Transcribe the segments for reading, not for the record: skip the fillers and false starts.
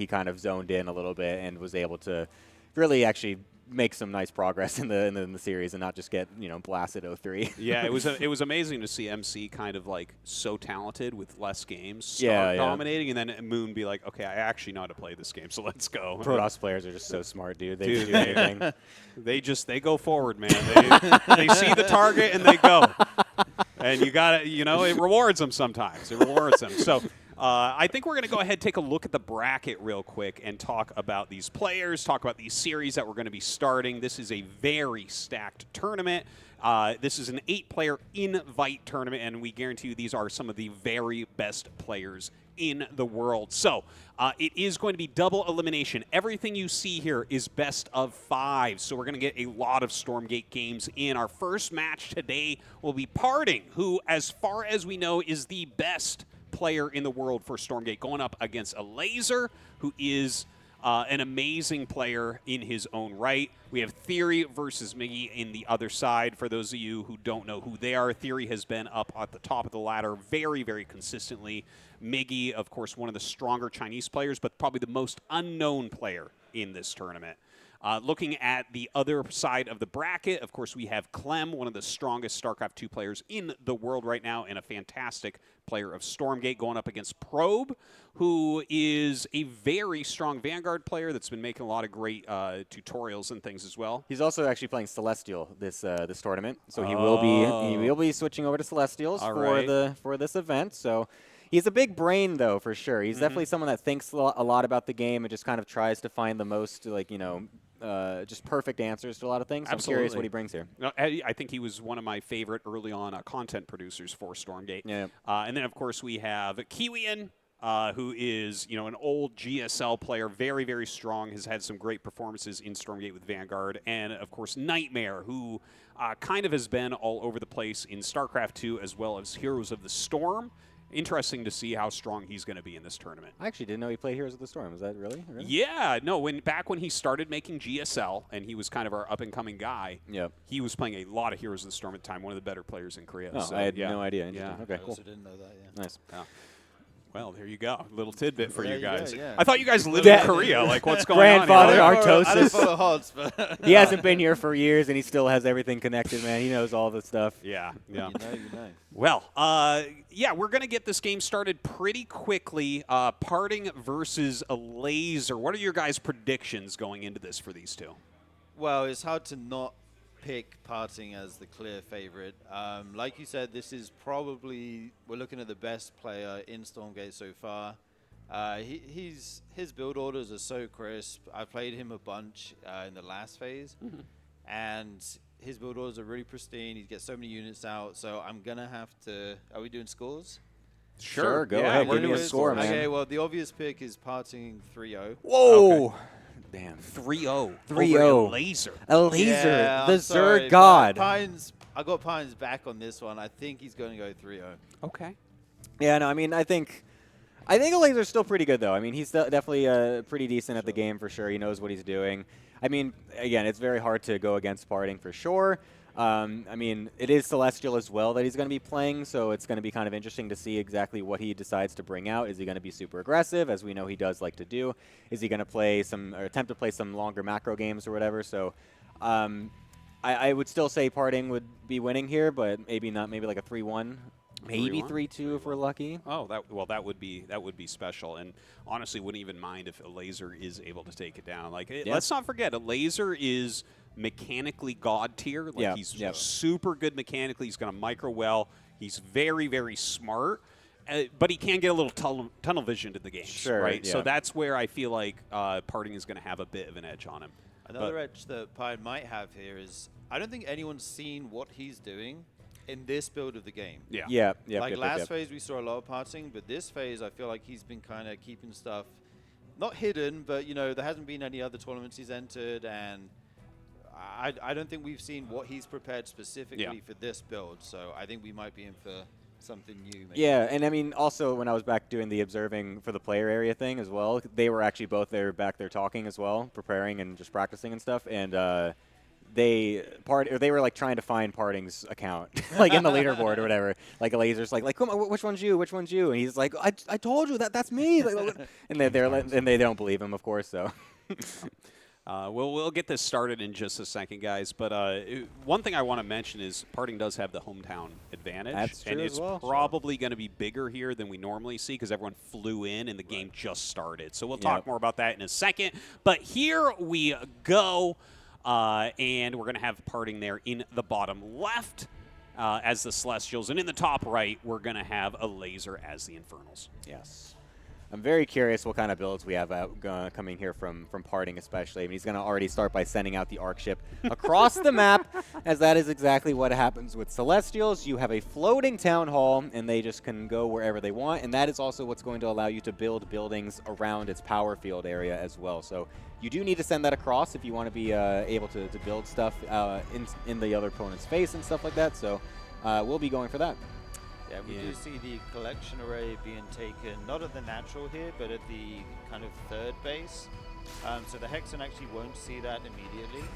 he kind of zoned in a little bit and was able to really actually make some nice progress in the series and not just get blasted 0-3. Yeah, it was amazing to see MC kind of like so talented with less games, yeah. dominating, and then Moon be like, okay, I actually know how to play this game, so let's go. Protoss players are just so smart, dude. They just do anything. They go forward, man. They see the target and they go. And you got to, it rewards them sometimes. It rewards them. So I think we're going to go ahead and take a look at the bracket real quick and talk about these players, talk about these series that we're going to be starting. This is a very stacked tournament. This is an 8-player invite tournament, and we guarantee you these are some of the very best players in the world. So it is going to be double elimination. Everything you see here is best of 5. So we're going to get a lot of StormGate games in. Our first match today will be Parting, who, as far as we know, is the best player in the world for StormGate, going up against a Laser, who is an amazing player in his own right. We have Theory versus Miggy in the other side. For those of you who don't know who they are, Theory has been up at the top of the ladder very, very consistently. Miggy, of course, one of the stronger Chinese players, but probably the most unknown player in this tournament. Looking at the other side of the bracket, of course, we have Clem, one of the strongest StarCraft 2 players in the world right now, and a fantastic player of StormGate, going up against Probe, who is a very strong Vanguard player that's been making a lot of great tutorials and things as well. He's also actually playing Celestial this tournament, so he will be switching over to Celestials for this event. So. He's a big brain, though, for sure. He's definitely someone that thinks a lot about the game and just kind of tries to find the most, just perfect answers to a lot of things. Absolutely. I'm curious what he brings here. No, I think he was one of my favorite early on content producers for StormGate. Yeah. And then, of course, we have Kiwian, who is an old GSL player, very, very strong, has had some great performances in StormGate with Vanguard. And, of course, Nightmare, who kind of has been all over the place in StarCraft 2 as well as Heroes of the Storm. Interesting to see how strong he's going to be in this tournament. I actually didn't know he played Heroes of the Storm. Is that really? Yeah. No, back when he started making GSL, and he was kind of our up-and-coming guy, he was playing a lot of Heroes of the Storm at the time, one of the better players in Korea. Oh, so, I had no idea. Yeah. Okay, I cool. also didn't know that, yeah. Nice. Yeah. Well, there you go. A little tidbit for There you you go, guys. yeah. I thought you guys lived in Korea. Like, what's going Grandfather, on here? Artosis. I don't follow HOTS, but He hasn't been here for years, and he still has everything connected, man. He knows all the stuff. Yeah. you know. Well, we're going to get this game started pretty quickly. Parting versus a Laser. What are your guys' predictions going into this for these two? Well, it's hard to not pick Parting as the clear favorite. Like you said, this is probably, we're looking at the best player in Stormgate so far. His build orders are so crisp. I played him a bunch in the last phase, and his build orders are really pristine. He gets so many units out, so I'm going to have to... Are we doing scores? Sure, go ahead. Give me a score, man. Okay, well, the obvious pick is Parting 3-0. Whoa! Okay. Damn. 3-0. 3-0. Over a Laser. A Laser. Yeah, the I'm sorry, Zerg God. I got Pines back on this one. I think he's going to go 3-0. Okay. Yeah, no, I mean, I think a Laser's still pretty good, though. I mean, he's definitely pretty decent at the game for sure. He knows what he's doing. I mean, again, it's very hard to go against Parting for sure. I mean, it is Celestial as well that he's going to be playing, so it's going to be kind of interesting to see exactly what he decides to bring out. Is he going to be super aggressive, as we know he does like to do? Is he going to play or attempt to play some longer macro games or whatever? So I would still say Parting would be winning here, but maybe not. Maybe like a 3-1. Maybe 3-2 if we're lucky. Oh, that would be special, and honestly, wouldn't even mind if a Laser is able to take it down. Like, let's not forget, a Laser is mechanically god tier. Like, he's super good mechanically. He's going to micro well. He's very, very smart, but he can get a little tunnel vision to the game. Sure, right? yeah. So that's where I feel like Parting is going to have a bit of an edge on him. Another edge that Pine might have here is I don't think anyone's seen what he's doing in this build of the game. Yeah. Last phase, we saw a lot of Parting, but this phase, I feel like he's been kind of keeping stuff not hidden, but, there hasn't been any other tournaments he's entered, and I don't think we've seen what he's prepared specifically for this build, so I think we might be in for something new. Maybe. Yeah, and I mean, also when I was back doing the observing for the player area thing as well, they were actually both back there talking as well, preparing and just practicing and stuff, and they were like trying to find Parting's account, like in the leaderboard or whatever. Like a laser's like, come on, which one's you? Which one's you? And he's like, I told you that's me. And they don't believe him, of course. So. We'll get this started in just a second, guys. But one thing I want to mention is Parting does have the hometown advantage. That's true and as it's well. probably going to be bigger here than we normally see because everyone flew in and the game just started. So we'll talk more about that in a second. But here we go. And we're going to have Parting there in the bottom left as the Celestials. And in the top right, we're going to have a laser as the Infernals. Yes. I'm very curious what kind of builds we have coming here from Parting especially. I mean, he's going to already start by sending out the Arc ship across the map, as that is exactly what happens with Celestials. You have a floating town hall, and they just can go wherever they want, and that is also what's going to allow you to build buildings around its power field area as well. So you do need to send that across if you want to be able to build stuff in the other opponent's face and stuff like that. So we'll be going for that. Yeah, we do see the collection array being taken, not at the natural here, but at the kind of third base. So the Hexen actually won't see that immediately.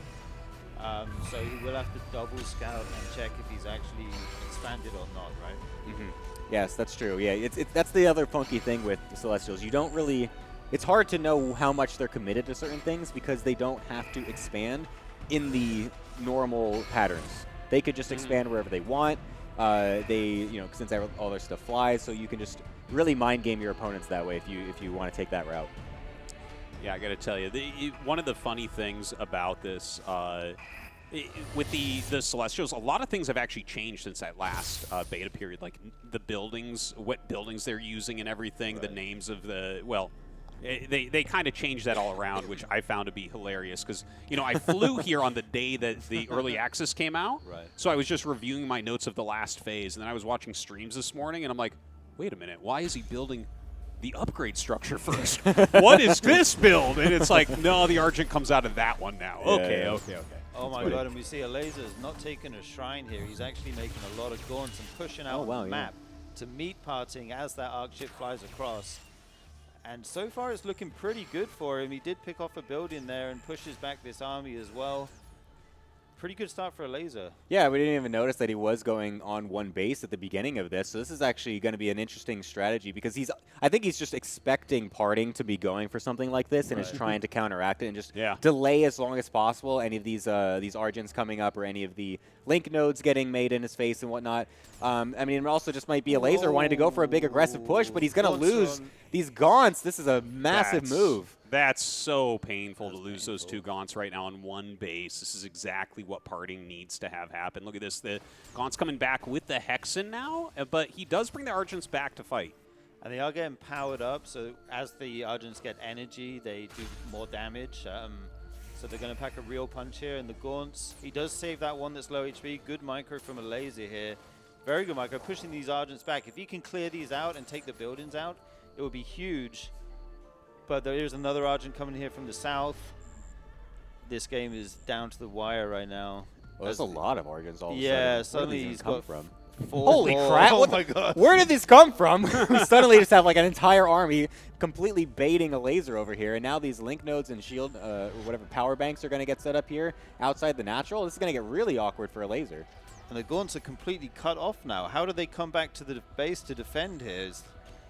So he will have to double scout and check if he's actually expanded or not, right? Mm-hmm. Yes, that's true. Yeah, that's the other funky thing with the Celestials. You don't really... It's hard to know how much they're committed to certain things because they don't have to expand in the normal patterns. They could just expand wherever they want. Since all their stuff flies, so you can just really mind game your opponents that way if you want to take that route. Yeah, I got to tell you, one of the funny things about this with the Celestials, a lot of things have actually changed since that last beta period, like the buildings, what buildings they're using and everything, the names of they kind of changed that all around, which I found to be hilarious because, I flew here on the day that the early access came out. Right. So I was just reviewing my notes of the last phase, and then I was watching streams this morning, and I'm like, wait a minute, why is he building the upgrade structure first? What is this build? And it's like, no, the Argent comes out of that one now. Okay. Oh my god, and we see a laser's not taking a shrine here. He's actually making a lot of gaunts and pushing out the map to meet Parting as that Arc ship flies across. And so far, it's looking pretty good for him. He did pick off a building there and pushes back this army as well. Pretty good start for a laser. Yeah, we didn't even notice that he was going on one base at the beginning of this. So this is actually going to be an interesting strategy because I think he's just expecting Parting to be going for something like this and is trying to counteract it and just delay as long as possible any of these Argents coming up or any of the link nodes getting made in his face and whatnot. I mean, it also just might be a laser wanting to go for a big aggressive push, but he's going to lose these Gaunts. This is a massive move. That's so painful to lose those two Gaunts right now on one base. This is exactly what Parting needs to have happen. Look at this. The Gaunt's coming back with the Hexen now, but he does bring the Argents back to fight. And they are getting powered up, so as the Argents get energy, they do more damage. So they're going to pack a real punch here. And the Gaunts, he does save that one that's low HP. Good micro from a laser here. Very good micro, pushing these Argents back. If he can clear these out and take the buildings out, it would be huge. But there is another Argent coming here from the south. This game is down to the wire right now. Well, there's a lot of Argents all of a sudden. Yeah, suddenly he's got from. Holy crap! Oh my god! Where did this come from? We suddenly just have like an entire army completely baiting a laser over here, and now these link nodes and shield, or whatever power banks are going to get set up here outside the natural. This is going to get really awkward for a laser. And the Gaunts are completely cut off now. How do they come back to the base to defend here?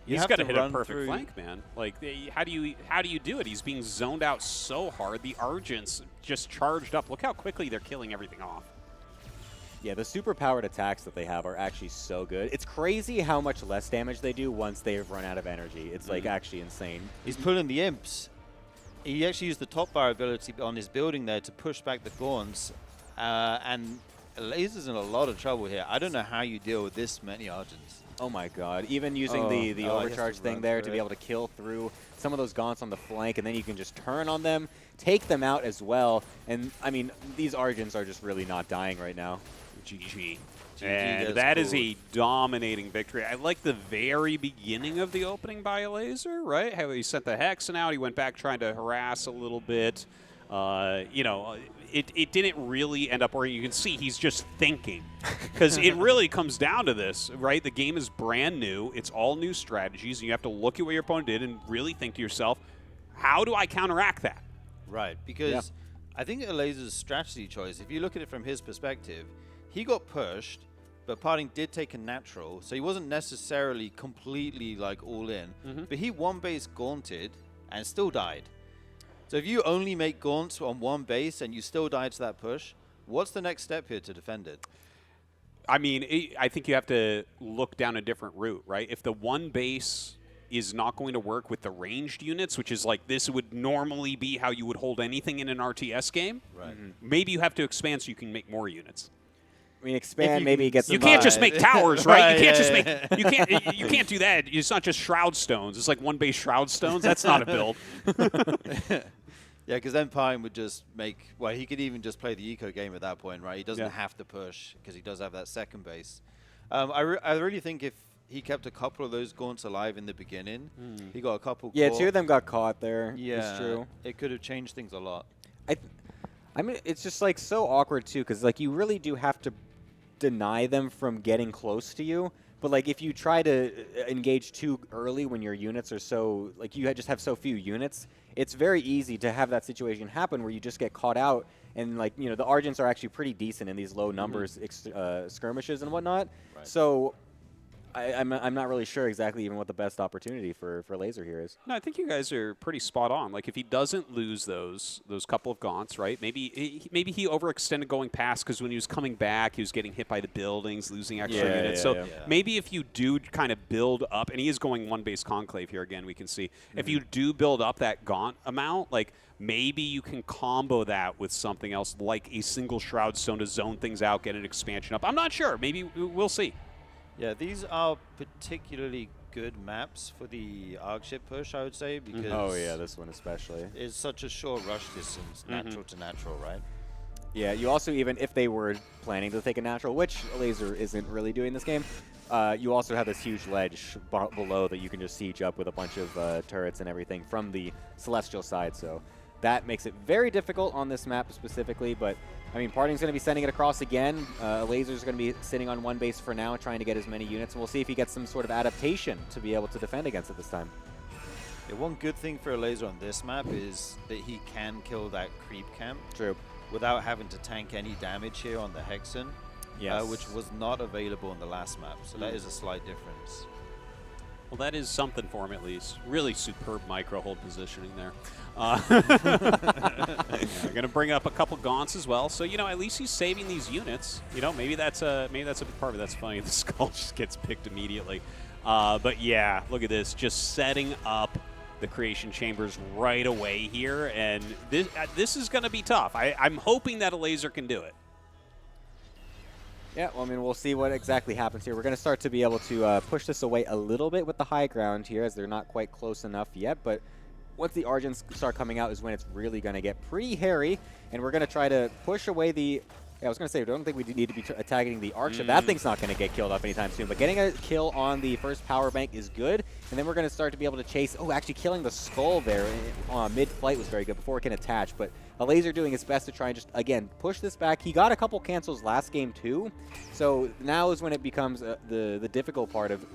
He's got to hit a perfect flank, man. Like, how do you do it? He's being zoned out so hard. The Argents just charged up. Look how quickly they're killing everything off. Yeah, the super-powered attacks that they have are actually so good. It's crazy how much less damage they do once they've run out of energy. It's like actually insane. He's pulling the Imps. He actually used the top bar ability on his building there to push back the Gaunts. And Laser's in a lot of trouble here. I don't know how you deal with this many Argents. Oh my god. Even using the overcharge thing there to be able to kill through some of those Gaunts on the flank, and then you can just turn on them, take them out as well. And, I mean, these Argents are just really not dying right now. GG. And that is a dominating victory. I like the very beginning of the opening by a laser, right? How he sent the Hexen out. He went back trying to harass a little bit. You know, it didn't really end up where you can see he's just thinking. Because it really comes down to this, right? The game is brand new. It's all new strategies. And you have to look at what your opponent did and really think to yourself, how do I counteract that? Right, because I think Laser's strategy choice, if you look at it from his perspective, he got pushed, but Parting did take a natural, so he wasn't necessarily completely like all in. But he one base gaunted and still died. So if you only make gaunts on one base and you still die to that push, what's the next step here to defend it? I mean, I think you have to look down a different route, right? If the one base is not going to work with the ranged units, which is like this would normally be how you would hold anything in an RTS game, Right. maybe you have to expand so you can make more units. I mean, expand, maybe get some... You can't just make towers, right? Right, You can't yeah, just yeah. make. You can't do that. It's not just shroud stones. It's like one base shroud stones. That's not a build. Yeah, because then Parting would just make... Well, he could even just play the eco game at that point, right? He doesn't Yeah. have to push because he does have that second base. I really think if he kept a couple of those gaunts alive in the beginning, he got a couple... Yeah, caught. 2 of them got caught there. Yeah, It's true. It could have changed things a lot. I mean, it's just like so awkward too, because like you really do have to deny them from getting close to you. But like if you try to engage too early when your units are so like you just have so few units, it's very easy to have that situation happen where you just get caught out. And like the Argents are actually pretty decent in these low numbers skirmishes and whatnot. Right. So I'm not really sure exactly even what the best opportunity for Laser here is. No, I think you guys are pretty spot on. Like if he doesn't lose those couple of gaunts, right? Maybe he overextended going past because when he was coming back, he was getting hit by the buildings, losing extra units. So maybe if you do kind of build up, and he is going one base conclave here again, we can see. If you do build up that gaunt amount, like maybe you can combo that with something else like a single shroud stone to zone things out, get an expansion up. I'm not sure. Maybe we'll see. Yeah, these are particularly good maps for the Arc ship push, I would say, because Oh yeah, this one especially. it's such a short rush distance, natural to natural, right? Yeah, you also, even if they were planning to take a natural, which Laser isn't really doing this game, you also have this huge ledge below that you can just siege up with a bunch of turrets and everything from the Celestial side, so that makes it very difficult on this map specifically, but I mean, Parting's going to be sending it across again. Laser's going to be sitting on one base for now, trying to get as many units, and we'll see if he gets some sort of adaptation to be able to defend against it this time. Yeah, one good thing for a Laser on this map is that he can kill that creep camp True. without having to tank any damage here on the Hexen, Yes. which was not available in the last map, so that is a slight difference. Well, that is something for him at least. Really superb micro hold positioning there. Going to bring up a couple gaunts as well. So at least he's saving these units. Maybe that's a big part of it. That's funny. The skull just gets picked immediately. But yeah, look at this. Just setting up the creation chambers right away here, and this is going to be tough. I'm hoping that a Laser can do it. Yeah, well, I mean, we'll see what exactly happens here. We're going to start to be able to push this away a little bit with the high ground here, as they're not quite close enough yet. But once the Argents start coming out is when it's really going to get pretty hairy. And we're going to try to push away the... Yeah, I was going to say, I don't think we need to be attacking the Arc ship. That thing's not going to get killed off anytime soon. But getting a kill on the first power bank is good. And then we're going to start to be able to chase... Oh, actually killing the skull there mid-flight was very good before it can attach. But a Laser doing its best to try and just, again, push this back. He got a couple cancels last game, too. So now is when it becomes the difficult part of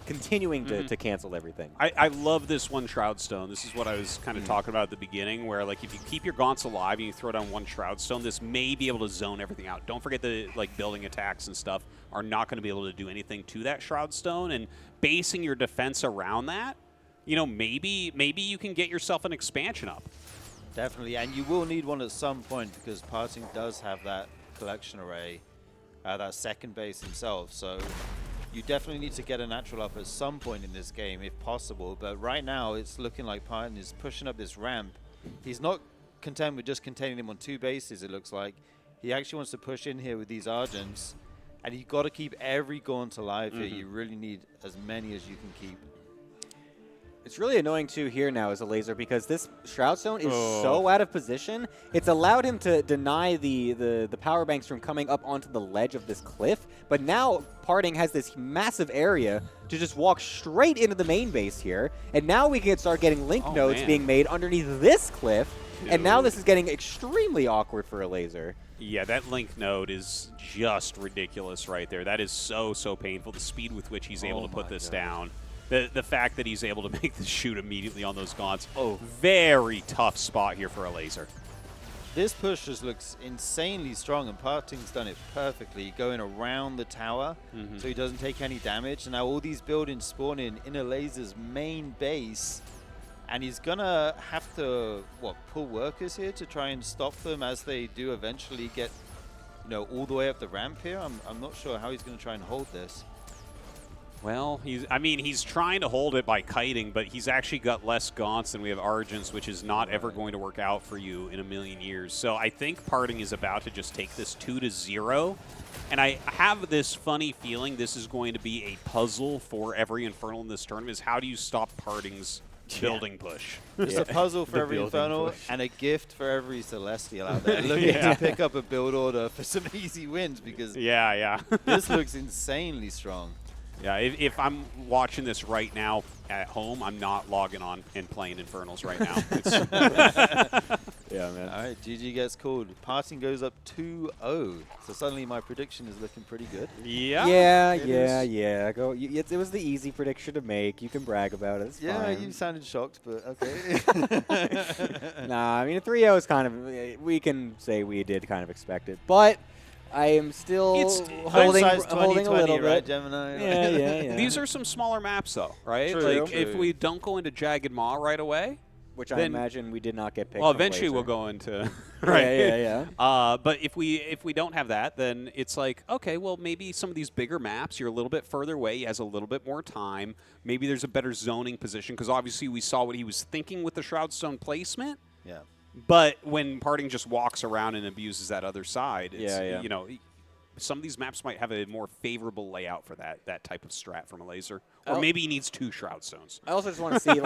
continuing to cancel everything. I love this one Shroud Stone. This is what I was kind of talking about at the beginning, where like if you keep your gaunts alive and you throw down one Shroud Stone, this may be able to zone everything out. Don't forget the building attacks and stuff are not going to be able to do anything to that Shroud Stone, and basing your defense around that, maybe you can get yourself an expansion up. Definitely, and you will need one at some point because Parting does have that collection array, that second base himself, so you definitely need to get a natural up at some point in this game if possible, but right now it's looking like Parting is pushing up this ramp. He's not content with just containing him on two bases, it looks like. He actually wants to push in here with these Argents, and you've got to keep every gaunt alive here. You really need as many as you can keep. It's really annoying, too, here now as a Laser because this Shroud Stone is so out of position. It's allowed him to deny the power banks from coming up onto the ledge of this cliff. But now Parting has this massive area to just walk straight into the main base here. And now we can start getting link nodes being made underneath this cliff. And now this is getting extremely awkward for a Laser. Yeah, that link node is just ridiculous right there. That is so painful. The speed with which he's able to put this down. The fact that he's able to make the shoot immediately on those gaunts. Very tough spot here for a Laser. This push just looks insanely strong, and Parting's done it perfectly, going around the tower so he doesn't take any damage. And now all these buildings spawn in a Laser's main base, and he's gonna have to pull workers here to try and stop them as they do eventually get all the way up the ramp here. I'm not sure how he's gonna try and hold this. Well, he's trying to hold it by kiting, but he's actually got less gaunts than we have Argents, which is not ever going to work out for you in a million years. So I think Parting is about to just take this 2-0. And I have this funny feeling this is going to be a puzzle for every Infernal in this tournament, is how do you stop Parting's building push? It's a puzzle for every Infernal and a gift for every Celestial out there looking to pick up a build order for some easy wins, because this looks insanely strong. Yeah, if I'm watching this right now at home, I'm not logging on and playing Infernals right now. Yeah, man. All right, GG gets called. Parting goes up 2-0. So suddenly my prediction is looking pretty good. Yeah. Go. It was the easy prediction to make. You can brag about it. It's fine. You sounded shocked, but okay. Nah, I mean, a 3-0 is kind of, we can say we did kind of expect it. But I am still holding a little bit. Right, Gemini? Yeah. These are some smaller maps, though, right? True. If we don't go into Jagged Maw right away, which I imagine we did not get picked. Well, eventually we'll go into Yeah. But if we don't have that, then it's like, okay, well, maybe some of these bigger maps, you're a little bit further away. He has a little bit more time. Maybe there's a better zoning position, because obviously we saw what he was thinking with the Shroudstone placement. Yeah. But when Parting just walks around and abuses that other side, it's, Yeah. Some of these maps might have a more favorable layout for that type of strat from a Laser. Or maybe he needs 2 Shroudstones. I also just want to see,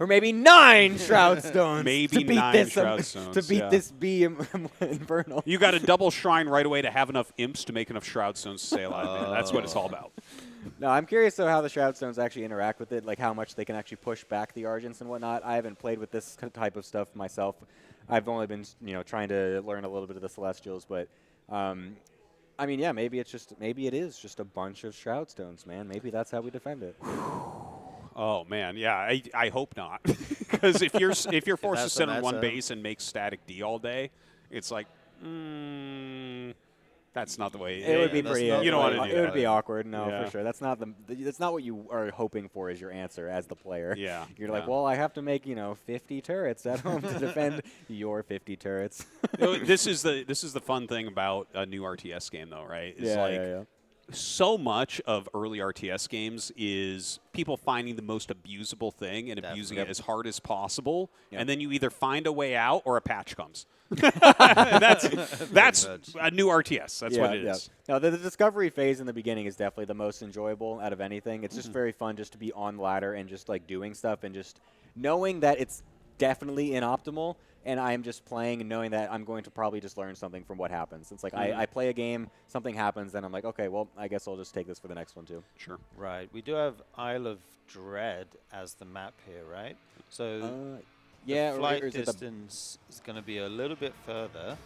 or maybe 9 Shroudstones. Maybe to beat 9 Shroudstones. To beat this B Infernal. You got a double shrine right away to have enough imps to make enough Shroudstones to stay alive, man. That's what it's all about. No, I'm curious, though, how the Shroudstones actually interact with it, like how much they can actually push back the Argents and whatnot. I haven't played with this type of stuff myself. I've only been, trying to learn a little bit of the Celestials, but I mean, yeah, maybe it is just a bunch of Shroudstones, man. Maybe that's how we defend it. Oh man, yeah, I hope not, because if you're forced to sit on one base and make static D all day, it's like, that's not the way. It would be pretty. You don't want to do that. It would be awkward. No, for sure. That's not what you are hoping for as your answer as the player. Yeah. You're like, well, I have to make 50 turrets at home to defend your 50 turrets. This is the fun thing about a new RTS game, though, right? It's so much of early RTS games is people finding the most abusable thing and abusing it as hard as possible, and then you either find a way out or a patch comes. That's a new RTS. That's what it is. No, the discovery phase in the beginning is definitely the most enjoyable out of anything. It's just very fun just to be on ladder and just doing stuff and just knowing that it's definitely inoptimal, and I'm just playing and knowing that I'm going to probably just learn something from what happens. It's like I play a game, something happens, then I'm like, okay, well, I guess I'll just take this for the next one too. Sure. Right. We do have Isle of Dread as the map here, right? So the flight distance is going to be a little bit further.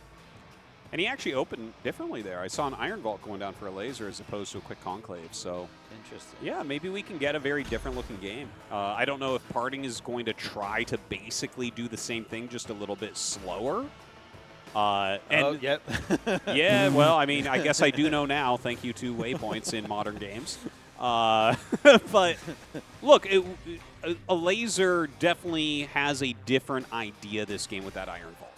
And he actually opened differently there. I saw an Iron Vault going down for a laser as opposed to a quick conclave. So interesting. Yeah, maybe we can get a very different looking game. I don't know if Parting is going to try to basically do the same thing, just a little bit slower. Yep. Yeah, well, I mean, I guess I do know now. Thank you to waypoints in modern games. But look, a laser definitely has a different idea this game with that Iron Vault.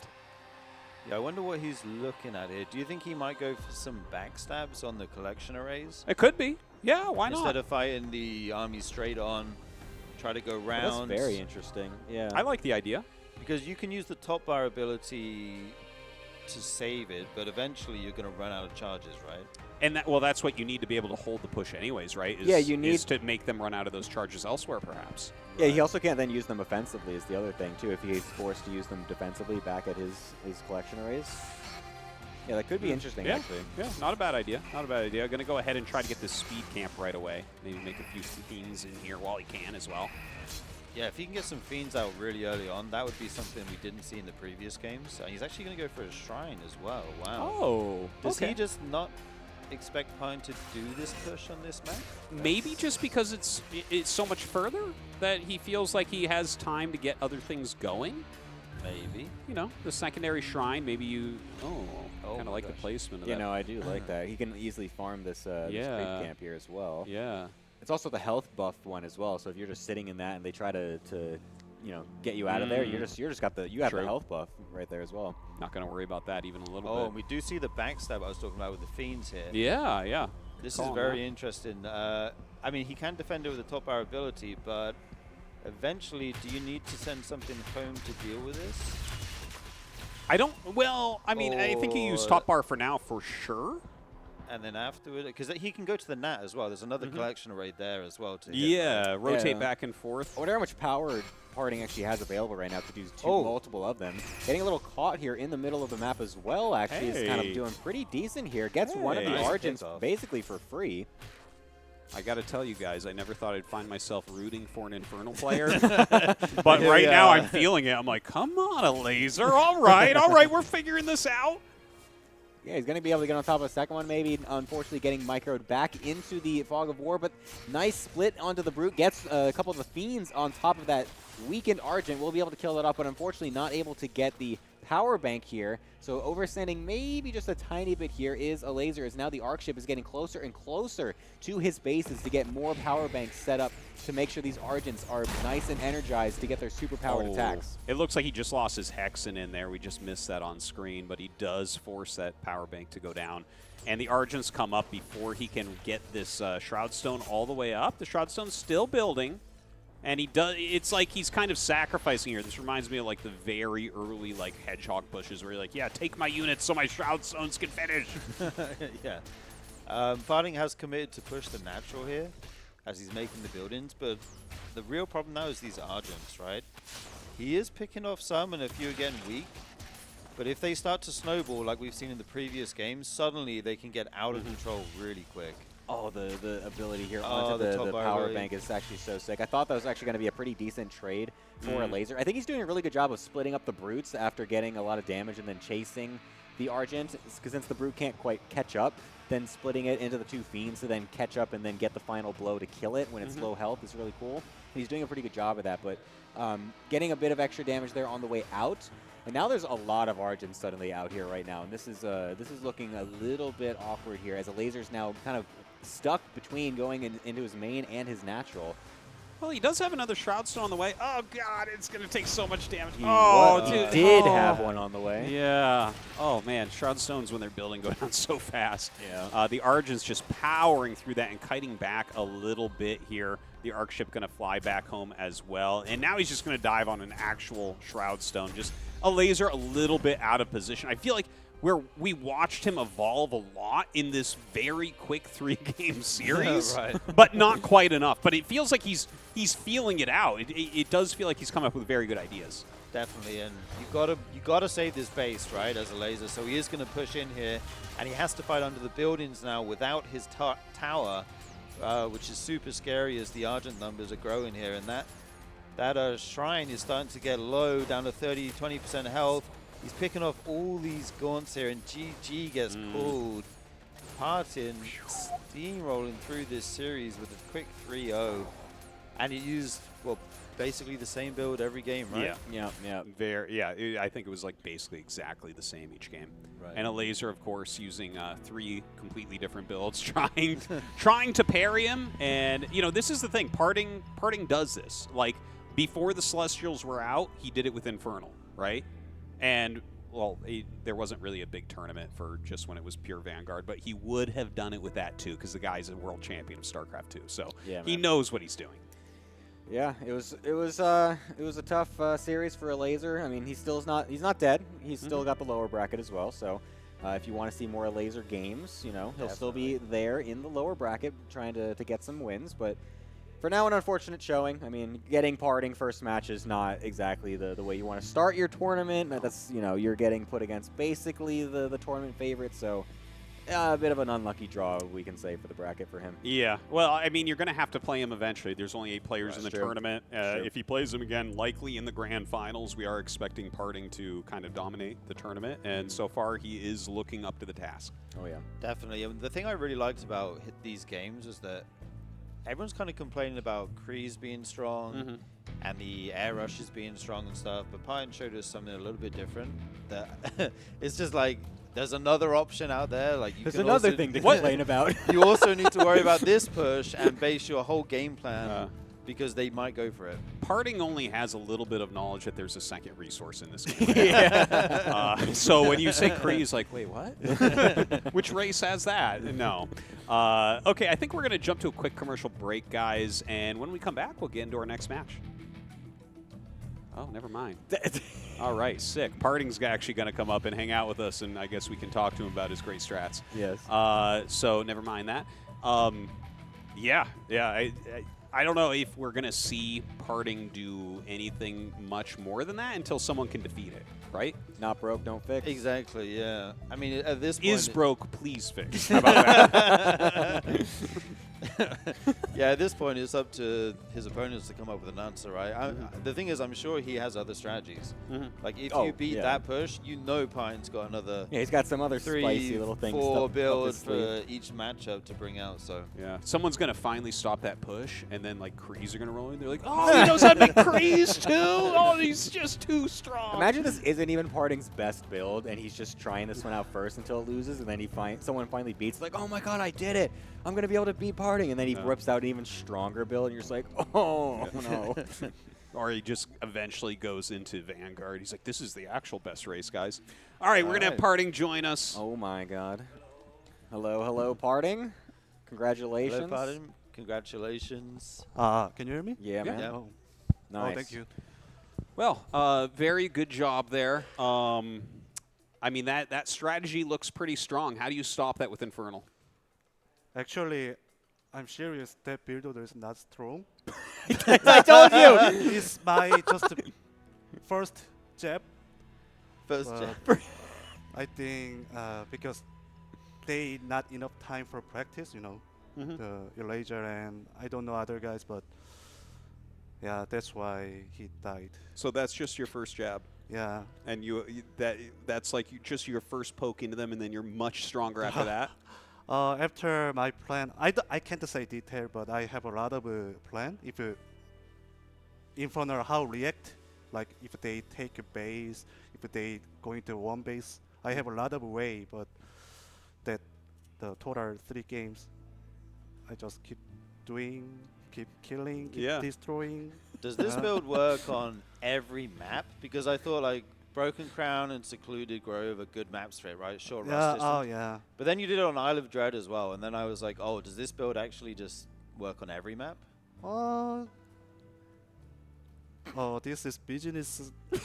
Yeah, I wonder what he's looking at here. Do you think he might go for some backstabs on the collection arrays? It could be. Yeah, why not? Instead of fighting the army straight on, try to go round. That's very interesting. Yeah. I like the idea. Because you can use the top bar ability to save it, but eventually you're going to run out of charges, right? And that's what you need to be able to hold the push anyways, right? You need to make them run out of those charges elsewhere, perhaps. Yeah, he also can't then use them offensively is the other thing, too, if he's forced to use them defensively back at his collection arrays. Yeah, that could be interesting, actually. Yeah, not a bad idea. Not a bad idea. I'm going to go ahead and try to get this speed camp right away. Maybe make a few fiends in here while he can as well. Yeah, if he can get some fiends out really early on, that would be something we didn't see in the previous games. He's actually going to go for a shrine as well. Wow. Oh, Does he just not expect Pine to do this push on this map? Maybe just because it's so much further that he feels like he has time to get other things going. Maybe. You know, the secondary shrine. Maybe you. Oh, kind of my like the gosh. placement of You that. know, I do like that. He can easily farm this, this Yeah. creep camp here as well. Yeah. It's also the health buff one as well. So if you're just sitting in that and they try to you know, get you out of there, you just got the True. health buff right there as well. Not going to worry about that even a little Oh, bit. and we do see the backstab I was talking about with the Fiends here. Yeah, yeah. This is Calling very that. interesting. I mean, he can defend it with a top bar ability, but eventually, do you need to send something home to deal with this? I don't. Well, I mean, I think you use Or- top bar for now for sure. And then afterward, because he can go to the nat as well. There's another collection right there as well. To hit, Yeah, right? rotate Yeah. back and forth. I wonder how much power parting actually has available right now to do Oh. multiple of them. Getting a little caught here in the middle of the map as well, actually, is kind Hey. of doing pretty decent here. Gets one of the Hey. Nice Argents pickoff. basically for free. I got to tell you guys, I never thought I'd find myself rooting for an Infernal player. But right now, I'm feeling it. I'm like, come on, a laser. All right, we're figuring this out. Yeah, he's going to be able to get on top of the second one, maybe. Unfortunately, getting microed back into the Fog of War, but nice split onto the Brute. Gets a couple of the Fiends on top of that weakened Argent. Will be able to kill that off, but unfortunately not able to get the power bank here. So overstanding maybe just a tiny bit here is a laser, as now the Arc Ship is getting closer and closer to his bases to get more power banks set up to make sure these Argents are nice and energized to get their super powered attacks. It looks like he just lost his Hexen in there. We just missed that on screen, but he does force that power bank to go down. And the Argents come up before he can get this Shroud Stone all the way up. The Shroud Stone's still building. And he does. It's like he's kind of sacrificing here. This reminds me of like the very early like Hedgehog pushes, where you're like, "Yeah, take my units so my Shroud Stones can finish." Yeah. Farting has committed to push the natural here as he's making the buildings, but the real problem now is these Argents, right? He is picking off some and a few are getting weak, but if they start to snowball like we've seen in the previous games, suddenly they can get out of control really quick. Oh, the ability here Oh, onto the the top bar power ability. bank is actually so sick. I thought that was actually going to be a pretty decent trade for a laser. I think he's doing a really good job of splitting up the Brutes after getting a lot of damage and then chasing the Argent, because since the Brute can't quite catch up, then splitting it into the two Fiends to then catch up and then get the final blow to kill it when it's low health is really cool. And he's doing a pretty good job of that, but getting a bit of extra damage there on the way out. And now there's a lot of Argents suddenly out here right now, and this is looking a little bit awkward here as a laser's now kind of stuck between going into his main and his natural. Well, he does have another Shroud Stone on the way. Oh God, it's gonna take so much damage. He dude. did have one on the way. Yeah. Oh man, Shroud Stones when they're building go down so fast. Yeah. The Argent's just powering through that and kiting back a little bit here. The Arc Ship gonna fly back home as well, and now he's just gonna dive on an actual Shroud Stone. Just a laser a little bit out of position. I feel like where we watched him evolve a lot in this very quick 3-game series, Right. but not quite enough. But it feels like he's feeling it out. It does feel like he's come up with very good ideas. Definitely, and you gotta save this base, right, as a laser. So he is going to push in here, and he has to fight under the buildings now without his tower, which is super scary as the Argent numbers are growing here. And that shrine is starting to get low, down to 20% health. He's picking off all these gaunts here, and GG gets pulled. Partin steamrolling through this series with a quick 3-0, and he used, well, basically the same build every game, right? Yeah. I think it was like basically exactly the same each game. Right. And a laser, of course, using 3 completely different builds, trying to parry him. And you know, this is the thing. Parting does this. Like before the Celestials were out, he did it with Infernal, right? And well, there wasn't really a big tournament for just when it was pure Vanguard, but he would have done it with that too, because the guy's a world champion of StarCraft 2, so Yeah, he man. knows what he's doing. Yeah, it was a tough series for a laser. I mean, he's not dead. He's still got the lower bracket as well. So if you want to see more laser games, you know, he'll still be there in the lower bracket trying to get some wins. But for now, an unfortunate showing. I mean, getting parting first match is not exactly the way you want to start your tournament. That's, you know, you're getting put against basically the tournament favorites. So a bit of an unlucky draw, we can say, for the bracket for him. Yeah, well, I mean, you're going to have to play him eventually. There's only 8 players That's in the true. tournament. True. If he plays him again, likely in the grand finals, we are expecting Parting to kind of dominate the tournament, and so far he is looking up to the task. Oh, yeah. Definitely. And the thing I really liked about these games is that everyone's kind of complaining about Kreese being strong and the air rushes being strong and stuff, but Python showed us something a little bit different. That it's just like there's another option out there. Like There's another thing to complain about. You also need to worry about this push and base your whole game plan because they might go for it. Parting only has a little bit of knowledge that there's a second resource in this game. So when you say Kreese, like, wait, what? Which race has that? No. Okay, I think we're going to jump to a quick commercial break, guys, and when we come back, we'll get into our next match. Oh, never mind. All right, sick. Parting's actually going to come up and hang out with us, and I guess we can talk to him about his great strats. Yes. So never mind that. I don't know if we're going to see Parting do anything much more than that until someone can defeat it, right? Not broke, don't fix. Exactly, yeah. I mean, at this point... Is broke, please fix. How about that? Yeah, at this point, it's up to his opponents to come up with an answer, right? The thing is, I'm sure he has other strategies. Like, if you beat that push, you know Pine's got another... Yeah, he's got some other spicy little things. 3-4 builds for each matchup to bring out, so... Yeah, someone's going to finally stop that push, and then, like, Kreese are going to roll in. They're like, oh, he knows how to make Kreese, too? Oh, he's just too strong. Imagine this isn't even Parting's best build, and he's just trying this one out first until it loses, and then someone finally beats, like, oh my god, I did it! I'm going to be able to beat Parting, and then he rips out an even stronger build, and you're just like, oh, no. Or he just eventually goes into Vanguard. He's like, this is the actual best race, guys. All right, we're going to have Parting join us. Oh, my god. Hello, Parting. Congratulations. Hello, Parting. Congratulations. Can you hear me? Yeah, man. Yeah. Oh. Nice. Oh, thank you. Well, very good job there. I mean, that strategy looks pretty strong. How do you stop that with Infernal? Actually, I'm serious. That builder is not strong. I told you! It's my just first jab. First Uh, jab. I think because they not enough time for practice, you know, the Elijah and I don't know other guys, but yeah, that's why he died. So that's just your first jab. Yeah. And that's like just your first poke into them, and then you're much stronger after that? After my plan, I can't say detail, but I have a lot of plan. If Infernal how react, like if they take a base, if they go into one base, I have a lot of way, but that the total 3 games, I just keep doing, keep killing, keep destroying. Does this build work on every map? Because I thought like Broken Crown and Secluded Grove are good maps for it, right? Short rust distance. Oh yeah. But then you did it on Isle of Dread as well, and then I was like, oh, does this build actually just work on every map? Oh, this is business. Yeah,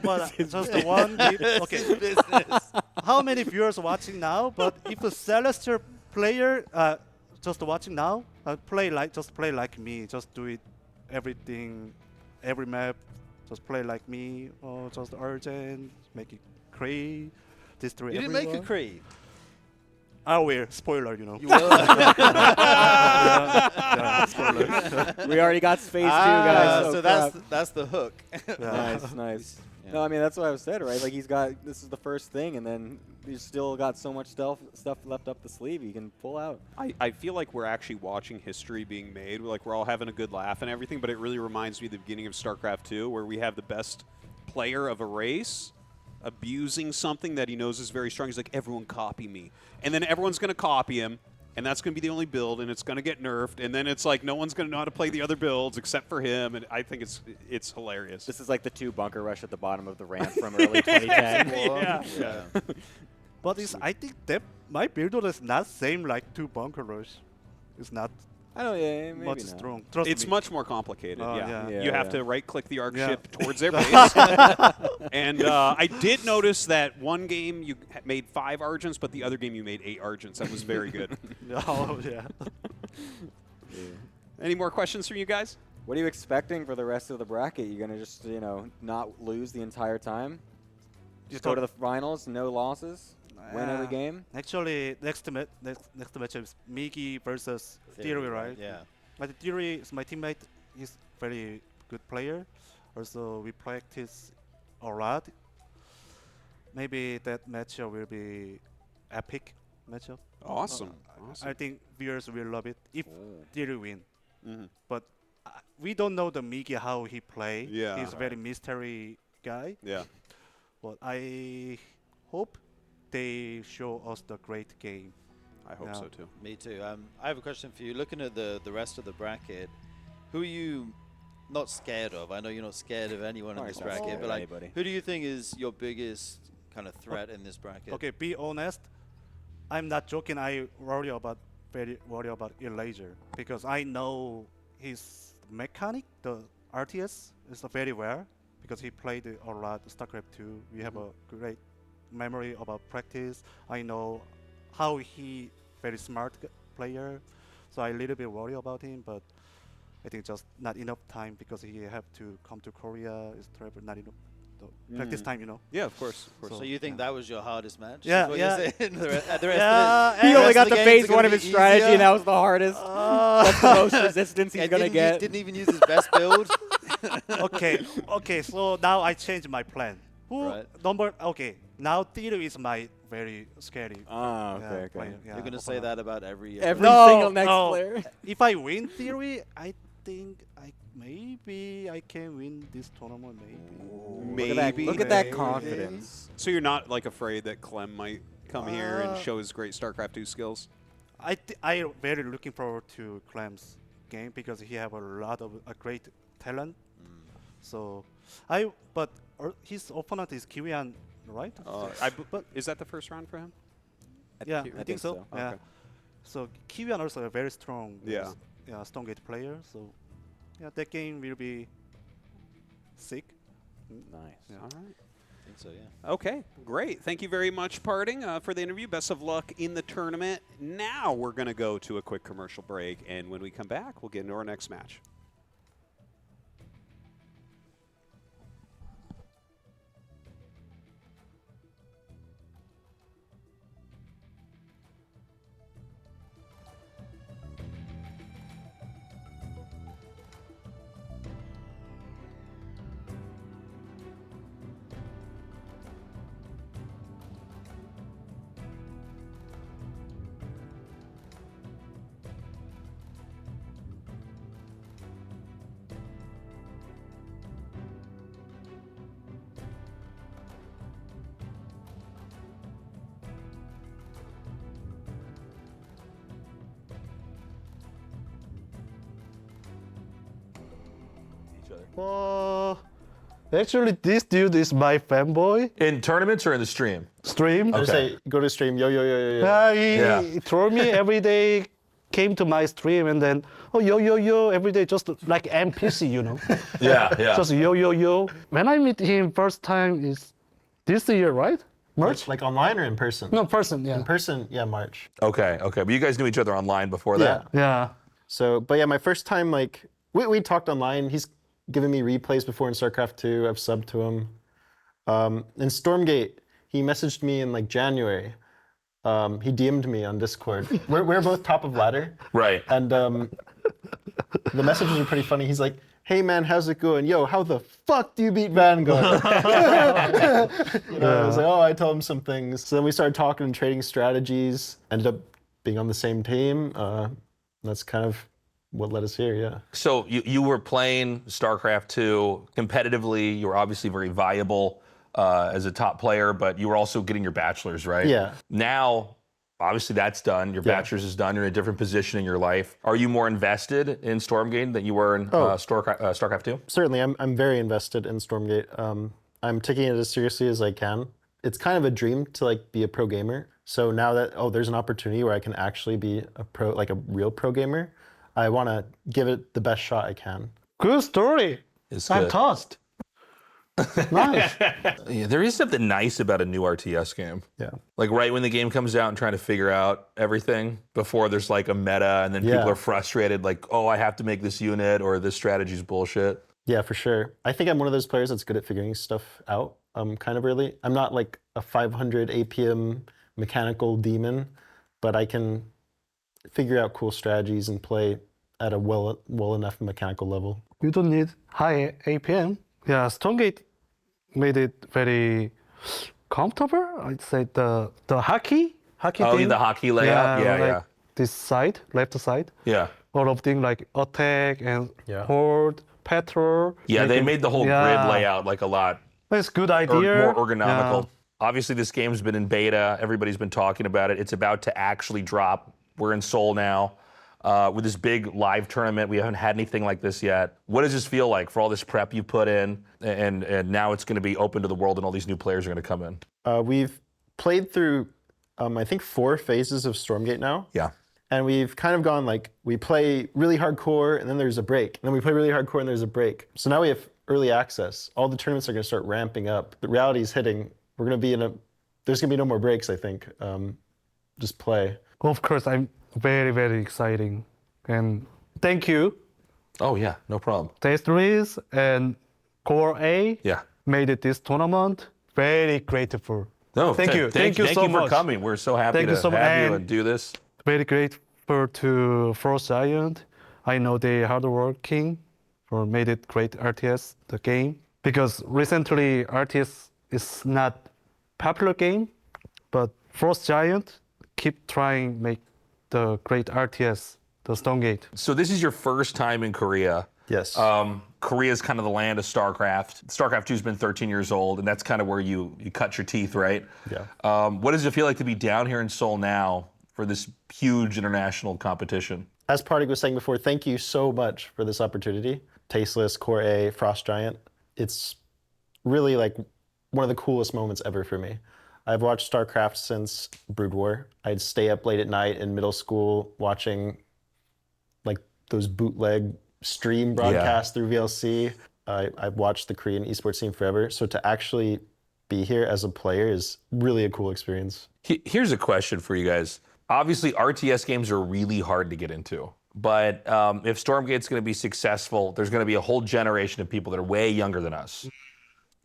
but just one. Okay. Business. How many viewers watching now? But if a Celestial player just watching now, play like me. Just do it, everything, every map. Just play like me, or just urgent, make it Cree, destroy You didn't everyone. make a Cree. I will. Spoiler, you know. You will. Yeah, spoiler. We already got Phase 2, guys. So crap. that's the hook. Nice. Yeah. No, I mean, that's what I said, right? Like, this is the first thing, and then he's still got so much stuff left up the sleeve he can pull out. I feel like we're actually watching history being made. Like, we're all having a good laugh and everything, but it really reminds me of the beginning of StarCraft 2, where we have the best player of a race abusing something that he knows is very strong. He's like, everyone copy me. And then everyone's going to copy him, and that's going to be the only build, and it's going to get nerfed. And then it's like no one's going to know how to play the other builds except for him, and I think it's hilarious. This is like the 2 bunker rush at the bottom of the ramp from early 2010. Yeah. But I think that my builder is not same like 2 bunker rush. It's not I don't know, yeah, maybe much not. strong. Trust It's me. much more complicated. Oh, yeah. yeah. You have Yeah. to right-click the arc Yeah. ship towards their base. And I did notice that one game you made 5 Argents, but the other game you made 8 Argents. That was very good. Oh yeah. Any more questions from you guys? What are you expecting for the rest of the bracket? You gonna just, not lose the entire time? Just go to the finals, no losses, win every game? Actually, next match is Miggy versus Theory, right? Yeah. But Theory is my teammate. He's very good player. Also, we practice a lot. Maybe that match will be epic. matchup. Awesome. I think viewers will love it if Theory win. Mhm. But we don't know the Miggy how he play. Yeah. He's a very mystery guy. Yeah. But I hope they show us the great game. I hope Yeah. so too. Me too. I have a question for you. Looking at the rest of the bracket, who are you not scared of? I know you're not scared of anyone in Alright, this not scared bracket, of but like, anybody. who do you think is your biggest kind of threat in this bracket? Okay, be honest. I'm not joking. I very worry about Elijah because I know his mechanic, the RTS, is very well because he played a lot StarCraft 2. We have a great memory about practice. I know how he very smart player, so I a little bit worry about him. But I think just not enough time because he have to come to Korea. It's travel not enough practice time, you know. Yeah, of course. Of course. So you think that was your hardest match? Yeah, is what yeah. You're saying? the rest Yeah, of He the only rest got of the to games phase are gonna one of be his strategy, easier? and that was the hardest. That's the most resistance he's And gonna get. Didn't even use his best build. Okay. So now I changed my plan. Right. Okay. Now Theory is my very scary. Ah, okay, okay. player, yeah, You're gonna say opponent. that about every. Every No, single next no. player. If I win Theory, I think maybe I can win this tournament. Maybe. Maybe. Look at that confidence. So you're not like afraid that Clem might come here and show his great StarCraft 2 skills? I very looking forward to Clem's game because he have a lot of a great talent. So but his opponent is Kiwian, right? But is that the first round for him? Yeah, I I think so. Yeah. Okay. So Kiwian also a very strong Yeah. StormGate player. So yeah, that game will be sick. Nice. Yeah. All right. I think so, yeah. Okay, great. Thank you very much, Parting, for the interview. Best of luck in the tournament. Now we're going to go to a quick commercial break, and when we come back, we'll get into our next match. Actually, this dude is my fanboy. In tournaments or in the stream? Stream. Okay. Say, go to stream, yo, yo, yo, yo, yo. He told me every day, came to my stream and then, oh, yo, yo, yo, every day, just like NPC, you know. Yeah, yeah. Just yo, yo, yo. When I meet him first time is this year, right? March? Like online or in person? No, person, yeah. In person, yeah, March. Okay, okay. But you guys knew each other online before that? Yeah. So, but yeah, my first time, like, we talked online. He's given me replays before in StarCraft 2. I've subbed to him. In StormGate, he messaged me in like January. He DM'd me on Discord. We're both top of ladder. Right. And the messages are pretty funny. He's like, hey man, how's it going? Yo, how the fuck do you beat Vanguard? I was like, oh, I told him some things. So then we started talking and trading strategies. Ended up being on the same team. That's kind of what led us here, yeah. So you were playing StarCraft 2 competitively. You were obviously very viable as a top player, but you were also getting your bachelor's, right? Yeah. Now, obviously that's done. Your bachelor's is done. You're in a different position in your life. Are you more invested in StormGate than you were in StarCraft 2? Certainly, I'm very invested in StormGate. I'm taking it as seriously as I can. It's kind of a dream to like be a pro gamer. So now that there's an opportunity where I can actually be a pro, like a real pro gamer, I want to give it the best shot I can. Good story. It's I'm good. tossed. Nice. Yeah, there is something nice about a new RTS game. Yeah. Like right when the game comes out and trying to figure out everything before there's like a meta and then people are frustrated like, oh, I have to make this unit or this strategy's bullshit. Yeah, for sure. I think I'm one of those players that's good at figuring stuff out kind of early. I'm not like a 500 APM mechanical demon, but I can figure out cool strategies and play at a well enough mechanical level. You don't need high APM. Yeah, StormGate made it very comfortable. I'd say the hockey Oh, thing. the hockey layout? Yeah, like yeah. This side, left side. Yeah. All of things like attack and Yeah. hold, patrol. Yeah, they made the whole grid layout like a lot It's a good idea. more ergonomical. Yeah. Obviously, this game's been in beta. Everybody's been talking about it. It's about to actually drop. We're in Seoul now with this big live tournament. We haven't had anything like this yet. What does this feel like for all this prep you put in, and now it's going to be open to the world, and all these new players are going to come in? We've played through, I think, 4 phases of Stormgate now. Yeah. And we've kind of gone like, we play really hardcore and then there's a break. And then we play really hardcore and there's a break. So now we have early access. All the tournaments are going to start ramping up. The reality is hitting. We're going to be there's going to be no more breaks, I think. Just play. Of course, I'm very, very exciting. And thank you, Oh, yeah, no problem. Tasteless and Core A. Yeah. Made it this tournament. Very grateful. No, Thank you. Thank you so Thank you for much. coming. We're so happy Thank to you so much. have you And and do this. very grateful to Frost Giant. I know they hard working for made it great RTS, the game. Because recently RTS is not popular game, but Frost Giant keep trying make the great RTS, the Stonegate. So this is your first time in Korea. Yes. Korea is kind of the land of StarCraft. StarCraft 2 has been 13 years old, and that's kind of where you cut your teeth, right? Yeah. What does it feel like to be down here in Seoul now for this huge international competition? As Party was saying before, thank you so much for this opportunity. Tasteless, Core A, Frost Giant. It's really like one of the coolest moments ever for me. I've watched StarCraft since Brood War. I'd stay up late at night in middle school watching like those bootleg stream broadcasts through VLC. I've watched the Korean esports scene forever. So to actually be here as a player is really a cool experience. Here's a question for you guys. Obviously, RTS games are really hard to get into. But if Stormgate's going to be successful, there's going to be a whole generation of people that are way younger than us.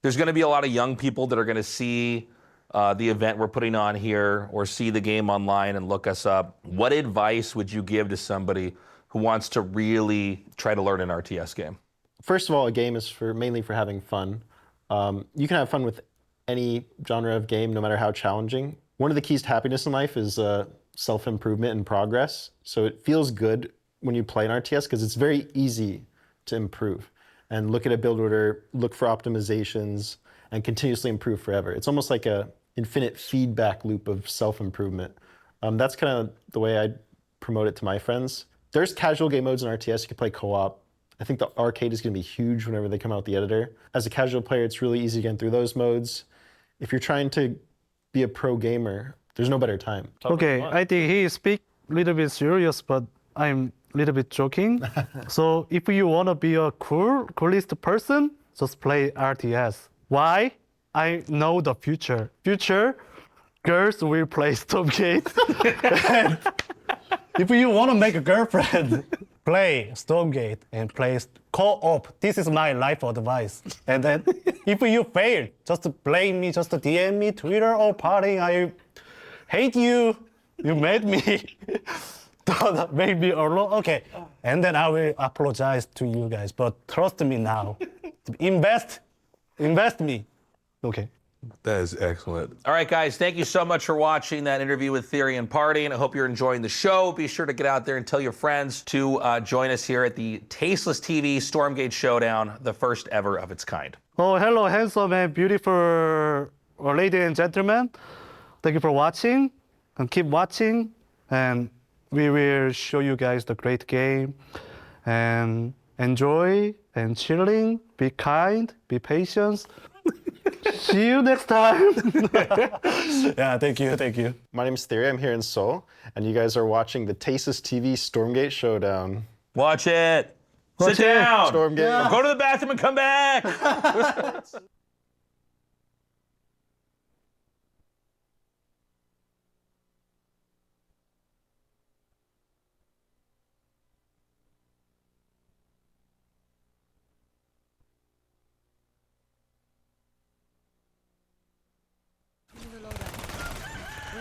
There's going to be a lot of young people that are going to see the event we're putting on here or see the game online and look us up. What advice would you give to somebody who wants to really try to learn an RTS game? First of all, a game is mainly for having fun. You can have fun with any genre of game, no matter how challenging. One of the keys to happiness in life is self-improvement and progress. So it feels good when you play an RTS because it's very easy to improve and look at a build order, look for optimizations, and continuously improve forever. It's almost like a infinite feedback loop of self-improvement. That's kind of the way I promote it to my friends. There's casual game modes in RTS. You can play co-op. I think the arcade is going to be huge whenever they come out with the editor. As a casual player, it's really easy to get through those modes. If you're trying to be a pro gamer, there's no better time. Okay, I think he speak a little bit serious, but I'm a little bit joking. So if you want to be a coolest person, just play RTS. Why? I know the future. Future, girls will play Stormgate. And if you want to make a girlfriend, play Stormgate and play co-op. This is my life advice. And then if you fail, just blame me, just DM me, Twitter or Party. I hate you. You made me. Don't make me alone. Okay. And then I will apologize to you guys. But trust me now. Invest me. Okay. That is excellent. All right, guys, thank you so much for watching that interview with Theory and Party, and I hope you're enjoying the show. Be sure to get out there and tell your friends to join us here at the TastelessTV Stormgate Showdown, the first ever of its kind. Oh, hello, handsome and beautiful ladies and gentlemen. Thank you for watching, and keep watching, and we will show you guys the great game, and enjoy, and chilling, be kind, be patient. See you next time. Yeah, thank you. My name is Theory. I'm here in Seoul, and you guys are watching the TastelessTV Stormgate Showdown. Watch it. Watch Sit it. down. Stormgate. Or go to the bathroom and come back.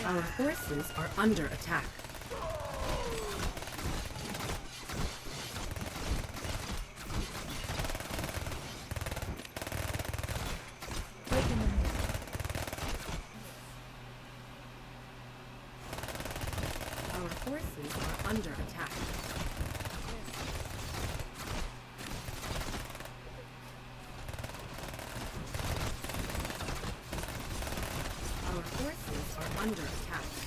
Our forces are under attack. under attack.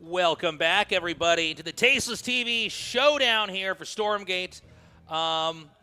Welcome back, everybody, to the Tasteless TV Showdown here for StormGate.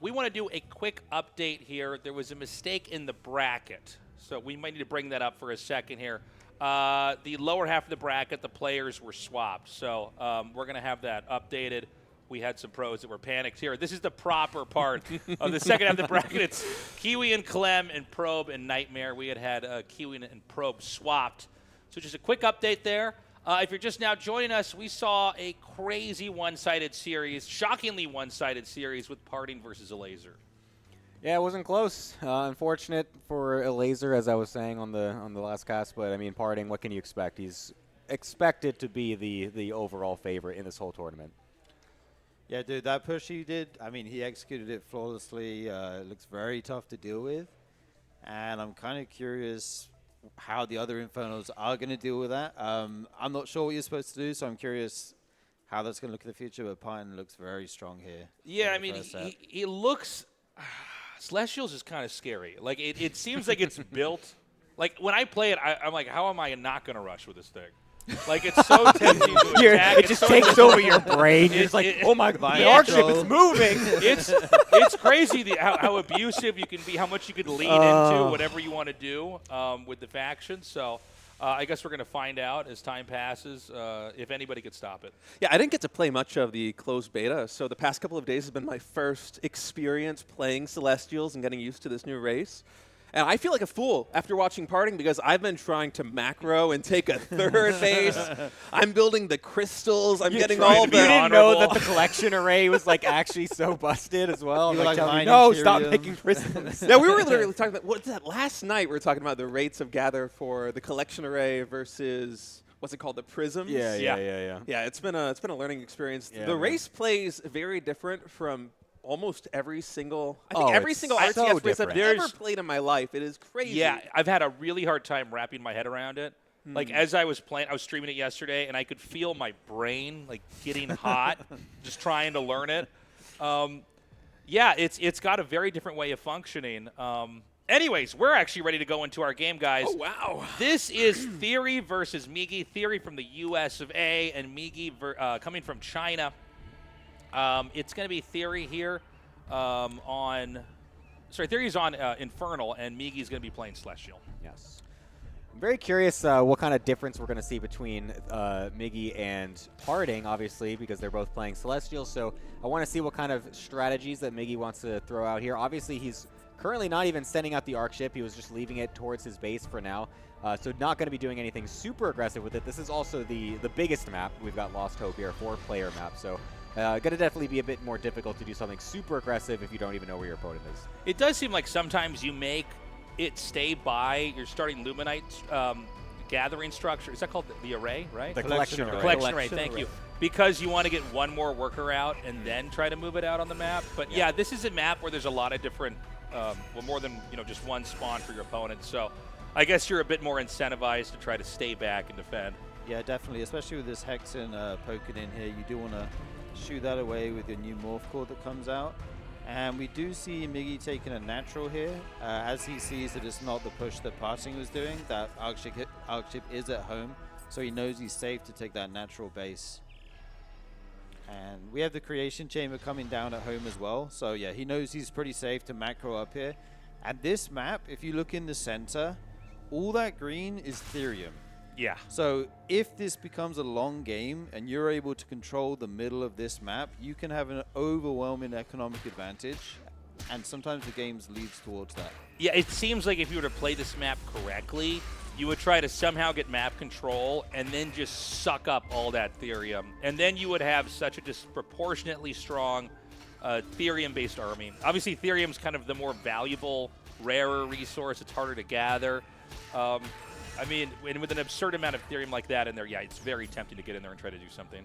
We want to do a quick update here. There was a mistake in the bracket, so we might need to bring that up for a second here. The lower half of the bracket, the players were swapped, so we're going to have that updated. We had some pros that were panicked here. This is the proper part of the second half of the bracket. It's Kiwian, Clem, and Probe and Nightmare. We had Kiwian and Probe swapped. So just a quick update there. If you're just now joining us, we saw a crazy one-sided series, shockingly one-sided series with Parting versus a Laser. Yeah, it wasn't close. Unfortunate for a Laser, as I was saying on the last cast. But I mean, Parting, what can you expect? He's expected to be the overall favorite in this whole tournament. Yeah, dude, that push he did, I mean, he executed it flawlessly. It looks very tough to deal with. And I'm kind of curious how the other Infernals are going to deal with that. I'm not sure what you're supposed to do, so I'm curious how that's going to look in the future, but Pine looks very strong here. Yeah, I mean, he looks... Celestials is kind of scary. Like, it seems like it's built... Like, when I play it, I'm like, how am I not going to rush with this thing? Like, it's so tempting to attack. It just takes over your brain. You're just like, oh my God, the arc ship is moving. It's crazy how abusive you can be, how much you can lean into whatever you want to do with the faction. So I guess we're going to find out as time passes if anybody could stop it. Yeah, I didn't get to play much of the closed beta, so the past couple of days has been my first experience playing Celestials and getting used to this new race. And I feel like a fool after watching Parting because I've been trying to macro and take a third base. I'm building the crystals. I'm getting all the... You didn't know that the collection array was like actually so busted as well. You were like mining no, stop Tyrium. making crystals. Yeah, we were literally talking about... What's that? Last night we were talking about the rates of gather for the collection array versus... What's it called? The prisms? Yeah. Yeah, it's been a learning experience. Yeah, the man. race plays very different from almost every single, I Oh, think every it's single so RTS race I've different. ever played in my life. It is crazy. Yeah, I've had a really hard time wrapping my head around it. Like, as I was playing, I was streaming it yesterday, and I could feel my brain, like, getting hot just trying to learn it. Yeah, it's got a very different way of functioning. Anyways, we're actually ready to go into our game, guys. Oh, wow. This is Theory versus Miggy. Theory from the US of A, and Miggy coming from China. It's going to be Theory here Theory's on Infernal, and Miggy's going to be playing Celestial. Yes. I'm very curious what kind of difference we're going to see between Miggy and Parting, obviously, because they're both playing Celestial. So I want to see what kind of strategies that Miggy wants to throw out here. Obviously, he's currently not even sending out the arc ship. He was just leaving it towards his base for now. So not going to be doing anything super aggressive with it. This is also the biggest map. We've got Lost Hope here, 4-player map. So going to definitely be a bit more difficult to do something super aggressive if you don't even know where your opponent is. It does seem like sometimes you make it stay by your starting Luminite gathering structure. Is that called the array, right? The collection array. Collection array, thank you. Because you want to get one more worker out and then try to move it out on the map. But yeah, this is a map where there's a lot of different, well, more than just one spawn for your opponent. So I guess you're a bit more incentivized to try to stay back and defend. Yeah, definitely, especially with this Hexen poking in here. You do want to shoot that away with your new Morph Core that comes out. And we do see Miggy taking a natural here, as he sees that it's not the push that Parting was doing, that Arc Ship is at home, so he knows he's safe to take that natural base. And we have the creation chamber coming down at home as well. So yeah, he knows he's pretty safe to macro up here. At this map, if you look in the center, all that green is Therium. Yeah. So if this becomes a long game and you're able to control the middle of this map, you can have an overwhelming economic advantage. And sometimes the game leads towards that. Yeah, it seems like if you were to play this map correctly, you would try to somehow get map control and then just suck up all that Therium. And then you would have such a disproportionately strong Therium-based army. Obviously, Therium's kind of the more valuable, rarer resource. It's harder to gather. I mean, and with an absurd amount of Therium like that in there, yeah, it's very tempting to get in there and try to do something.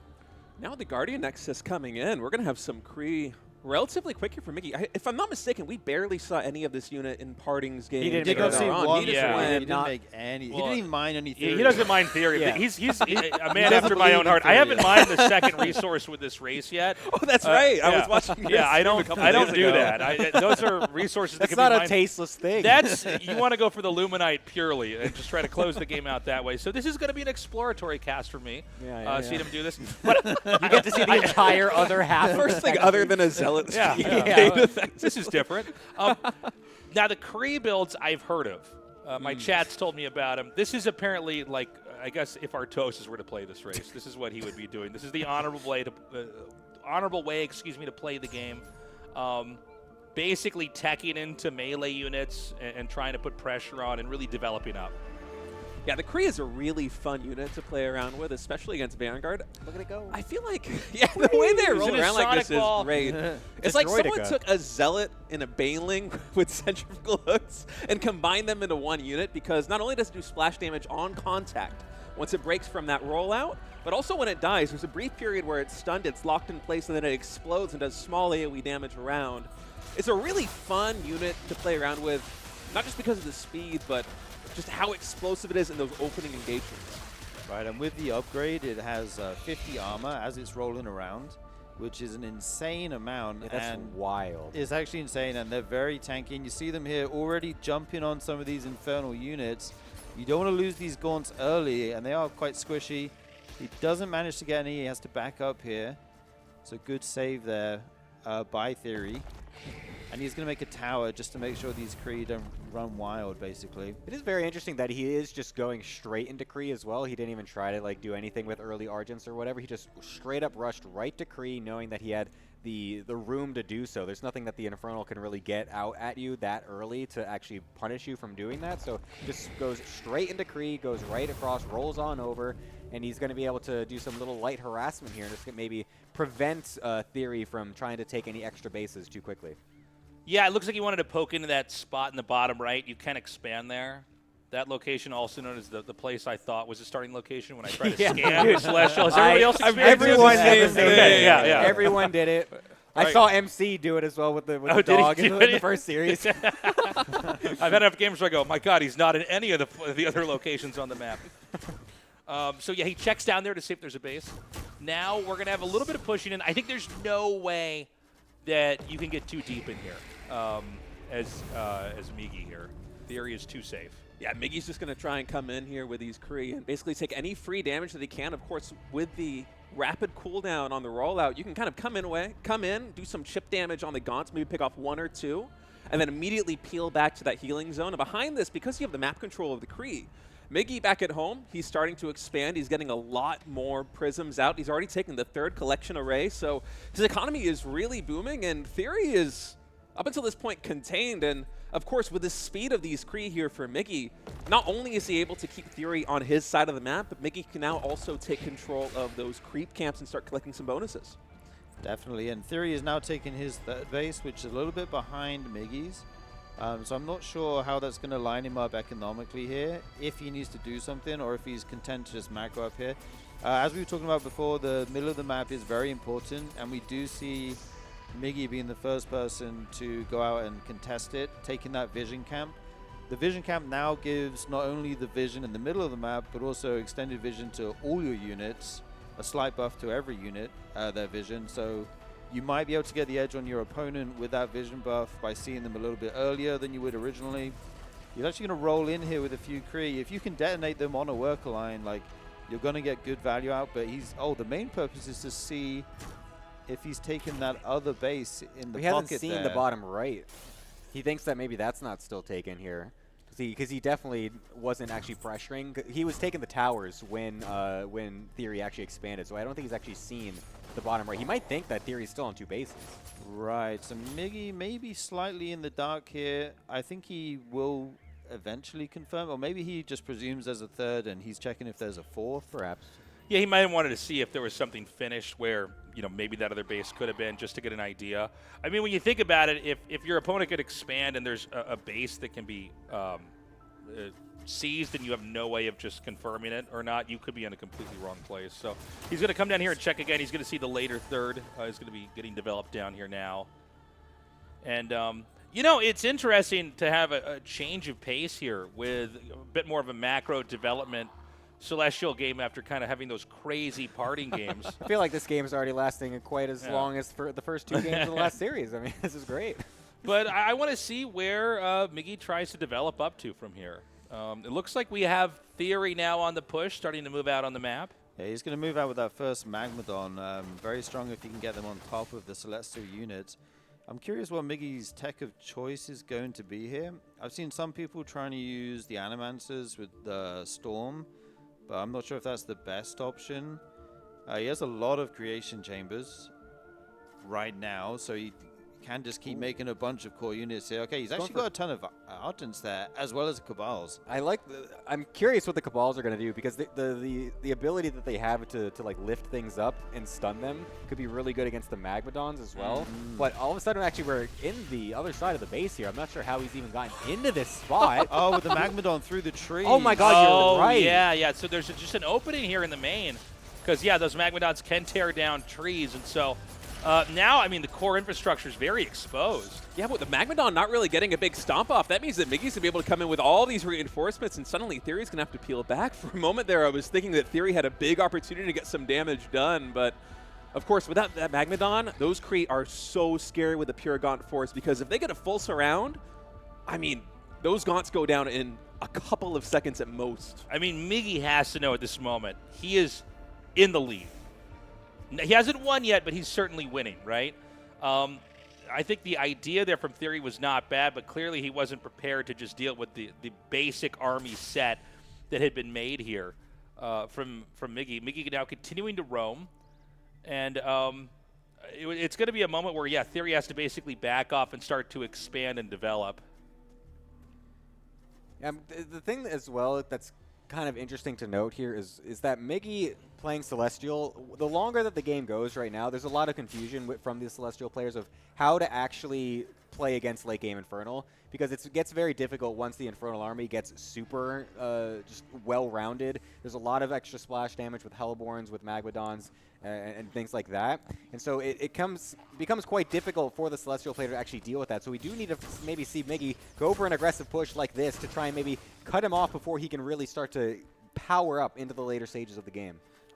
Now with the Guardian Nexus coming in, we're going to have some Kree relatively quick here for Miggy. If I'm not mistaken, we barely saw any of this unit in Parting's game. He didn't Did make go see it one. He just Yeah. went. He didn't make any. He didn't even mind any theory. He doesn't mind Therium. Yeah. He's a man doesn't after my believe own in heart. I Therium. haven't mined the second resource with this race yet. Oh, that's right. I yeah. was watching. your Yeah, I stream a don't. couple I don't days do ago. that. Those are resources that That's can not be a mined. tasteless thing. That's you want to go for the Luminite purely and just try to close the game out that way. So this is going to be an exploratory cast for me. Yeah, Seeing yeah. him do this, but You get to see the entire other half. First thing other than a zealot. yeah, Yeah. this is different. Now the Kree builds I've heard of. My chat's told me about him. This is apparently like I guess if Artosis were to play this race, this is what he would be doing. This is the honorable way to to play the game. Basically teching into melee units and trying to put pressure on and really developing up. Yeah, the Kree is a really fun unit to play around with, especially against Vanguard. Look at it go. I feel like, yeah, the way they roll in a around like this sonic ball. is great. It's a like someone droidica. took a Zealot and a Baneling with centrifugal hooks and combined them into one unit, because not only does it do splash damage on contact once it breaks from that rollout, but also when it dies, there's a brief period where it's stunned, it's locked in place, and then it explodes and does small AoE damage around. It's a really fun unit to play around with, not just because of the speed, but just how explosive it is in those opening engagements. Right, and with the upgrade, it has 50 armor as it's rolling around, which is an insane amount. Yeah, that's and wild. It's actually insane, and they're very tanky. And you see them here already jumping on some of these infernal units. You don't want to lose these gaunts early, and they are quite squishy. He doesn't manage to get any. He has to back up here. So good save there by Theory. And he's going to make a tower just to make sure these Kree don't run wild, basically. It is very interesting that he is just going straight into Kree as well. He didn't even try to like do anything with early Argents or whatever. He just straight up rushed right to Kree, knowing that he had the room to do so. There's nothing that the Infernal can really get out at you that early to actually punish you from doing that. So just goes straight into Kree, goes right across, rolls on over, and he's going to be able to do some little light harassment here and just maybe prevent Theory from trying to take any extra bases too quickly. Yeah, it looks like you wanted to poke into that spot in the bottom right. You can expand there. That location, also known as the place I thought was the starting location when I tried to scan the Celestial. Has everybody else experienced Everyone this? did the same Okay, thing. yeah. Everyone did it. I Right. saw MC do it as well with the Oh, did he dog do in it? the first series. I've had enough games where I go, my God, he's not in any of the other locations on the map. So, yeah, he checks down there to see if there's a base. Now we're going to have a little bit of pushing in. I think there's no way that you can get too deep in here as Miggy here. Theory is too safe. Yeah, Miggy's just going to try and come in here with these Kree and basically take any free damage that he can. Of course, with the rapid cooldown on the rollout, you can kind of come in, do some chip damage on the gaunts, maybe pick off one or two, and then immediately peel back to that healing zone. And behind this, because you have the map control of the Kree, Miggy back at home, he's starting to expand. He's getting a lot more prisms out. He's already taken the third collection array, so his economy is really booming, and Theory is, up until this point, contained. And of course, with the speed of these Kree here for Miggy, not only is he able to keep Theory on his side of the map, but Miggy can now also take control of those creep camps and start collecting some bonuses. Definitely, and Theory is now taking his third base, which is a little bit behind Miggy's. So I'm not sure how that's going to line him up economically here, if he needs to do something or if he's content to just macro up here. As we were talking about before, the middle of the map is very important, and we do see Miggy being the first person to go out and contest it, taking that vision camp. The vision camp now gives not only the vision in the middle of the map, but also extended vision to all your units, a slight buff to every unit, their vision. So you might be able to get the edge on your opponent with that vision buff by seeing them a little bit earlier than you would originally. You're actually going to roll in here with a few Kree. If you can detonate them on a worker line, like, you're going to get good value out. But the main purpose is to see if he's taken that other base in the He pocket hasn't seen there. the bottom right. He thinks that maybe that's not still taken here. Because he definitely wasn't actually pressuring. He was taking the towers when Theory actually expanded, so I don't think he's actually seen the bottom right. He might think that Theory's still on 2 bases. Right, so Miggy maybe slightly in the dark here. I think he will eventually confirm, or maybe he just presumes there's a third and he's checking if there's a fourth. Perhaps. Yeah, he might have wanted to see if there was something finished where, maybe that other base could have been, just to get an idea. I mean, when you think about it, if your opponent could expand and there's a base that can be seized and you have no way of just confirming it or not, you could be in a completely wrong place. So he's going to come down here and check again. He's going to see the later third is going to be getting developed down here now. And, it's interesting to have a change of pace here with a bit more of a macro development Celestial game after kind of having those crazy parting games. I feel like this game is already lasting quite as long as for the first 2 games of the last series. I mean, this is great. But I want to see where Miggy tries to develop up to from here. It looks like we have Theory now on the push, starting to move out on the map. Yeah, he's going to move out with that first Magmadon. Very strong if he can get them on top of the Celestial units. I'm curious what Miggy's tech of choice is going to be here. I've seen some people trying to use the Animancers with the Storm, but I'm not sure if that's the best option. He has a lot of creation chambers right now, so he can just keep making a bunch of core units here. Okay, he's actually got a ton of Ardents there, as well as Cabals. I'm curious what the Cabals are going to do, because the ability that they have to like lift things up and stun them could be really good against the Magmadons as well. But all of a sudden, actually, we're in the other side of the base here. I'm not sure how he's even gotten into this spot. Oh, with the Magmadon through the tree. Oh my God, you're right. Yeah. So there's just an opening here in the main, because those Magmadons can tear down trees, and so. Now, I mean, the core infrastructure is very exposed. Yeah, but the Magmadon not really getting a big stomp off. That means that Miggy's going to be able to come in with all these reinforcements, and suddenly Theory's going to have to peel back. For a moment there, I was thinking that Theory had a big opportunity to get some damage done, but of course, without that Magmadon, those Kree are so scary with the pure Gaunt Force, because if they get a full surround, I mean, those Gaunts go down in a couple of seconds at most. I mean, Miggy has to know at this moment, he is in the lead. He hasn't won yet, but he's certainly winning, right? I think the idea there from Theory was not bad, but clearly he wasn't prepared to just deal with the basic army set that had been made here from Miggy. Miggy now continuing to roam, and it's going to be a moment where, Theory has to basically back off and start to expand and develop. The thing as well that's kind of interesting to note here is that Miggy playing Celestial, the longer that the game goes right now, there's a lot of confusion from the Celestial players of how to actually play against late game Infernal, because it gets very difficult once the Infernal army gets super just well-rounded. There's a lot of extra splash damage with Hellborns, with Magmadons, and things like that. And so it becomes quite difficult for the Celestial player to actually deal with that. So we do need to maybe see Miggy go for an aggressive push like this to try and maybe cut him off before he can really start to power up into the later stages of the game.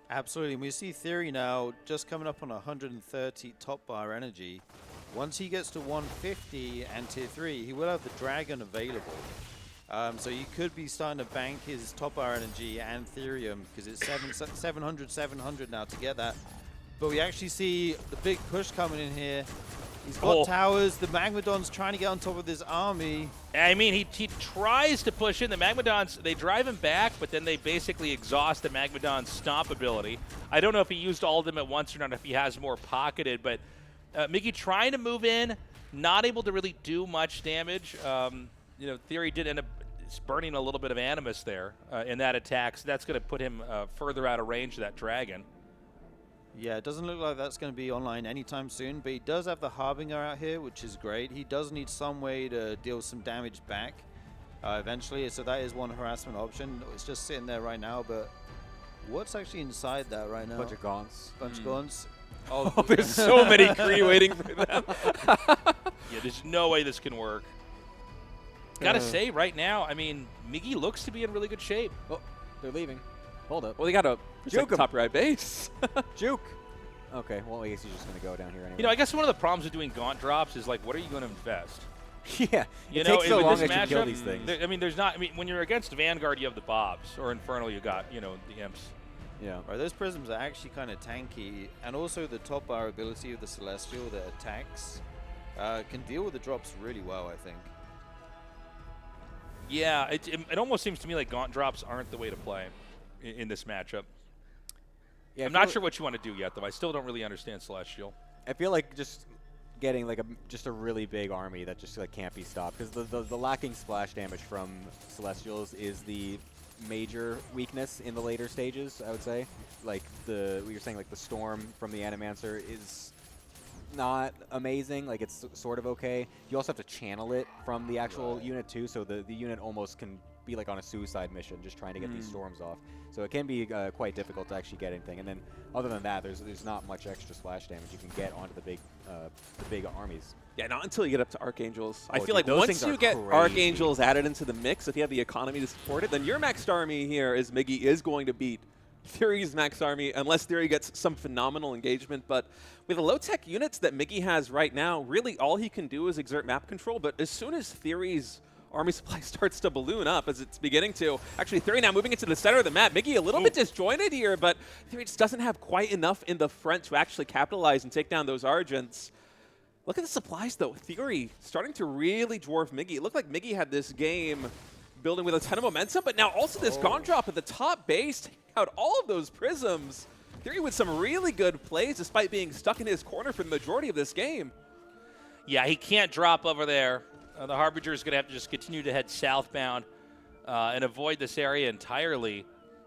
Absolutely. And we see Theory now just coming up on 130 top bar energy. Once he gets to 150 and tier 3, he will have the Dragon available. So you could be starting to bank his top bar energy and Therium, because it's 700 now to get that. But we actually see the big push coming in here. He's got towers. The Magmadon's trying to get on top of this army. I mean, he tries to push in. The Magmadons, they drive him back, but then they basically exhaust the Magmadon's stomp ability. I don't know if he used all of them at once or not, if he has more pocketed, but Miggy trying to move in, not able to really do much damage. Theory did end up burning a little bit of Animus there in that attack, so that's going to put him further out of range of that Dragon. Yeah, it doesn't look like that's going to be online anytime soon, but he does have the Harbinger out here, which is great. He does need some way to deal some damage back eventually, so that is one harassment option. It's just sitting there right now, but what's actually inside that right now? Bunch of Gaunts. Bunch of Gaunts. Oh, there's so many Kree waiting for them. Yeah, there's no way this can work. Gotta say, right now, I mean, Miggy looks to be in really good shape. Oh, they're leaving. Hold up. Well, they got a Juke top right base. Juke. Okay, well, I guess he's just going to go down here anyway. I guess one of the problems with doing Gaunt drops is, like, what are you going to invest? Yeah, it takes so long to kill these things. When you're against Vanguard, you have the Bobs, or Infernal, you got, the Imps. Yeah. Right, those prisms are actually kind of tanky, and also the top bar ability of the Celestial that attacks can deal with the drops really well, I think. Yeah, it almost seems to me like Gaunt drops aren't the way to play in this matchup. Yeah, I'm not sure what you want to do yet, though. I still don't really understand Celestial. I feel like just getting like just a really big army that just like can't be stopped, because the lacking splash damage from Celestials is the major weakness in the later stages, I would say. Like what you're saying, like the Storm from the Animancer is not amazing. Like it's sort of okay. You also have to channel it from the actual unit too, so the unit almost can be like on a suicide mission just trying to get these storms off. So it can be quite difficult to actually get anything. And then other than that, there's not much extra splash damage you can get onto the big armies. Yeah, not until you get up to Archangels. I Oh, feel dude, like those once things you are get crazy. Archangels added into the mix, if you have the economy to support it, then your maxed army here is Miggy is going to beat Theory's max army, unless Theory gets some phenomenal engagement. But with the low-tech units that Miggy has right now, really all he can do is exert map control. But as soon as Theory's army supply starts to balloon up, as it's beginning to, actually Theory now moving into the center of the map. Miggy a little bit disjointed here, but Theory just doesn't have quite enough in the front to actually capitalize and take down those Argents. Look at the supplies, though. Theory starting to really dwarf Miggy. It looked like Miggy had this game building with a ton of momentum, but now also this Gaunt drop at the top base, taking out all of those prisms. Theory with some really good plays, despite being stuck in his corner for the majority of this game. Yeah, he can't drop over there. The Harbinger is going to have to just continue to head southbound and avoid this area entirely.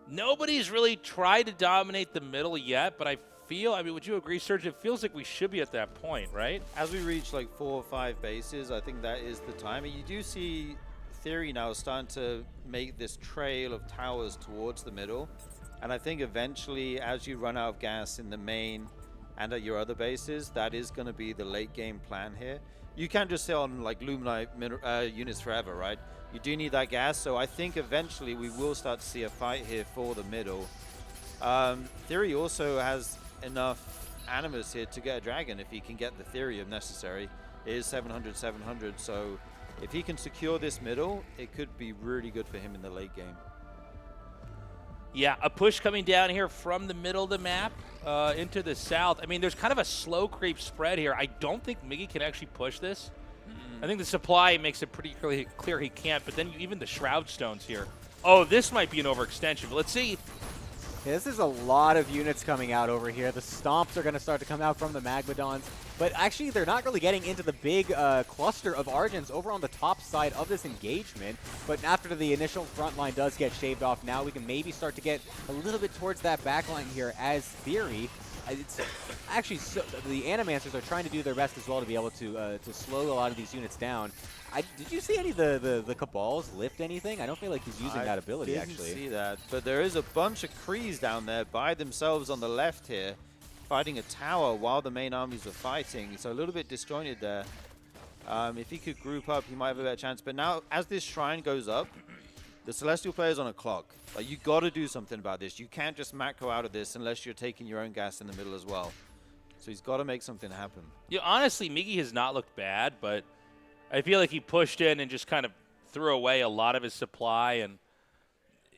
Nobody's really tried to dominate the middle yet, but I mean, would you agree, Serge? It feels like we should be at that point, right? As we reach like 4 or 5 bases, I think that is the time. You do see Theory now starting to make this trail of towers towards the middle. And I think eventually, as you run out of gas in the main and at your other bases, that is going to be the late game plan here. You can't just sit on like Luminite units forever, right? You do need that gas, so I think eventually we will start to see a fight here for the middle. Theory also has enough Animus here to get a dragon if he can get the Therium necessary. It is 700, so if he can secure this middle, it could be really good for him in the late game. Yeah, a push coming down here from the middle of the map into the south. I mean, there's kind of a slow creep spread here. I don't think Miggy can actually push this. I think the supply makes it pretty clear he can't, but then even the Shroud Stones here. Oh, this might be an overextension, but let's see. Yeah, this is a lot of units coming out over here. The Stomps are going to start to come out from the Magmadons, but actually they're not really getting into the big cluster of Argents over on the top side of this engagement. But after the initial front line does get shaved off, now we can maybe start to get a little bit towards that back line here as Theory. It's actually the Animancers are trying to do their best as well to be able to slow a lot of these units down. Did you see any of the Cabals lift anything? I don't feel like he's using that ability, actually. I didn't see that, but there is a bunch of Krees down there by themselves on the left here, fighting a tower while the main armies were fighting. So a little bit disjointed there. If he could group up, he might have a better chance. But now, as this shrine goes up, the Celestial player's on a clock. Like, you got to do something about this. You can't just macro out of this unless you're taking your own gas in the middle as well. So he's got to make something happen. Yeah, honestly, Miggy has not looked bad, but I feel like he pushed in and just kind of threw away a lot of his supply. And,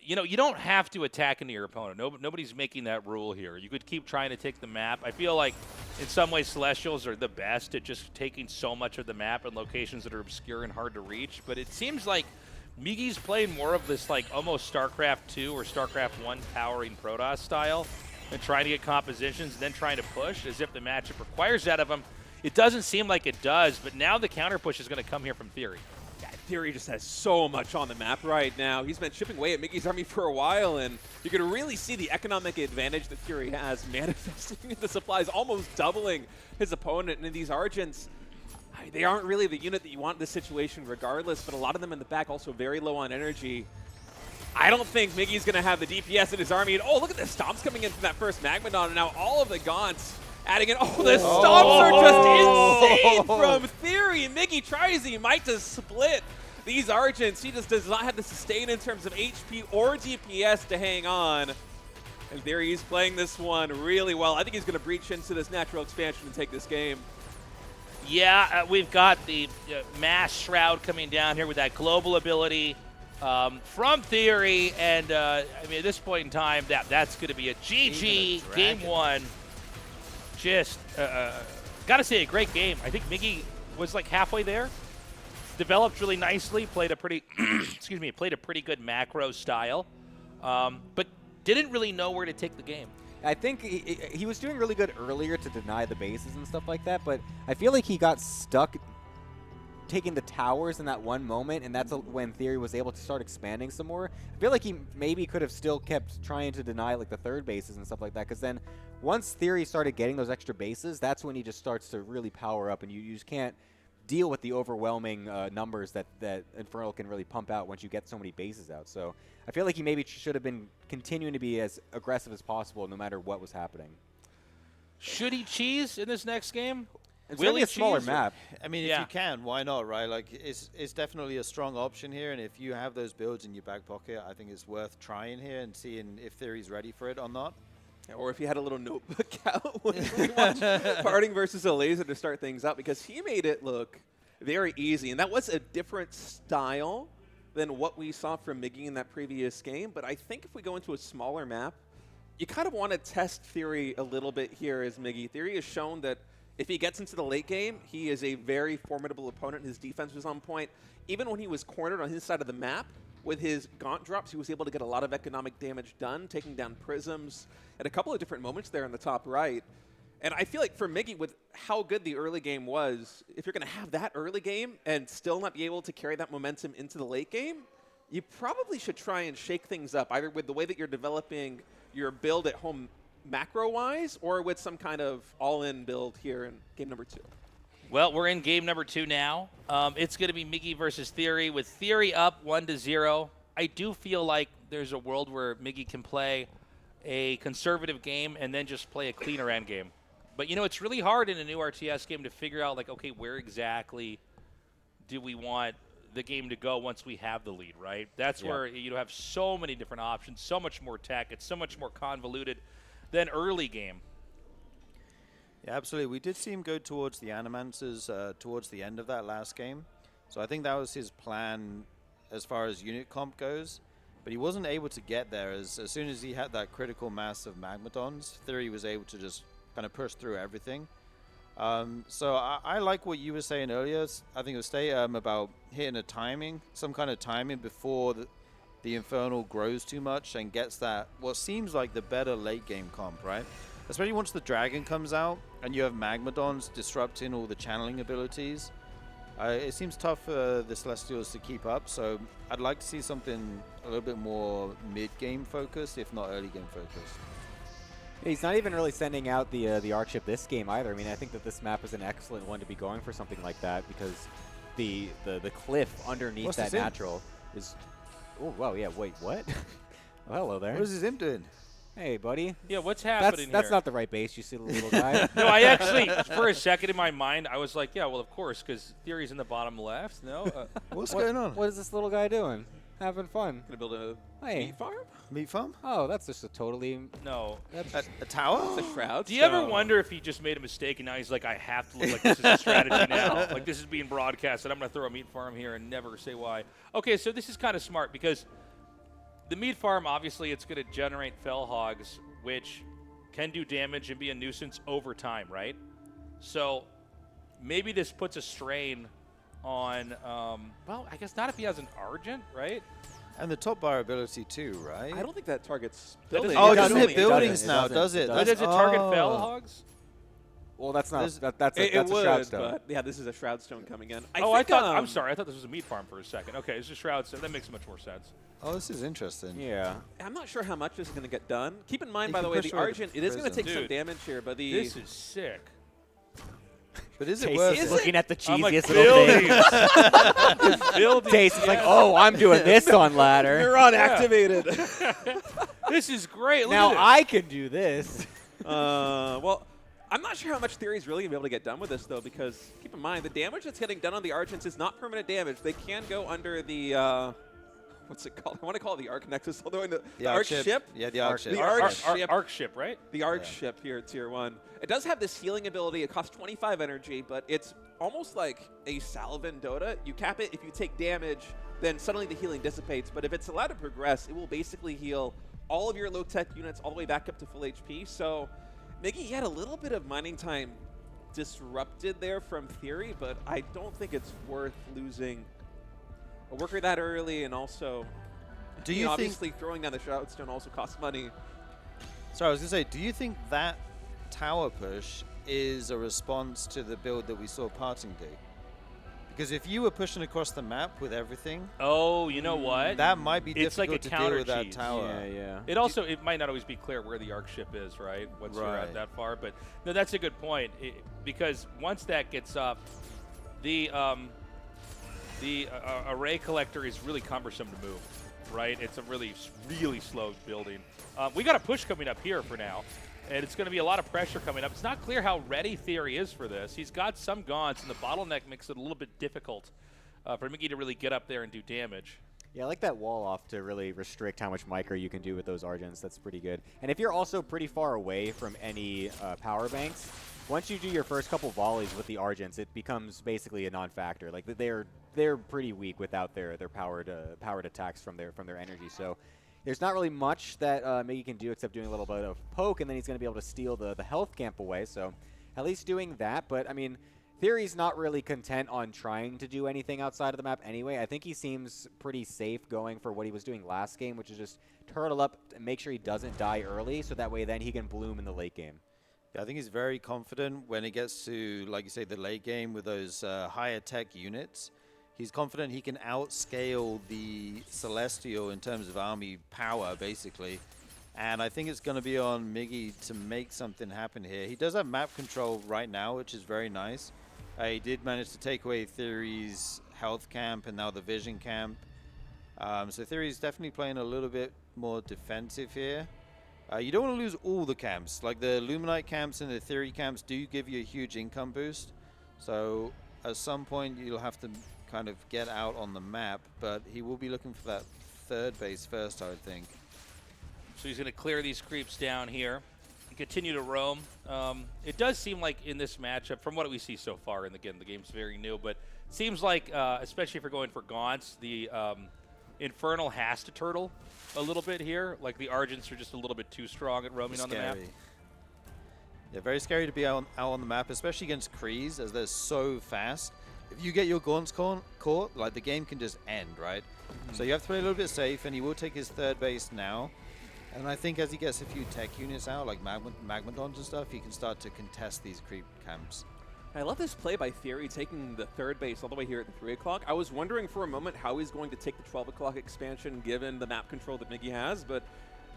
you know, you don't have to attack into your opponent. Nobody's making that rule here. You could keep trying to take the map. I feel like in some ways Celestials are the best at just taking so much of the map in locations that are obscure and hard to reach. But it seems like Miggy's playing more of this like almost StarCraft 2 or StarCraft 1 towering Protoss style and trying to get compositions and then trying to push as if the matchup requires that of him. It doesn't seem like it does, but now the counter push is going to come here from Theory. Yeah, Theory just has so much on the map right now. He's been chipping away at Miggy's army for a while, and you can really see the economic advantage that Theory has manifesting in the supplies, almost doubling his opponent. And these Argents, they aren't really the unit that you want in this situation regardless, but a lot of them in the back also very low on energy. I don't think Miggy's going to have the DPS in his army. And oh, look at the Stomps coming in from that first Magmadon, and now all of the Gaunts adding in. Oh, the Stomps are just insane from Theory. Miggy tries, he might just split these Argents. He just does not have the sustain in terms of HP or DPS to hang on. And Theory is playing this one really well. I think he's going to breach into this natural expansion and take this game. Yeah, we've got the Mass Shroud coming down here with that global ability. from Theory, and I mean, at this point in time, that's going to be a GG game 1. Just got to say, a great game. I think Miggy was like halfway there. Developed really nicely. Played a pretty, excuse me, played a pretty good macro style, but didn't really know where to take the game. I think he was doing really good earlier to deny the bases and stuff like that, but I feel like he got stuck taking the towers in that one moment, and that's when Theory was able to start expanding some more. I feel like he maybe could have still kept trying to deny like the third bases and stuff like that, because then once Theory started getting those extra bases, that's when he just starts to really power up, and you just can't deal with the overwhelming numbers that Infernal can really pump out once you get so many bases out. So I feel like he maybe should have been continuing to be as aggressive as possible no matter what was happening. Should he cheese in this next game? It's really a smaller map. I mean, if you can, why not, right? Like, it's definitely a strong option here, and if you have those builds in your back pocket, I think it's worth trying here and seeing if Theory's ready for it or not. Or if you had a little notebook out when we watched Parting versus a Laser to start things out, because he made it look very easy. And that was a different style than what we saw from Miggy in that previous game. But I think if we go into a smaller map, you kind of want to test Theory a little bit here as Miggy. Theory has shown that if he gets into the late game, he is a very formidable opponent. His defense was on point. Even when he was cornered on his side of the map, with his Gaunt drops, he was able to get a lot of economic damage done, taking down Prisms at a couple of different moments there in the top right. And I feel like for Miggy, with how good the early game was, if you're going to have that early game and still not be able to carry that momentum into the late game, you probably should try and shake things up, either with the way that you're developing your build at home macro-wise, or with some kind of all-in build here in game number 2. Well, we're in game number 2 now. It's going to be Miggy versus Theory, with Theory up 1-0. I do feel like there's a world where Miggy can play a conservative game and then just play a cleaner end game. But, you know, it's really hard in a new RTS game to figure out, like, okay, where exactly do we want the game to go once we have the lead, right? That's where you have so many different options, so much more tech. It's so much more convoluted than early game. Yeah, absolutely. We did see him go towards the Animancers towards the end of that last game. So I think that was his plan as far as unit comp goes. But he wasn't able to get there. As soon as he had that critical mass of Magmadons, Theory was able to just kind of push through everything. So I like what you were saying earlier. I think it was about hitting a timing, some kind of timing before the Infernal grows too much and gets that, what seems like the better late game comp, right? Especially once the Dragon comes out and you have Magmadons disrupting all the channeling abilities. It seems tough for the Celestials to keep up, so I'd like to see something a little bit more mid-game focused, if not early game focused. He's not even really sending out the Archship this game either. I mean, I think that this map is an excellent one to be going for something like that, because the cliff underneath that natural is... Oh, wow, yeah, wait, what? Oh, hello there. What is his imp doing? Hey, buddy. Yeah, what's happening That's here? not the right base, you see the little guy. No, I actually, for a second in my mind, I was like, yeah, well, of course, because Theory's in the bottom left. No? What's going on? What is this little guy doing? Having fun. Gonna build a Hey. meat farm? Meat farm? Oh, that's just a totally... No. That's A tower? It's a shroud. Do you ever wonder if he just made a mistake and now he's like, I have to look like this is a strategy now? Like, this is being broadcast and I'm going to throw a meat farm here and never say why. Okay, so this is kind of smart because the meat farm, obviously, it's going to generate fell hogs, which can do damage and be a nuisance over time, right? So maybe this puts a strain on, well, I guess not if he has an Argent, right? And the top bar ability too, right? I don't think that targets That doesn't- buildings. Oh, it It doesn't doesn't- hit it buildings now, doesn't. does it? Does it target fell Oh. hogs? Well, that's not... There's- That's It a would, Shroud Stone. but yeah, this is a Shroud Stone coming in. I think, thought, I'm sorry, I thought this was a meat farm for a second. Okay, it's a Shroud Stone. That makes much more sense. Oh, this is interesting. Yeah. I'm not sure how much this is going to get done. Keep in mind, You by the can way, push the over Argent, the it is going to prism. take some Dude, damage here, but the... This is sick. But is it Taste worth is it? looking at the I'm like, cheesiest little thing. buildings. Taste is like, oh, I'm doing this on ladder. Neuron activated. This is great. Look Now at I can do this. Well, I'm not sure how much Theory's really going to be able to get done with this, though, because keep in mind, the damage that's getting done on the Argents is not permanent damage. They can go under the, what's it called? I want to call it the Arc Nexus, although in the Arc Ship. Yeah, the Arc Ship. The Arc Ship. Arc ship, right? The Arc Ship here at Tier 1. It does have this healing ability. It costs 25 energy, but it's almost like a Salve in Dota. You cap it if you take damage then suddenly the healing dissipates. But if it's allowed to progress, it will basically heal all of your low-tech units all the way back up to full HP. So Miggy had a little bit of mining time disrupted there from Theory, but I don't think it's worth losing a worker that early, and also Do you think, obviously throwing down the Shroudstone also costs money. sorry, I was going to say, do you think that tower push is a response to the build that we saw Parting do? Because if you were pushing across the map with everything, Oh, you know what? that might be It's like difficult a to deal counter with that cheese. tower. Yeah. It might not always be clear where the arc ship is, right? Once you're Right. at that far, but no, that's a good point because once that gets up, the array collector is really cumbersome to move, right? It's a really slow building. We got a push coming up here for now, and it's going to be a lot of pressure coming up. It's not clear how ready Theory is for this. He's got some gaunts, and the bottleneck makes it a little bit difficult for Miggy to really get up there and do damage. Yeah, I like that wall off to really restrict how much micro you can do with those Argents. That's pretty good. And if you're also pretty far away from any power banks, once you do your first couple volleys with the Argents, it becomes basically a non-factor. Like they're pretty weak without their powered attacks from their energy. So there's not really much that Miggy can do except doing a little bit of poke, and then he's going to be able to steal the health camp away. So at least doing that. But I mean, Theory's not really content on trying to do anything outside of the map anyway. I think he seems pretty safe going for what he was doing last game, which is just turtle up and make sure he doesn't die early, so that way then he can bloom in the late game. Yeah, I think he's very confident when it gets to, like you say, the late game with those higher tech units. He's confident he can outscale the Celestial in terms of army power, basically. And I think it's going to be on Miggy to make something happen here. He does have map control right now, which is very nice. He did manage to take away Theory's health camp and now the vision camp. So Theory's definitely playing a little bit more defensive here. You don't want to lose all the camps. Like the Luminite camps and the Theory camps do give you a huge income boost. So at some point you'll have to kind of get out on the map, but he will be looking for that third base first, I would think. So he's going to clear these creeps down here and continue to roam. It does seem like in this matchup, from what we see so far, and again, the game's very new, but it seems like, especially if you're going for Gaunts, the Infernal has to turtle a little bit here. Like the Argents are just a little bit too strong at roaming on the map. Yeah, very scary to be out on the map, especially against Krees, as they're so fast. If you get your Gaunts caught, like the game can just end, right? So you have to play a little bit safe, and he will take his third base now. And I think as he gets a few tech units out, like Magmadons and stuff, he can start to contest these creep camps. I love this play by Theory, taking the third base all the way here at the 3 o'clock. I was wondering for a moment how he's going to take the 12 o'clock expansion given the map control that Miggy has, but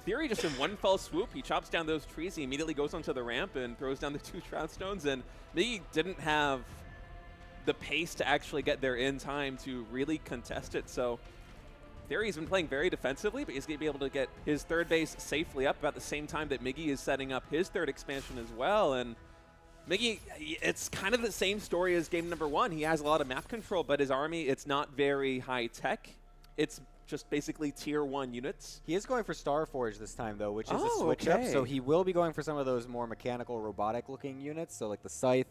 Theory just in one fell swoop, he chops down those trees, he immediately goes onto the ramp and throws down the 2 Shroudstones, and Miggy didn't have the pace to actually get there in time to really contest it, so Theory's been playing very defensively, but he's going to be able to get his third base safely up about the same time that Miggy is setting up his third expansion as well. And Miggy, it's kind of the same story as game number 1. He has a lot of map control, but his army, it's not very high tech. It's just basically tier 1 units. He is going for Starforge this time, though, which is a Oh, switch up. okay. So he will be going for some of those more mechanical, robotic-looking units. So like the Scythe,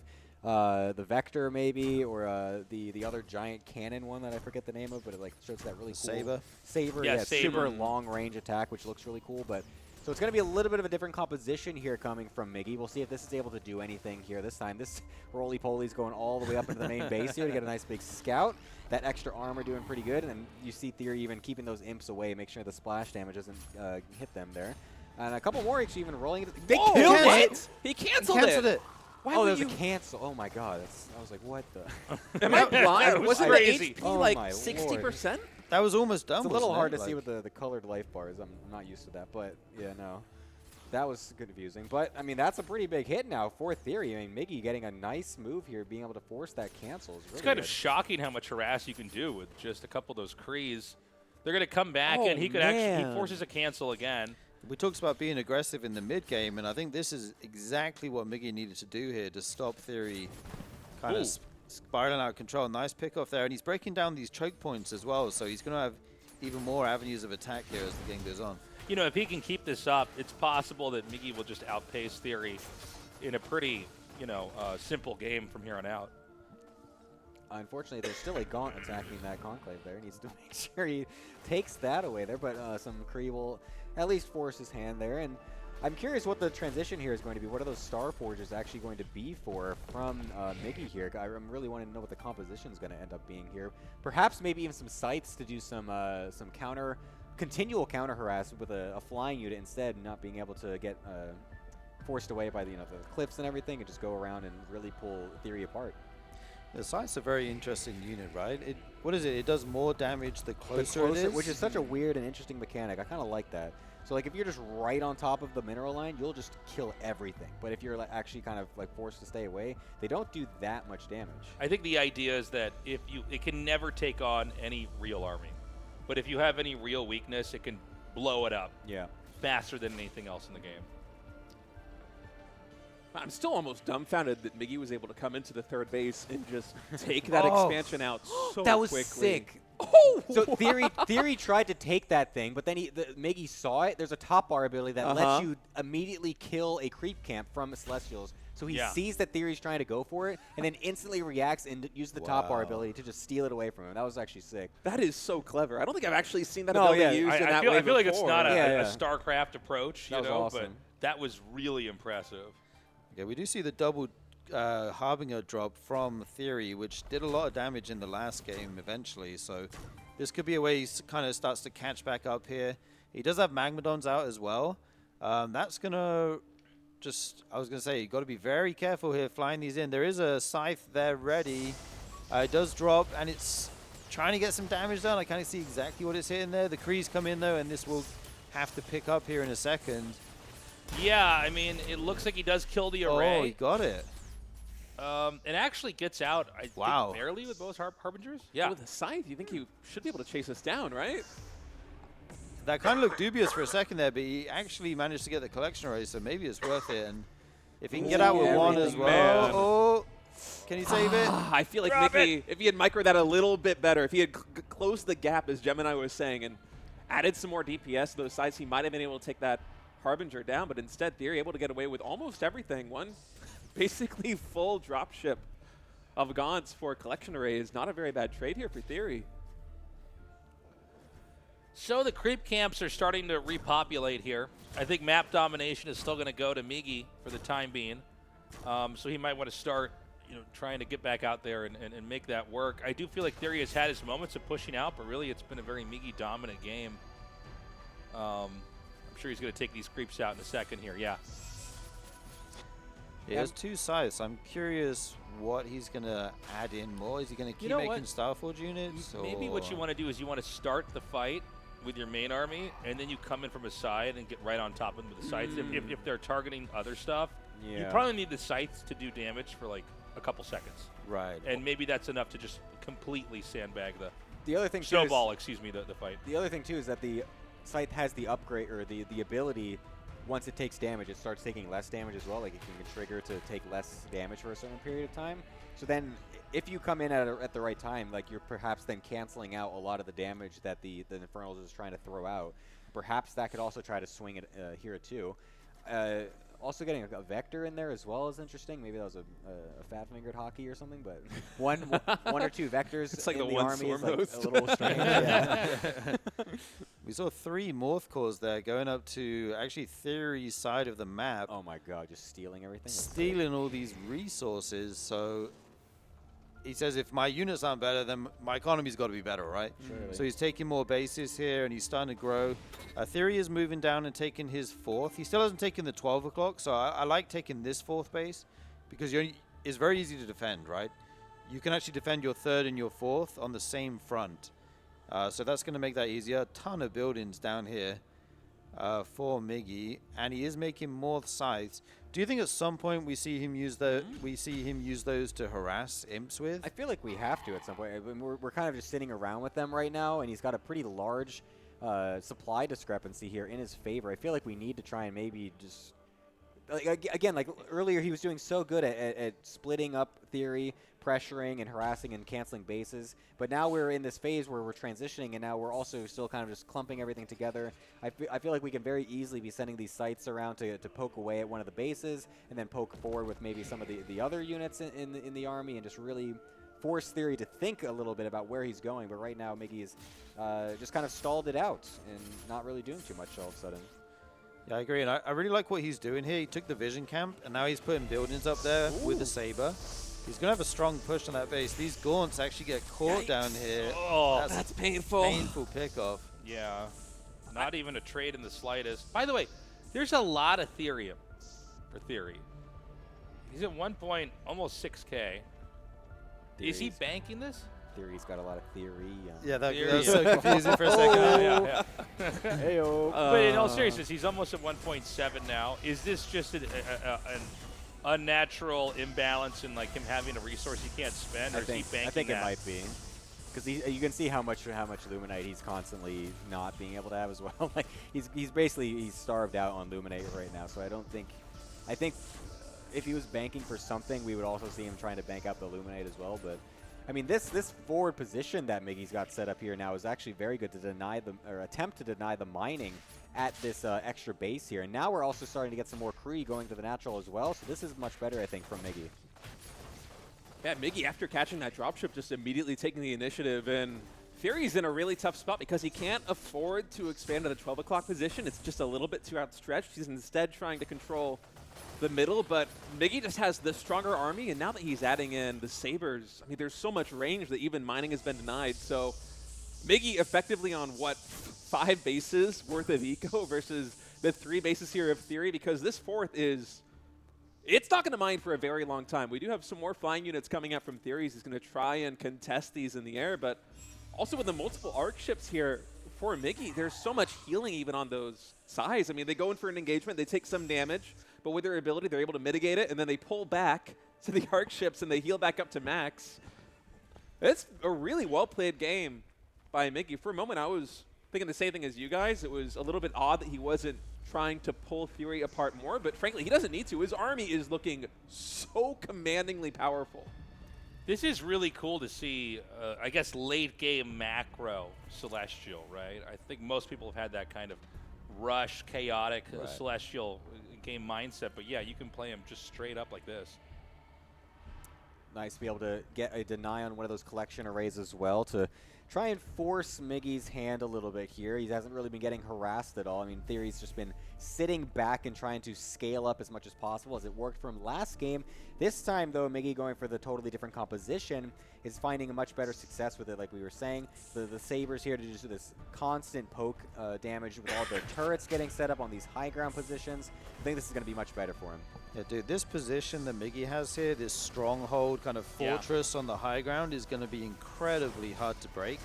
the Vector maybe, or the other giant cannon one that I forget the name of, but it like shows that really cool Saber, Yeah, yeah, Saber. super long range attack, which looks really cool. But so it's going to be a little bit of a different composition here coming from Miggy. We'll see if this is able to do anything here this time. This roly-poly's going all the way up into the main base here to get a nice big scout. That extra armor doing pretty good, and then you see Theory even keeping those imps away, make sure the splash damage doesn't hit them there. And a couple more actually even rolling. They Whoa, killed what? it! He canceled it! Why Oh, would there was you? a cancel. Oh my god. I was like, what the? Am I blind? That was Wasn't crazy. the HP Oh like my 60%? That was almost done. It's a little wasn't hard it? to see Like- with the colored life bars. I'm not used to that, but yeah, no. That was confusing. But, I mean, that's a pretty big hit now for Theory. I mean, Miggy getting a nice move here, being able to force that cancel is really It's kind good. of shocking how much harass you can do with just a couple of those Krees. They're going to come back, Oh, and he could actually man. he forces a cancel again. We talked about being aggressive in the mid game, and I think this is exactly what Miggy needed to do here to stop Theory kind Ooh. of spiraling out of control. Nice pickoff there, and he's breaking down these choke points as well, so he's going to have even more avenues of attack here as the game goes on. You know, if he can keep this up, it's possible that Miggy will just outpace Theory in a pretty, simple game from here on out. unfortunately, there's still a Gaunt attacking that Conclave there. He needs to make sure he takes that away there, but some Kree will at least force his hand there. And I'm curious what the transition here is going to be. What are those Star Forges actually going to be for from Miggy here? I'm really wanting to know what the composition is going to end up being here. Perhaps maybe even some scythes to do some continual counter harass with a flying unit instead, not being able to get forced away by the cliffs and everything, and just go around and really pull Theory apart. The Scythe's a very interesting unit, right? What is it? It does more damage the closer it is? Which is such a weird and interesting mechanic. I kind of like that. So like if you're just right on top of the mineral line, you'll just kill everything. But if you're actually kind of like forced to stay away, they don't do that much damage. I think the idea is that it can never take on any real army. But if you have any real weakness, it can blow it up faster than anything else in the game. I'm still almost dumbfounded that Miggy was able to come into the third base and just take that expansion out so that was quickly. sick. So Theory tried to take that thing, but then Miggy saw it. There's a top bar ability that lets you immediately kill a creep camp from Celestials. So he sees that Theory's trying to go for it, and then instantly reacts and uses the top bar ability to just steal it away from him. That was actually sick. That is so clever. I don't think I've actually seen that ability used in that way I feel like it's before. not a StarCraft approach, That was awesome. but that was really impressive. Okay, we do see the double Harbinger drop from Theory, which did a lot of damage in the last game eventually. So this could be a way he kind of starts to catch back up here. He does have Magmadons out as well. That's going to I was going to say, you've got to be very careful here flying these in. There is a Scythe there ready. It does drop, and it's trying to get some damage done. I kind of see exactly what it's hitting there. The Krees come in, though, and this will have to pick up here in a second. Yeah, I mean, it looks like he does kill the array. Oh, he got it. It actually gets out, I think, barely with both Harbingers. Yeah. With a Scythe, you think he should be able to chase us down, right? That kind of looked dubious for a second there, but he actually managed to get the collection array, so maybe it's worth it. And if he can get out with one as well. Oh, can he save it? I feel like Miggy, if he had microed that a little bit better, if he had closed the gap, as Gemini was saying, and added some more DPS to those sides, he might have been able to take that Harbinger down, but instead Theory able to get away with almost everything. One basically full dropship of Gaunts for collection array is not a very bad trade here for Theory. So the creep camps are starting to repopulate here. I think map domination is still going to go to Miggy for the time being. So he might want to start trying to get back out there and make that work. I do feel like Theory has had his moments of pushing out, but really it's been a very Miggy dominant game. I'm sure he's going to take these creeps out in a second here. Yeah. He has two Scythes. I'm curious what he's going to add in more. Is he going to keep making Starforge units? Maybe what you want to do is you want to start the fight with your main army, and then you come in from a side and get right on top of them with the scythes. If they're targeting other stuff, you probably need the scythes to do damage for like a couple seconds. Right. And maybe that's enough to just completely sandbag the other thing snowball, excuse me, the fight. The other thing too is that the scythe has the upgrade or the ability. Once it takes damage, it starts taking less damage as well. Like it can trigger to take less damage for a certain period of time. So then, if you come in at the right time, like you're perhaps then canceling out a lot of the damage that the Infernals is trying to throw out. Perhaps that could also try to swing it here too. Also getting a vector in there as well is interesting. Maybe that was a fat-fingered hockey or something, but one or two vectors it's like in the the army is like host. a little strange. We saw 3 Morph cores there going up to actually Theory's side of the map. Oh my god, just stealing everything. Stealing all these resources. So he says, if my units aren't better, then my economy's got to be better, right? Surely. So he's taking more bases here, and he's starting to grow. Theory is moving down and taking his 4th. He still hasn't taken the 12 o'clock, so I like taking this 4th base because it's very easy to defend, right? You can actually defend your 3rd and your 4th on the same front. So that's going to make that easier. A ton of buildings down here for Miggy, and he is making more scythes. Do you think at some point we see him use those to harass imps with? I feel like we have to at some point. I mean, we're kind of just sitting around with them right now, and he's got a pretty large supply discrepancy here in his favor. I feel like we need to try and maybe just again, like earlier, he was doing so good at splitting up Theory, pressuring and harassing and canceling bases. But now we're in this phase where we're transitioning, and now we're also still kind of just clumping everything together. I feel like we can very easily be sending these sites around to poke away at one of the bases, and then poke forward with maybe some of the other units in the army, and just really force Theory to think a little bit about where he's going. But right now, Miggy is just kind of stalled it out and not really doing too much all of a sudden. Yeah, I agree, and I really like what he's doing here. He took the vision camp, and now he's putting buildings up there with the Saber. He's going to have a strong push on that base. These Gaunts actually get caught down here. Oh, that's painful. Painful pickoff. Yeah, not even a trade in the slightest. By the way, there's a lot of Therium for Theory. He's at 1 point, almost 6K. Is he banking this? Theory's got a lot of theory. Yeah, that was so confusing for a second. Yeah. Heyo. But in all seriousness, he's almost at 1.7 now. Is this just an unnatural imbalance in like him having a resource he can't spend, or is he banking I think that? it might be. Because you can see how much Luminite he's constantly not being able to have as well. Like he's basically starved out on Luminite right now. So I think if he was banking for something, we would also see him trying to bank out the Luminite as well. But I mean, this forward position that Miggy's got set up here now is actually very good to deny attempt to deny the mining at this extra base here. And now we're also starting to get some more Kree going to the natural as well. So this is much better, I think, from Miggy. Yeah, Miggy, after catching that dropship, just immediately taking the initiative. And Fury's in a really tough spot because he can't afford to expand at a 12 o'clock position. It's just a little bit too outstretched. He's instead trying to control the middle, but Miggy just has the stronger army, and now that he's adding in the Sabers, I mean, there's so much range that even mining has been denied. So Miggy effectively on, what, 5 bases worth of eco versus the 3 bases here of Theory, because this 4th is, it's not going to mine for a very long time. We do have some more flying units coming up from Theories. He's going to try and contest these in the air, but also with the multiple arc ships here for Miggy, there's so much healing even on those sides. I mean, they go in for an engagement, they take some damage, but with their ability, they're able to mitigate it, and then they pull back to the arc ships, and they heal back up to max. It's a really well-played game by Miggy. For a moment, I was thinking the same thing as you guys. It was a little bit odd that he wasn't trying to pull Theory apart more, but frankly, he doesn't need to. His army is looking so commandingly powerful. This is really cool to see, I guess, late-game macro Celestial, right? I think most people have had that kind of rush, chaotic Celestial game mindset, but yeah, you can play him just straight up like this. Nice to be able to get a deny on one of those collection arrays as well to try and force Miggy's hand a little bit here. He hasn't really been getting harassed at all. I mean, Theory's just been sitting back and trying to scale up as much as possible as it worked for him last game. This time, though, Miggy going for the totally different composition is finding a much better success with it, like we were saying. The Sabers here to just do this constant poke damage with all the turrets getting set up on these high ground positions. I think this is going to be much better for him. Yeah, dude, this position that Miggy has here, this stronghold kind of fortress on the high ground, is going to be incredibly hard to break.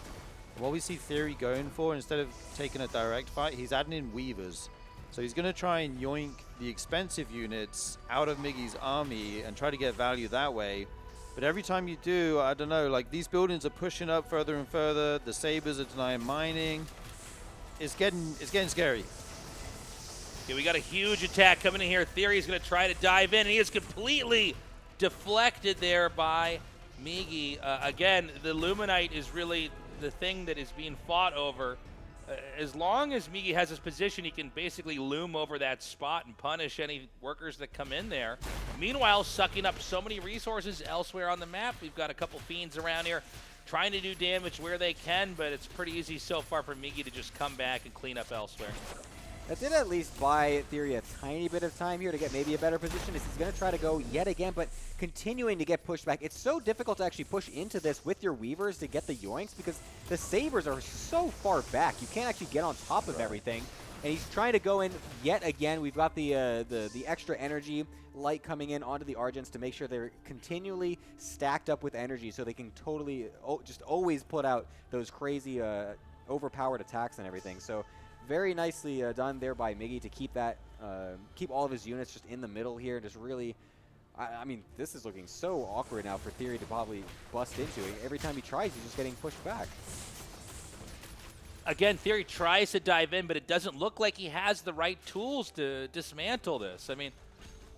What we see Theory going for, instead of taking a direct fight, he's adding in Weavers. So he's going to try and yoink the expensive units out of Miggy's army and try to get value that way. But every time you do, I don't know, like these buildings are pushing up further and further. The Sabers are denying mining. It's getting scary. Okay, we got a huge attack coming in here. Theory's going to try to dive in, and he is completely deflected there by Miggy. Again, the Luminite is really the thing that is being fought over. As long as Miggy has his position, he can basically loom over that spot and punish any workers that come in there. Meanwhile, sucking up so many resources elsewhere on the map. We've got a couple fiends around here trying to do damage where they can, but it's pretty easy so far for Miggy to just come back and clean up elsewhere. That did at least buy Theory a tiny bit of time here to get maybe a better position. He's going to try to go yet again, but continuing to get pushed back. It's so difficult to actually push into this with your Weavers to get the yoinks because the Sabers are so far back. You can't actually get on top of everything. And he's trying to go in yet again. We've got the extra energy light coming in onto the Argents to make sure they're continually stacked up with energy so they can totally just always put out those crazy overpowered attacks and everything. So very nicely done there by Miggy to keep that, keep all of his units just in the middle here. Just really, I mean, this is looking so awkward now for Theory to probably bust into. Every time he tries, he's just getting pushed back. Again, Theory tries to dive in, but it doesn't look like he has the right tools to dismantle this. I mean,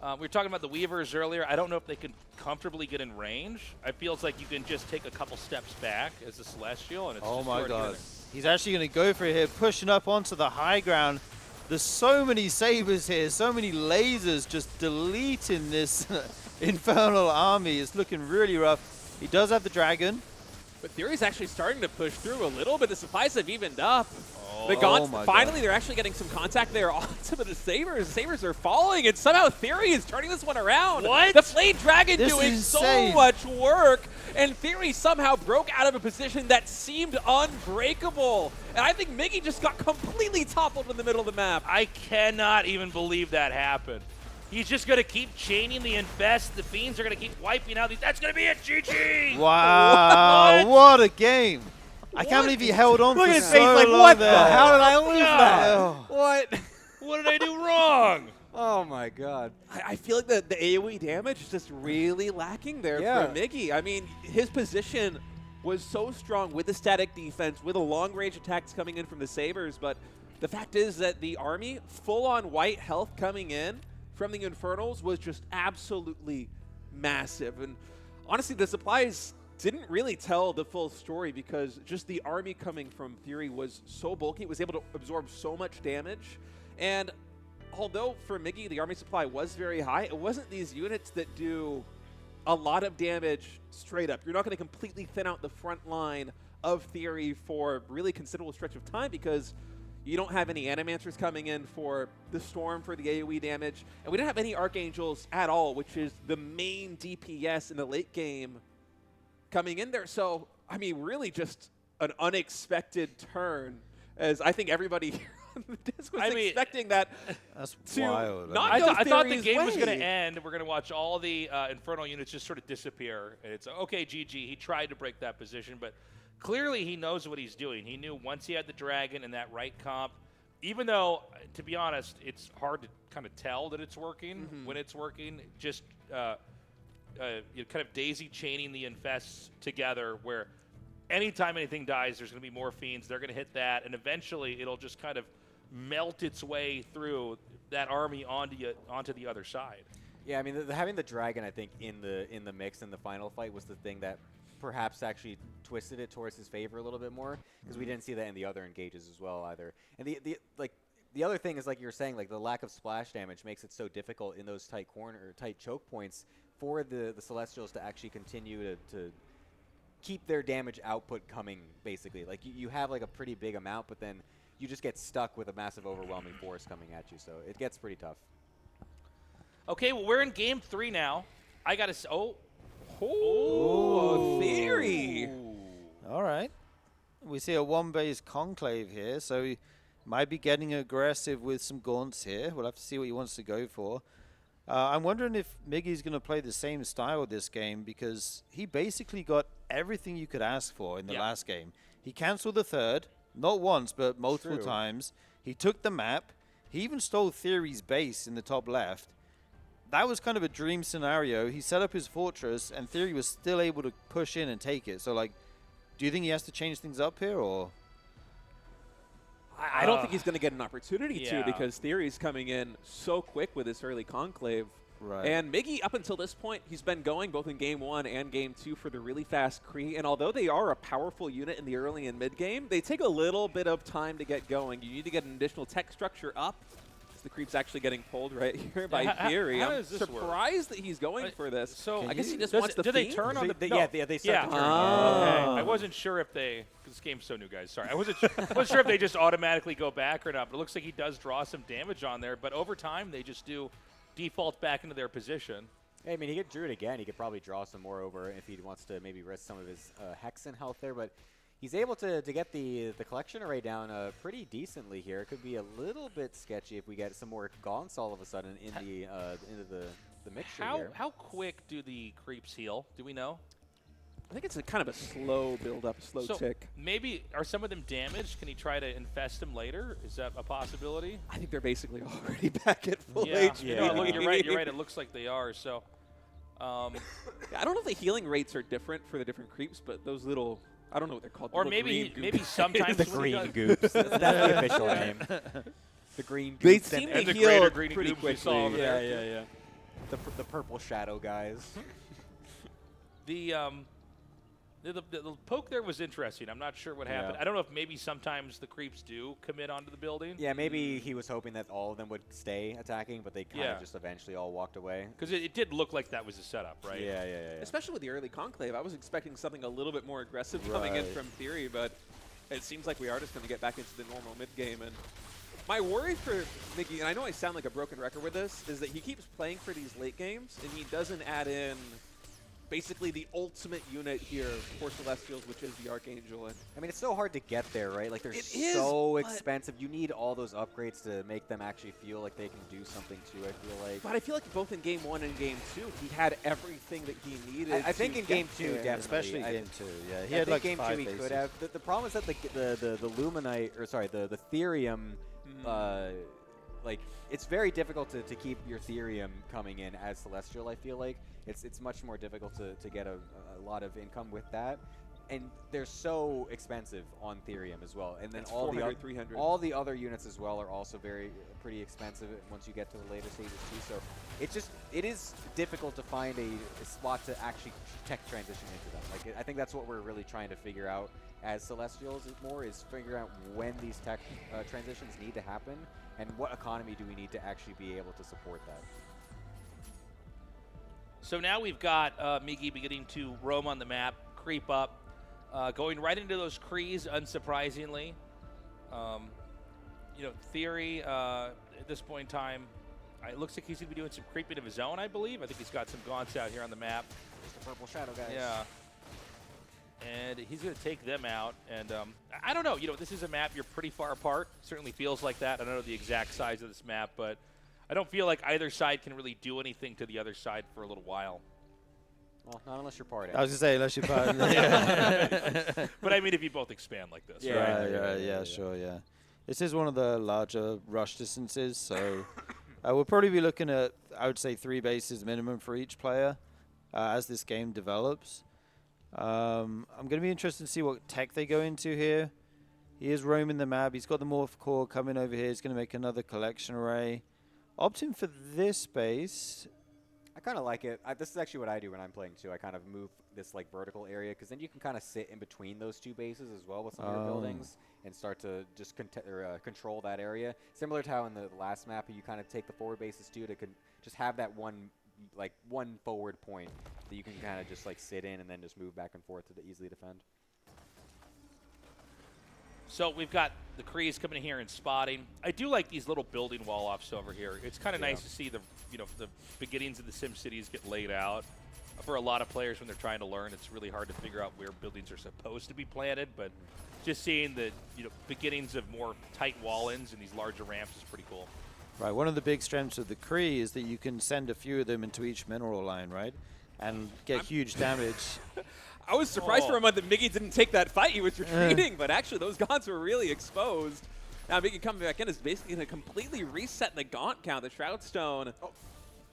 we were talking about the Weavers earlier. I don't know if they can comfortably get in range. It feels like you can just take a couple steps back as a Celestial, and it's oh just my already god. there. He's actually going to go for it here, pushing up onto the high ground. There's so many Sabers here, so many lasers just deleting this Infernal army. It's looking really rough. He does have the dragon. But Theory's actually starting to push through a little bit. The supplies have evened up. The Oh Gaunts, my finally, God. they're actually getting some contact there on some of the Sabers. The Sabers are falling, and somehow Theory is turning this one around. What? The Flayed Dragon This doing is so insane. much work, and Theory somehow broke out of a position that seemed unbreakable. And I think Miggy just got completely toppled in the middle of the map. I cannot even believe that happened. He's just going to keep chaining the infest. The Fiends are going to keep wiping out these. That's going to be it, GG! Wow, what a game. I can't believe he held on Look for at his so face, like, long what there. the hell did I lose that? Oh. What? What did I do wrong? Oh my God. I feel like the AoE damage is just really lacking there Yeah. for Miggy. I mean, his position was so strong with the static defense, with the long-range attacks coming in from the Sabers, but the fact is that the army, full-on white health coming in from the Infernals, was just absolutely massive. And honestly, the supplies didn't really tell the full story because just the army coming from Theory was so bulky, it was able to absorb so much damage. And although for Miggy the army supply was very high, it wasn't these units that do a lot of damage straight up. You're not going to completely thin out the front line of Theory for really considerable stretch of time because you don't have any Animancers coming in for the Storm for the AoE damage, and we didn't have any Archangels at all, which is the main DPS in the late game coming in there. So, I mean, really just an unexpected turn, as I think everybody here on the disc was expecting that. That's to wild. not I go thought the Theory's game was way. going to end. We're going to watch all the Infernal units just sort of disappear. And it's, okay, GG, he tried to break that position, but clearly he knows what he's doing. He knew once he had the dragon and that right comp, even though, to be honest, it's hard to kind of tell that it's working when it's working, just you kind of daisy chaining the infests together where anytime anything dies, there's going to be more Fiends. They're going to hit that, and eventually it'll just kind of melt its way through that army onto the other side. Yeah, I mean, having the dragon, I think, in the mix in the final fight was the thing that perhaps actually twisted it towards his favor a little bit more because we didn't see that in the other engages as well either. And the other thing is, like you were saying, like the lack of splash damage makes it so difficult in those tight corner or tight choke points for the Celestials to actually continue to keep their damage output coming. Basically, like you have like a pretty big amount, but then you just get stuck with a massive overwhelming force coming at you. So it gets pretty tough. Okay, well, we're in game 3 now. I got to Oh, Theory. All right. We see a one-base conclave here, so he might be getting aggressive with some gaunts here. We'll have to see what he wants to go for. I'm wondering if Miggy's going to play the same style this game because he basically got everything you could ask for in the last game. He canceled the third, not once, but multiple times. He took the map. He even stole Theory's base in the top left. That was kind of a dream scenario. He set up his fortress, and Theory was still able to push in and take it. So, like, do you think he has to change things up here, or? I don't think he's going to get an opportunity to yeah. because Theory's coming in so quick with this early conclave. Right. And Miggy, up until this point, he's been going both in Game 1 and Game 2 for the really fast Kree. And although they are a powerful unit in the early and mid game, they take a little bit of time to get going. You need to get an additional tech structure up. The creep's actually getting pulled right here by Theory. how I'm does this work? surprised that he's going for this. So I guess he just does wants it- the do they Fiend? turn on the Yeah, they start to turn. Okay. Ah. I wasn't sure if they, because this game's so new, guys. Sorry, I wasn't sure if they just automatically go back or not. But it looks like he does draw some damage on there. But over time, they just do default back into their position. Hey, I mean, he could drew it again. He could probably draw some more over if he wants to maybe risk some of his Hexen health there. But he's able to get the collection array down pretty decently here. It could be a little bit sketchy if we get some more gaunts all of a sudden in into the mixture here. How quick do the creeps heal? Do we know? I think it's a kind of a slow build up, slow So tick. maybe are some of them damaged? Can he try to infest them later? Is that a possibility? I think they're basically already back at full Yeah, HP. No, look, you're right. You're right. It looks like they are. So, I don't know if the healing rates are different for the different creeps, but those little, I don't know what they're called. or little maybe green goop- sometimes The when he green does- goops. That's the official name. The green They goops seem and to the heal greater green pretty goobs we quickly. saw over there. yeah. The purple shadow guys. The poke there was interesting. I'm not sure what happened. I don't know if maybe sometimes the creeps do commit onto the building. Yeah, maybe he was hoping that all of them would stay attacking, but they kind of just eventually all walked away. Because it did look like that was a setup, right? Yeah. Especially with the early Conclave. I was expecting something a little bit more aggressive coming in from Theory, but it seems like we are just going to get back into the normal mid-game. And my worry for Miggy, and I know I sound like a broken record with this, is that he keeps playing for these late games, and he doesn't add in basically the ultimate unit here for Celestials, which is the Archangel. And I mean, it's so hard to get there, right? Like, they're is, so expensive. You need all those upgrades to make them actually feel like they can do something too, I feel like. But I feel like both in Game 1 and Game 2, he had everything that he needed. I think in Game 2, definitely. Especially Game 2, yeah. He I had think like Game 2 5 he bases. could have. The problem is that the Luminite, or sorry, the Therium, like, it's very difficult to keep your Therium coming in as Celestial, I feel like. It's much more difficult to get a lot of income with that. And they're so expensive on Therium as well. And then It's all 400, 300. all the other units as well are also pretty expensive once you get to the later stages too. So it is difficult to find a spot to actually tech transition into them. Like, I think that's what we're really trying to figure out as Celestials is figure out when these tech transitions need to happen and what economy do we need to actually be able to support that. So now we've got Miggy beginning to roam on the map, creep up, going right into those Krees, unsurprisingly. Theory, at this point in time, it looks like he's going to be doing some creeping of his own, I believe. I think he's got some gaunts out here on the map. Just the purple shadow, guys. Yeah. And he's going to take them out. And I don't know. This is a map you're pretty far apart. Certainly feels like that. I don't know the exact size of this map, but I don't feel like either side can really do anything to the other side for a little while. Well, not unless you're partying. I was going to say, unless you're partying. But I mean, if you both expand like this. Yeah, sure. This is one of the larger rush distances, so we'll probably be looking at, I would say, 3 bases minimum for each player as this game develops. I'm going to be interested to see what tech they go into here. He is roaming the map. He's got the Morph Core coming over here. He's going to make another collection array. Opting for this base. I kind of like it. this is actually what I do when I'm playing too. I kind of move this like vertical area because then you can kind of sit in between those 2 bases as well with some of your buildings and start to just control that area. Similar to how in the last map you kind of take the forward bases too to just have that one forward point that you can kind of just like sit in and then just move back and forth to easily defend. So we've got the Krees coming in here and spotting. I do like these little building wall-offs over here. It's kind of nice to see the beginnings of the Sim Cities get laid out. For a lot of players when they're trying to learn, it's really hard to figure out where buildings are supposed to be planted, but just seeing the beginnings of more tight wall-ins and these larger ramps is pretty cool. Right, one of the big strengths of the Kree is that you can send a few of them into each mineral line, right? And get huge damage. I was surprised for a moment that Miggy didn't take that fight. He was retreating, but actually those gaunts were really exposed. Now Miggy coming back in is basically going to completely reset the gaunt count. The Shroud Stone,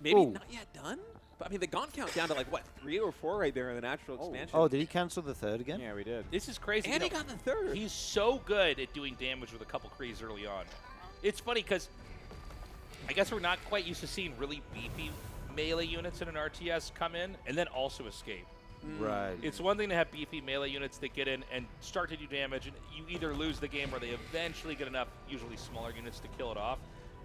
maybe not yet done? But I mean, the gaunt count down to like, what, 3 or 4 right there in the natural expansion. Oh, did he cancel the 3rd again? Yeah, we did. This is crazy. And he got the 3rd. He's so good at doing damage with a couple Krees early on. It's funny because I guess we're not quite used to seeing really beefy melee units in an RTS come in and then also escape. Right. It's one thing to have beefy melee units that get in and start to do damage, and you either lose the game or they eventually get enough, usually smaller units, to kill it off.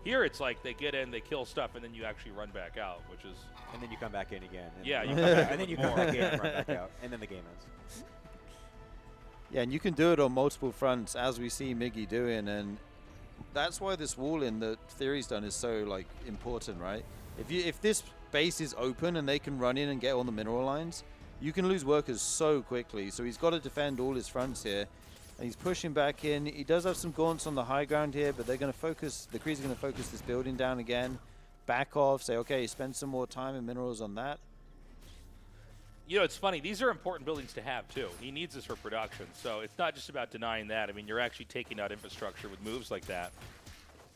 Here it's like they get in, they kill stuff, and then you actually run back out, which is... And then you come back in again. And yeah, you come back, and then you come back in and run back out, and then the game ends. Yeah, and you can do it on multiple fronts, as we see Miggy doing, and that's why this wall in that Theory's done is so like important, right? If this base is open and they can run in and get on the mineral lines, you can lose workers so quickly. So he's got to defend all his fronts here. And he's pushing back in. He does have some gaunts on the high ground here, but they're going to focus, the Krees are going to focus this building down again. Back off, say, okay, spend some more time and minerals on that. It's funny. These are important buildings to have, too. He needs this for production. So it's not just about denying that. I mean, you're actually taking out infrastructure with moves like that.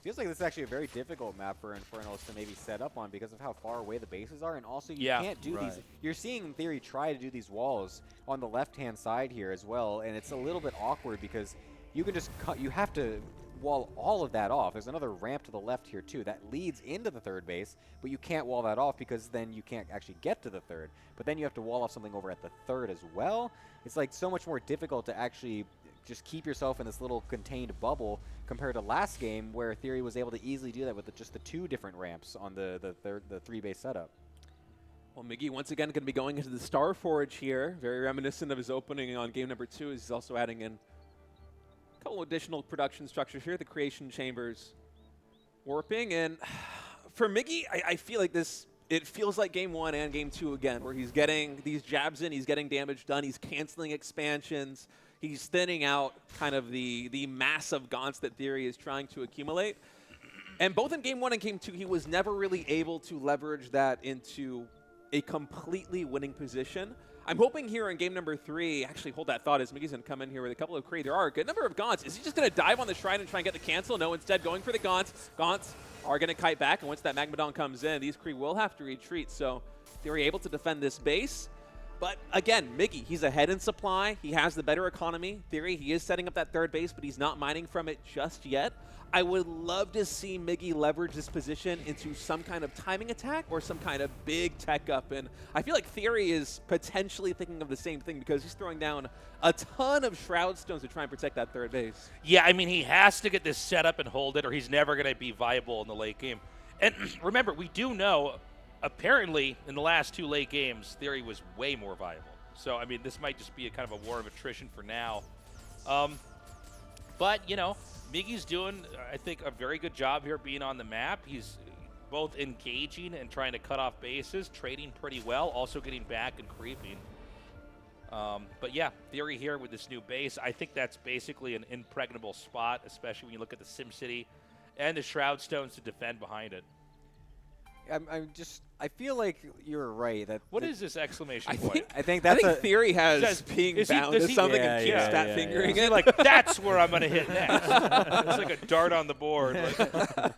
Feels like this is actually a very difficult map for Infernals to maybe set up on because of how far away the bases are, and also you can't do these. You're seeing in theory try to do these walls on the left-hand side here as well, and it's a little bit awkward because you can just cut. You have to wall all of that off. There's another ramp to the left here too that leads into the third base, but you can't wall that off because then you can't actually get to the third. But then you have to wall off something over at the third as well. It's like so much more difficult to actually just keep yourself in this little contained bubble compared to last game where Theory was able to easily do that with just the 2 different ramps on the 3-base setup. Well, Miggy once again going to be going into the Star Forge here. Very reminiscent of his opening on game number 2. He's also adding in a couple additional production structures here. The creation chambers warping. And for Miggy, I feel like this, it feels like game 1 and game 2 again, where he's getting these jabs in, he's getting damage done, he's canceling expansions, he's thinning out kind of the mass of gaunts that Theory is trying to accumulate. And both in game 1 and game 2, he was never really able to leverage that into a completely winning position. I'm hoping here in game number 3, actually hold that thought as Miggy's going to come in here with a couple of Kree. There are a good number of gaunts. Is he just going to dive on the Shrine and try and get the cancel? No, instead going for the gaunts. Gaunts are going to kite back, and once that Magmadon comes in, these Kree will have to retreat. So they're able to defend this base. But again, Miggy, he's ahead in supply. He has the better economy. Theory, he is setting up that third base, but he's not mining from it just yet. I would love to see Miggy leverage this position into some kind of timing attack or some kind of big tech up. And I feel like Theory is potentially thinking of the same thing because he's throwing down a ton of Shroud Stones to try and protect that third base. Yeah, I mean, he has to get this set up and hold it, or he's never going to be viable in the late game. And remember, we do know, apparently, in the last 2 late games, Theory was way more viable. So, I mean, this might just be a kind of a war of attrition for now. But, you know, Miggy's doing, I think, a very good job here being on the map. He's both engaging and trying to cut off bases, trading pretty well, also getting back and creeping. But yeah, Theory here with this new base, I think that's basically an impregnable spot, especially when you look at the SimCity and the Shroud Stones to defend behind it. I feel like you're right. What is this exclamation point? I think that's Theory has being bound to something and keeps stat fingering it. Like, that's where I'm going to hit next. It's like a dart on the board. Like.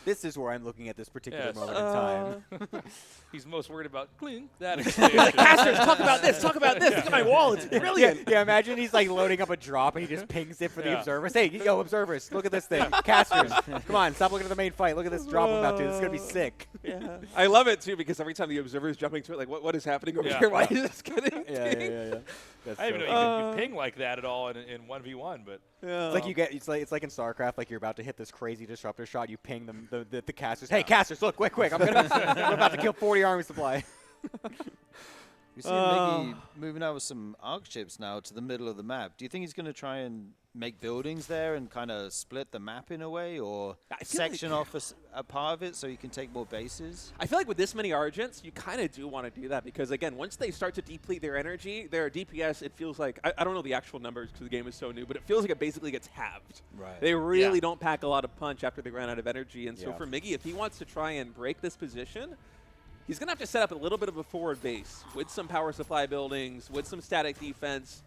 This is where I'm looking at this particular moment in time. He's most worried about cling that exclamation. Like, Casters, talk about this, talk about this. Look at my wall, it's brilliant. Yeah, imagine he's like loading up a drop and he just pings it for the observers. Hey, yo, observers, look at this thing. Casters, come on, stop looking at the main fight. Look at this drop I'm about to. This is going to be sick. Yeah. I love it, too, because every time the observer is jumping to it, like, what is happening over here? Why is this getting Yeah. I didn't even know you could ping like that at all in 1v1, but it's like it's like in StarCraft, like you're about to hit this crazy disruptor shot, you ping them the casters. Hey, casters, look, quick, I'm about to kill 40 army supply. We see Miggy moving out with some arc ships now to the middle of the map. Do you think he's going to try and make buildings there and kind of split the map in a way, or section off a part of it so you can take more bases? I feel like with this many Argents, you kind of do want to do that because, again, once they start to deplete their energy, their DPS, it feels like, I don't know the actual numbers because the game is so new, but it feels like it basically gets halved. Right. They really don't pack a lot of punch after they run out of energy. And so for Miggy, if he wants to try and break this position, he's going to have to set up a little bit of a forward base with some power supply buildings, with some static defense,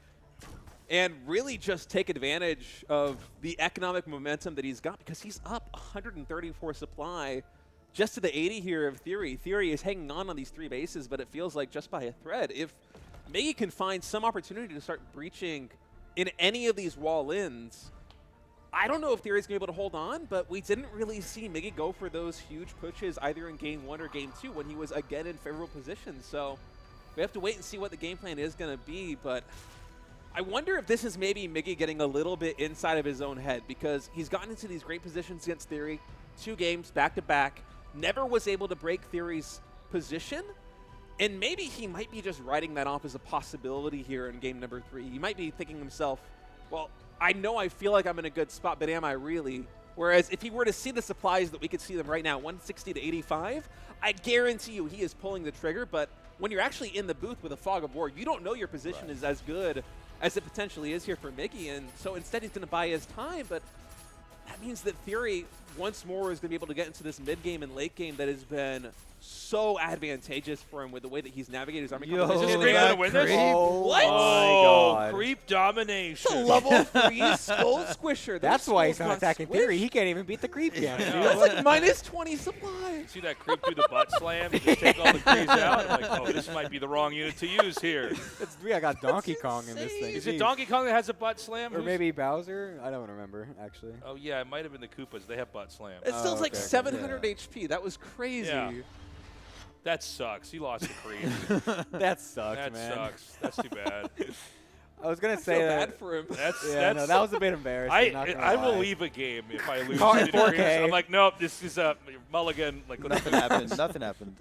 and really just take advantage of the economic momentum that he's got because he's up 134 supply just to the 80 here of Theory. Theory is hanging on these 3 bases, but it feels like just by a thread. If Miggy can find some opportunity to start breaching in any of these wall-ins, I don't know if Theory's going to be able to hold on, but we didn't really see Miggy go for those huge pushes either in Game 1 or Game 2 when he was again in favorable position. So we have to wait and see what the game plan is going to be, but I wonder if this is maybe Miggy getting a little bit inside of his own head because he's gotten into these great positions against Theory, 2 games back-to-back, never was able to break Theory's position, and maybe he might be just writing that off as a possibility here in game number 3. He might be thinking to himself, well, I know I feel like I'm in a good spot, but am I really? Whereas if he were to see the supplies that we could see them right now, 160 to 85, I guarantee you he is pulling the trigger, but when you're actually in the booth with a fog of war, you don't know your position is as good as it potentially is here for Miggy, and so instead he's going to buy his time, but that means that Theory once more is going to be able to get into this mid game and late game that has been so advantageous for him with the way that he's navigated his army Yo, composition. Is Creep going to win this? creep. What? Oh, God. Creep domination. It's a level 3 skull squisher. That's Those why he's skulls not got attacking squished. Theory. He can't even beat the creep game. I know. That's like minus 20 supply. See that Creep do the butt slam? You just take all the creeps out. I'm like, oh, this might be the wrong unit to use here. I got Donkey Kong in this thing. Is it Jeez. Donkey Kong that has a butt slam? Or maybe Bowser? I don't remember, actually. Oh, yeah, it might have been the Koopas. They have butt slams. It still Oh, like okay. 700 HP. That was crazy. Yeah. That sucks. He lost the Creep. That sucks, That man. sucks. That's too bad. I was going to I say feel that. bad for him. That's That was a bit embarrassing. not gonna I will lie. leave a game if I lose Call to it the Creeps. 4K. I'm like, nope, this is a mulligan. Like, let's Nothing happened. Nothing happened.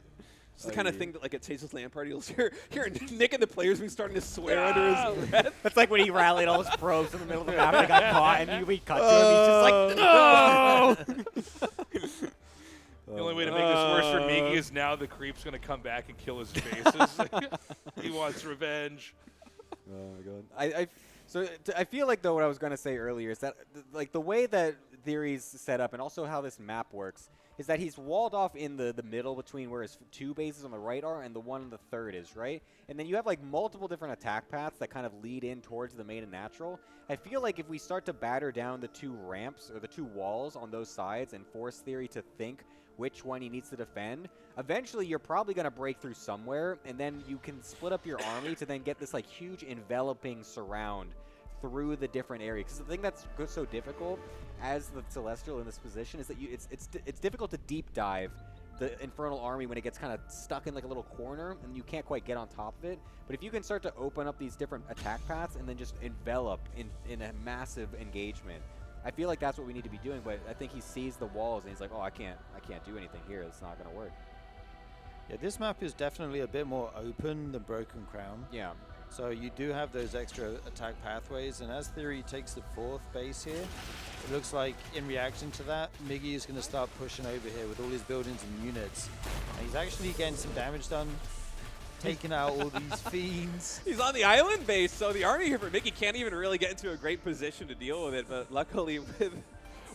It's the kind of thing that like at Tasteless LAN party you'll hear Nick and the players be starting to swear under his breath. That's like when he rallied all his probes in the middle of the map and they got caught, and we cut to him. He's just like, no! The only way to make this worse for Miggy is now the Creep's going to come back and kill his faces. He wants revenge. Oh my god. I feel like though what I was gonna say earlier is that like the way that Theory's set up and also how this map works is that he's walled off in the middle between where his 2 bases on the right are and the one on the third is, right? And then you have like multiple different attack paths that kind of lead in towards the main and natural. I feel like if we start to batter down the 2 ramps or the 2 walls on those sides and force Theory to think which one he needs to defend, eventually you're probably going to break through somewhere, and then you can split up your army to then get this like huge enveloping surround through the different areas. Because the thing that's so difficult as the Celestial in this position is that it's difficult to deep dive the Infernal Army when it gets kind of stuck in like a little corner and you can't quite get on top of it. But if you can start to open up these different attack paths and then just envelop in a massive engagement, I feel like that's what we need to be doing. But I think he sees the walls and he's like, oh, I can't do anything here. It's not going to work. Yeah, this map is definitely a bit more open than Broken Crown. Yeah. So you do have those extra attack pathways, and as Theory takes the 4th base here, it looks like in reaction to that, Miggy is going to start pushing over here with all his buildings and units. And he's actually getting some damage done, taking out all these fiends. He's on the island base, so the army here for Miggy can't even really get into a great position to deal with it. But luckily,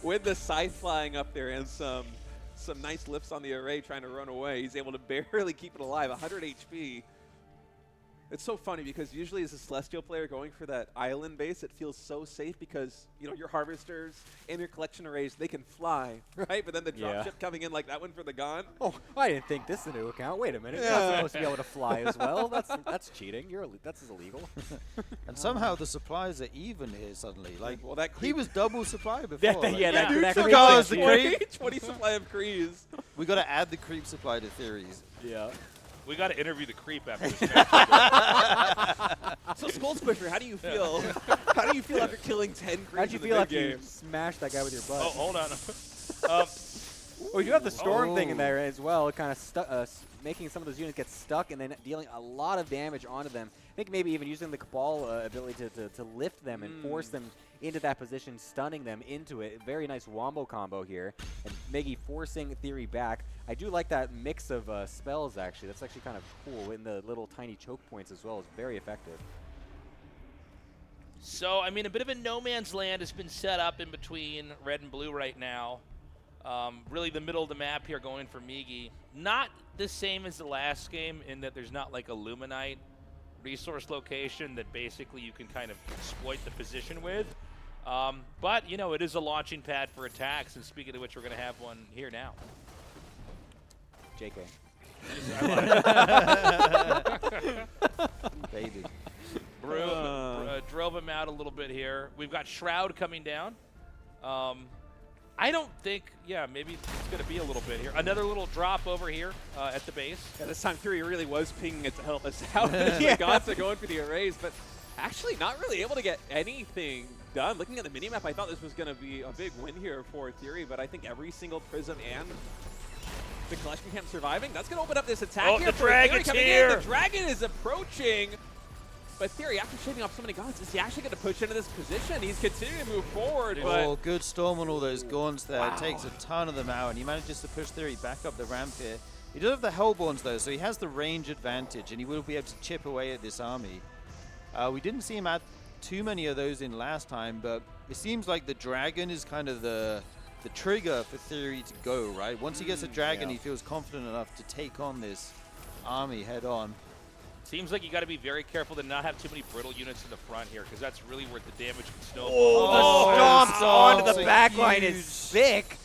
with the scythe flying up there and some nice lifts on the array trying to run away, he's able to barely keep it alive. 100 HP. It's so funny because usually as a Celestial player going for that island base, it feels so safe because, you know, your harvesters and your collection arrays, they can fly, right? But then the dropship coming in like that one for the Gon. Oh, I didn't think this into account. Wait a minute. You're not supposed to be able to fly as well. That's cheating. That's illegal. And somehow the supplies are even here suddenly. Like, Well, that he creep- was double supply before. That like, creep guys, thing. the creep. 20 supply of Krees. We got to add the creep supply to Theories. Yeah. We got to interview the Creep after this match. So Skull Squisher, how do you feel? How do you feel after killing 10 Krees How'd you in the feel mid after you game? smashed that guy with your butt? Oh, hold on. Oh, you have the storm thing in there as well, kind of making some of those units get stuck and then dealing a lot of damage onto them. I think maybe even using the Cabal ability to lift them and force them into that position, stunning them into it. Very nice wombo combo here. And Miggy forcing Theory back. I do like that mix of spells, actually. That's actually kind of cool. In the little tiny choke points as well is very effective. So, I mean, a bit of a no man's land has been set up in between red and blue right now. Really the middle of the map here going for Miggy. Not the same as the last game in that there's not like a Luminite resource location that basically you can kind of exploit the position with. But, you know, it is a launching pad for attacks, and speaking of which, we're going to have one here now. JK. Baby. Drove him out a little bit here. We've got Shroud coming down. I don't think, maybe it's going to be a little bit here. Another little drop over here at the base. Yeah, this time Fury really was pinging it to help us out. The Gods are going for the arrays, but actually not really able to get anything done. Looking at the minimap, I thought this was going to be a big win here for Theory, but I think every single Prism and the collection camp surviving, that's going to open up this attack here. The Dragon's coming here. In. The Dragon is approaching. But Theory, after shaving off so many Gods, is he actually going to push into this position? He's continuing to move forward, Oh, good storm on all those Gaunts there. Wow. Takes a ton of them out, and he manages to push Theory back up the ramp here. He does have the Hellborns, though, so he has the range advantage, and he will be able to chip away at this army. We didn't see him add too many of those in last time, but it seems like the Dragon is kind of the the trigger for Theory to go, right? Once he gets a dragon, yeah. he feels confident enough to take on this army head on. Seems like you got to be very careful to not have too many brittle units in the front here, because that's really where the damage can snowball. Oh, the stomp onto the so back line is huge. sick.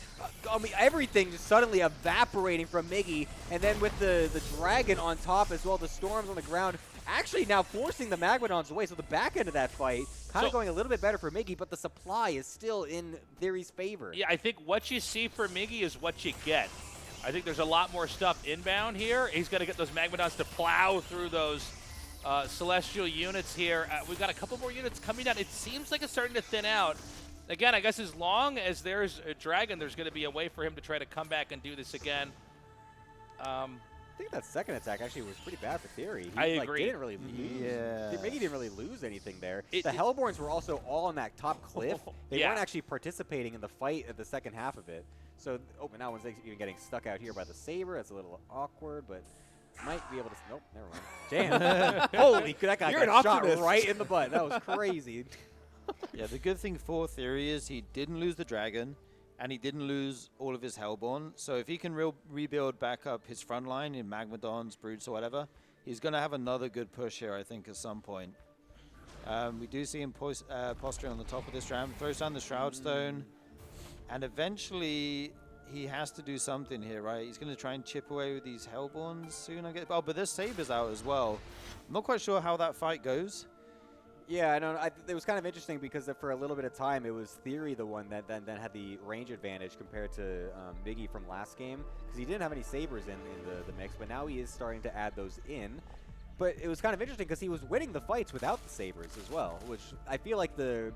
I mean, everything just suddenly evaporating from Miggy, and then with the dragon on top as well, the storms on the ground, actually now forcing the Magmadons away. So the back end of that fight kind of going a little bit better for Miggy, but the supply is still in Theory's favor. Yeah, I think what you see for Miggy is what you get. I think there's a lot more stuff inbound here. He's got to get those Magmadons to plow through those Celestial units here. We've got a couple more units coming down. It seems like it's starting to thin out. Again, I guess as long as there's a dragon, there's going to be a way for him to try to come back and do this again. I think that second attack actually was pretty bad for Theory. I He agree. didn't really lose. Yeah. Miggy didn't really lose anything there. The Hellborns were also all on that top cliff. They Yeah. weren't actually participating in the fight at the second half of it. So, but now one's even getting stuck out here by the Saber. That's a little awkward, but might be able to. Nope, never mind. Damn. Holy, that guy You're an got shot optimist. right in the butt. That was crazy. Yeah, the good thing for Theory is he didn't lose the dragon, and he didn't lose all of his Hellborn. So if he can rebuild back up his front line in Magmadons, Brutes, or whatever, he's going to have another good push here, I think, at some point. We do see him posturing on the top of this ram, throws down the Shroud Stone, and eventually he has to do something here, right? He's going to try and chip away with these Hellborns soon. Oh, but there's Sabers out as well. I'm not quite sure how that fight goes. Yeah, I know. It was kind of interesting because for a little bit of time, it was Theory the one that then had the range advantage compared to Miggy from last game because he didn't have any Sabers in the mix, but now he is starting to add those in. But it was kind of interesting because he was winning the fights without the Sabers as well, which I feel like the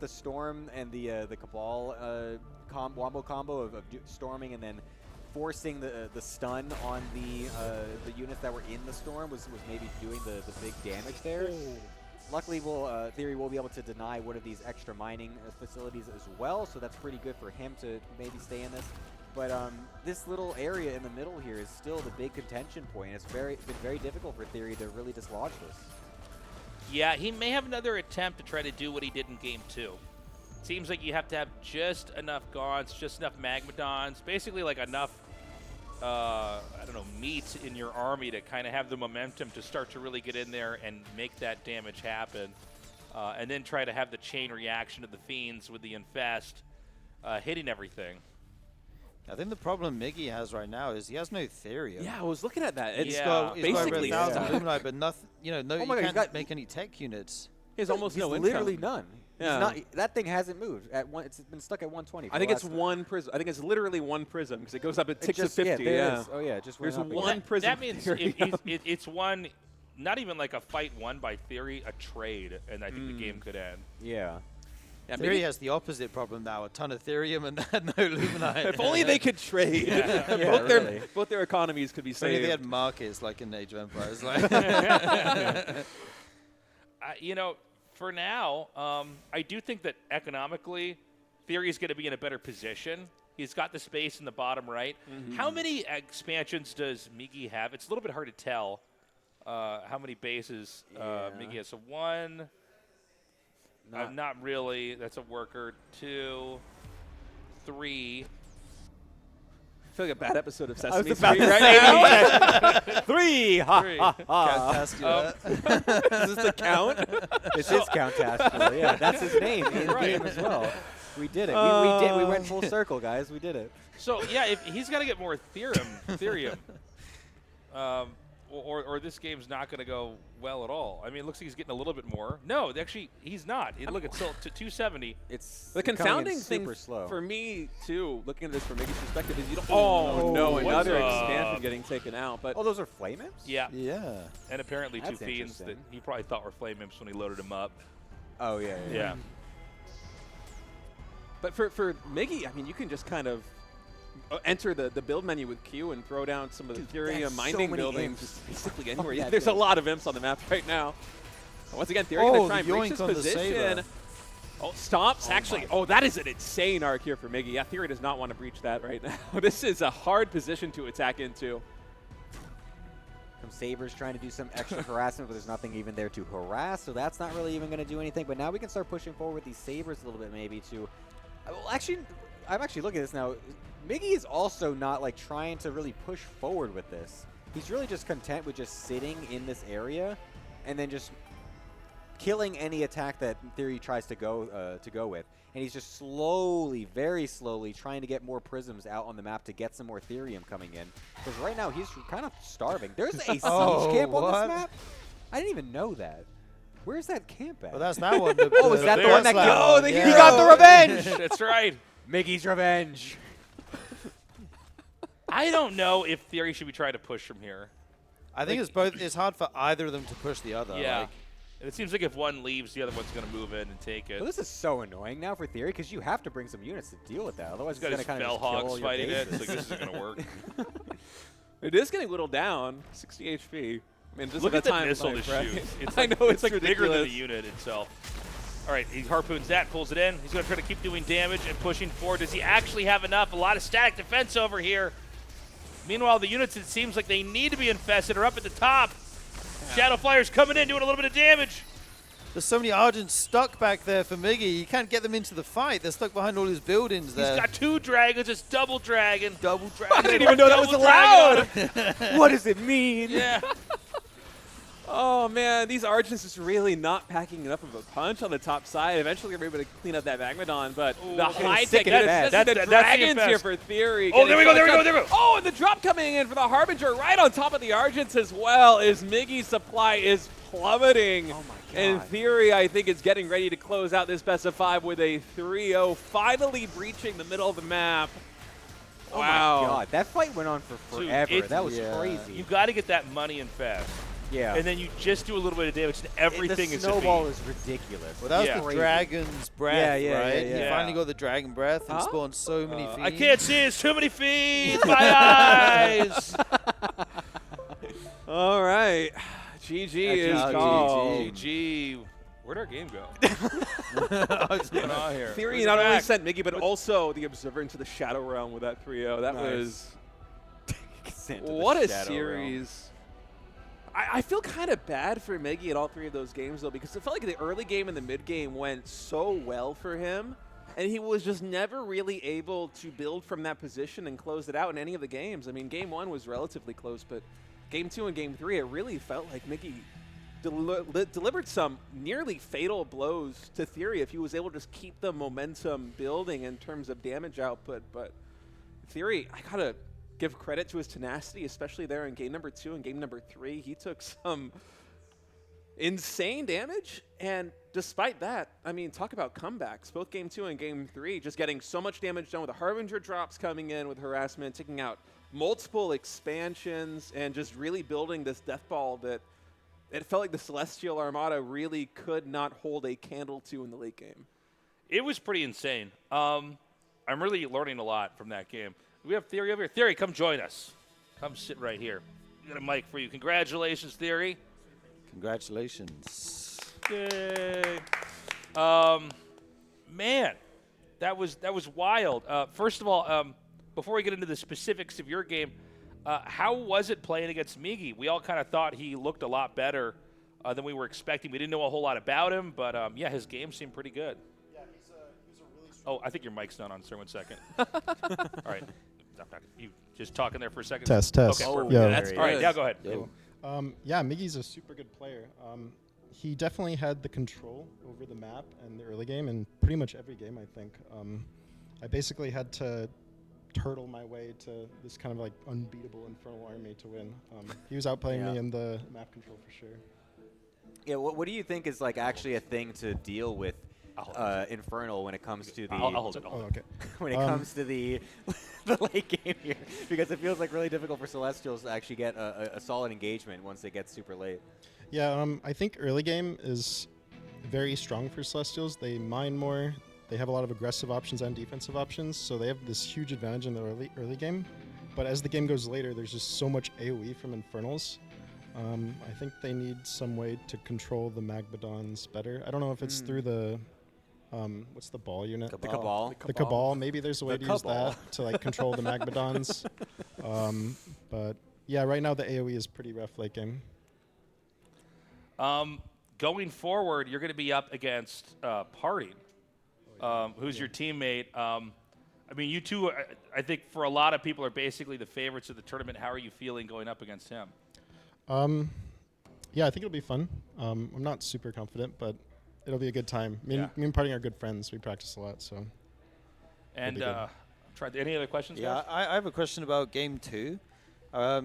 Storm and the Cabal wombo combo of storming and then forcing the stun on the units that were in the Storm was maybe doing the big damage there. Luckily, Theory will be able to deny one of these extra mining facilities as well, so that's pretty good for him to maybe stay in this. But this little area in the middle here is still the big contention point. It's been very difficult for Theory to really dislodge this. Yeah, he may have another attempt to try to do what he did in Game 2. Seems like you have to have just enough Gaunts, just enough Magmadons, basically like enough, I don't know, meat in your army to kind of have the momentum to start to really get in there and make that damage happen. And then try to have the chain reaction of the Fiends with the Infest hitting everything. I think the problem Miggy has right now is he has no Therium. Yeah, I was looking at that. It's He's basically got over 1,000 yeah. Luminite, but nothing. You know, no, Oh you my God, he's can't got- make any tech units. he has almost He's no literally income. none. Yeah. That thing hasn't moved. It's been stuck at 120. I think it's one prism. I think it's literally one prism because it goes up at 6 to 50. Yeah, there it Yeah. is. Oh yeah, it just There's went up one again. prism. That means Therium. it's one, not even like a fight won by Theory, a trade, and I think the game could end. Yeah. Yeah, Theory maybe- has the opposite problem now: a ton of Therium and no Luminite. if only they could trade. Yeah, really. both their economies could be If only saved. they had markets like in Age of Empires. Like You know, for now, I do think that economically, Theory is going to be in a better position. He's got the space in the bottom right. How many expansions does Miggy have? It's a little bit hard to tell how many bases Miggy has. So one, not really. That's a worker. 2, 3. I feel like a bad episode of I Sesame was about Street to right say now. 3. Ha ha ha. Fantastic. Is this the count? This is Count Tastular. Yeah, that's his name in the game as well. We did it. We did. We went full circle, guys. We did it. So, yeah, if he's got to get more Therium. Or this game's not going to go well at all. I mean, it looks like he's getting a little bit more. No, actually, he's not. Look, it's still to 270. It's The coming in confounding thing super slow. for me, too, looking at this from Miggy's perspective, is you don't. Oh, no, what's another up? expansion getting taken out. But Oh, those are flame imps? Yeah. Yeah. And apparently That's 2 fiends that interesting. he probably thought were flame imps when he loaded them up. Oh yeah. Yeah. But for Miggy, I mean, you can just kind of enter the build menu with Q and throw down some of the Therium that's so mining many buildings imps. just basically anywhere. Yeah, There's a dude. lot of imps on the map right now. Once again, Theory going to try and the reach yoink his on the position. Saber. Oh, stomps, actually. Oh, that is an insane arc here for Miggy. Yeah, Theory does not want to breach that right now. This is a hard position to attack into. Some Sabers trying to do some extra harassment, but there's nothing even there to harass, so that's not really even going to do anything. But now we can start pushing forward with these Sabers a little bit maybe to... Well, actually, I'm actually looking at this now. Miggy is also not like trying to really push forward with this. He's really just content with just sitting in this area, and then just killing any attack that Theory tries to go with. And he's just slowly, very slowly, trying to get more prisms out on the map to get some more Therium coming in. Because right now he's kind of starving. There's a siege camp on this map. I didn't even know that. Where's that camp at? Well, that's that one. Is that the one that killed? He got the revenge. That's right. Miggy's revenge. I don't know if Theory should be trying to push from here. I think it's both. It's hard for either of them to push the other. Yeah. Like, And it seems like if one leaves, the other one's going to move in and take it. Well, this is so annoying now for Theory because you have to bring some units to deal with that. Otherwise, He's got it's his going to kind of Fell kill Hogs your fighting it. bases. It's like, this isn't going to work. It is getting whittled down, 60 HP. I mean, just Look at at the time missile life, to right? shoot. It's I like, know, it's like bigger than the ridiculous. unit itself. All right, he harpoons that, pulls it in. He's going to try to keep doing damage and pushing forward. Does he actually have enough? A lot of static defense over here. Meanwhile, the units, it seems like they need to be infested, are up at the top. Shadow Flyer's coming in, doing a little bit of damage. there's so many Argents stuck back there for Miggy. You can't get them into the fight. They're stuck behind all his buildings there. He's got 2 dragons. It's double dragon. double dragon. I didn't even know that was allowed. What does it mean? Yeah. Oh man, these Argents is really not packing enough of a punch on the top side. Eventually, we're able to clean up that Magmadon, but the high tech, sick and fast. that's the That's the dragons here infest. for Theory. Oh, there we go, getting there we go, so there we go. Oh, and the drop coming in for the Harbinger right on top of the Argents as well as Miggy's supply is plummeting. Oh my God. And Theory, I think, is getting ready to close out this best of 5 with a 3-0, finally breaching the middle of the map. Oh Wow. my God, that fight went on for Dude, forever. it's- That was Yeah. crazy. You got to get that money in fast. Yeah. And then you just do a little bit of damage, and everything the is snowball a is ridiculous. Well, that was Yeah. the Crazy. dragon's breath, Yeah, yeah, right? yeah, He yeah. finally got the dragon breath and Huh? spawned so many fiends. I can't see. It's too many feet. My eyes. All right. GG is GG. called. GG. Where'd our game go? What's going on here? Theory Where's not it only back? sent Miggy, but also the Observer into the Shadow Realm with that 3-0. That Nice. was Sent to the what a Shadow series. I feel kind of bad for Miggy in all 3 of those games, though, because it felt like the early game and the mid game went so well for him, and he was just never really able to build from that position and close it out in any of the games. I mean, game 1 was relatively close, but game 2 and game 3, it really felt like Miggy delivered some nearly fatal blows to Theory if he was able to just keep the momentum building in terms of damage output. But Theory, I gotta give credit to his tenacity, especially there in game number 2 and game number 3. He took some insane damage, and despite that, I mean, talk about comebacks. Both game 2 and game 3, just getting so much damage done with the Harbinger drops coming in with harassment, taking out multiple expansions, and just really building this death ball that it felt like the Celestial Armada really could not hold a candle to in the late game. It was pretty insane. I'm really learning a lot from that game. We have Theory over here. Theory, come join us. Come sit right here. We got a mic for you. Congratulations, Theory. Congratulations. Yay. Man, that was wild. First of all, before we get into the specifics of your game, how was it playing against Miggy? We all kind of thought he looked a lot better than we were expecting. We didn't know a whole lot about him, but yeah, his game seemed pretty good. Yeah, he's a really strong. Oh, I think your mic's not on, sir. 1 second. All right. Stop talking. You just talking there for a second? Test. Okay, perfect. Yo. That's, all right, now go ahead. Yeah, Miggy's a super good player. He definitely had the control over the map in the early game, and pretty much every game, I think. I basically had to turtle my way to this kind of like unbeatable Infernal army to win. He was outplaying me in the map control for sure. Yeah, what do you think is like actually a thing to deal with Infernal when it comes to the I'll hold it. Oh, okay. when it comes to the the late game here? Because it feels like really difficult for Celestials to actually get a solid engagement once it gets super late. Yeah, I think early game is very strong for Celestials. They mine more. They have a lot of aggressive options and defensive options, so they have this huge advantage in the early game. But as the game goes later, there's just so much AoE from Infernals. I think they need some way to control the Magmadons better. I don't know if it's through the what's the ball unit? The Cabal. The Cabal. Maybe there's a way The to use Cabal. that to like control the Magmadons. But yeah, right now the AoE is pretty rough late game. Going forward, you're going to be up against Party, who's your teammate. I mean, you two, I think for a lot of people, are basically the favorites of the tournament. How are you feeling going up against him? Yeah, I think it'll be fun. I'm not super confident, but it'll be a good time. Me and Parting are good friends. We practice a lot, so. And any other questions, Yeah, guys? I have a question about game 2.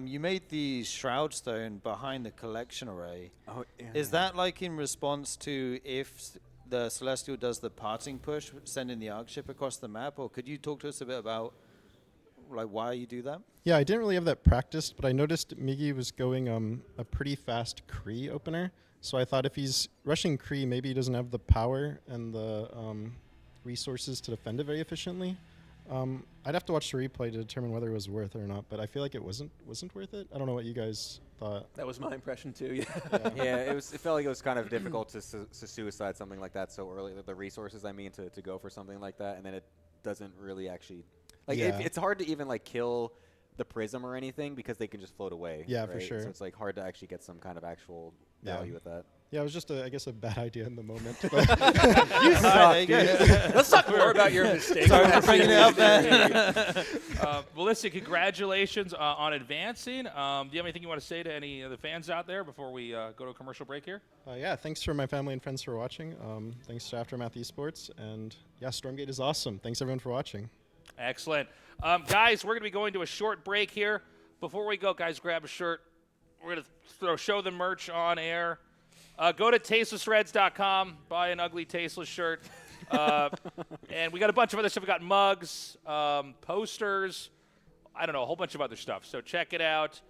You made the Shroud Stone behind the collection array. Oh, yeah. Is that like in response to if the Celestial does the parting push, sending the Arc ship across the map? Or could you talk to us a bit about like why you do that? Yeah, I didn't really have that practiced, but I noticed Miggy was going a pretty fast Kree opener. So I thought if he's rushing Kree, maybe he doesn't have the power and the resources to defend it very efficiently. I'd have to watch the replay to determine whether it was worth it or not, but I feel like it wasn't worth it. I don't know what you guys thought. That was my impression too. Yeah. Yeah, it felt like it was kind of difficult to suicide something like that so early. The resources, I mean, to go for something like that, and then it doesn't really actually like it's hard to even like kill the prism or anything because they can just float away. Yeah, right? for sure. So it's like hard to actually get some kind of actual value with that. Yeah, it was just I guess a bad idea in the moment. You suck, dude. Let's talk more about your mistakes. Sorry for bringing it up, man. Well, listen, congratulations on advancing. Do you have anything you want to say to any of the fans out there before we go to a commercial break here? Yeah, thanks for my family and friends for watching. Thanks to Aftermath Esports. And yeah, Stormgate is awesome. Thanks everyone for watching. Excellent. Guys, we're going to be going to a short break here. Before we go, guys, grab a shirt. We're going to show the merch on air. Go to tastelessreds.com, buy an ugly Tasteless shirt. And we got a bunch of other stuff. We got mugs, posters, I don't know, a whole bunch of other stuff. So check it out.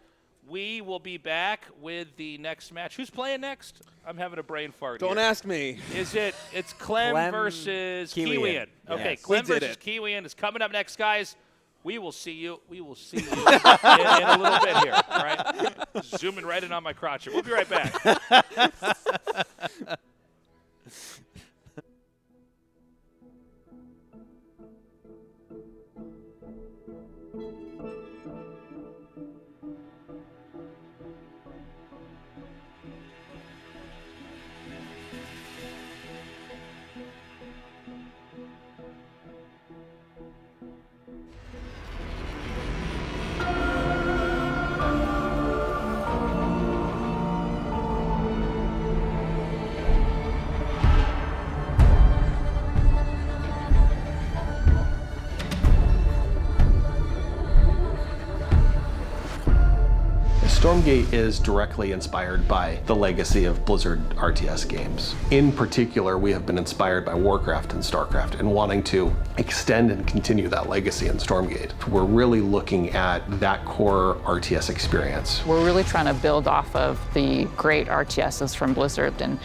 We will be back with the next match. Who's playing next? I'm having a brain fart. Don't ask me. It's Clem versus Kiwian. Okay, Yes. Clem versus Kiwian is coming up next, guys. We will see you. We will see you in a little bit here. All right, zooming right in on my crotch. We'll be right back. StormGate is directly inspired by the legacy of Blizzard RTS games. In particular, we have been inspired by Warcraft and Starcraft and wanting to extend and continue that legacy in Stormgate. We're really looking at that core RTS experience. We're really trying to build off of the great RTSs from Blizzard and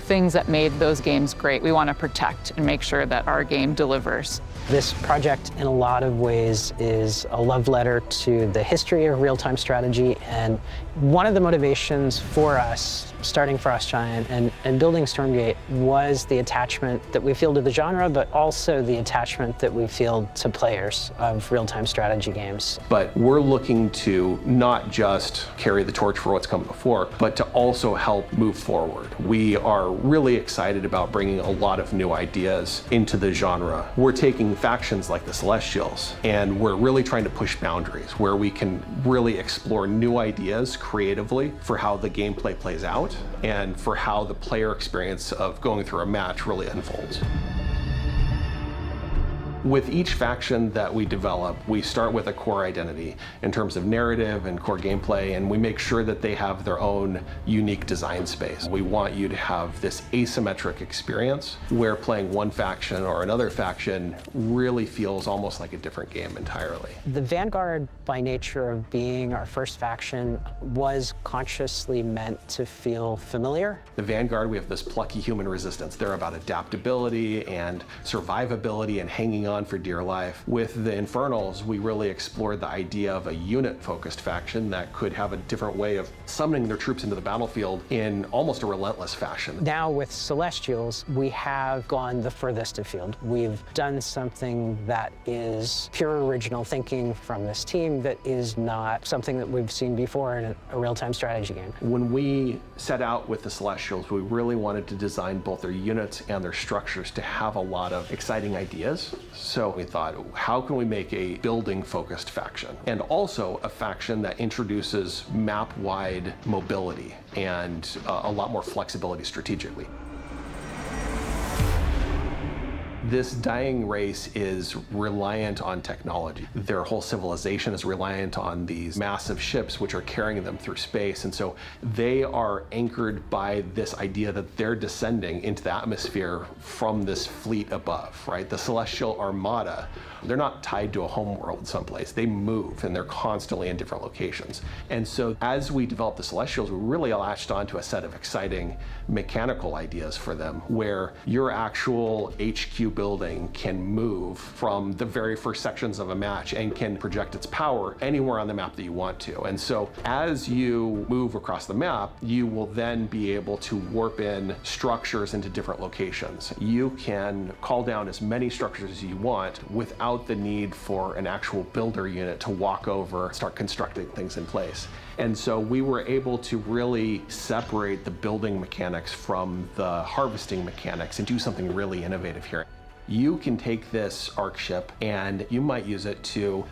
things that made those games great. We want to protect and make sure that our game delivers. This project, in a lot of ways, is a love letter to the history of real-time strategy, and one of the motivations for us, starting Frost Giant and building Stormgate, was the attachment that we feel to the genre, but also the attachment that we feel to players of real-time strategy games. But we're looking to not just carry the torch for what's come before, but to also help move forward. We are really excited about bringing a lot of new ideas into the genre. We're taking factions like the Celestials, and we're really trying to push boundaries where we can really explore new ideas creatively for how the gameplay plays out and for how the player experience of going through a match really unfolds. With each faction that we develop, we start with a core identity in terms of narrative and core gameplay, and we make sure that they have their own unique design space. We want you to have this asymmetric experience where playing one faction or another faction really feels almost like a different game entirely. The Vanguard, by nature of being our first faction, was consciously meant to feel familiar. The Vanguard, we have this plucky human resistance. They're about adaptability and survivability and hanging on for dear life. With the Infernals, we really explored the idea of a unit-focused faction that could have a different way of summoning their troops into the battlefield in almost a relentless fashion. Now with Celestials, we have gone the furthest afield. We've done something that is pure original thinking from this team that is not something that we've seen before in a real-time strategy game. When we set out with the Celestials, we really wanted to design both their units and their structures to have a lot of exciting ideas. So we thought, how can we make a building-focused faction? And also a faction that introduces map-wide mobility and a lot more flexibility strategically. This dying race is reliant on technology. Their whole civilization is reliant on these massive ships which are carrying them through space. And so they are anchored by this idea that they're descending into the atmosphere from this fleet above, right? The Celestial Armada, they're not tied to a homeworld someplace. They move and they're constantly in different locations. And so as we developed the Celestials, we really latched onto a set of exciting mechanical ideas for them where your actual HQ building can move from the very first sections of a match and can project its power anywhere on the map that you want to. And so as you move across the map, you will then be able to warp in structures into different locations. You can call down as many structures as you want without the need for an actual builder unit to walk over, start constructing things in place. And so we were able to really separate the building mechanics from the harvesting mechanics and do something really innovative here. You can take this ARC ship and you might use it to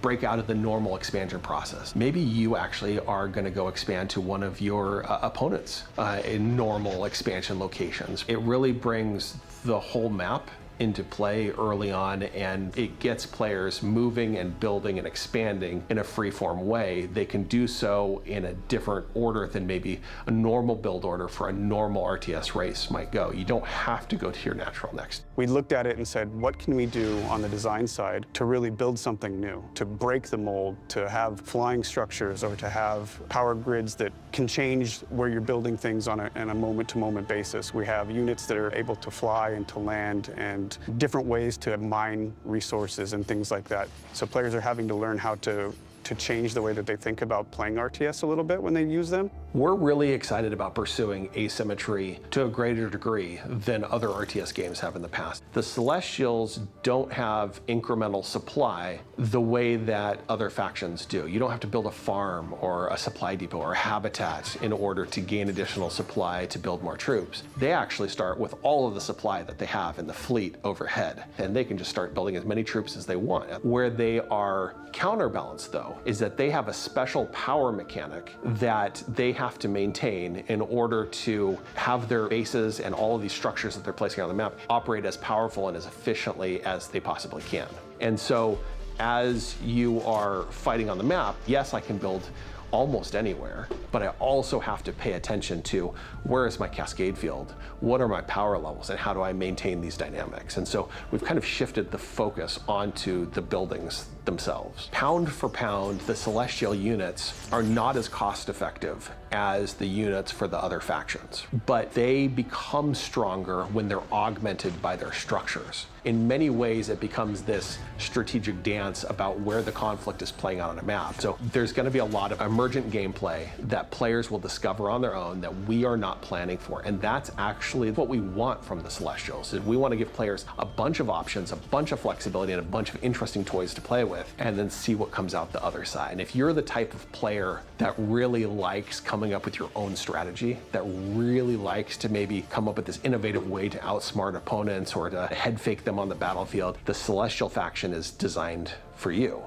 break out of the normal expansion process. Maybe you actually are going to go expand to one of your opponents in normal expansion locations. It really brings the whole map into play early on, and it gets players moving and building and expanding in a free-form way. They can do so in a different order than maybe a normal build order for a normal RTS race might go. You don't have to go to your natural next. We looked at it and said, what can we do on the design side to really build something new, to break the mold, to have flying structures or to have power grids that can change where you're building things on a moment-to-moment basis. We have units that are able to fly and to land and different ways to mine resources and things like that. So players are having to learn how to change the way that they think about playing RTS a little bit when they use them. We're really excited about pursuing asymmetry to a greater degree than other RTS games have in the past. The Celestials don't have incremental supply the way that other factions do. You don't have to build a farm or a supply depot or a habitat in order to gain additional supply to build more troops. They actually start with all of the supply that they have in the fleet overhead, and they can just start building as many troops as they want. Where they are counterbalanced, though, is that they have a special power mechanic that they have to maintain in order to have their bases and all of these structures that they're placing on the map operate as powerful and as efficiently as they possibly can. And so as you are fighting on the map, yes, I can build almost anywhere, but I also have to pay attention to where is my cascade field, what are my power levels, and how do I maintain these dynamics. And so we've kind of shifted the focus onto the buildings themselves. Pound for pound, the Celestial units are not as cost effective as the units for the other factions, but they become stronger when they're augmented by their structures. In many ways, it becomes this strategic dance about where the conflict is playing out on a map. So there's going to be a lot of emergent gameplay that players will discover on their own that we are not planning for. And that's actually what we want from the Celestials, is we want to give players a bunch of options, a bunch of flexibility, and a bunch of interesting toys to play with, and then see what comes out the other side. And if you're the type of player that really likes coming up with your own strategy, that really likes to maybe come up with this innovative way to outsmart opponents or to head fake them on the battlefield, the Celestial faction is designed for you.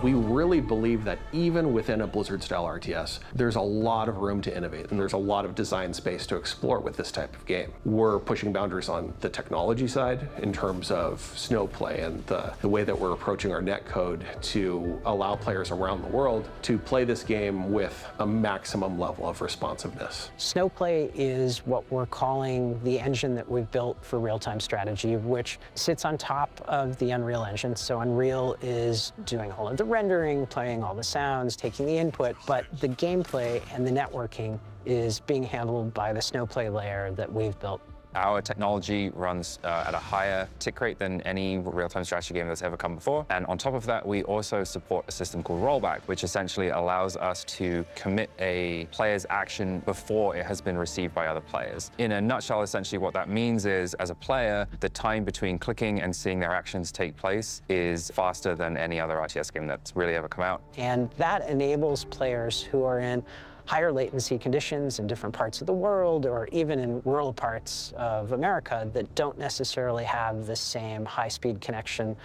We really believe that even within a Blizzard-style RTS, there's a lot of room to innovate, and there's a lot of design space to explore with this type of game. We're pushing boundaries on the technology side in terms of snowplay and the way that we're approaching our netcode to allow players around the world to play this game with a maximum level of responsiveness. Snowplay is what we're calling the engine that we've built for real-time strategy, which sits on top of the Unreal Engine. So Unreal is doing all of the rendering, playing all the sounds, taking the input, but the gameplay and the networking is being handled by the Snowplay layer that we've built. Our technology runs at a higher tick rate than any real-time strategy game that's ever come before. And on top of that, we also support a system called rollback, which essentially allows us to commit a player's action before it has been received by other players. In a nutshell, essentially what that means is, as a player, the time between clicking and seeing their actions take place is faster than any other RTS game that's really ever come out. And that enables players who are in higher latency conditions in different parts of the world, or even in rural parts of America that don't necessarily have the same high-speed connection,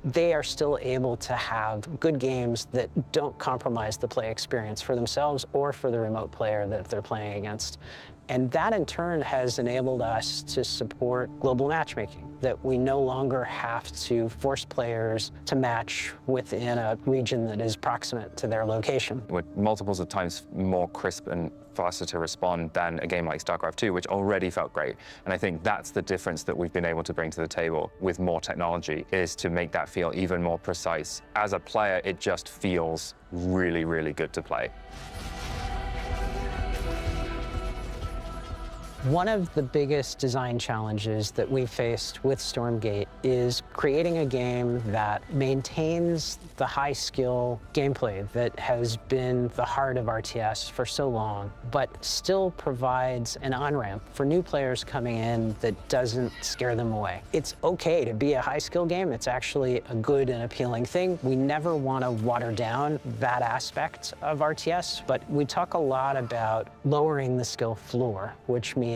they are still able to have good games that don't compromise the play experience for themselves or for the remote player that they're playing against. And that in turn has enabled us to support global matchmaking, that we no longer have to force players to match within a region that is proximate to their location. We're multiples of times more crisp and faster to respond than a game like StarCraft 2, which already felt great. And I think that's the difference that we've been able to bring to the table with more technology, is to make that feel even more precise. As a player, it just feels really, really good to play. One of the biggest design challenges that we faced with StormGate is creating a game that maintains the high-skill gameplay that has been the heart of RTS for so long, but still provides an on-ramp for new players coming in that doesn't scare them away. It's okay to be a high-skill game. It's actually a good and appealing thing. We never want to water down that aspect of RTS, but we talk a lot about lowering the skill floor, which means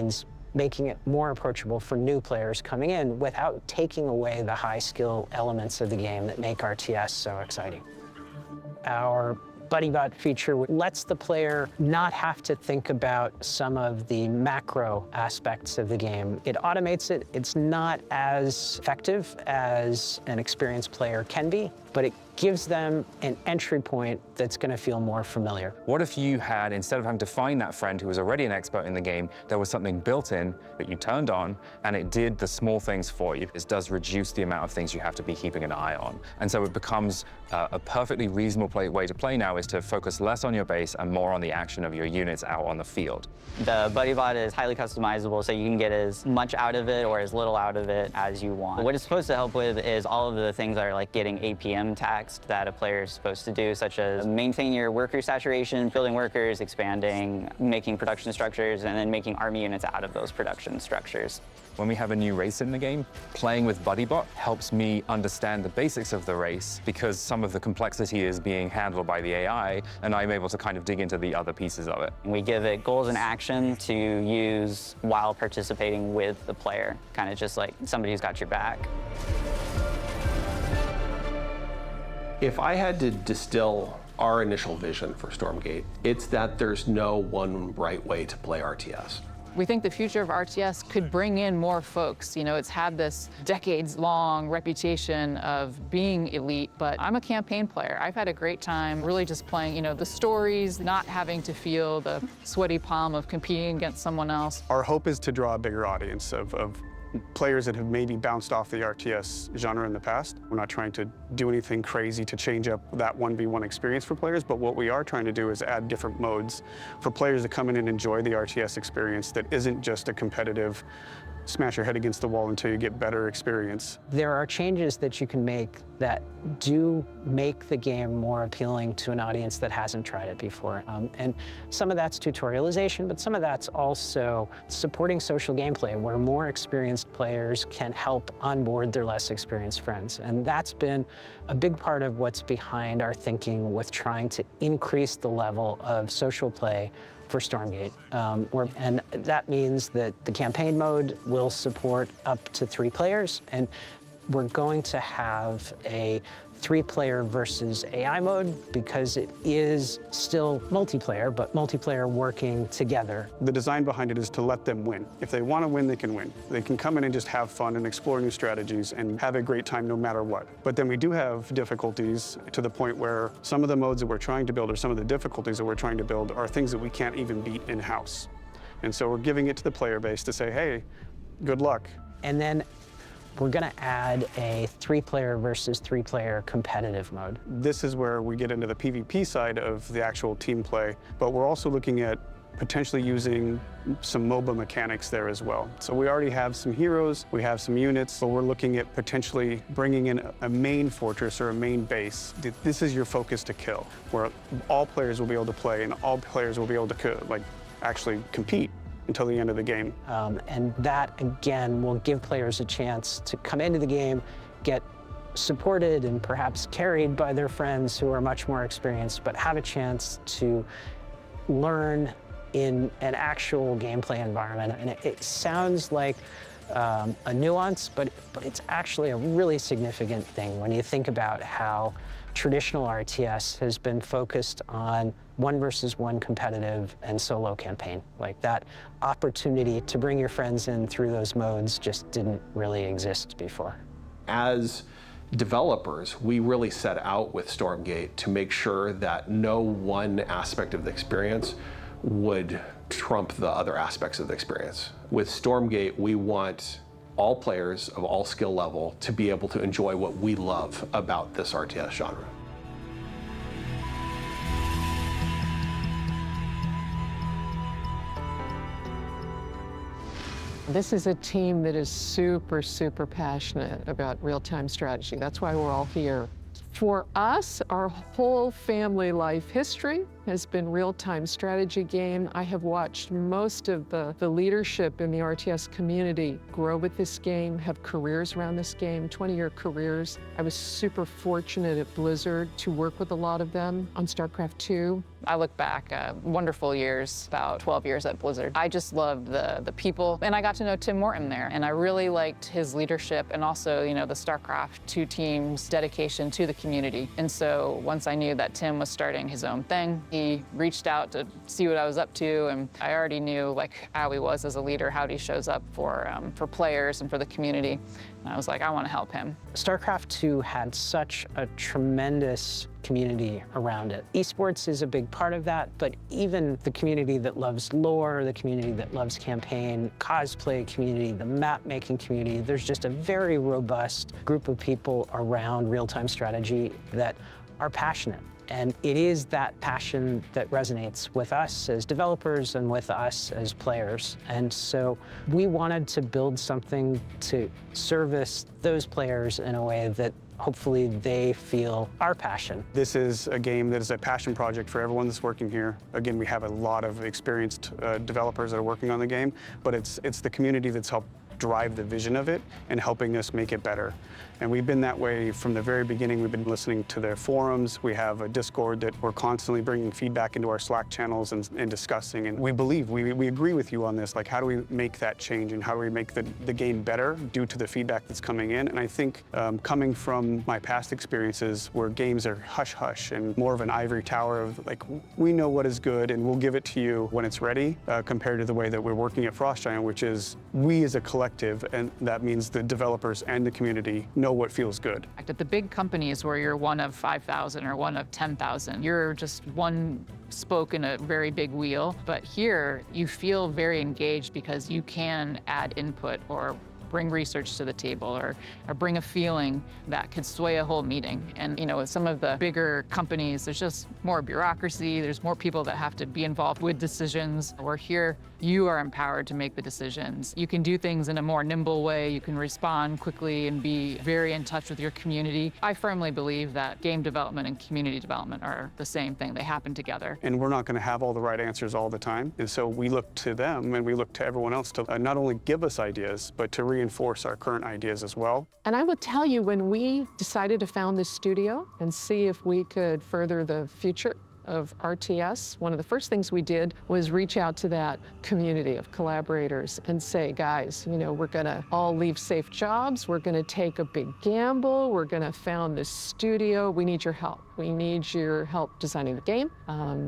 making it more approachable for new players coming in without taking away the high skill elements of the game that make RTS so exciting. Our BuddyBot feature lets the player not have to think about some of the macro aspects of the game. It automates it. It's not as effective as an experienced player can be, but it gives them an entry point that's going to feel more familiar. What if you had, instead of having to find that friend who was already an expert in the game, there was something built in that you turned on and it did the small things for you? It does reduce the amount of things you have to be keeping an eye on. And so it becomes a perfectly reasonable way to play now, is to focus less on your base and more on the action of your units out on the field. The BuddyBot is highly customizable, so you can get as much out of it or as little out of it as you want. What it's supposed to help with is all of the things that are like getting APM taxed that a player is supposed to do, such as maintain your worker saturation, building workers, expanding, making production structures, and then making army units out of those production structures. When we have a new race in the game, playing with BuddyBot helps me understand the basics of the race, because some of the complexity is being handled by the AI, and I'm able to kind of dig into the other pieces of it. We give it goals and action to use while participating with the player, kind of just like somebody who's got your back. If I had to distill our initial vision for StormGate, it's that there's no one right way to play RTS. We think the future of RTS could bring in more folks. You know, it's had this decades-long reputation of being elite, but I'm a campaign player. I've had a great time really just playing, you know, the stories, not having to feel the sweaty palm of competing against someone else. Our hope is to draw a bigger audience of players that have maybe bounced off the RTS genre in the past. We're not trying to do anything crazy to change up that 1v1 experience for players, but what we are trying to do is add different modes for players to come in and enjoy the RTS experience that isn't just a competitive smash your head against the wall until you get better experience. There are changes that you can make that do make the game more appealing to an audience that hasn't tried it before. And some of that's tutorialization, but some of that's also supporting social gameplay, where more experienced players can help onboard their less experienced friends. And that's been a big part of what's behind our thinking with trying to increase the level of social play for StormGate. And that means that the campaign mode will support up to 3 players, and we're going to have a 3-player versus AI mode, because it is still multiplayer, but multiplayer working together. The design behind it is to let them win. If they want to win, they can win. They can come in and just have fun and explore new strategies and have a great time no matter what. But then we do have difficulties to the point where some of the modes that we're trying to build, or some of the difficulties that we're trying to build, are things that we can't even beat in-house. And so we're giving it to the player base to say, hey, good luck. And then we're going to add a 3-player versus 3-player competitive mode. This is where we get into the PvP side of the actual team play, but we're also looking at potentially using some MOBA mechanics there as well. So we already have some heroes, we have some units, but we're looking at potentially bringing in a main fortress or a main base. This is your focus to kill, where all players will be able to play and all players will be able to actually compete until the end of the game. And that, again, will give players a chance to come into the game, get supported and perhaps carried by their friends who are much more experienced, but have a chance to learn in an actual gameplay environment. And it sounds like a nuance, but it's actually a really significant thing when you think about how traditional RTS has been focused on 1 versus 1 competitive and solo campaign. Like that opportunity to bring your friends in through those modes just didn't really exist before. As developers, we really set out with StormGate to make sure that no one aspect of the experience would trump the other aspects of the experience. With StormGate, we want all players of all skill level to be able to enjoy what we love about this RTS genre. This is a team that is super, super passionate about real-time strategy. That's why we're all here. For us, our whole family life history has been real-time strategy game. I have watched most of the leadership in the RTS community grow with this game, have careers around this game, 20-year careers. I was super fortunate at Blizzard to work with a lot of them on StarCraft 2. I look back, wonderful years, about 12 years at Blizzard. I just loved the people, and I got to know Tim Morton there, and I really liked his leadership and also, you know, the StarCraft 2 team's dedication to the community. And so once I knew that Tim was starting his own thing, he reached out to see what I was up to, and I already knew like how he was as a leader, how he shows up for players and for the community. And I was like, I want to help him. StarCraft 2 had such a tremendous community around it. Esports is a big part of that, but even the community that loves lore, the community that loves campaign, cosplay community, the map-making community, there's just a very robust group of people around real-time strategy that are passionate. And it is that passion that resonates with us as developers and with us as players. And so we wanted to build something to service those players in a way that hopefully they feel our passion. This is a game that is a passion project for everyone that's working here. Again, we have a lot of experienced developers that are working on the game, but it's the community that's helped drive the vision of it and helping us make it better. And we've been that way from the very beginning. We've been listening to their forums. We have a Discord that we're constantly bringing feedback into our Slack channels and discussing. And we believe, we agree with you on this. Like, how do we make that change and how do we make the game better due to the feedback that's coming in? And I think coming from my past experiences where games are hush-hush and more of an ivory tower of like, we know what is good and we'll give it to you when it's ready, compared to the way that we're working at Frost Giant, which is we as a collective, and that means the developers and the community know what feels good. At the big companies where you're one of 5,000 or one of 10,000, you're just one spoke in a very big wheel. But here, you feel very engaged because you can add input or bring research to the table or bring a feeling that could sway a whole meeting. And you know, with some of the bigger companies, there's just more bureaucracy, there's more people that have to be involved with decisions. Where here, you are empowered to make the decisions. You can do things in a more nimble way, you can respond quickly and be very in touch with your community. I firmly believe that game development and community development are the same thing, they happen together. And we're not going to have all the right answers all the time. And so we look to them and we look to everyone else to not only give us ideas, but to reinforce our current ideas as well. And I will tell you, when we decided to found this studio and see if we could further the future of RTS, one of the first things we did was reach out to that community of collaborators and say, guys, you know, we're gonna all leave safe jobs, we're gonna take a big gamble, we're gonna found this studio, we need your help. We need your help designing the game,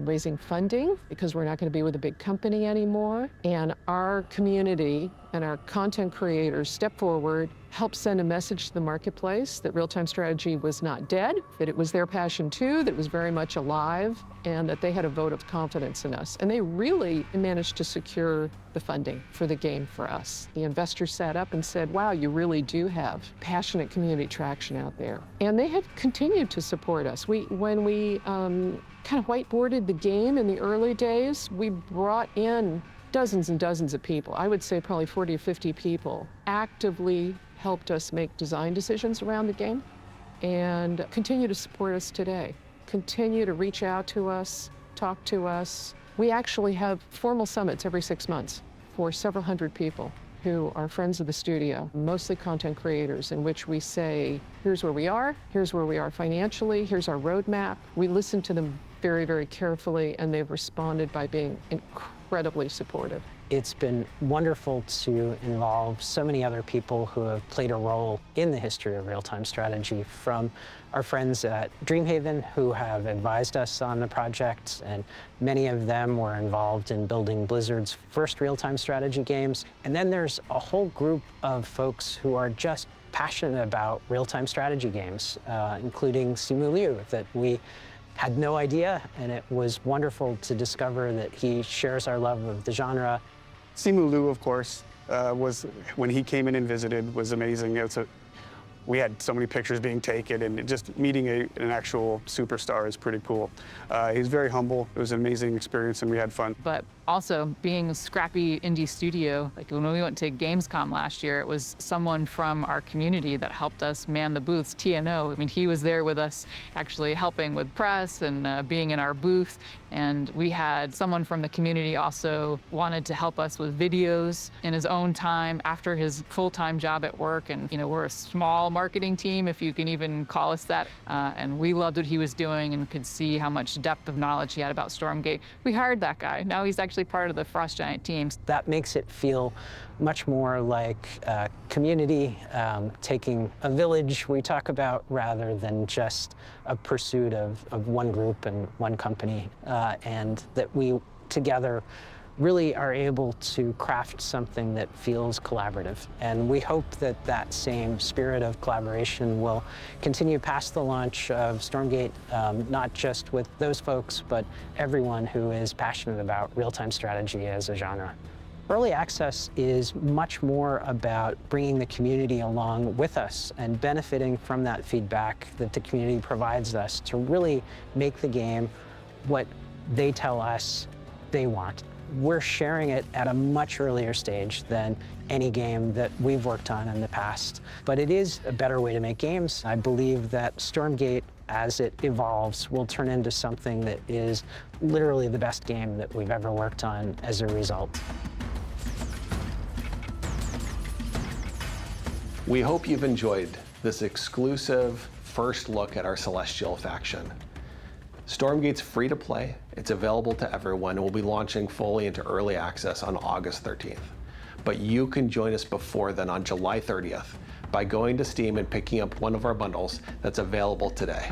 raising funding, because we're not gonna be with a big company anymore. And our community and our content creators step forward, help send a message to the marketplace that real-time strategy was not dead, that it was their passion too, that it was very much alive, and that they had a vote of confidence in us. And they really managed to secure the funding for the game for us. The investors sat up and said, wow, you really do have passionate community traction out there. And they have continued to support us. When we kind of whiteboarded the game in the early days, we brought in dozens and dozens of people. I would say probably 40 or 50 people actively helped us make design decisions around the game and continue to support us today. Continue to reach out to us, talk to us. We actually have formal summits every 6 months for several hundred people who are friends of the studio, mostly content creators, in which we say, here's where we are financially, here's our roadmap. We listen to them very, very carefully, and they've responded by being incredibly supportive. It's been wonderful to involve so many other people who have played a role in the history of real-time strategy, from our friends at Dreamhaven who have advised us on the project, and many of them were involved in building Blizzard's first real-time strategy games. And then there's a whole group of folks who are just passionate about real-time strategy games, including Simu Liu, that we had no idea, and it was wonderful to discover that he shares our love of the genre. Simu Liu, of course, was, when he came in and visited, was amazing. We had so many pictures being taken, and just meeting an actual superstar is pretty cool. He's very humble. It was an amazing experience, and we had fun. But also, being a scrappy indie studio, like when we went to Gamescom last year, it was someone from our community that helped us man the booths, TNO. I mean, he was there with us, actually helping with press and being in our booth. And we had someone from the community also wanted to help us with videos in his own time after his full-time job at work. And, you know, we're a small marketing team, if you can even call us that. And we loved what he was doing and could see how much depth of knowledge he had about StormGate. We hired that guy. Now he's actually part of the Frost Giant teams. That makes it feel much more like a community, taking a village we talk about, rather than just a pursuit of one group and one company, and that we together really are able to craft something that feels collaborative. And we hope that that same spirit of collaboration will continue past the launch of StormGate, not just with those folks, but everyone who is passionate about real-time strategy as a genre. Early access is much more about bringing the community along with us and benefiting from that feedback that the community provides us to really make the game what they tell us they want. We're sharing it at a much earlier stage than any game that we've worked on in the past. But it is a better way to make games. I believe that StormGate, as it evolves, will turn into something that is literally the best game that we've ever worked on as a result. We hope you've enjoyed this exclusive first look at our Celestial faction. StormGate's free to play, it's available to everyone, and we'll be launching fully into early access on August 13th. But you can join us before then on July 30th by going to Steam and picking up one of our bundles that's available today.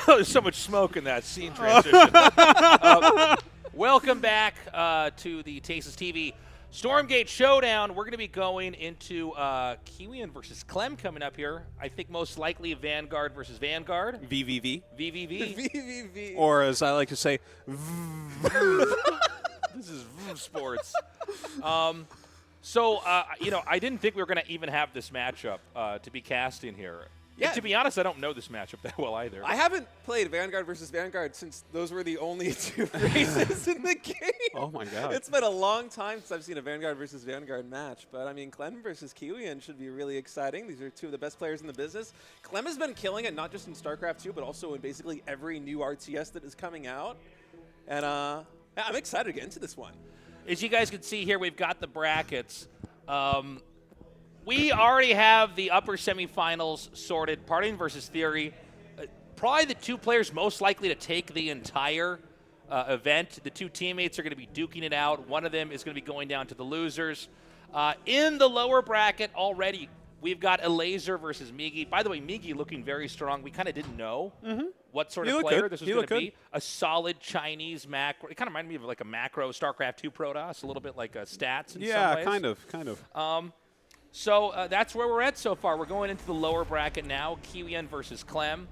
There's so much smoke in that scene transition. Welcome back to the TastelessTV StormGate Showdown. We're going to be going into Kiwian versus Clem coming up here. I think most likely Vanguard versus Vanguard. VVV. VVV. VVV. Or as I like to say, This is sports. So, you know, I didn't think we were going to even have this matchup to be casting here. Yeah. And to be honest, I don't know this matchup that well either. I haven't played Vanguard versus Vanguard since those were the only two races in the game. Oh my god. It's been a long time since I've seen a Vanguard versus Vanguard match, but I mean, Clem versus Kiwian should be really exciting. These are two of the best players in the business. Clem has been killing it, not just in StarCraft 2, but also in basically every new RTS that is coming out. And yeah, I'm excited to get into this one. As you guys can see here, we've got the brackets. We already have the upper semifinals sorted. Parting versus Theory. Probably the two players most likely to take the entire event. The two teammates are going to be duking it out. One of them is going to be going down to the losers. In the lower bracket already, we've got a Laser versus Miggy. By the way, Miggy looking very strong. We kind of didn't know what sort of player this was going to be. A solid Chinese macro. It kind of reminded me of like a macro StarCraft 2 Protoss, a little bit like stats in some ways. kind of. So that's where we're at so far. We're going into the lower bracket now, Kiwian versus Clem,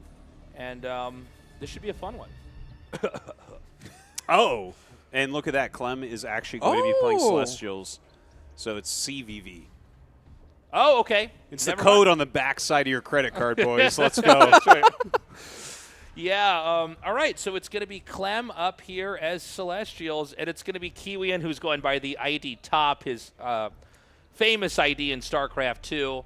and this should be a fun one. Oh, and look at that. Clem is actually going to be playing Celestials, so it's CVV. Oh, okay. It's the code on the back side of your credit card, boys. Let's go. Yeah, all right, so it's going to be Clem up here as Celestials, and it's going to be Kiwian who's going by the ID Top, his famous ID in StarCraft 2.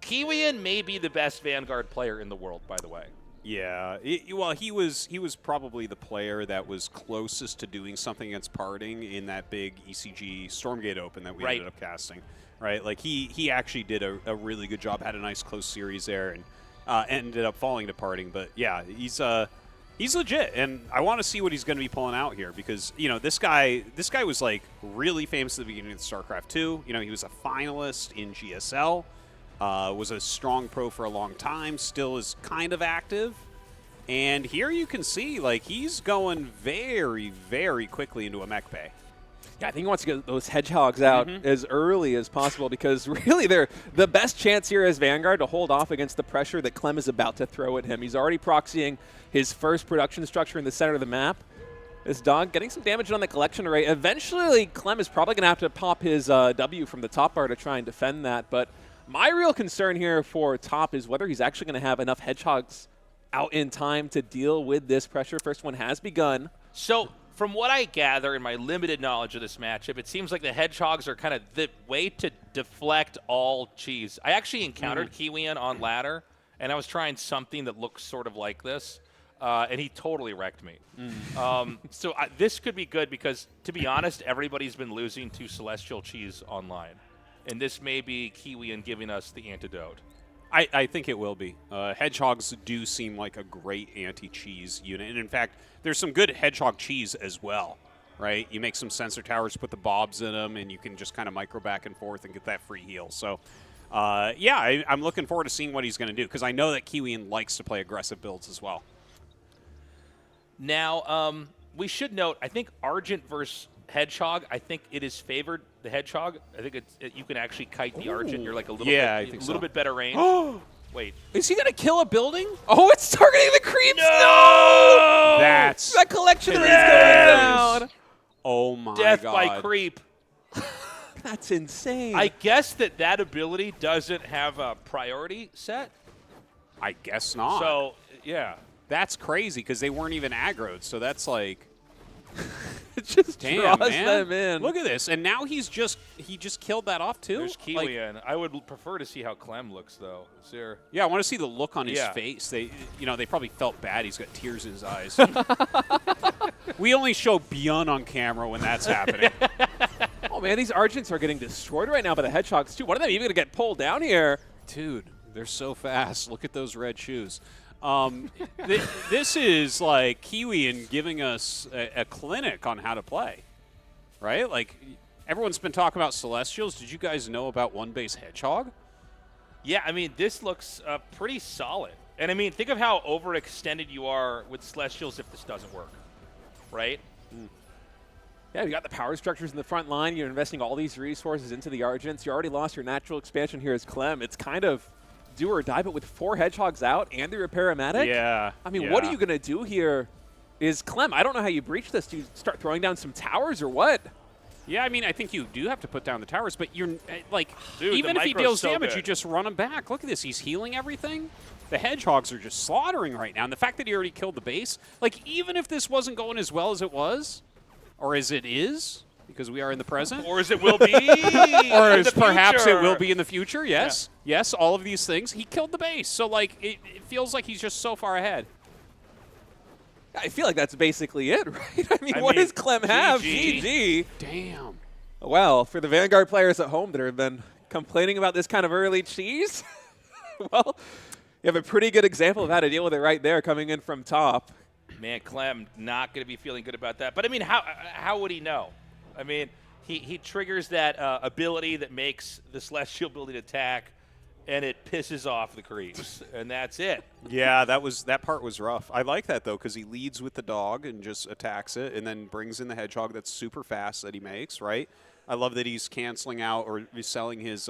Kiwian may be the best Vanguard player in the world, by the way. Yeah, well, he was probably the player that was closest to doing something against Parting in that big ECG Stormgate Open that we ended up casting, right? Like, he actually did a really good job, had a nice close series there, and ended up falling to Parting. But, yeah, he's legit, and I want to see what he's going to be pulling out here because, you know, this guy was, like, really famous at the beginning of StarCraft 2. You know, he was a finalist in GSL, was a strong pro for a long time, still is kind of active. And here you can see, like, he's going very, very quickly into a mech bay. Yeah, I think he wants to get those hedgehogs out as early as possible because really they're the best chance here as Vanguard to hold off against the pressure that Clem is about to throw at him. He's already proxying his first production structure in the center of the map. This dog getting some damage on the collection array. Eventually, Clem is probably going to have to pop his W from the top bar to try and defend that. But my real concern here for top is whether he's actually going to have enough hedgehogs out in time to deal with this pressure. First one has begun. So, from what I gather in my limited knowledge of this matchup, it seems like the Hedgehogs are kind of the way to deflect all cheese. I actually encountered Kiwian on ladder, and I was trying something that looks sort of like this, and he totally wrecked me. So this could be good because, to be honest, everybody's been losing to Celestial Cheese online, and this may be Kiwian giving us the antidote. I think it will be. Hedgehogs do seem like a great anti-cheese unit. And in fact, there's some good hedgehog cheese as well, right? You make some sensor towers, put the bobs in them, and you can just kind of micro back and forth and get that free heal. So, yeah, I'm looking forward to seeing what he's going to do because I know that Kiwian likes to play aggressive builds as well. Now, we should note, I think Argent versus Hedgehog, I think it is favored the Hedgehog. I think you can actually kite the Argent. You're like a little bit better range. Wait. Is he going to kill a building? Oh, it's targeting the creeps. No! That's that collection is going down. Oh, my Death God. by creep. That's insane. I guess that ability doesn't have a priority set. I guess not. So, yeah. That's crazy because they weren't even aggroed. So that's like... It just Damn, draws man. them in. Look at this. And now he just killed that off, too? There's Kiwian. I would prefer to see how Clem looks, though. Is there... Yeah, I want to see the look on his Yeah. face. They probably felt bad. He's got tears in his eyes. We only show Beyond on camera when that's happening. Oh, man, these Argents are getting destroyed right now by the Hedgehogs, too. One of them even going to get pulled down here. Dude, They're so fast. Look at those red shoes. This is like Kiwian giving us a clinic on how to play, right? Like, everyone's been talking about Celestials. Did you guys know about one-base Hedgehog? Yeah, I mean, this looks pretty solid. And, I mean, think of how overextended you are with Celestials if this doesn't work, right? Yeah, you got the power structures in the front line. You're investing all these resources into the Argents. You already lost your natural expansion here as Clem. It's kind of do or die, but with 4 Hedgehogs out and the Repair-O-Matic? Yeah. I mean, what are you going to do here is Clem, I don't know how you breach this. Do you start throwing down some towers or what? Yeah, I mean, I think you do have to put down the towers, but you're like, Dude, even the if he micro's deals so damage, good. you just run him back. Look at this. He's healing everything. The Hedgehogs are just slaughtering right now. And the fact that he already killed the base, like, even if this wasn't going as well as it was, or as it is, because we are in the present. Or as it will be. Or in as the perhaps future. it will be in the future, yes. Yeah. Yes, all of these things. He killed the base. So, like, it feels like he's just so far ahead. I feel like that's basically it, right? I mean, what does Clem have? GG. Damn. Well, for the Vanguard players at home that have been complaining about this kind of early cheese, well, you have a pretty good example of how to deal with it right there coming in from top. Man, Clem not going to be feeling good about that. But, I mean, how would he know? I mean, he triggers that ability that makes the Celestial ability to attack, and it pisses off the creeps, and that's it. Yeah, that part was rough. I like that, though, because he leads with the dog and just attacks it and then brings in the Hedgehog that's super fast that he makes, right? I love that he's canceling out or he's selling his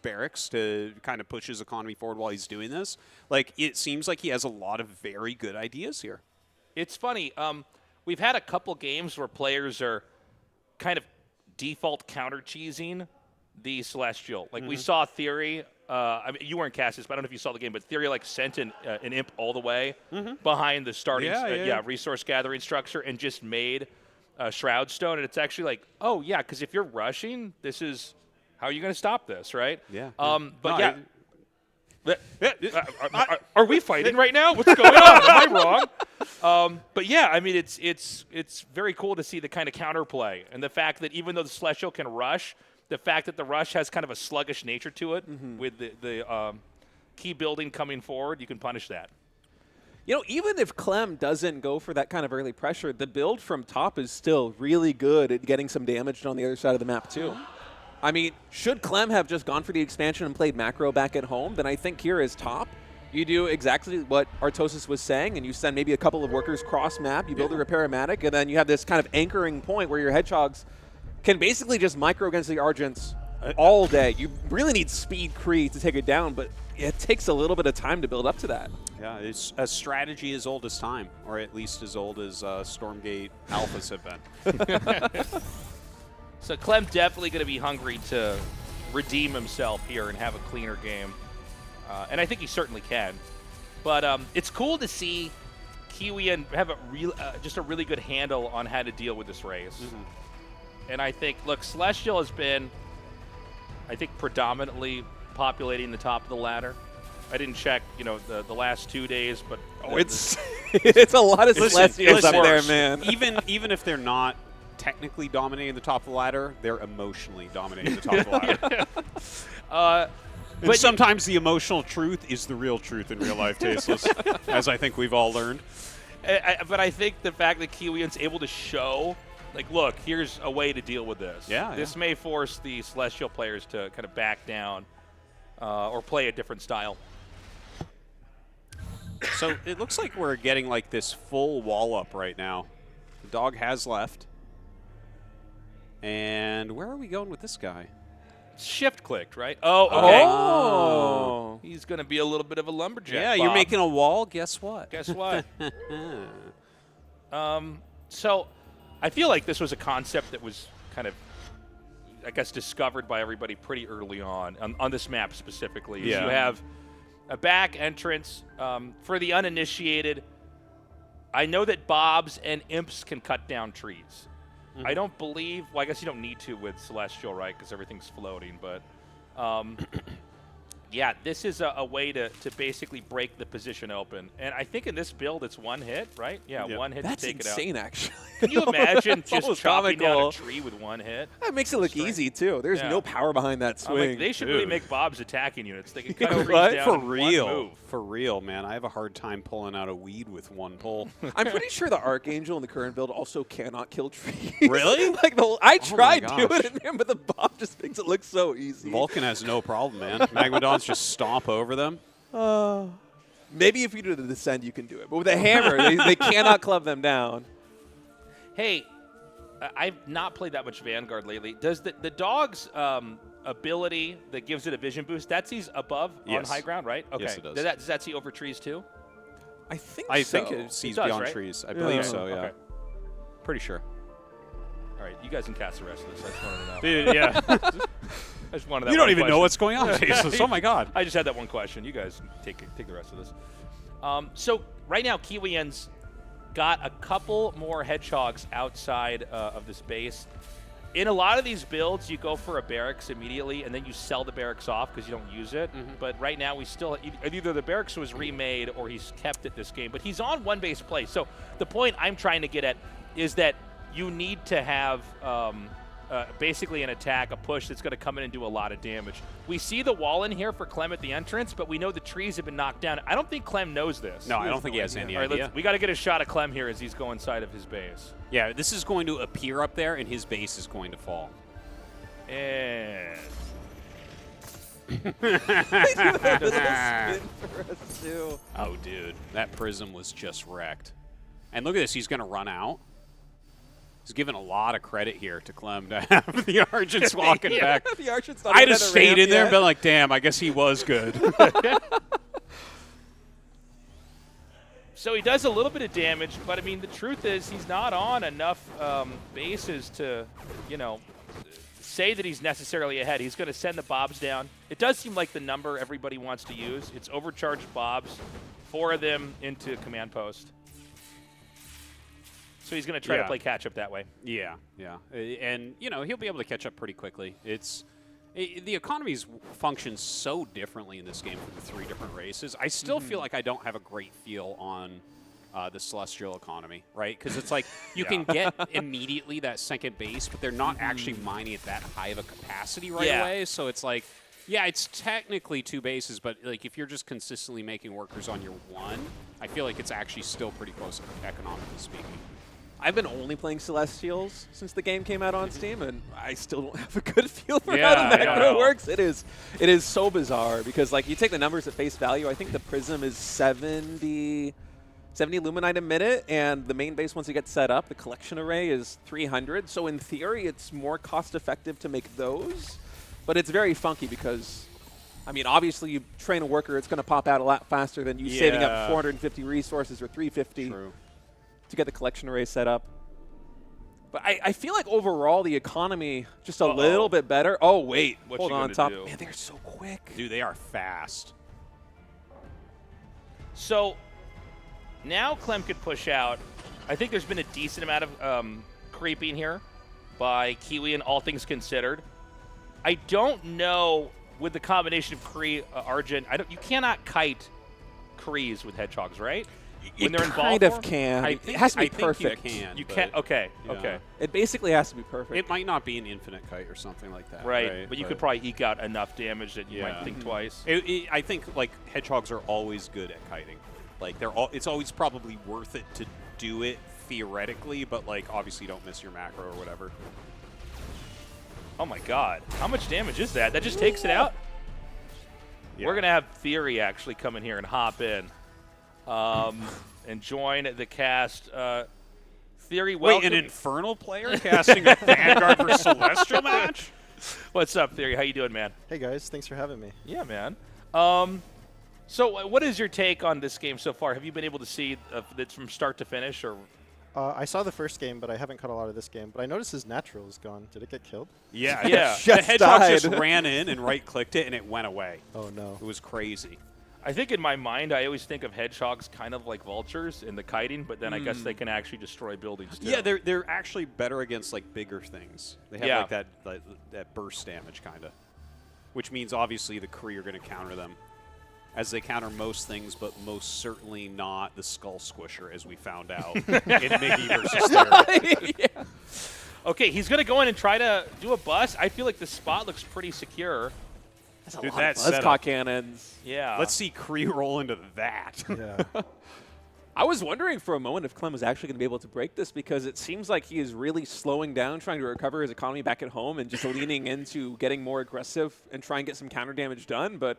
barracks to kind of push his economy forward while he's doing this. Like, it seems like he has a lot of very good ideas here. It's funny. We've had a couple games where players are kind of default counter-cheesing the Celestial. Like, we saw Theory. I mean, you weren't Cassius, but I don't know if you saw the game, but Theory, like, sent an imp all the way behind the starting resource gathering structure and just made Shroud Stone. And it's actually like, oh, yeah, because if you're rushing, this is how are you going to stop this, right? Yeah. But, are we fighting right now? What's going on? Am I wrong? But yeah, I mean, it's very cool to see the kind of counterplay and the fact that even though the Celestial can rush, the fact that the rush has kind of a sluggish nature to it with the key building coming forward, you can punish that. You know, even if Clem doesn't go for that kind of early pressure, the build from top is still really good at getting some damage on the other side of the map, too. I mean, should Clem have just gone for the expansion and played macro back at home, then I think here is top. You do exactly what Artosis was saying, and you send maybe a couple of workers cross-map, you build a Repair-O-Matic, and then you have this kind of anchoring point where your Hedgehogs can basically just micro against the Argents all day. You really need speed Kree to take it down, but it takes a little bit of time to build up to that. Yeah, it's a strategy as old as time, or at least as old as Stormgate alphas have been. So Clem definitely going to be hungry to redeem himself here and have a cleaner game. And I think he certainly can. But it's cool to see Kiwian have just a really good handle on how to deal with this race. And I think, look, Celestial has been, I think, predominantly populating the top of the ladder. I didn't check, you know, the last 2 days, but it's it's a lot of Celestials up there, man. Even if they're not technically dominating the top of the ladder, they're emotionally dominating the top of the ladder. But sometimes the emotional truth is the real truth in real life, Tasteless, as I think we've all learned. But I think the fact that Kiwian's able to show, like, look, here's a way to deal with this. This may force the Celestial players to kind of back down or play a different style. So it looks like we're getting like this full wall up right now. The dog has left. And where are we going with this guy? Shift clicked, right? Oh, okay. Oh. He's going to be a little bit of a lumberjack. Yeah, you're Bob. making a wall. Guess what? Guess what? So I feel like this was a concept that was kind of, I guess, discovered by everybody pretty early on this map specifically. Yeah. You have a back entrance. For the uninitiated, I know that Bobs and Imps can cut down trees. I don't believe, well, I guess you don't need to with Celestial, right, because everything's floating, but Yeah, this is a way to basically break the position open. And I think in this build, it's one hit, right? Yeah, one hit That's to take insane, it out. actually. Can you imagine just almost chopping down comical. a tree with one hit? That makes it look easy, too. There's Yeah. no power behind that I'm like, swing. they should really make Bob's attacking units. They can You cut know trees what? down For in one real, move. for real, man. I have a hard time pulling out a weed with one pull. I'm pretty sure the Archangel in the current build also cannot kill trees. Really? Like I Oh my tried gosh. doing it, man, but the Bob just makes it look so easy. Vulcan has no problem, man. Magmadons just stomp over them. Maybe if you do the descend, you can do it. But with a hammer, they cannot club them down. Hey, I've not played that much Vanguard lately. Does the dog's ability that gives it a vision boost, that sees above on Yes. high ground, right? Okay. Yes, it does. Does that see over trees too? I think I so. think it sees does, beyond right? trees. I believe Yeah. so, yeah. Okay. Pretty sure. All right, you guys can cast the rest of this. I just wanted to know. Dude, yeah. I just wanted that You don't one even know question. what's going on, Jesus. Oh, my God. I just had that one question. You guys take the rest of this. So right now, Kiwian's got a couple more hedgehogs outside of this base. In a lot of these builds, you go for a barracks immediately, and then you sell the barracks off because you don't use it. But right now, we still either the barracks was remade or he's kept it this game. But he's on one base play. So the point I'm trying to get at is that you need to have basically an attack, a push that's going to come in and do a lot of damage. We see the wall in here for Clem at the entrance, but we know the trees have been knocked down. I don't think Clem knows this. No, I don't think he has any All right, idea. we got to get a shot of Clem here as he's going inside of his base. Yeah, this is going to appear up there, and his base is going to fall. And Oh, dude, that prism was just wrecked. And look at this, he's going to run out. He's given a lot of credit here to Clem to have the Argents walking back. The Argents not I'd even have at the stayed ramp in there and yet. been like, damn, I guess he was good. so he does a little bit of damage, but I mean, the truth is he's not on enough bases to, say that he's necessarily ahead. He's going to send the Bobs down. It does seem like the number everybody wants to use. It's overcharged Bobs, 4 of them into command post. So he's going to try to play catch up that way. Yeah, yeah. And, he'll be able to catch up pretty quickly. The economies function so differently in this game for the 3 different races. I still feel like I don't have a great feel on the Celestial economy, right? Because it's like you can get immediately that second base, but they're not actually mining at that high of a capacity right away. So it's like, yeah, it's technically 2 bases, but like if you're just consistently making workers on your 1, I feel like it's actually still pretty close economically speaking. I've been only playing Celestials since the game came out on Steam, and I still don't have a good feel for how the macro works. It is so bizarre because, like, you take the numbers at face value. I think the Prism is 70 Luminite a minute, and the main base, once you get set up, the collection array is 300. So in theory, it's more cost-effective to make those, but it's very funky because, I mean, obviously you train a worker, it's going to pop out a lot faster than you saving up 450 resources or 350. True. To get the collection array set up. But I feel like overall the economy just a little bit better. Oh, wait. Hold on top. Man, they're so quick. Dude, they are fast. So now Clem could push out. I think there's been a decent amount of creeping here by Kiwian, all things considered. I don't know with the combination of Kree, Argent. You cannot kite Krees with hedgehogs, right? When they're in ball kind of form? can. I It think- has to be I think perfect. you can. You but- can. Okay. yeah. Okay. It basically has to be perfect. It might not be an infinite kite or something like that. Right. But you could probably eke out enough damage that you might Yeah. think twice. I think like hedgehogs are always good at kiting. Like it's always probably worth it to do it theoretically, but like obviously don't miss your macro or whatever. Oh my God! How much damage is that? That just takes it out. Yeah. We're gonna have Theory actually come in here and hop in, and join the cast. Theory, wait, an Infernal player casting a Vanguard versus Celestial match? What's up, Theory? How you doing, man? Hey guys, thanks for having me. Yeah, man. So what is your take on this game so far? Have you been able to see it from start to finish, or? I saw the first game, but I haven't caught a lot of this game. But I noticed his natural is gone. Did it get killed? Yeah, yeah. The hedgehog just ran in and right-clicked it, and it went away. Oh no! It was crazy. I think in my mind, I always think of hedgehogs kind of like vultures in the kiting, but then I guess they can actually destroy buildings too. Yeah, they're actually better against like bigger things. They have like that burst damage kind of. which means obviously the Kree are going to counter them, as they counter most things, but most certainly not the Skull Squisher, as we found out in Miggy versus Theory. Yeah. Okay, he's going to go in and try to do a bust. I feel like the spot looks pretty secure. That's a Dude, lot of setup. Buzzcock cannons. Yeah. Let's see Kree roll into that. Yeah. I was wondering for a moment if Clem was actually going to be able to break this, because it seems like he is really slowing down, trying to recover his economy back at home and just leaning into getting more aggressive and try and get some counter damage done. But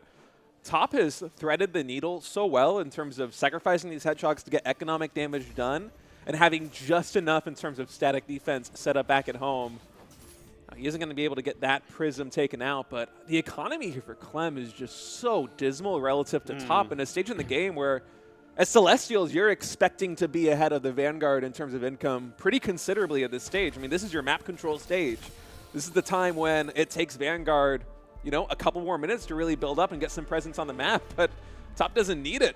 Top has threaded the needle so well in terms of sacrificing these Hedgehogs to get economic damage done and having just enough in terms of static defense set up back at home. He isn't going to be able to get that Prism taken out, but the economy here for Clem is just so dismal relative to Top in a stage in the game where, as Celestials, you're expecting to be ahead of the Vanguard in terms of income pretty considerably at this stage. I mean, this is your map control stage. This is the time when it takes Vanguard, you know, a couple more minutes to really build up and get some presence on the map, but Top doesn't need it.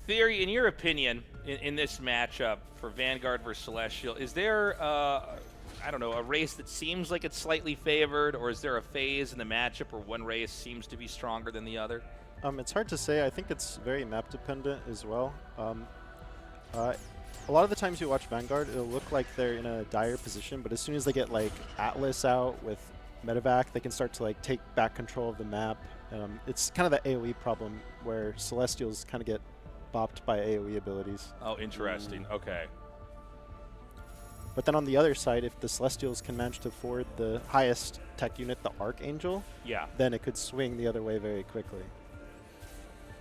Theory, in your opinion, in this matchup for Vanguard versus Celestial, is there, I don't know, a race that seems like it's slightly favored, or is there a phase in the matchup where one race seems to be stronger than the other? It's hard to say. I think it's very map dependent as well. A lot of the times you watch Vanguard, it'll look like they're in a dire position, but as soon as they get like Atlas out with Medevac, they can start to like take back control of the map. It's kind of the AoE problem where Celestials kind of get bopped by AoE abilities. Oh, interesting. Okay. But then on the other side, if the Celestials can manage to forward the highest tech unit, the Archangel, yeah, then it could swing the other way very quickly.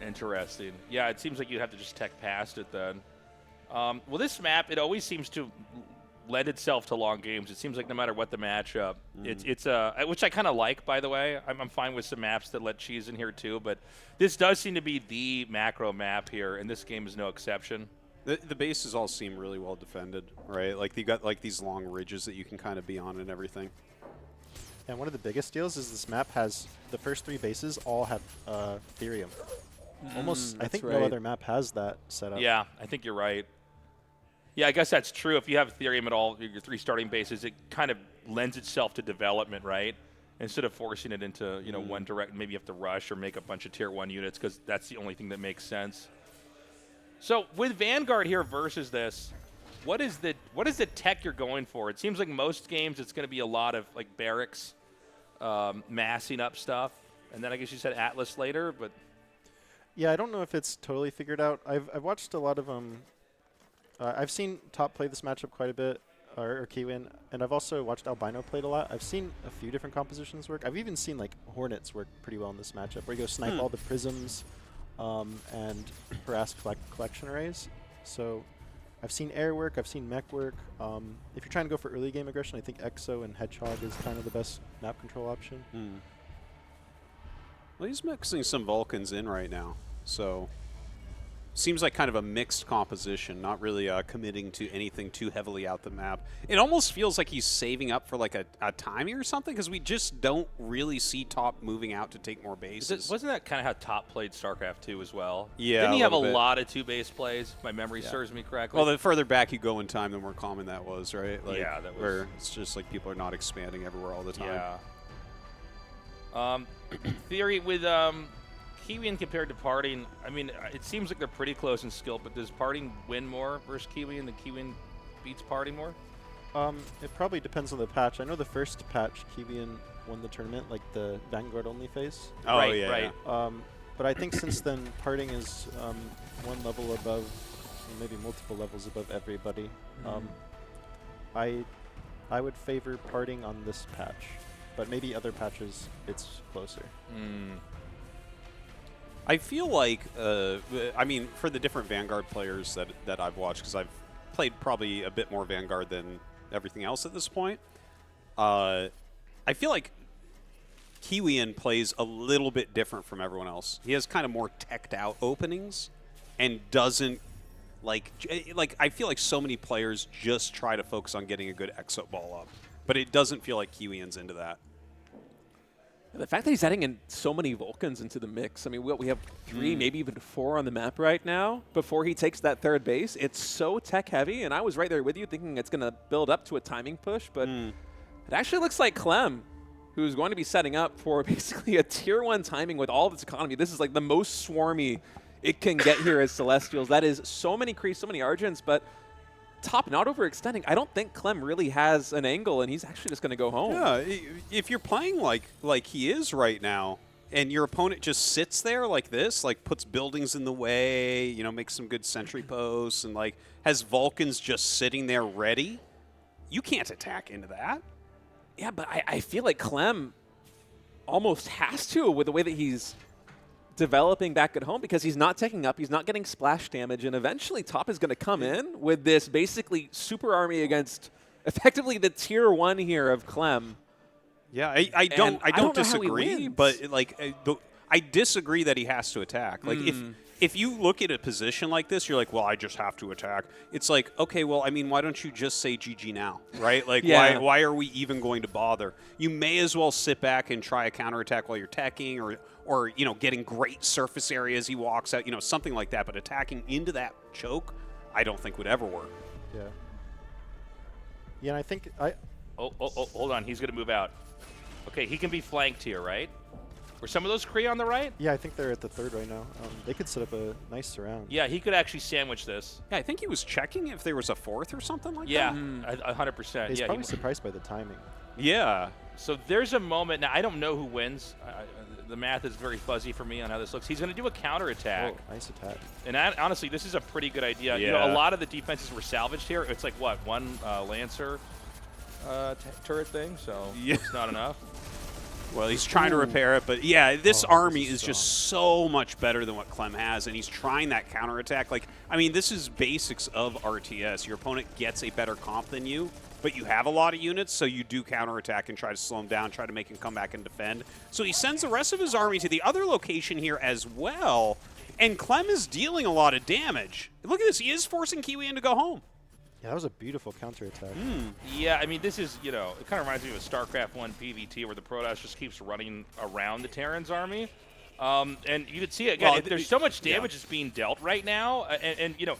Interesting. Yeah, it seems like you'd have to just tech past it then. Well, this map, it always seems to lend itself to long games. It seems like no matter what the matchup, it's which I kind of like, by the way. I'm fine with some maps that let cheese in here too, but this does seem to be the macro map here, and this game is no exception. The bases all seem really well defended, right? Like you got like these long ridges that you can kind of be on and everything. And one of the biggest deals is this map has the first 3 bases all have Therium. Almost, I think no other map has that set up. Yeah, I think you're right. Yeah, I guess that's true. If you have Ethereum at all, your 3 starting bases, it kind of lends itself to development, right? Instead of forcing it into, you know, one direct, maybe you have to rush or make a bunch of tier 1 units because that's the only thing that makes sense. So with Vanguard here versus this, what is the tech you're going for? It seems like most games it's going to be a lot of like barracks, massing up stuff, and then I guess you said Atlas later, but yeah, I don't know if it's totally figured out. I've watched a lot of I've seen Top play this matchup quite a bit, or Kiwian, and I've also watched Albino play it a lot. I've seen a few different compositions work. I've even seen like Hornets work pretty well in this matchup, where you go snipe all the prisms and harass collection arrays. So I've seen air work, I've seen mech work. If you're trying to go for early game aggression, I think Exo and Hedgehog is kind of the best map control option. Well, he's mixing some Vulcans in right now, so seems like kind of a mixed composition, not really committing to anything too heavily out the map. It almost feels like he's saving up for like a timing or something, because we just don't really see Top moving out to take more bases. Wasn't that kind of how Top played StarCraft 2 as well? Yeah, Didn't he have a bit. lot of 2-base plays? If my memory serves me correctly. Well, the further back you go in time, the more common that was, right? Like, yeah, that was. where it's just like people are not expanding everywhere all the time. Yeah. Theory with Kiwian compared to Parting, I mean, it seems like they're pretty close in skill, but does Parting win more versus Kiwian than Kiwian beats Parting more? It probably depends on the patch. I know the first patch, Kiwian won the tournament, like the Vanguard only phase. Oh, right, yeah. Right. But I think since then, Parting is one level above, maybe multiple levels above everybody. I would favor Parting on this patch, but maybe other patches it's closer. I feel like, I mean, for the different Vanguard players that I've watched, because I've played probably a bit more Vanguard than everything else at this point, I feel like Kiwian plays a little bit different from everyone else. He has kind of more teched out openings and doesn't, like I feel like so many players just try to focus on getting a good exo ball up, but it doesn't feel like Kiwian's into that. The fact that he's adding in so many Vulcans into the mix, I mean, we have 3, maybe even 4 on the map right now before he takes that 3rd base. It's so tech heavy, and I was right there with you thinking it's going to build up to a timing push, but it actually looks like Clem who's going to be setting up for basically a tier 1 timing with all of its economy. This is like the most swarmy it can get here as Celestials. That is so many creeps, so many Argents, but Top not overextending. I don't think Clem really has an angle, and he's actually just going to go home. Yeah, if you're playing like he is right now, and your opponent just sits there like this, like puts buildings in the way, you know, makes some good sentry posts, and like has Vulcans just sitting there ready, you can't attack into that. Yeah, but I feel like Clem almost has to with the way that he's developing back at home, because he's not taking up, he's not getting splash damage, and eventually Top is going to come in with this basically super army against effectively the tier 1 here of Clem. Yeah, I don't disagree, but like I disagree that he has to attack. Like if you look at a position like this, you're like, well, I just have to attack. It's like, okay, well, I mean, why don't you just say GG now, right? Like, why are we even going to bother? You may as well sit back and try a counterattack while you're teching, or you know, getting great surface area as he walks out, you know, something like that. But attacking into that choke, I don't think would ever work. Yeah. Yeah, and I think Oh, hold on. He's going to move out. Okay, he can be flanked here, right? Were some of those Kree on the right? Yeah, I think they're at the 3rd right now. They could set up a nice surround. Yeah, he could actually sandwich this. Yeah, I think he was checking if there was a 4th or something like that. Yeah, 100%. He's yeah, probably surprised by the timing. Yeah. So there's a moment. Now, I don't know who wins. The math is very fuzzy for me on how this looks. He's going to do a counterattack. Oh, nice attack. And honestly, this is a pretty good idea. Yeah. You know, a lot of the defenses were salvaged here. It's like, what, one Lancer turret thing? So it's not enough. Well, he's trying to repair it, but yeah, this army is just so much better than what Clem has, and he's trying that counterattack. Like, I mean, this is basics of RTS. Your opponent gets a better comp than you, but you have a lot of units, so you do counterattack and try to slow him down, try to make him come back and defend. So he sends the rest of his army to the other location here as well, and Clem is dealing a lot of damage. Look at this. He is forcing Kiwian to go home. Yeah, that was a beautiful counterattack. Yeah, I mean, this is, you know, it kind of reminds me of a StarCraft 1 PvT where the Protoss just keeps running around the Terran's army. And you can see, again, there's so much damage that's being dealt right now. And you know,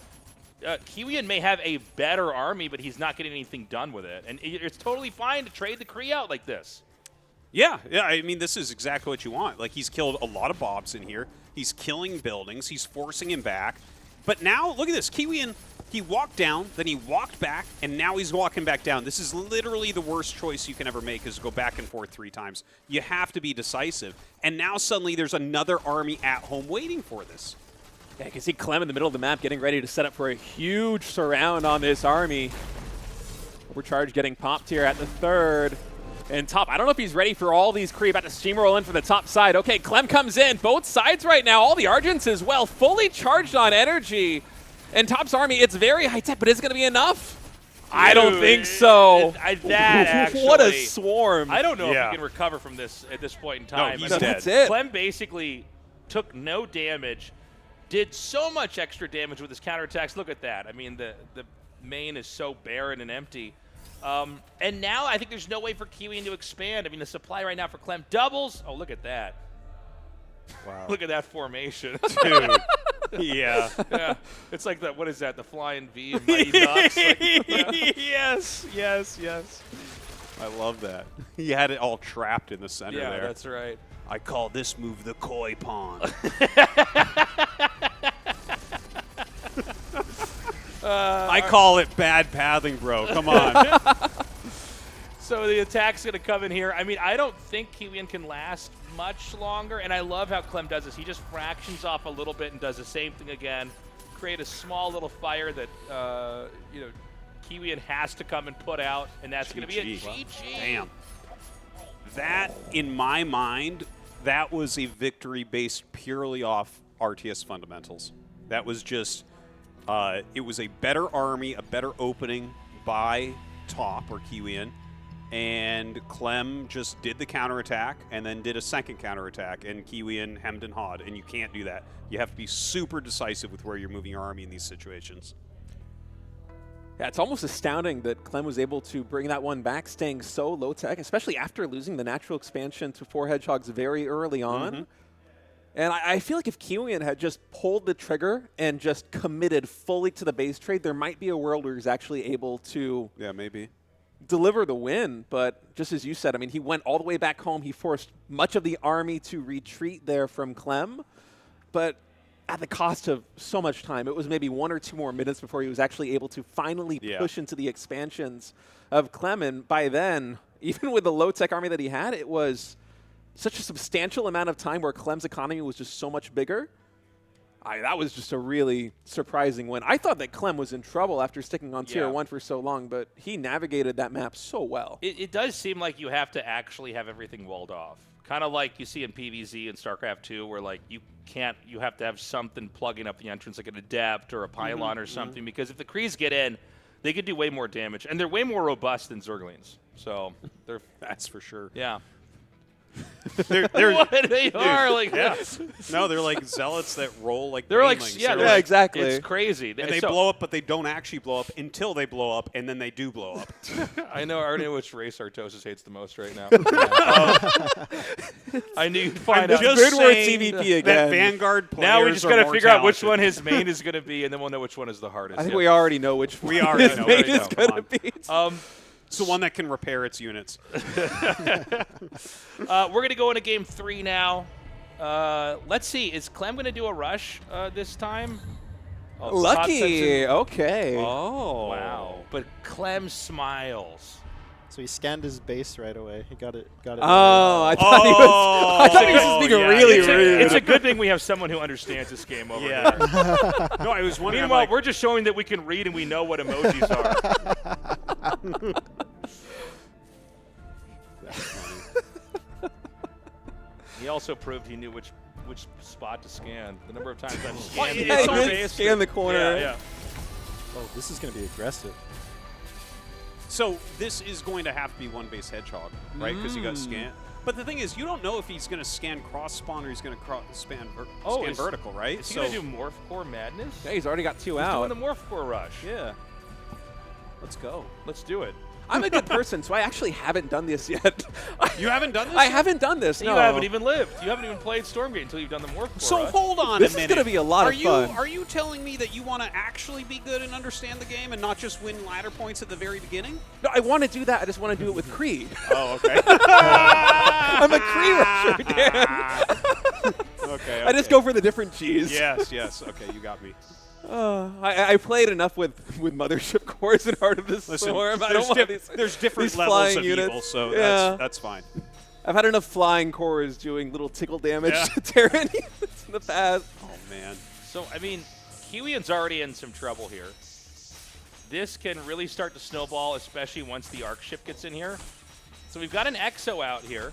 Kiwian may have a better army, but he's not getting anything done with it. And it's totally fine to trade the Kree out like this. Yeah, I mean, this is exactly what you want. Like, he's killed a lot of Bobs in here. He's killing buildings. He's forcing him back. But now, look at this. Kiwian, he walked down, then he walked back, and now he's walking back down. This is literally the worst choice you can ever make, is go back and forth 3 times. You have to be decisive. And now suddenly there's another army at home waiting for this. Yeah, you can see Clem in the middle of the map getting ready to set up for a huge surround on this army. Overcharge getting popped here at the 3rd. And Top, I don't know if he's ready for all these Kree, about to steamroll in from the top side. Okay, Clem comes in, both sides right now, all the Argents as well, fully charged on energy. And Top's army, it's very high-tech, but is it going to be enough? I don't think so. That actually, what a swarm. I don't know if he can recover from this at this point in time. No, he's dead. That's it. Clem basically took no damage, did so much extra damage with his counterattacks. Look at that. I mean, the main is so barren and empty. And now I think there's no way for Kiwian to expand. I mean, the supply right now for Clem doubles. Oh, look at that. Wow. Look at that formation. Dude. Yeah. Yeah. It's like the, what is that, the Flying V and Mighty Ducks? Like, Yes. I love that. He had it all trapped in the center there. Yeah, that's right. I call this move the koi pawn. I call it bad pathing, bro. Come on. So the attack's going to come in here. I mean, I don't think Kiwian can last much longer, and I love how Clem does this. He just fractions off a little bit and does the same thing again. Create a small little fire that, you know, Kiwian has to come and put out, and that's going to be a GG. Damn. That, in my mind, that was a victory based purely off RTS fundamentals. That was just, it was a better army, a better opening by Top or Kiwian, and Clem just did the counterattack and then did a second counterattack, and Kiwian hemmed and hawed, and you can't do that. You have to be super decisive with where you're moving your army in these situations. Yeah, it's almost astounding that Clem was able to bring that one back, staying so low tech, especially after losing the natural expansion to 4 Hedgehogs very early on. And I feel like if Kiwian had just pulled the trigger and just committed fully to the base trade, there might be a world where he's actually able to deliver the win. But just as you said, I mean, he went all the way back home. He forced much of the army to retreat there from Clem, but at the cost of so much time. It was maybe 1 or 2 more minutes before he was actually able to finally push into the expansions of Clem. And by then, even with the low-tech army that he had, it was such a substantial amount of time where Clem's economy was just so much bigger. That was just a really surprising win. I thought that Clem was in trouble after sticking on Tier 1 for so long, but he navigated that map so well. It does seem like you have to actually have everything walled off. Kind of like you see in PvZ and StarCraft 2, where like you have to have something plugging up the entrance, like an adept or a pylon or something, because if the Krees get in, they could do way more damage, and they're way more robust than Zerglings. So that's for sure. Yeah. they're they are like no, they're like zealots that roll like they're like banelings. yeah, exactly. It's crazy, and they blow up, but they don't actually blow up until they blow up, and then they do blow up. I already know which race Artosis hates the most right now. I knew you'd find out. Just saying that Vanguard players now we just got to figure out which talented. one his main is going to be, and then we'll know which one is the hardest. I think we already know which one his main is going to be. It's the one that can repair its units. We're going to go into game 3 now. Let's see. Is Clem going to do a rush this time? Lucky. Okay. Oh. Wow. But Clem smiles. So he scanned his base right away. He got it. Oh, I thought he was. I thought he was just being really rude. It's a good thing we have someone who understands this game over there. No, I was wondering. Meanwhile, we're just showing that we can read and we know what emojis are. He also proved he knew which spot to scan. The number of times I've scanned the base. Scan the corner. Yeah. Oh, this is going to be aggressive. So this is going to have to be one base hedgehog, right? Because you got to scan. But the thing is, you don't know if he's going to scan cross spawn or he's going to scan vertical, right? Is he going to do Morph Core Madness? Yeah, he's already got 2 out. He's doing the Morph Core rush. Yeah. Let's go. Let's do it. I'm a good person, so I actually haven't done this yet. You haven't done this? I haven't done this, no. You haven't even lived. You haven't even played Stormgate until you've done the Morph Core So rush. hold on This a minute. is going to be a lot of fun. Are you telling me that you want to actually be good and understand the game and not just win ladder points at the very beginning? No, I want to do that. I just want to do it with Kree. Oh, okay. I'm a Kree rusher, Dan. Okay. I just go for the different Gs. Yes. Okay, you got me. I played enough with Mothership cores in Heart of the Storm. I don't want there's different these levels flying of units. evil, so Yeah. that's fine. I've had enough flying cores doing little tickle damage to Terran units in the past. Oh, man. So, I mean, Kiwian's already in some trouble here. This can really start to snowball, especially once the Arc ship gets in here. So we've got an Exo out here.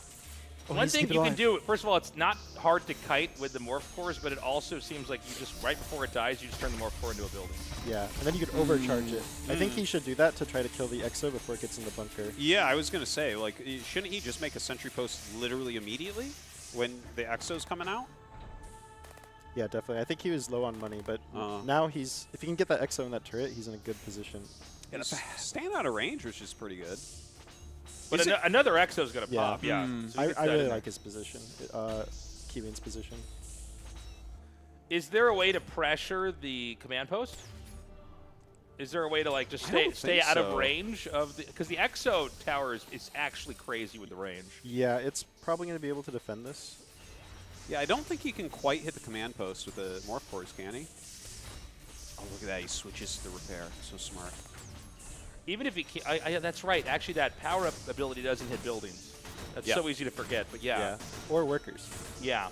One thing you can do, first of all, it's not hard to kite with the Morph Cores, but it also seems like you just, right before it dies, you just turn the Morph Core into a building. Yeah, and then you could overcharge it. I think he should do that to try to kill the Exo before it gets in the bunker. Yeah, I was going to say, like, shouldn't he just make a sentry post literally immediately when the Exo's coming out? Yeah, definitely. I think he was low on money, but now he's, if he can get that Exo in that turret, he's in a good position. Yeah, staying out of range, which is pretty good. But another Exo's going to pop, yeah. So I really like his position, Kiwian's position. Is there a way to pressure the command post? Is there a way to like just stay out of range of the, because the Exo tower is actually crazy with the range. Yeah, it's probably going to be able to defend this. Yeah, I don't think he can quite hit the command post with the Morph Cores, can he? Oh, look at that. He switches the repair. So smart. Even if he can't, that's right. Actually, that power-up ability doesn't hit buildings. That's so easy to forget, but yeah. Or workers. Yeah.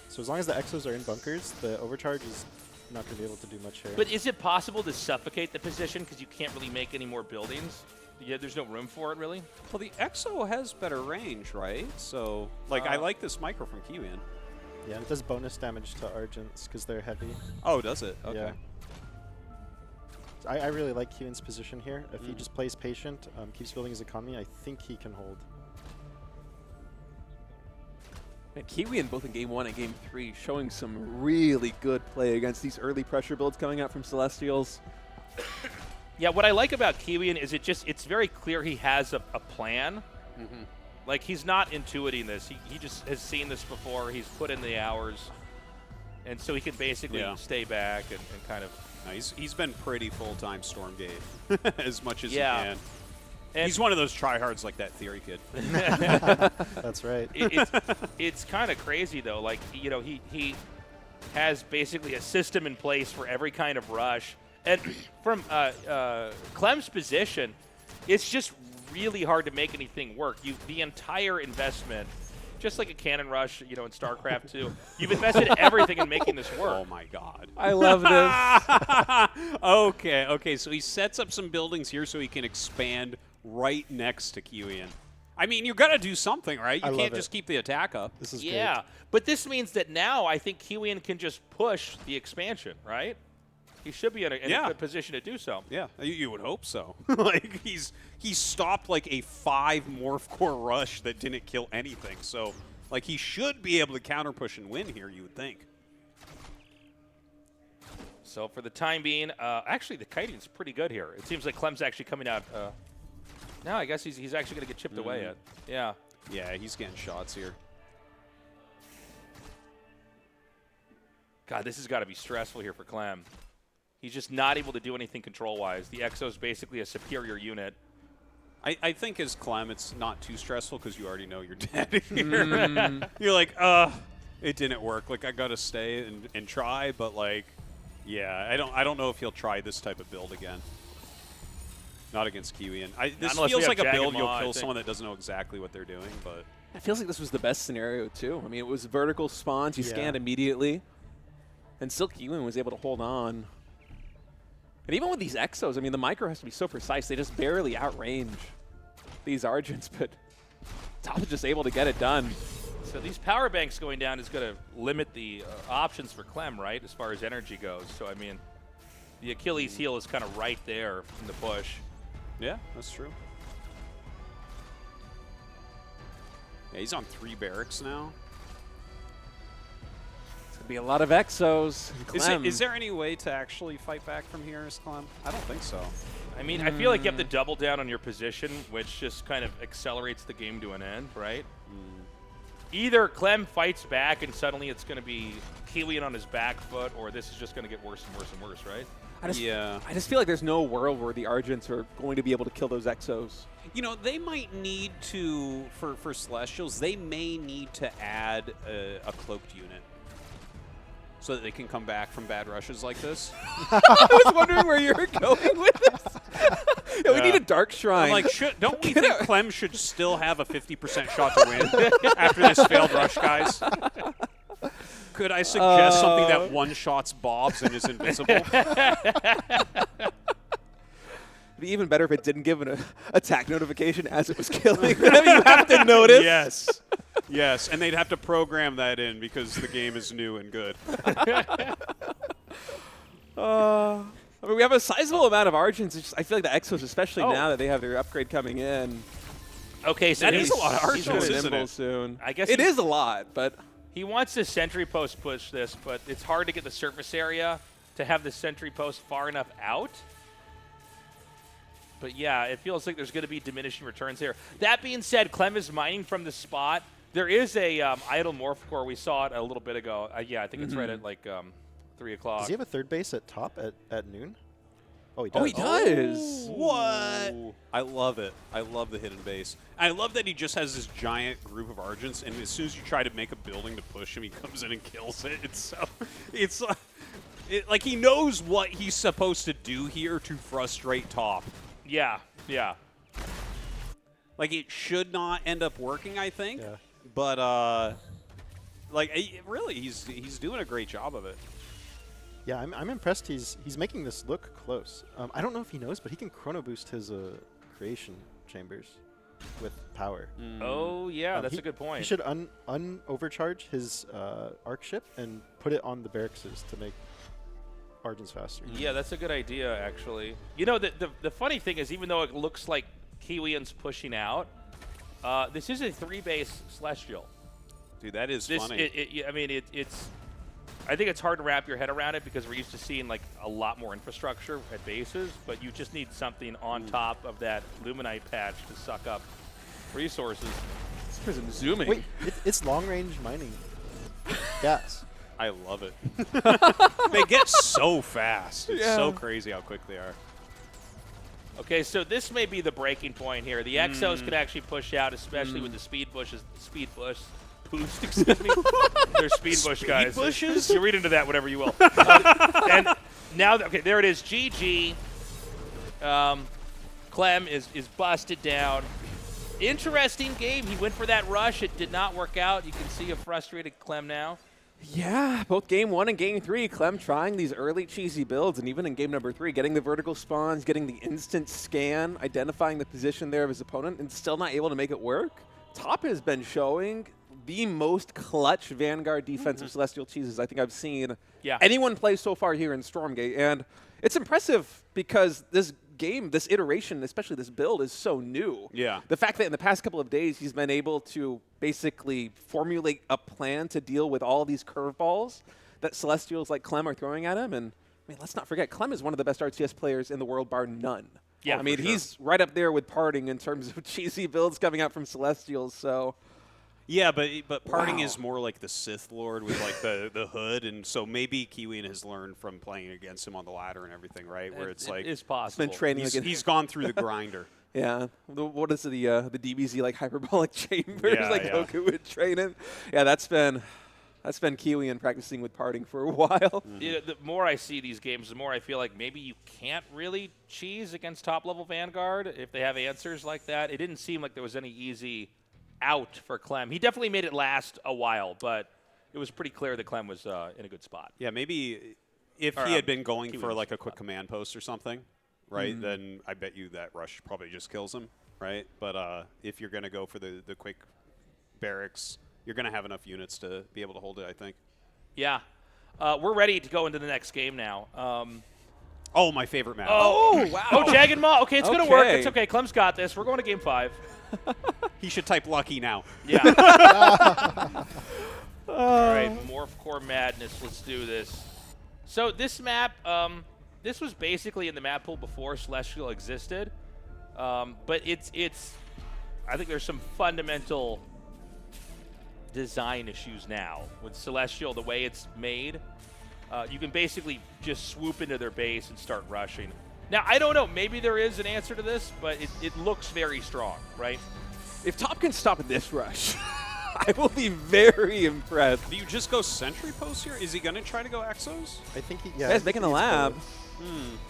So as long as the Exos are in bunkers, the overcharge is not going to be able to do much here. But is it possible to suffocate the position because you can't really make any more buildings? Yeah, there's no room for it, really? Well, the Exo has better range, right? So, like, I like this micro from Kiwian. Yeah, and it does bonus damage to Argents because they're heavy. Oh, does it? Okay. Yeah. I really like Kiwian's position here. If he just plays patient, keeps building his economy, I think he can hold. And Kiwian both in Game 1 and Game 3 showing some really good play against these early pressure builds coming out from Celestials. Yeah, what I like about Kiwian is it's very clear he has a plan. Like, he's not intuiting this. He just has seen this before. He's put in the hours. And so he can basically stay back and kind of. No, he's been pretty full-time Stormgate as much as he Yeah. can. And he's one of those tryhards like that Theory kid. That's right. It's kind of crazy though. Like, you know, he has basically a system in place for every kind of rush. And from Clem's position, it's just really hard to make anything work. The entire investment, just like a cannon rush, you know, in StarCraft 2, you've invested everything in making this work. Oh my God! I love this. Okay. So he sets up some buildings here so he can expand right next to Kiwian. I mean, you got to do something, right? You can't just keep the attack up. This is yeah, great. but this means that now I think Kiwian can just push the expansion, right? He should be in a good position to do so. Yeah, you would hope so. Like he stopped like a 5 Morph Core rush that didn't kill anything. So like he should be able to counter push and win here, you would think. So for the time being, actually the kiting's pretty good here. It seems like Clem's actually coming out. No, I guess he's actually going to get chipped away at. Yeah. Yeah, he's getting shots here. God, this has got to be stressful here for Clem. He's just not able to do anything control-wise. The Exo's basically a superior unit. I think as Clem, it's not too stressful because you already know you're dead here. You're like, it didn't work. Like, I got to stay and try, but, like, yeah, I don't know if he'll try this type of build again. Not against Kiwian. This feels like a build you'll kill someone that doesn't know exactly what they're doing, but... It feels like this was the best scenario, too. I mean, it was vertical spawns. You scanned immediately. And still Kiwian was able to hold on. And even with these Exos, I mean, the micro has to be so precise. They just barely outrange these Argents, but Top is just able to get it done. So these power banks going down is going to limit the options for Clem, right, as far as energy goes. So, I mean, the Achilles heel is kind of right there in the push. Yeah, that's true. Yeah, he's on 3 barracks now. It's going to be a lot of Exos. Is there any way to actually fight back from here as Clem? I don't think so. I mean, I feel like you have to double down on your position, which just kind of accelerates the game to an end, right? Either Clem fights back and suddenly it's going to be Kiwian on his back foot, or this is just going to get worse and worse and worse, right? I just feel like there's no world where the Argents are going to be able to kill those Exos. You know, they might need to, for Celestials, they may need to add a cloaked unit so that they can come back from bad rushes like this. I was wondering where you were going with this. Yeah, we need a Dark Shrine. I'm like, don't we think Clem should still have a 50% shot to win after this failed rush, guys? Could I suggest something that one-shots Bobs and is invisible? It'd be even better if it didn't give an attack notification as it was killing them. You have to notice. Yes. Yes, and they'd have to program that in because the game is new and good. I mean, we have a sizable amount of Argents. I feel like the Exos, especially now that they have their upgrade coming in. Okay, so that is a lot of Argents, isn't it? Soon. I guess it is a lot, but he wants to sentry post push this, but it's hard to get the surface area to have the sentry post far enough out. But yeah, it feels like there's going to be diminishing returns here. That being said, Clem is mining from the spot. There is a idle morph core. We saw it a little bit ago. Yeah, I think it's right at like 3 o'clock. Does he have a third base at top at noon? Oh, he does. Oh, he does. What? I love it. I love the hidden base. I love that he just has this giant group of Argents, and as soon as you try to make a building to push him, he comes in and kills it. It's like he knows what he's supposed to do here to frustrate Top. Yeah, yeah. Like, it should not end up working, I think. Yeah. But, like, really, he's doing a great job of it. Yeah, I'm impressed. He's making this look close. I don't know if he knows, but he can chrono boost his creation chambers with power. Oh yeah, that's a good point. He should overcharge his arc ship and put it on the barracks to make Argents faster. Yeah, that's a good idea, actually. You know, the funny thing is, even though it looks like Kiwian's pushing out, this is a 3-base Celestial. Dude, that is funny. I mean, it's. I think it's hard to wrap your head around it because we're used to seeing like a lot more infrastructure at bases, but you just need something on top of that Luminite patch to suck up resources. This prism zooming. Wait, it's long-range mining gas. I love it. They get so fast. It's so crazy how quick they are. Okay, so this may be the breaking point here. The Exos can actually push out, especially with the speed boost, excuse me. They're speed bush guys. Bushes? You read into that whatever you will. And now, okay, there it is. GG. Clem is busted down. Interesting game. He went for that rush. It did not work out. You can see a frustrated Clem now. Yeah, both game 1 and game 3, Clem trying these early cheesy builds, and even in game number 3, getting the vertical spawns, getting the instant scan, identifying the position there of his opponent, and still not able to make it work. Top has been showing the most clutch Vanguard defensive Celestial Cheeses I think I've seen anyone play so far here in Stormgate, and it's impressive because this game, this iteration, especially this build, is so new. Yeah. The fact that in the past couple of days he's been able to basically formulate a plan to deal with all these curveballs that Celestials like Clem are throwing at him. And I mean, let's not forget, Clem is one of the best RTS players in the world, bar none. Yeah, I mean, he's right up there with Parting in terms of cheesy builds coming out from Celestials. So. Yeah, but Parting is more like the Sith Lord with like the hood, and so maybe Kiwian has learned from playing against him on the ladder and everything, right? Where it's like it's possible. Been training he's gone through the grinder. Yeah, what is the DBZ like hyperbolic chambers Yeah, like Goku would train in? Yeah, that's been Kiwian practicing with Parting for a while. Yeah, the more I see these games, the more I feel like maybe you can't really cheese against top-level Vanguard if they have answers like that. It didn't seem like there was any easy out for Clem. He definitely made it last a while, but it was pretty clear that Clem was in a good spot. Yeah, maybe if he had been going for like a quick command post or something, right, then I bet you that rush probably just kills him, right? But if you're going to go for the quick barracks, you're going to have enough units to be able to hold it, I think. Yeah. We're ready to go into the next game now. Oh, my favorite map. Oh, wow. Oh, Jagged Maw. Okay, it's going to work. It's okay. Clem's got this. We're going to game 5. He should type lucky now. Yeah. All right, Morph Core Madness. Let's do this. So this map, this was basically in the map pool before Celestial existed, but it's. I think there's some fundamental design issues now with Celestial. The way it's made, you can basically just swoop into their base and start rushing. Now, I don't know. Maybe there is an answer to this, but it looks very strong, right? If Top can stop this rush, I will be very impressed. Do you just go Sentry Post here? Is he going to try to go Exos? I think he, he's making a lab.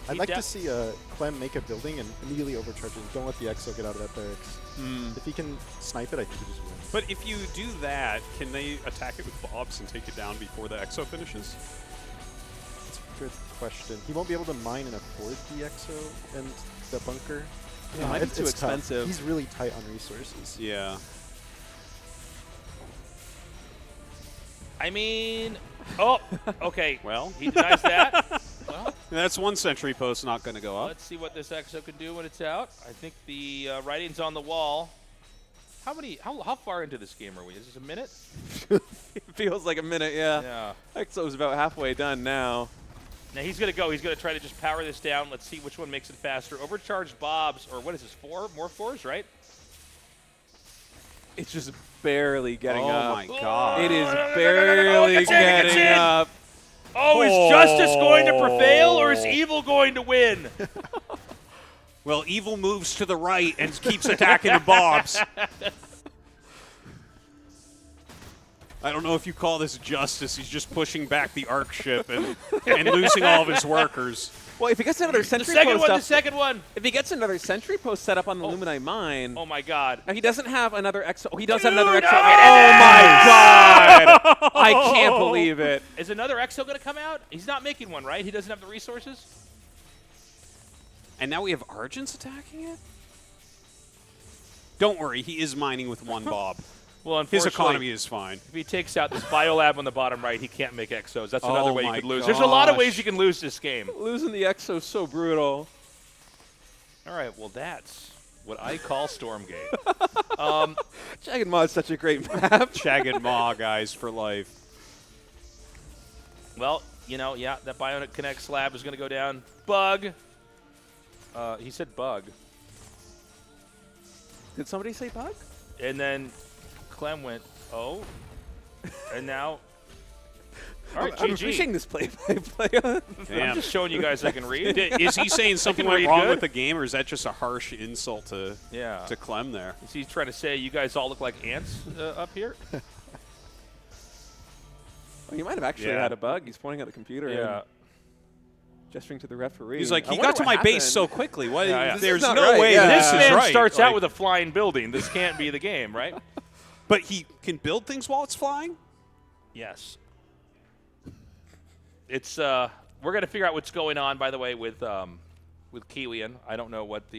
I'd like to see Clem make a building and immediately overcharge it. Don't let the Exo get out of that barracks. If he can snipe it, I think he just wins. But if you do that, can they attack it with Bobs and take it down before the Exo finishes? That's a good question. He won't be able to mine and afford the Exo and the bunker. Yeah, might be too expensive. Tough. He's really tight on resources. Yeah. I mean, oh, okay. Well, he denies that. Well, that's one Sentry Post not going to go up. Let's see what this Exo can do when it's out. I think the writing's on the wall. How far into this game are we? Is this a minute? It feels like a minute, yeah. Exo's about halfway done now. Now he's going to go. He's going to try to just power this down. Let's see which one makes it faster. Overcharged Bobs, or what is this, 4? More 4s, right? It's just barely getting up. Oh, my God. It is barely getting up. Oh, is justice going to prevail, or is evil going to win? Well, evil moves to the right and keeps attacking the Bobs. I don't know if you call this justice. He's just pushing back the Ark ship and losing all of his workers. Well, if he gets another sentry post the second one. If he gets another sentry post set up on the Luminite mine. Oh my God. Now he doesn't have another Exo. Oh, he does have another Exo. Oh my God. I can't believe it. Is another Exo going to come out? He's not making one, right? He doesn't have the resources? And now we have Argents attacking it? Don't worry, he is mining with one Bob. Well, his economy is fine. If he takes out this biolab on the bottom right, he can't make Exos. That's another way you could lose. Gosh. There's a lot of ways you can lose this game. Losing the Exo is so brutal. All right, well, that's what I call Stormgate. Jagged Maw is such a great map. Jagged Maw, guys, for life. Well, you know, yeah, that Bionic Connect slab is going to go down. Bug. He said bug. Did somebody say bug? And then Clem went, oh. And now All right, I'm GG. appreciating this play. I'm just showing you guys I can read. Is he saying something went read wrong good. with the game, or is that just a harsh insult to Clem there? Is he trying to say you guys all look like ants up here? Well, he might have actually had a bug. He's pointing at the computer and gesturing to the referee. He's like, I he wonder got to what my base happened. so quickly. What? Yeah. There's This is no not right. way Yeah. this This is man right. starts out with a flying building. This can't be the game, right? But he can build things while it's flying? Yes. It's we're gonna figure out what's going on, by the way, with Kiwian. I don't know what the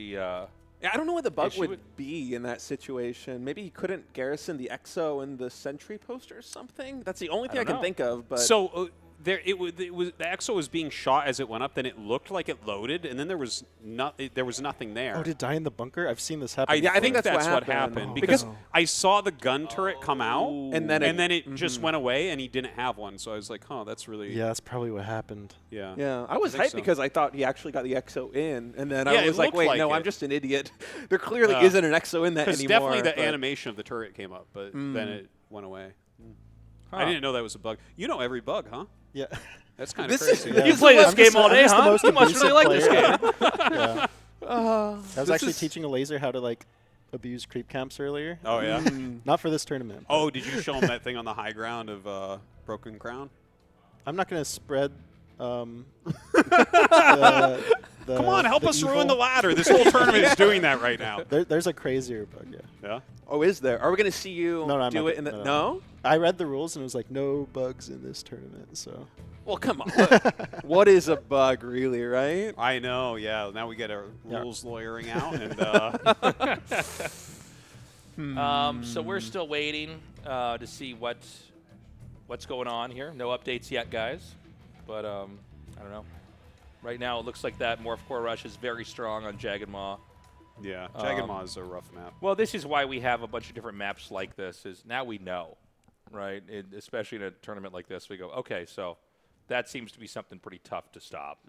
Yeah, I don't know what the bug issue would be in that situation. Maybe he couldn't garrison the Exo in the sentry post or something. That's the only thing I can think of. But So there, it was the Exo was being shot as it went up. Then it looked like it loaded, and then there was nothing there. Oh, did it die in the bunker? I've seen this happen. I think that's what happened. happened because I saw the gun turret come out, and then it just went away, and he didn't have one. So I was like, "Huh, that's really Yeah, that's probably what happened. yeah." yeah, I was think hyped so. because I thought he actually got the Exo in, and then Yeah, I it was like, looked wait, like no, it. I'm just an idiot. There clearly No. isn't an Exo in that Because anymore. definitely the but- animation of the turret came up, but then it went away. Huh. I didn't know that was a bug. You know every bug, huh? Yeah. That's kind of This is- crazy. Yeah. You play this I'm game just- all I'm day, just the huh? most You must abusive really like this player. game. Yeah. I was this actually is- teaching a laser how to like abuse creep camps earlier. Oh yeah. Not for this tournament. Oh, did you show him that thing on the high ground of Broken Crown? I'm not going to spread. Come on, help us ruin the ladder. This whole tournament is doing that right now. There's a crazier bug. Yeah. Yeah. Oh, is there? Are we going to see you No, I'm do not it in the? gonna- No. I read the rules and it was like no bugs in this tournament. So. Well, come on. What is a bug, really? Right? I know. Yeah. Now we get our Yeah. rules lawyering out, and So we're still waiting to see what's going on here. No updates yet, guys. But I don't know. Right now, it looks like that Morph Core Rush is very strong on Jagged Maw. yeah, Jagged Maw is a rough map. Well, this is why we have a bunch of different maps like this. Is now we know, right? Especially in a tournament like this, we go, okay, so that seems to be something pretty tough to stop.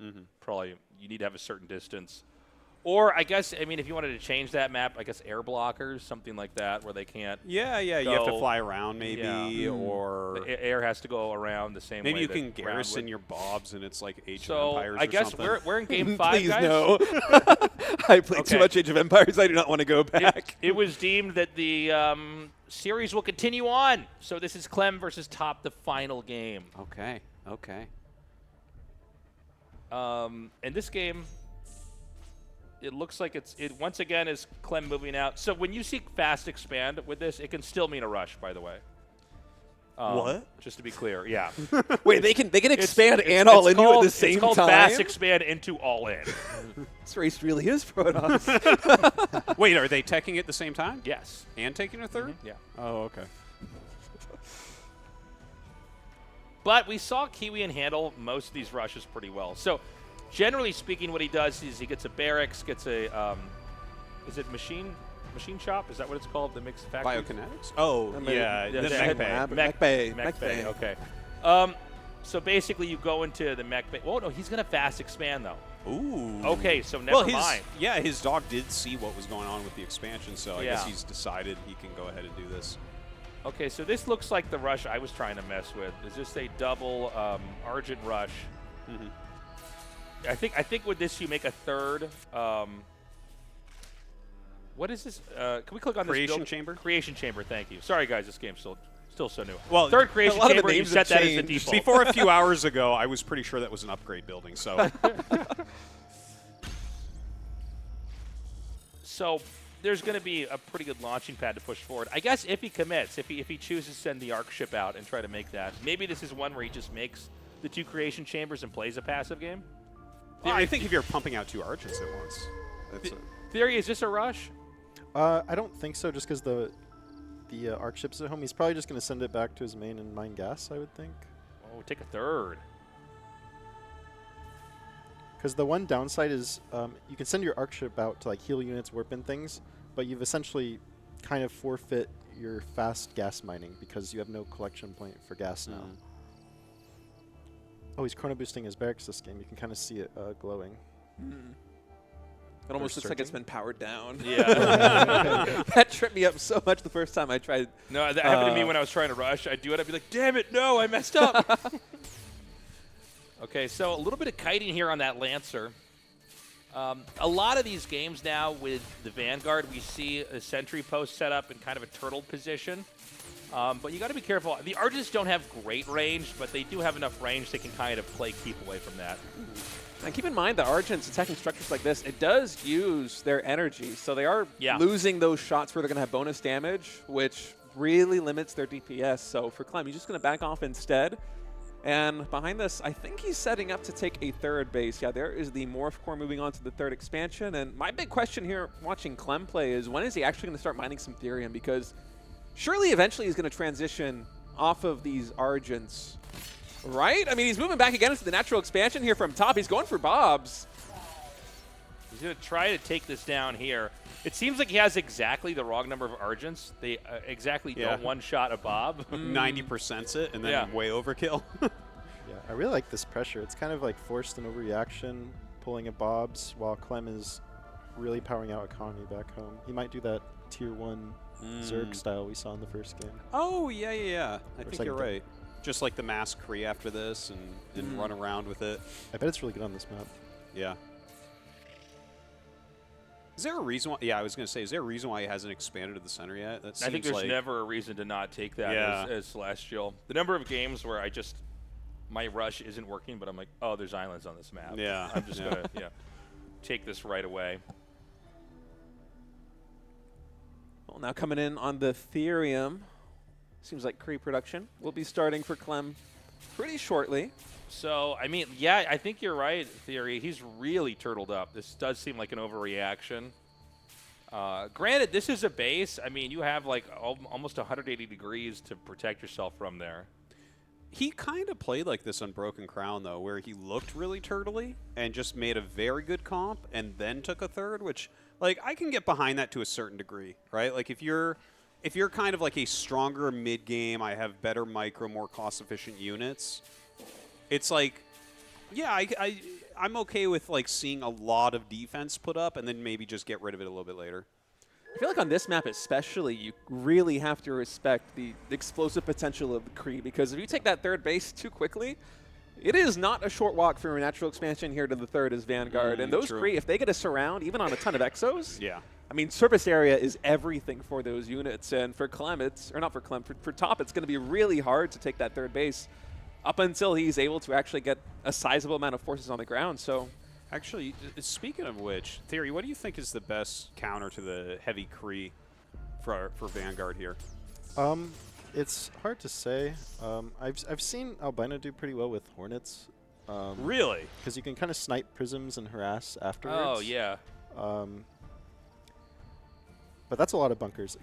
Probably you need to have a certain distance. Or I guess, I mean, if you wanted to change that map, I guess air blockers, something like that, where they can't. Yeah, you have to fly around maybe, Yeah. or The air has to go around the same way. maybe you that can ground garrison would. your bobs, and it's like Age So of Empires I or guess something. we're in game 5, Please guys. no. I played too Okay. much Age of Empires. I do not want to go back. It was deemed that the series will continue on. So this is Clem versus Top, the final game. Okay. And this game, it looks like it once again is Clem moving out. So when you see fast expand with this, it can still mean a rush, by the way. What? Just to be clear, yeah. Wait, they can expand and all in you at the same It's called time. fast expand into all in. This race really is Protoss. Wait, are they teching at the same time? Yes. And taking a third? Yeah. Oh, okay. But we saw Kiwian handle most of these rushes pretty well. So generally speaking, what he does is he gets a barracks, gets a, is it machine shop? Is that what it's called? The mixed factory? Biokinetics? Oh, yeah. The Mech bay. Mech bay, okay. So basically you go into the mech bay. Oh, no, he's going to fast expand, though. Ooh. Okay, so never mind. Yeah, his dog did see what was going on with the expansion, so I Yeah. guess he's decided he can go ahead and do this. Okay, so this looks like the rush I was trying to mess with. Is this a double Argent rush? I think with this you make a third. What is this? Can we click on Creation this? chamber? Creation chamber. Thank you. Sorry, guys, this game's still so new. Well, third creation a lot of the chamber. You names set have that as the changed. default. Before a few hours ago, I was pretty sure that was an upgrade building, so. So there's going to be a pretty good launching pad to push forward. I guess if he commits, if he chooses to send the arc ship out and try to make that, maybe this is one where he just makes the 2 creation chambers and plays a passive game. Well, I think if you're pumping out 2 arches at once. That's Theory, is this a rush? I don't think so. Just because the arc ship's at home, he's probably just going to send it back to his main and mine gas. I would think. Oh, take a third. Because the one downside is you can send your arc ship out to like heal units, warp in things, but you've essentially kind of forfeit your fast gas mining because you have no collection point for gas now. Oh, he's chrono boosting his barracks this game. You can kind of see it glowing. It almost looks like it's been powered down. Yeah. That tripped me up so much the first time I tried. No, that happened to me when I was trying to rush. I'd do it. I'd be like, damn it, no, I messed up. Okay, so a little bit of kiting here on that Lancer. A lot of these games now with the Vanguard, we see a sentry post set up in kind of a turtle position. But you got to be careful. The Argents don't have great range, but they do have enough range they can kind of play keep away from that. And keep in mind that Argents attacking structures like this, it does use their energy. So they are losing those shots where they're going to have bonus damage, which really limits their DPS. So for Clem, he's just going to back off instead. And behind this, I think he's setting up to take a third base. Yeah, there is the Morph Core moving on to the third expansion. And my big question here watching Clem play is, when is he actually going to start mining some Therium? Because surely eventually he's going to transition off of these Argents, right? I mean, he's moving back again into the natural expansion here from top. He's going for Bobs. He's going to try to take this down here. It seems like he has exactly the wrong number of Argents. They exactly don't one-shot a Bob. 90%'s it, and then way overkill. Yeah, I really like this pressure. It's kind of like forced an overreaction, pulling at Bobs, while Clem is really powering out economy back home. He might do that tier 1 Zerg style we saw in the first game. Oh, yeah. I think you're right. Just like the mass Kree after this and run around with it. I bet it's really good on this map. Yeah. Is there a reason why? Yeah, I was going to say, is there a reason why he hasn't expanded to the center yet? That seems I think there's like never a reason to not take that as Celestial. The number of games where my rush isn't working, but I'm like, oh, there's islands on this map. Yeah. I'm just going to take this right away. Well, now coming in on the Therium. Seems like Kree production will be starting for Clem pretty shortly. So, I mean, yeah, I think you're right, Theory. He's really turtled up. This does seem like an overreaction. Granted, this is a base. I mean, you have like almost 180 degrees to protect yourself from there. He kind of played like this on Broken Crown, though, where he looked really turtly and just made a very good comp and then took a third, which, like, I can get behind that to a certain degree, right? Like, if you're kind of like a stronger mid-game, I have better micro, more cost-efficient units, it's like, yeah, I'm okay with, like, seeing a lot of defense put up and then maybe just get rid of it a little bit later. I feel like on this map especially, you really have to respect the explosive potential of the Kree, because if you take that third base too quickly, it is not a short walk from a natural expansion here to the third as Vanguard. And those Kree, if they get a surround, even on a ton of Exos, I mean, surface area is everything for those units. And for Clem, for Top, it's going to be really hard to take that third base up until he's able to actually get a sizable amount of forces on the ground. So, actually, speaking of which, Theory, what do you think is the best counter to the heavy Kree for Vanguard here? It's hard to say. I've seen Albino do pretty well with Hornets. Really? Because you can kind of snipe prisms and harass afterwards. Oh, yeah. But that's a lot of bunkers.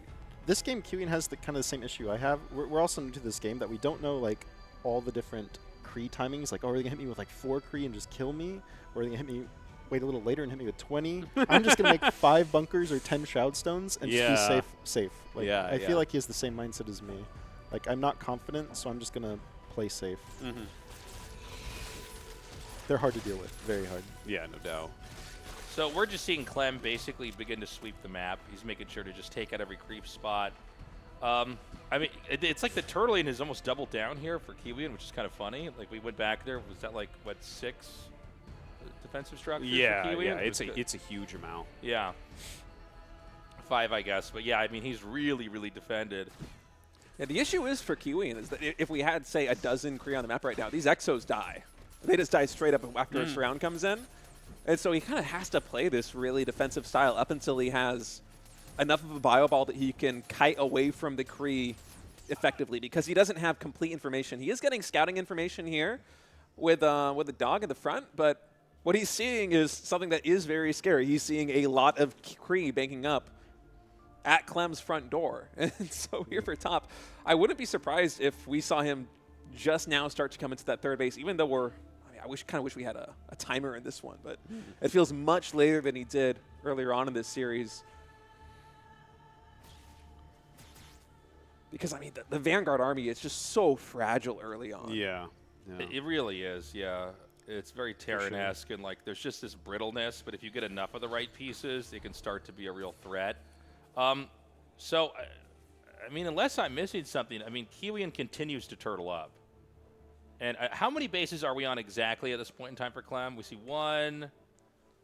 This game, Kiwian has the kind of the same issue I have. We're also new to this game that we don't know like all the different Kree timings. Like, oh, are they gonna hit me with like 4 Kree and just kill me, or are they gonna hit me, wait a little later and hit me with 20? I'm just gonna make 5 bunkers or 10 Shroud Stones and just be safe. Like, I feel like he has the same mindset as me. Like, I'm not confident, so I'm just gonna play safe. They're hard to deal with, very hard. Yeah, no doubt. So we're just seeing Clem basically begin to sweep the map. He's making sure to just take out every creep spot. I mean, it's like the turtling has almost doubled down here for Kiwian, which is kind of funny. Like, we went back there. Was that like, what, 6 defensive structures for Kiwian? Yeah, it's a huge amount. Yeah. 5, I guess. But, yeah, I mean, he's really, really defended. Yeah, the issue is for Kiwian is that if we had, say, a dozen Kree on the map right now, these Exos die. They just die straight up after a surround comes in. And so he kind of has to play this really defensive style up until he has enough of a bio ball that he can kite away from the Kree effectively, because he doesn't have complete information. He is getting scouting information here with a dog in the front, but what he's seeing is something that is very scary. He's seeing a lot of Kree banking up at Clem's front door. And so here for Top, I wouldn't be surprised if we saw him just now start to come into that third base, even though I kind of wish we had a timer in this one, but it feels much later than he did earlier on in this series. Because, I mean, the Vanguard army is just so fragile early on. Yeah. It really is, yeah. It's very Terran-esque, and, like, there's just this brittleness, but if you get enough of the right pieces, it can start to be a real threat. So, I mean, unless I'm missing something, I mean, Kiwian continues to turtle up. And how many bases are we on exactly at this point in time for Clem? We see 1. I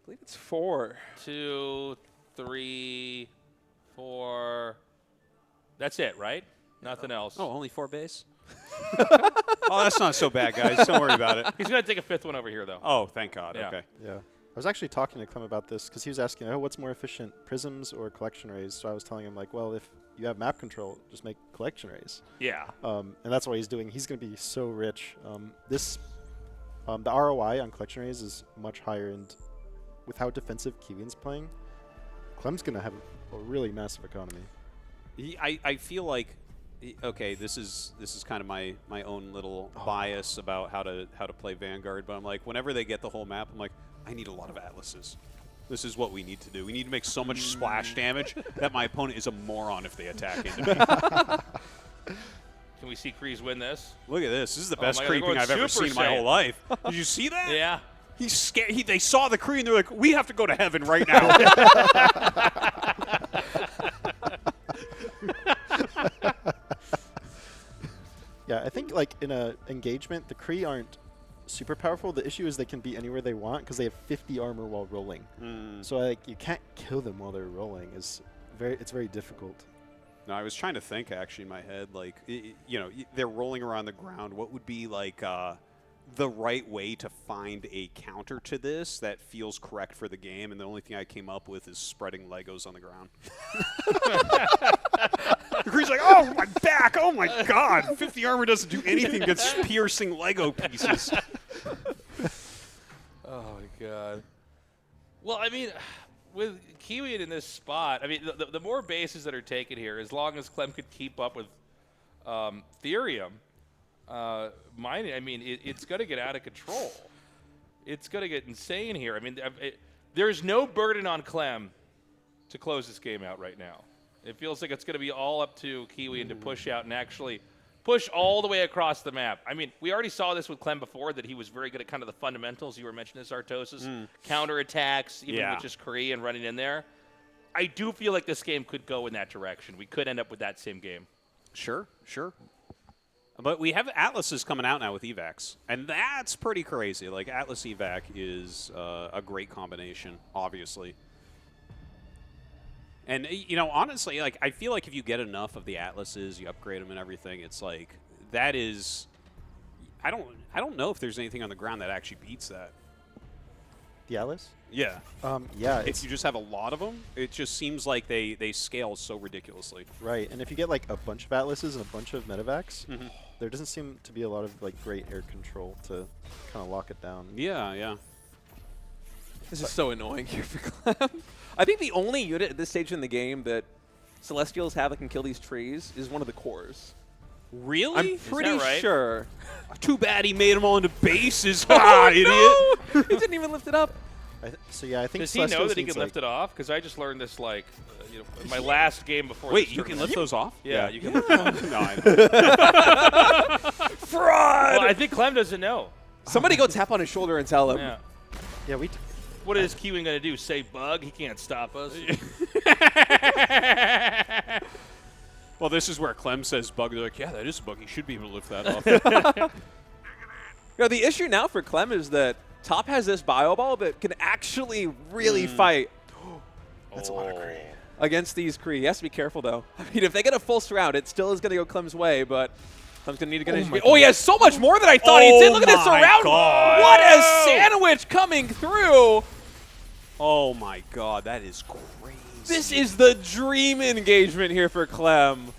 believe it's 4. 2, 3, 4. That's it, right? Nothing else. Oh, only 4 base? Oh, that's not so bad, guys. Don't worry about it. He's going to take a 5th one over here, though. Oh, thank God. Yeah. Okay. Yeah. I was actually talking to Clem about this because he was asking, oh, what's more efficient, prisms or collection rays? So I was telling him, like, well, if you have map control, just make collection rays. Yeah. And that's what he's doing. He's going to be so rich. The ROI on collection rays is much higher, and with how defensive Kiwian's playing, Clem's going to have a really massive economy. I feel like, okay, this is kind of my own little bias about how to play Vanguard, but I'm like, whenever they get the whole map, I'm like, I need a lot of atlases. This is what we need to do. We need to make so much splash damage that my opponent is a moron if they attack into me. Can we see Kreese win this? Look at this. This is the best God, creeping I've ever seen in my whole life. Did you see that? Yeah. He's scared. They saw the Kree and they're like, we have to go to heaven right now. Yeah, I think like in a engagement, the Kree aren't super powerful. The issue is they can be anywhere they want because they have 50 armor while rolling. So like you can't kill them while they're rolling. It's very difficult. No, I was trying to think actually in my head, like, you know, they're rolling around the ground. What would be like the right way to find a counter to this that feels correct for the game? And the only thing I came up with is spreading Legos on the ground. He's like, oh, my back. Oh, my God. 50 armor doesn't do anything but piercing Lego pieces. Oh, my God. Well, I mean, with Kiwian in this spot, I mean, the more bases that are taken here, as long as Clem could keep up with Therium, mining, I mean, it's going to get out of control. It's going to get insane here. I mean, there's no burden on Clem to close this game out right now. It feels like it's going to be all up to Kiwian to push out and actually push all the way across the map. I mean, we already saw this with Clem before, that he was very good at kind of the fundamentals. You were mentioning Sartosis, counterattacks, even with just Kree and running in there. I do feel like this game could go in that direction. We could end up with that same game. Sure. But we have Atlases coming out now with evacs, and that's pretty crazy. Like, Atlas evac is a great combination, obviously. And, you know, honestly, like, I feel like if you get enough of the Atlases, you upgrade them and everything, it's like, that is, I don't know if there's anything on the ground that actually beats that. The Atlas? Yeah. Yeah. If you just have a lot of them, it just seems like they scale so ridiculously. Right, and if you get like a bunch of Atlases and a bunch of Medivacs, there doesn't seem to be a lot of like great air control to kind of lock it down. Yeah. This is so annoying here for Clem. I think the only unit at this stage in the game that Celestials have that can kill these trees is one of the cores. Really? I'm pretty sure. Too bad he made them all into bases. Idiot. No! He didn't even lift it up. So yeah, I think. Does he know that he can lift it off? Because I just learned this like in my last game before. Wait, you can lift those off? Yeah, you can lift them off. No, I know. Fraud! Well, I think Clem doesn't know. Somebody go tap on his shoulder and tell him. Yeah, what is Kiwian going to do? Say bug? He can't stop us. Well, this is where Clem says bug. They're like, yeah, that is a bug. He should be able to lift that off. The issue now for Clem is that Top has this bio ball that can actually really fight. That's a lot of Kree. Against these Kree. He has to be careful, though. I mean, if they get a full surround, it still is going to go Clem's way, but Clem's going to need to get his... Oh, he has so much more than I thought he did. Look at this surround. God. What a sandwich coming through. Oh, my God. That is crazy. This is the dream engagement here for Clem.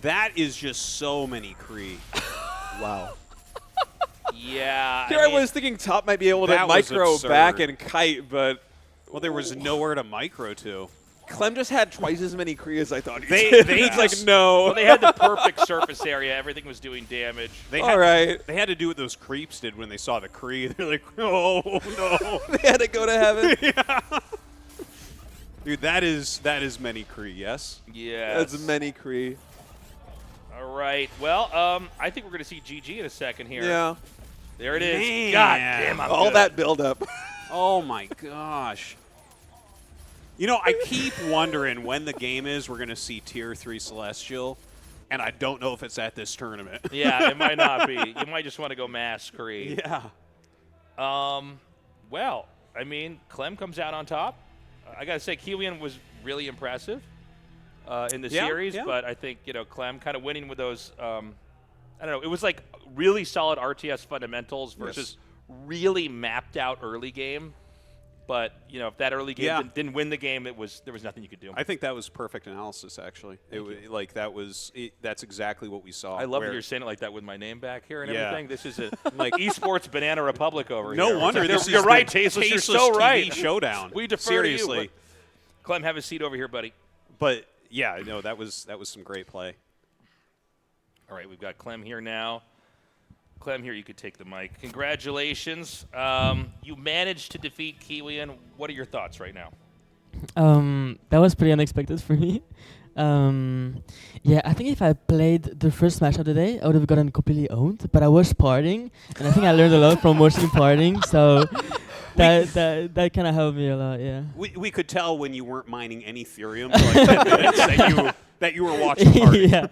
That is just so many Kree. Wow. Yeah. Here I was thinking Top might be able to micro back and kite, but... Well, there was nowhere to micro to. Clem just had twice as many Kree as I thought he did. He's like, no. Well, they had the perfect surface area. Everything was doing damage. They had to do what those creeps did when they saw the Kree. They're like, oh, no. They had to go to heaven. Yeah. Dude, that is many Kree, yes? Yeah. That's many Kree. All right. Well, I think we're going to see GG in a second here. Yeah. There it is. Man. God damn, I'm all good. that buildup. Oh, my gosh. You know, I keep wondering when the game is we're going to see Tier 3 Celestial. And I don't know if it's at this tournament. Yeah, it might not be. You might just want to go mass Kree. Yeah. Well, I mean, Clem comes out on top. I got to say, Kiwian was really impressive in the series, but I think, Clem kind of winning with those, I don't know, it was like really solid RTS fundamentals versus really mapped out early game. But, if that early game didn't win the game, there was nothing you could do. I think that was perfect analysis, actually. That's exactly what we saw. I love that you're saying it like that with my name back here and everything. This is a like esports banana republic over here. No wonder this You're is right, the Tasteless. You're so TV right. Showdown. We defer Seriously. to you. Clem, have a seat over here, buddy. But yeah, no, that was some great play. All right, we've got Clem here now. Clem, here you could take the mic. Congratulations. You managed to defeat Kiwian. What are your thoughts right now? That was pretty unexpected for me. Yeah, I think if I played the first match of the day, I would have gotten completely owned. But I was partying, and I think I learned a lot from watching partying. So that kind of helped me a lot. Yeah. We could tell when you weren't mining any Ethereum for like 10 minutes that you were watching partying. Yeah,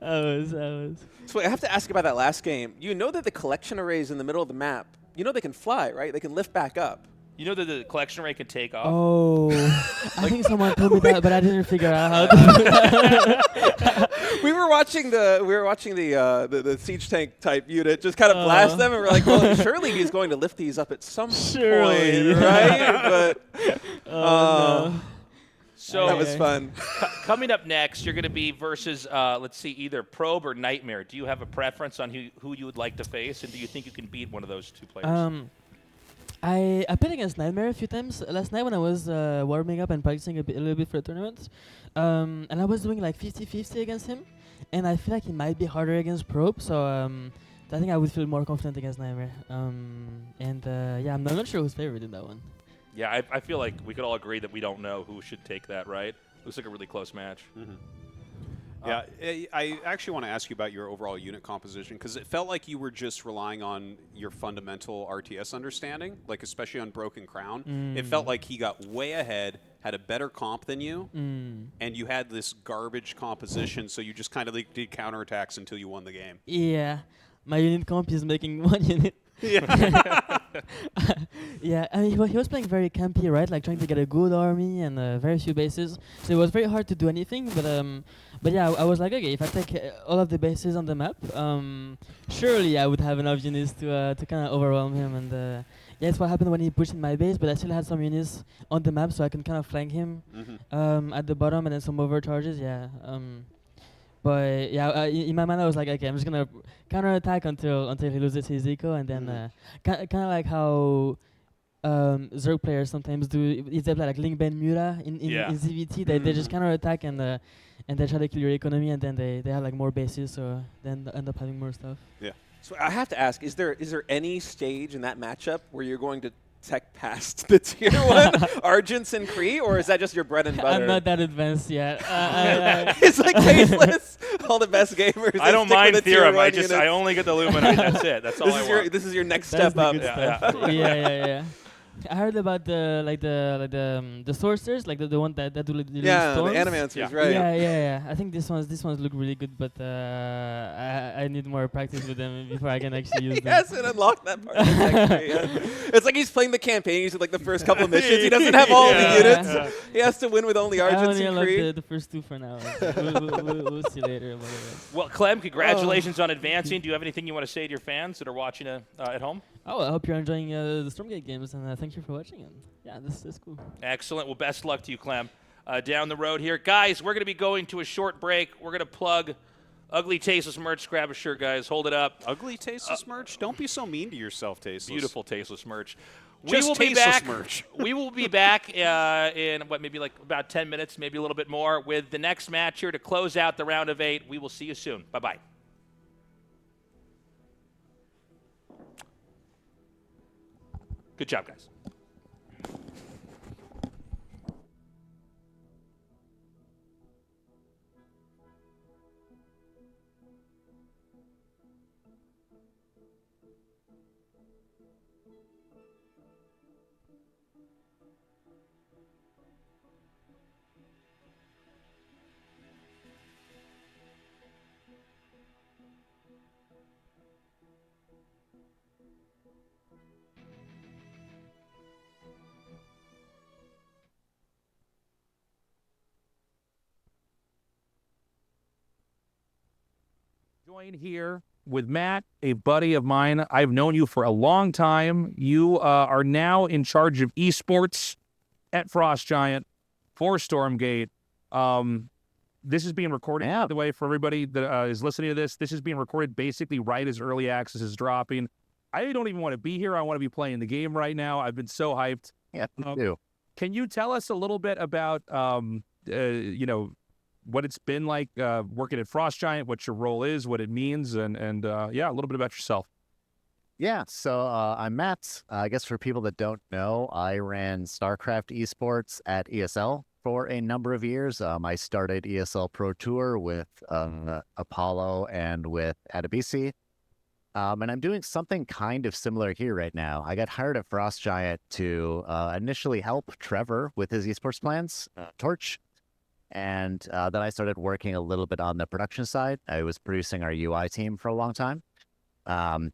I was. So I have to ask about that last game. You know that the collection arrays in the middle of the map, they can fly, right? They can lift back up. You know that the collection array can take off? Oh, I think someone told me that, but I didn't figure out how to do that. We were watching the siege tank type unit just kind of blast them, and we're like, well, surely he's going to lift these up at some point, right? But no. So that was fun. Coming up next, you're going to be versus, let's see, either Probe or Nightmare. Do you have a preference on who you would like to face, and do you think you can beat one of those two players? I played against Nightmare a few times last night when I was warming up and practicing a little bit for the tournament. And I was doing like 50-50 against him, and I feel like he might be harder against Probe, so I think I would feel more confident against Nightmare. Yeah, I'm not sure who's favorite in that one. Yeah, I feel like we could all agree that we don't know who should take that, right? Looks like a really close match. Mm-hmm. Yeah, I actually want to ask you about your overall unit composition, because it felt like you were just relying on your fundamental RTS understanding, like especially on Broken Crown. It felt like he got way ahead, had a better comp than you, and you had this garbage composition, so you just kind of did counterattacks until you won the game. Yeah, my unit comp is making one unit. Yeah. Yeah, I mean, he was playing very campy, right? Like trying to get a good army and very few bases. So it was very hard to do anything. But yeah, I was like, okay, if I take all of the bases on the map, surely I would have enough units to kind of overwhelm him. And yeah, it's what happened when he pushed in my base. But I still had some units on the map, so I can kind of flank him at the bottom and then some overcharges. Yeah. But yeah, in my mind I was like, okay, I'm just gonna counterattack until he loses his eco, and then kind of like how Zerg players sometimes do. If they play like Link Ben Mura in ZVT, they just counterattack and they try to kill your economy, and then they have like more bases, so then end up having more stuff. Yeah. So I have to ask: is there any stage in that matchup where you're going to tech past the tier 1 Argents and Kree, or is that just your bread and butter? I'm not that advanced yet. It's like Tasteless. All the best gamers. I don't mind Theorem. Units. I only get the Luminite. That's it. That's all I want. This is your next step up. Yeah. I heard about the sorcerers, like the one that do the storms. The animancers, right? Yeah. I think these ones look really good, but I need more practice with them before I can actually use them. He hasn't unlocked that part. It's like he's playing the campaign. He's like the first couple of missions. He doesn't have all the units. Yeah. He has to win with only Argents and Kree. The first two for now. We'll see later about it. Well, Clem, congratulations on advancing. Do you have anything you want to say to your fans that are watching at home? Oh, I hope you're enjoying the StormGate games, and thank you for watching them. Yeah, this is cool. Excellent. Well, best luck to you, Clem. Down the road here. Guys, we're going to be going to a short break. We're going to plug Ugly Tasteless merch. Grab a shirt, guys. Hold it up. Ugly Tasteless merch? Don't be so mean to yourself, Tasteless. Beautiful Tasteless merch. We will be back. Merch. We will be back in maybe like about 10 minutes, maybe a little bit more, with the next match here to close out the round of 8. We will see you soon. Bye-bye. Good job, guys. Join here with Matt, a buddy of mine. I've known you for a long time. You are now in charge of esports at Frost Giant for Stormgate. This is being recorded, by the way, for everybody that is listening to this. This is being recorded basically right as early access is dropping. I don't even want to be here. I want to be playing the game right now. I've been so hyped. Yeah, me too. Can you tell us a little bit about, what it's been like working at Frost Giant, what your role is, what it means, and yeah, a little bit about yourself. Yeah, so I'm Matt. I guess for people that don't know, I ran StarCraft esports at ESL for a number of years. I started ESL Pro Tour with Apollo and with Adebisi. And I'm doing something kind of similar here right now. I got hired at Frost Giant to initially help Trevor with his esports plans, Torch. And then I started working a little bit on the production side. I was producing our UI team for a long time. And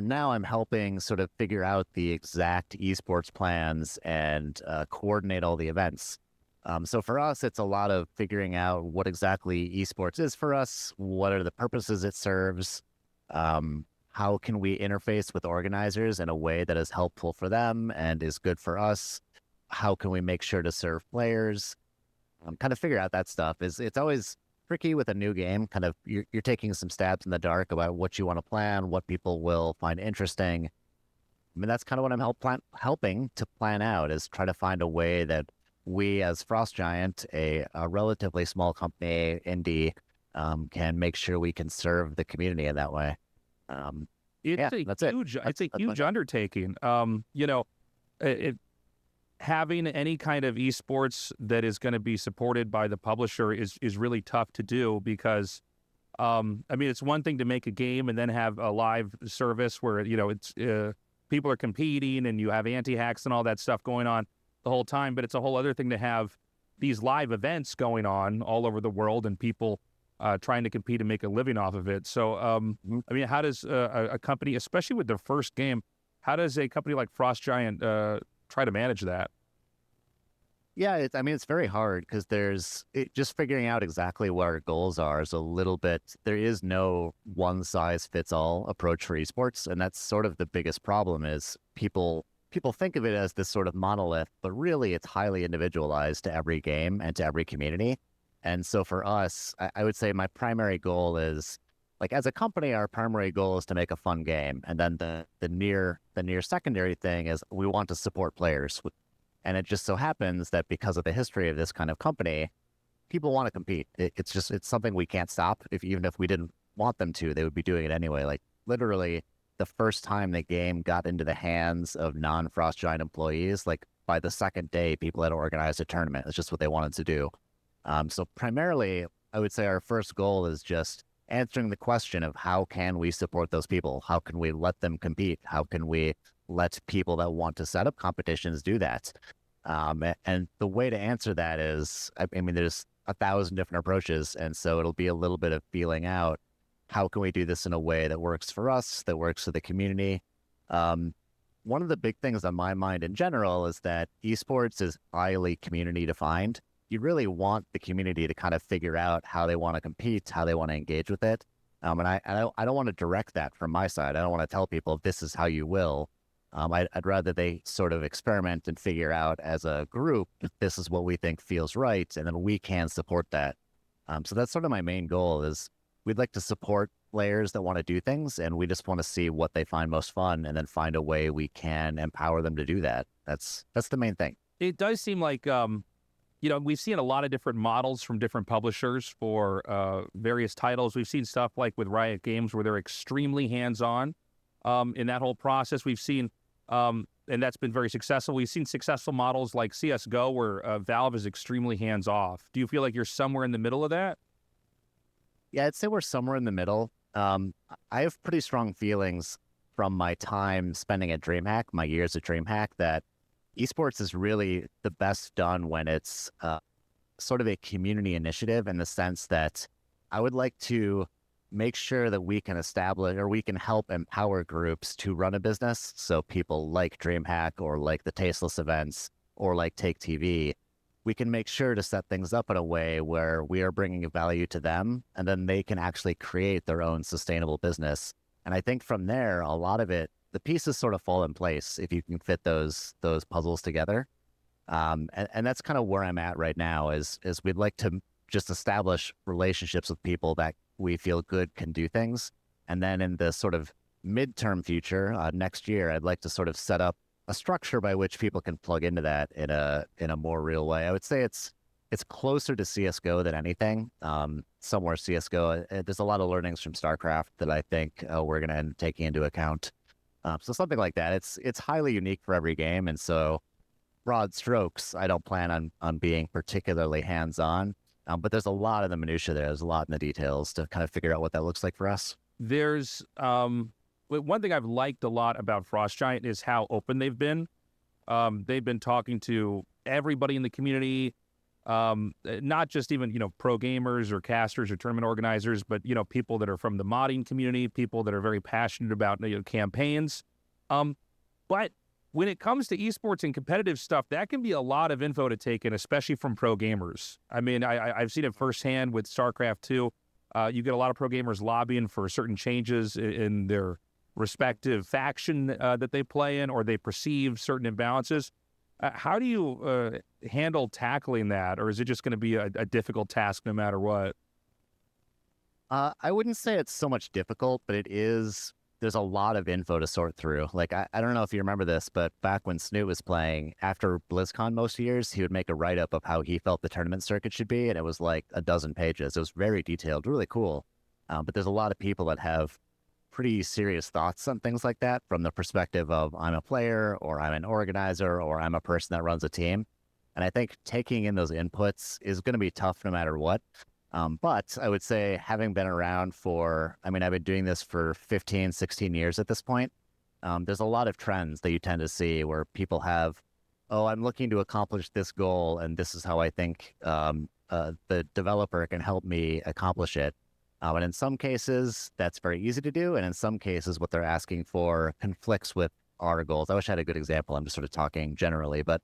now I'm helping sort of figure out the exact esports plans and coordinate all the events. So for us, it's a lot of figuring out what exactly esports is for us, what are the purposes it serves, how can we interface with organizers in a way that is helpful for them and is good for us, how can we make sure to serve players. Kind of figure out that stuff. It's always tricky with a new game. Kind of you're taking some stabs in the dark about what you want to plan, what people will find interesting. I mean, that's kind of what I'm helping to plan out, is try to find a way that we as Frost Giant, a relatively small company, indie, can make sure we can serve the community in that way. It's a huge undertaking. Having any kind of esports that is going to be supported by the publisher is really tough to do because, it's one thing to make a game and then have a live service where, it's people are competing and you have anti-hacks and all that stuff going on the whole time. But it's a whole other thing to have these live events going on all over the world and people trying to compete and make a living off of it. So, how does a company, especially with their first game, how does a company like Frost Giant try to manage that? Yeah, it's very hard because just figuring out exactly what our goals are is a little bit, there is no one size fits all approach for esports. And that's sort of the biggest problem is people think of it as this sort of monolith, but really it's highly individualized to every game and to every community. And so for us, I would say my primary goal is, like, as a company, our primary goal is to make a fun game. And then the near secondary thing is we want to support players. And it just so happens that because of the history of this kind of company, people want to compete. It's something we can't stop. Even if we didn't want them to, they would be doing it anyway. Like, literally, the first time the game got into the hands of non-Frost Giant employees, like, by the second day, people had organized a tournament. It's just what they wanted to do. So primarily, I would say our first goal is just answering the question of how can we support those people? How can we let them compete? How can we let people that want to set up competitions do that? And the way to answer that is, there's 1,000 different approaches. And so it'll be a little bit of feeling out, how can we do this in a way that works for us, that works for the community? One of the big things on my mind in general is that esports is highly community defined. You really want the community to kind of figure out how they want to compete, how they want to engage with it. And I don't want to direct that from my side. I don't want to tell people this is how you will. I'd rather they sort of experiment and figure out as a group, this is what we think feels right, and then we can support that. So that's sort of my main goal is we'd like to support players that want to do things, and we just want to see what they find most fun and then find a way we can empower them to do that. That's the main thing. It does seem like, we've seen a lot of different models from different publishers for various titles. We've seen stuff like with Riot Games where they're extremely hands-on in that whole process. We've seen, and that's been very successful. We've seen successful models like CSGO where Valve is extremely hands-off. Do you feel like you're somewhere in the middle of that? Yeah, I'd say we're somewhere in the middle. I have pretty strong feelings from my time spending at DreamHack, my years at DreamHack, that esports is really the best done when it's sort of a community initiative in the sense that I would like to make sure that we can establish or we can help empower groups to run a business. So people like DreamHack or like the Tasteless events or like Take TV, we can make sure to set things up in a way where we are bringing value to them and then they can actually create their own sustainable business. And I think from there, a lot of it, the pieces sort of fall in place if you can fit those puzzles together. And that's kind of where I'm at right now is we'd like to just establish relationships with people that we feel good can do things. And then in the sort of midterm future, next year, I'd like to sort of set up a structure by which people can plug into that in a more real way. I would say it's closer to CSGO than anything. Somewhere CSGO, there's a lot of learnings from StarCraft that I think we're going to end up taking into account. So something like that. It's highly unique for every game. And so broad strokes, I don't plan on being particularly hands-on. But there's a lot of the minutia there. There's a lot in the details to kind of figure out what that looks like for us. There's one thing I've liked a lot about Frost Giant is how open they've been. They've been talking to everybody in the community, not just even, pro gamers or casters or tournament organizers, but, people that are from the modding community, people that are very passionate about campaigns. But when it comes to esports and competitive stuff, that can be a lot of info to take in, especially from pro gamers. I mean, I've seen it firsthand with StarCraft 2. You get a lot of pro gamers lobbying for certain changes in their respective faction that they play in, or they perceive certain imbalances. How do you handle tackling that, or is it just going to be a difficult task no matter what? I wouldn't say it's so much difficult, but there's a lot of info to sort through. Like, I don't know if you remember this, but back when Snoot was playing, after BlizzCon most years, he would make a write-up of how he felt the tournament circuit should be, and it was like a dozen pages. It was very detailed, really cool. But there's a lot of people that have pretty serious thoughts on things like that from the perspective of I'm a player, or I'm an organizer, or I'm a person that runs a team. And I think taking in those inputs is going to be tough no matter what. But I would say, having been around I've been doing this for 15, 16 years at this point. There's a lot of trends that you tend to see where people have, I'm looking to accomplish this goal, and this is how I think the developer can help me accomplish it. And in some cases, that's very easy to do. And in some cases, what they're asking for conflicts with our goals. I wish I had a good example. I'm just sort of talking generally. But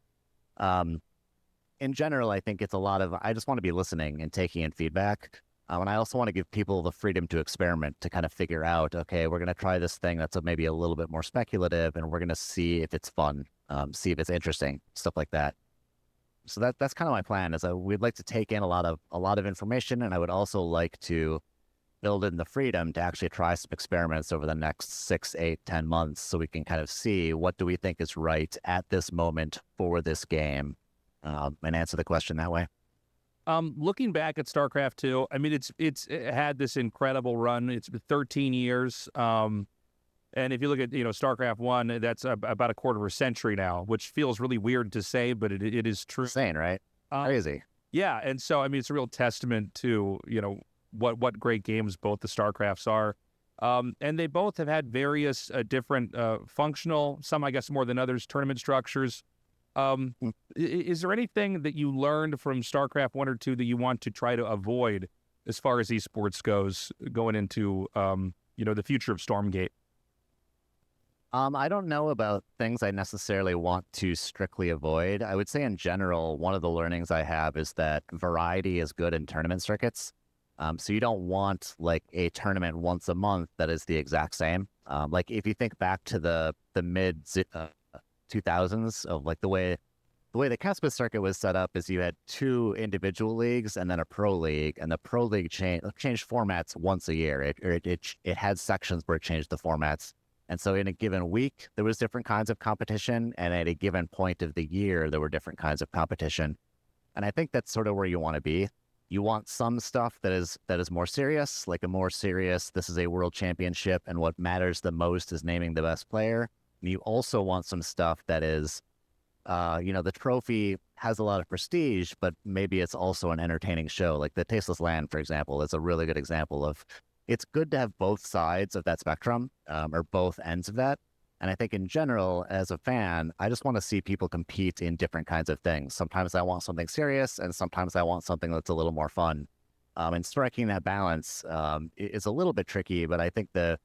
in general, I think it's a lot of, I just want to be listening and taking in feedback. And I also want to give people the freedom to experiment, to kind of figure out, okay, we're going to try this thing that's maybe a little bit more speculative, and we're going to see if it's fun, see if it's interesting, stuff like that. So that's kind of my plan, is we'd like to take in a lot of information, and I would also like to build in the freedom to actually try some experiments over the next 6, 8, 10 months, so we can kind of see what do we think is right at this moment for this game, and answer the question that way. Looking back at StarCraft 2, I mean, it had this incredible run. It's been 13 years. And if you look at, StarCraft 1, that's about a quarter of a century now, which feels really weird to say, but it is true. Insane, right? Crazy. Yeah. And so, I mean, it's a real testament to, what great games both the StarCrafts are. And they both have had various different functional, some I guess more than others, tournament structures. Is there anything that you learned from StarCraft 1 or 2 that you want to try to avoid as far as esports goes going into, the future of StormGate? I don't know about things I necessarily want to strictly avoid. I would say in general, one of the learnings I have is that variety is good in tournament circuits. So you don't want like a tournament once a month that is the exact same. Like if you think back to the mid 2000s of like the way the Caspus circuit was set up is you had 2 individual leagues and then a pro league, and the pro league changed formats once a year. It had sections where it changed the formats. And so in a given week, there was different kinds of competition, and at a given point of the year, there were different kinds of competition. And I think that's sort of where you want to be. You want some stuff that is more serious, like a more serious, this is a world championship, and what matters the most is naming the best player. And you also want some stuff that is, the trophy has a lot of prestige, but maybe it's also an entertaining show. Like the Tasteless Land, for example, is a really good example of, it's good to have both sides of that spectrum, or both ends of that. And I think in general, as a fan, I just want to see people compete in different kinds of things. Sometimes I want something serious, and sometimes I want something that's a little more fun. And striking that balance is a little bit tricky, but I think the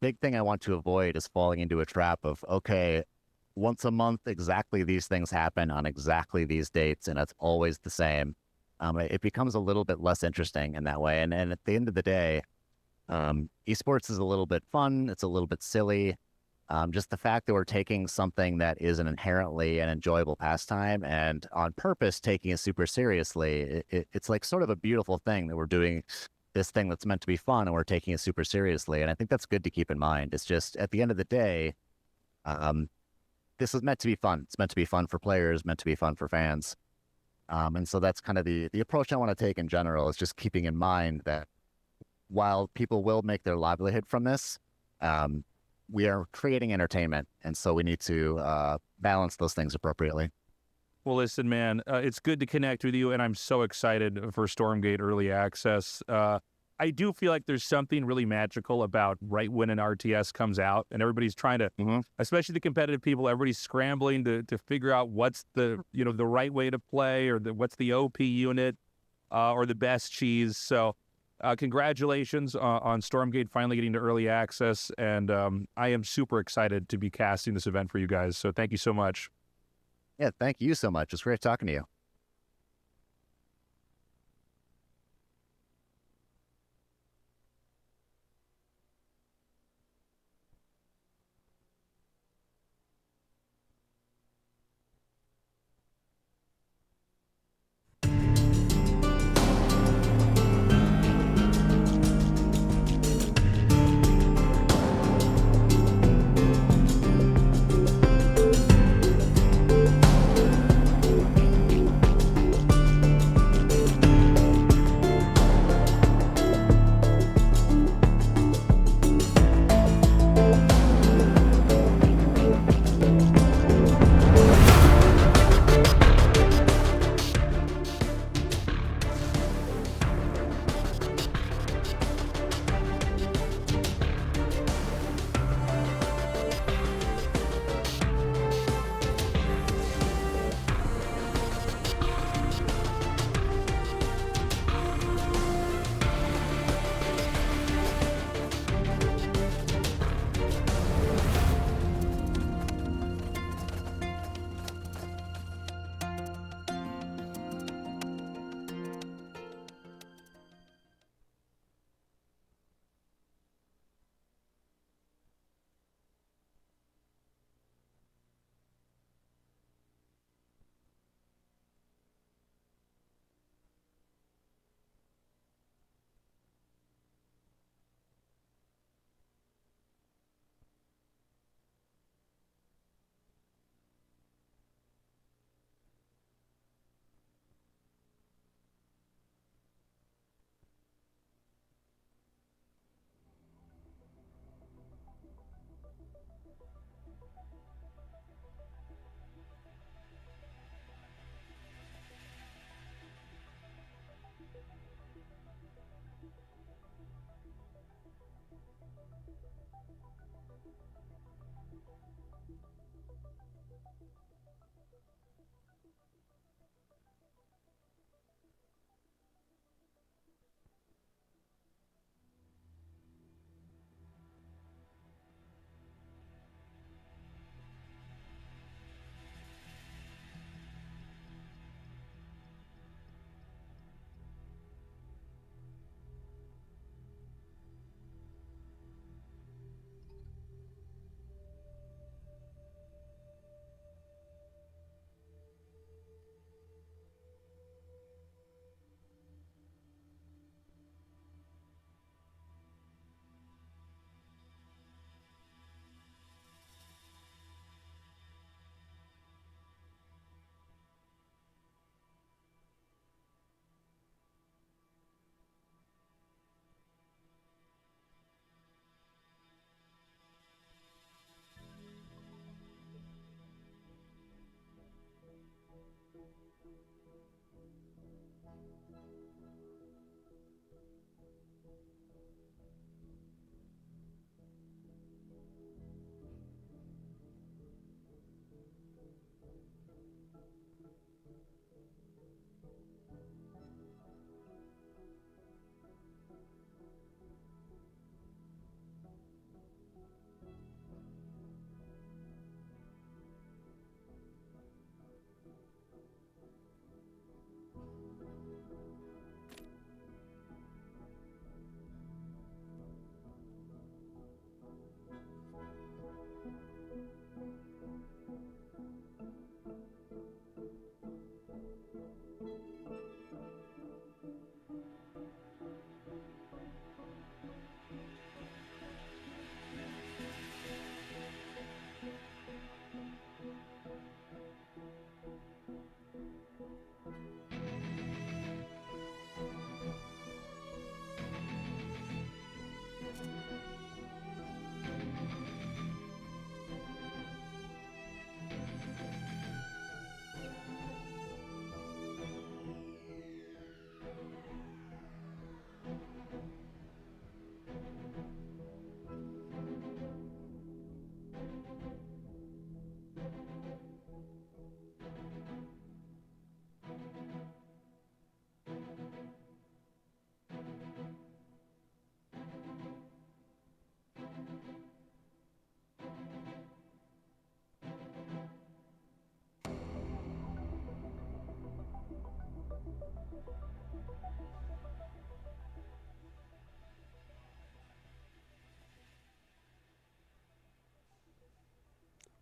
big thing I want to avoid is falling into a trap of, okay, once a month, exactly these things happen on exactly these dates, and it's always the same. It becomes a little bit less interesting in that way. And at the end of the day, esports is a little bit fun. It's a little bit silly. Just the fact that we're taking something that is an inherently an enjoyable pastime and on purpose taking it super seriously, it's like sort of a beautiful thing that we're doing this thing that's meant to be fun and we're taking it super seriously. And I think that's good to keep in mind. It's just at the end of the day, this is meant to be fun. It's meant to be fun for players, meant to be fun for fans. And so that's kind of the approach I want to take in general, is just keeping in mind that while people will make their livelihood from this, we are creating entertainment. And so we need to balance those things appropriately. Well, listen, man, it's good to connect with you, and I'm so excited for Stormgate Early Access. I do feel like there's something really magical about right when an RTS comes out, and everybody's trying to, especially the competitive people, everybody's scrambling to figure out what's the the right way to play, or what's the OP unit, or the best cheese. So, congratulations on Stormgate finally getting to Early Access, and I am super excited to be casting this event for you guys. So, thank you so much. Yeah, thank you so much. It's great talking to you.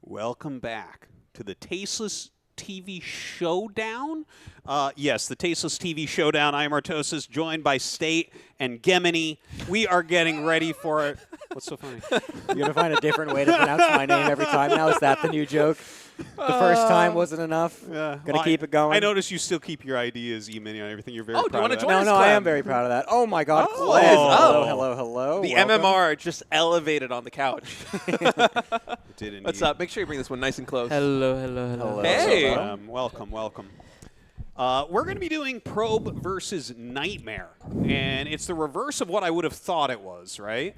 Welcome back to the Tasteless TV Showdown. Yes, the Tasteless TV Showdown. I am Artosis, joined by State and Gemini. We are getting ready for it. What's so funny? You're going to find a different way to pronounce my name every time now? Is that the new joke? The first time wasn't enough? Yeah. Going to keep it going? I notice you still keep your ideas, E-Mini, on everything. You're very proud do you want of to that. join us, No, I Clem? am very proud of that. Oh, my God. Oh. Clem. Oh. Hello. The Welcome. MMR just elevated on the couch. It did indeed. What's up? Make sure you bring this one nice and close. Hello. Hey. Welcome. We're going to be doing Probe versus Nightmare, and it's the reverse of what I would have thought it was, right?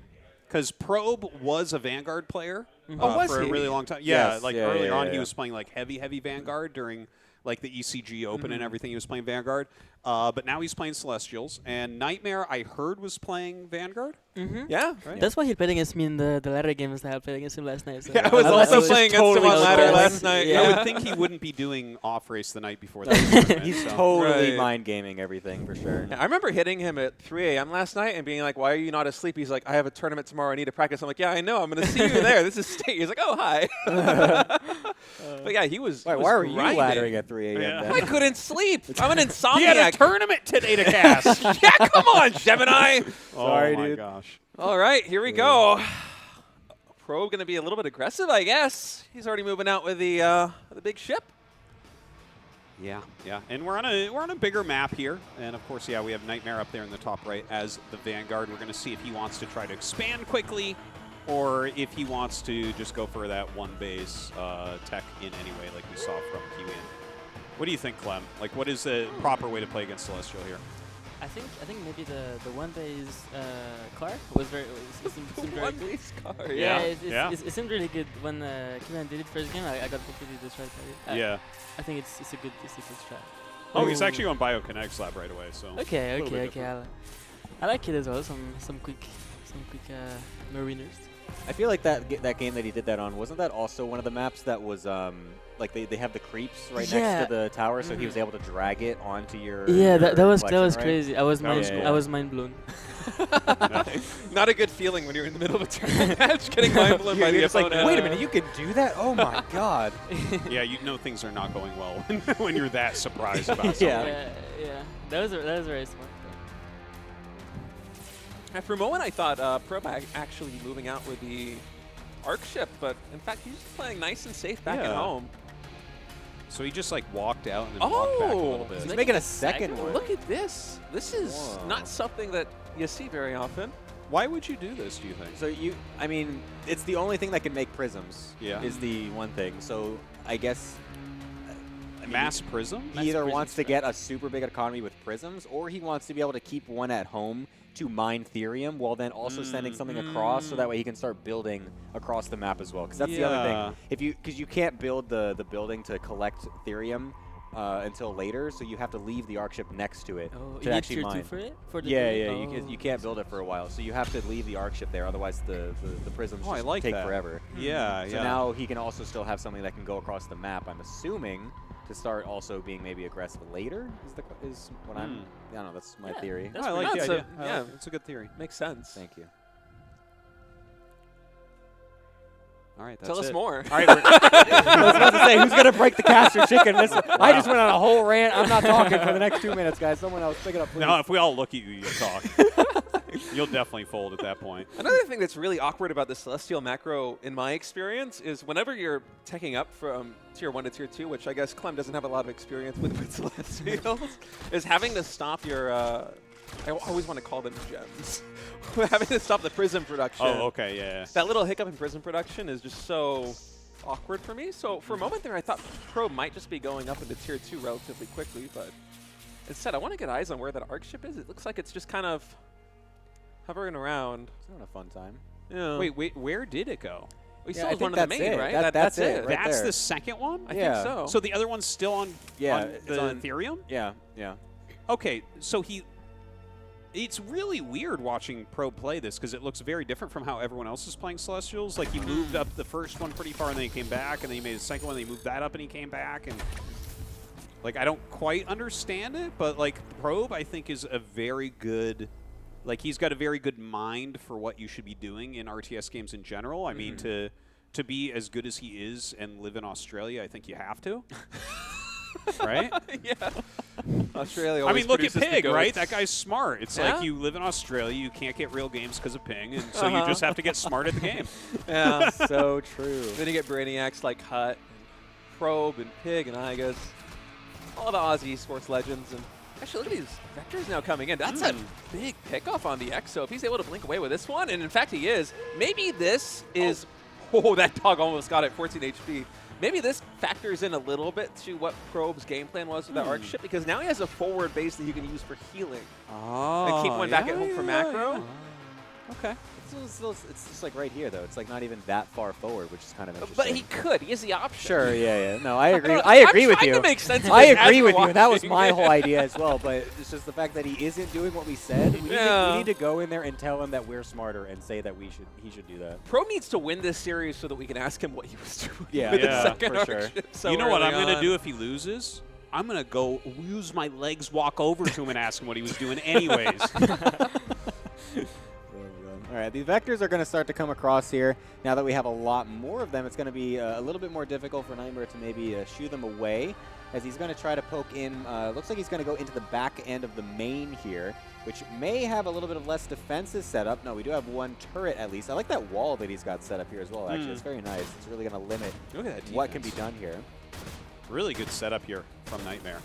Because Probe was a Vanguard player was for he? a really long time. Yeah, Yes, like yeah, earlier yeah, on, yeah. he was playing like heavy Vanguard during like the ECG Open and everything. He was playing Vanguard, but now he's playing Celestials. And Nightmare, I heard, was playing Vanguard. Yeah. Right? That's why he played against me in the ladder games that I played against him last night. So Yeah, I was also playing against him on ladder last night. I Yeah. would think he wouldn't be doing off race the night before that. He's so. totally Right. mind gaming everything for sure. Yeah, I remember hitting him at 3 a.m. last night and being like, why are you not asleep? He's like, I have a tournament tomorrow. I need to practice. I'm like, yeah, I know. I'm going to see you there. This is State. He's like, oh, hi. But yeah, he was Wait, was why were you grinding. laddering at 3 a.m. Yeah. then? I couldn't sleep. I'm an He had a insomniac. tournament today to cast. Yeah, come on, Gemini. Sorry, oh my dude. gosh. All right, here we go. Probe going to be a little bit aggressive, I guess. He's already moving out with the big ship. Yeah, and we're on a bigger map here, and of course, yeah, we have Nightmare up there in the top right as the Vanguard. We're going to see if he wants to try to expand quickly, or if he wants to just go for that one base tech in any way, like we saw from Kiwian. What do you think, Clem? Like, what is the proper way to play against Celestial here? I think maybe the one base car was very seemed very One good. base car, Yeah, yeah. it seemed really good when Kiwian did it first game. I got completely destroyed by it. Yeah. I think it's a good strat. Oh, he's actually on BioConnect's lab right away, so Okay. a little bit different. I like it as well. Some quick mariners. I feel like that game that he did that on, wasn't that also one of the maps that was like they have the creeps right next to the tower, so he was able to drag it onto your Yeah, that was collection, right? crazy. I was mind blown. Not a good feeling when you're in the middle of a tournament match getting mind blown by You're the just like, opponent. wait a minute, you can do that? Oh my god. Yeah, you know things are not going well when you're that surprised about something. Yeah. That was very smart. And for a moment, I thought Probe actually moving out with the Arc ship, but in fact, he's just playing nice and safe back at home. So he just like walked out and then walked back a little bit. He's making a second one. Look at this. This is not something that you see very often. Why would you do this, do you think? So I mean, it's the only thing that can make prisms. Yeah. Is the one thing. So I guess. Mass prism? He either wants to get a super big economy with prisms, or he wants to be able to keep one at home to mine Therium, while then also sending something across, so that way he can start building across the map as well. Because that's the other thing. Because you can't build the building to collect Therium until later, so you have to leave the Arc ship next to it to actually mine. For it? For the You can't build it for a while, so you have to leave the Arc ship there. Otherwise, the prisms just take forever. Yeah, So now he can also still have something that can go across the map. I'm assuming to start also being maybe aggressive later is what I'm. I don't know. That's my theory. I like the idea. Yeah, it's a good theory. Makes sense. Thank you. All right, that's Tell us it. more. All right, I was about to say, who's gonna break the caster chicken? I just went on a whole rant. I'm not talking for the next 2 minutes, guys. Someone else, pick it up, please. No, if we all look at you, you talk. You'll definitely fold at that point. Another thing that's really awkward about the Celestial macro, in my experience, is whenever you're teching up from Tier 1 to Tier 2, which I guess Clem doesn't have a lot of experience with Celestials, is having to stop your, I always want to call them gems, having to stop the prism production. Oh, okay, yeah. That little hiccup in prism production is just so awkward for me. So for a moment there, I thought Probe might just be going up into Tier 2 relatively quickly, but instead, I want to get eyes on where that Arc ship is. It looks like it's just kind of hovering around. It's having a fun time. Yeah. Wait, where did it go? We Yeah, still I have think one of the that's main, it. right? That's it. it. Right That's there. the second one? I Yeah. think so. So the other one's still on, Yeah, on it's the on- Therium? Yeah. Okay, so it's really weird watching Probe play this because it looks very different from how everyone else is playing Celestials. Like, he moved up the first one pretty far and then he came back, and then he made a second one and he moved that up and he came back. And, like, I don't quite understand it, but, like, Probe, I think, is a very good... Like, he's got a very good mind for what you should be doing in RTS games in general. I mean, to to be as good as he is and live in Australia, I think you have to. Right? Yeah. Australia. I mean, look at produces the Pig, right? goats. That guy's smart. It's Yeah? like you live in Australia, you can't get real games because of ping, and so you just have to get smart at the game. Yeah. So true. Then you get Brainiacs like Hut, and Probe, and Pig, and Igas. All the Aussie sports legends. And actually, look at these vectors now coming in. That's a big pickoff on the Exo. If he's able to blink away with this one, and in fact he is, maybe this is... Oh, that dog almost got it, 14 HP. Maybe this factors in a little bit to what Probe's game plan was with that arc ship, because now he has a forward base that he can use for healing. Oh, And keep one back at home for macro. Okay. It's just like right here, though. It's like not even that far forward, which is kind of interesting. But he could. He has the option. Sure, yeah. No, I agree. I'm I agree with trying you. to make sense of I this as agree we're with you. That was watching. my whole idea as well. But it's just the fact that he isn't doing what we said. We need to go in there and tell him that we're smarter and say that he should do that. Probe needs to win this series so that we can ask him what he was doing. Yeah, with the second for arc sure. ship so You know what I'm early going to on. do if he loses? I'm going to go use my legs, walk over to him, and ask him what he was doing anyways. All right, these vectors are going to start to come across here. Now that we have a lot more of them, it's going to be a little bit more difficult for Nightmare to maybe shoo them away, as he's going to try to poke in. Looks like he's going to go into the back end of the main here, which may have a little bit of less defenses set up. No, we do have one turret at least. I like that wall that he's got set up here as well, actually. It's very nice. It's really going to limit what can be done here. Really good setup here from Nightmare.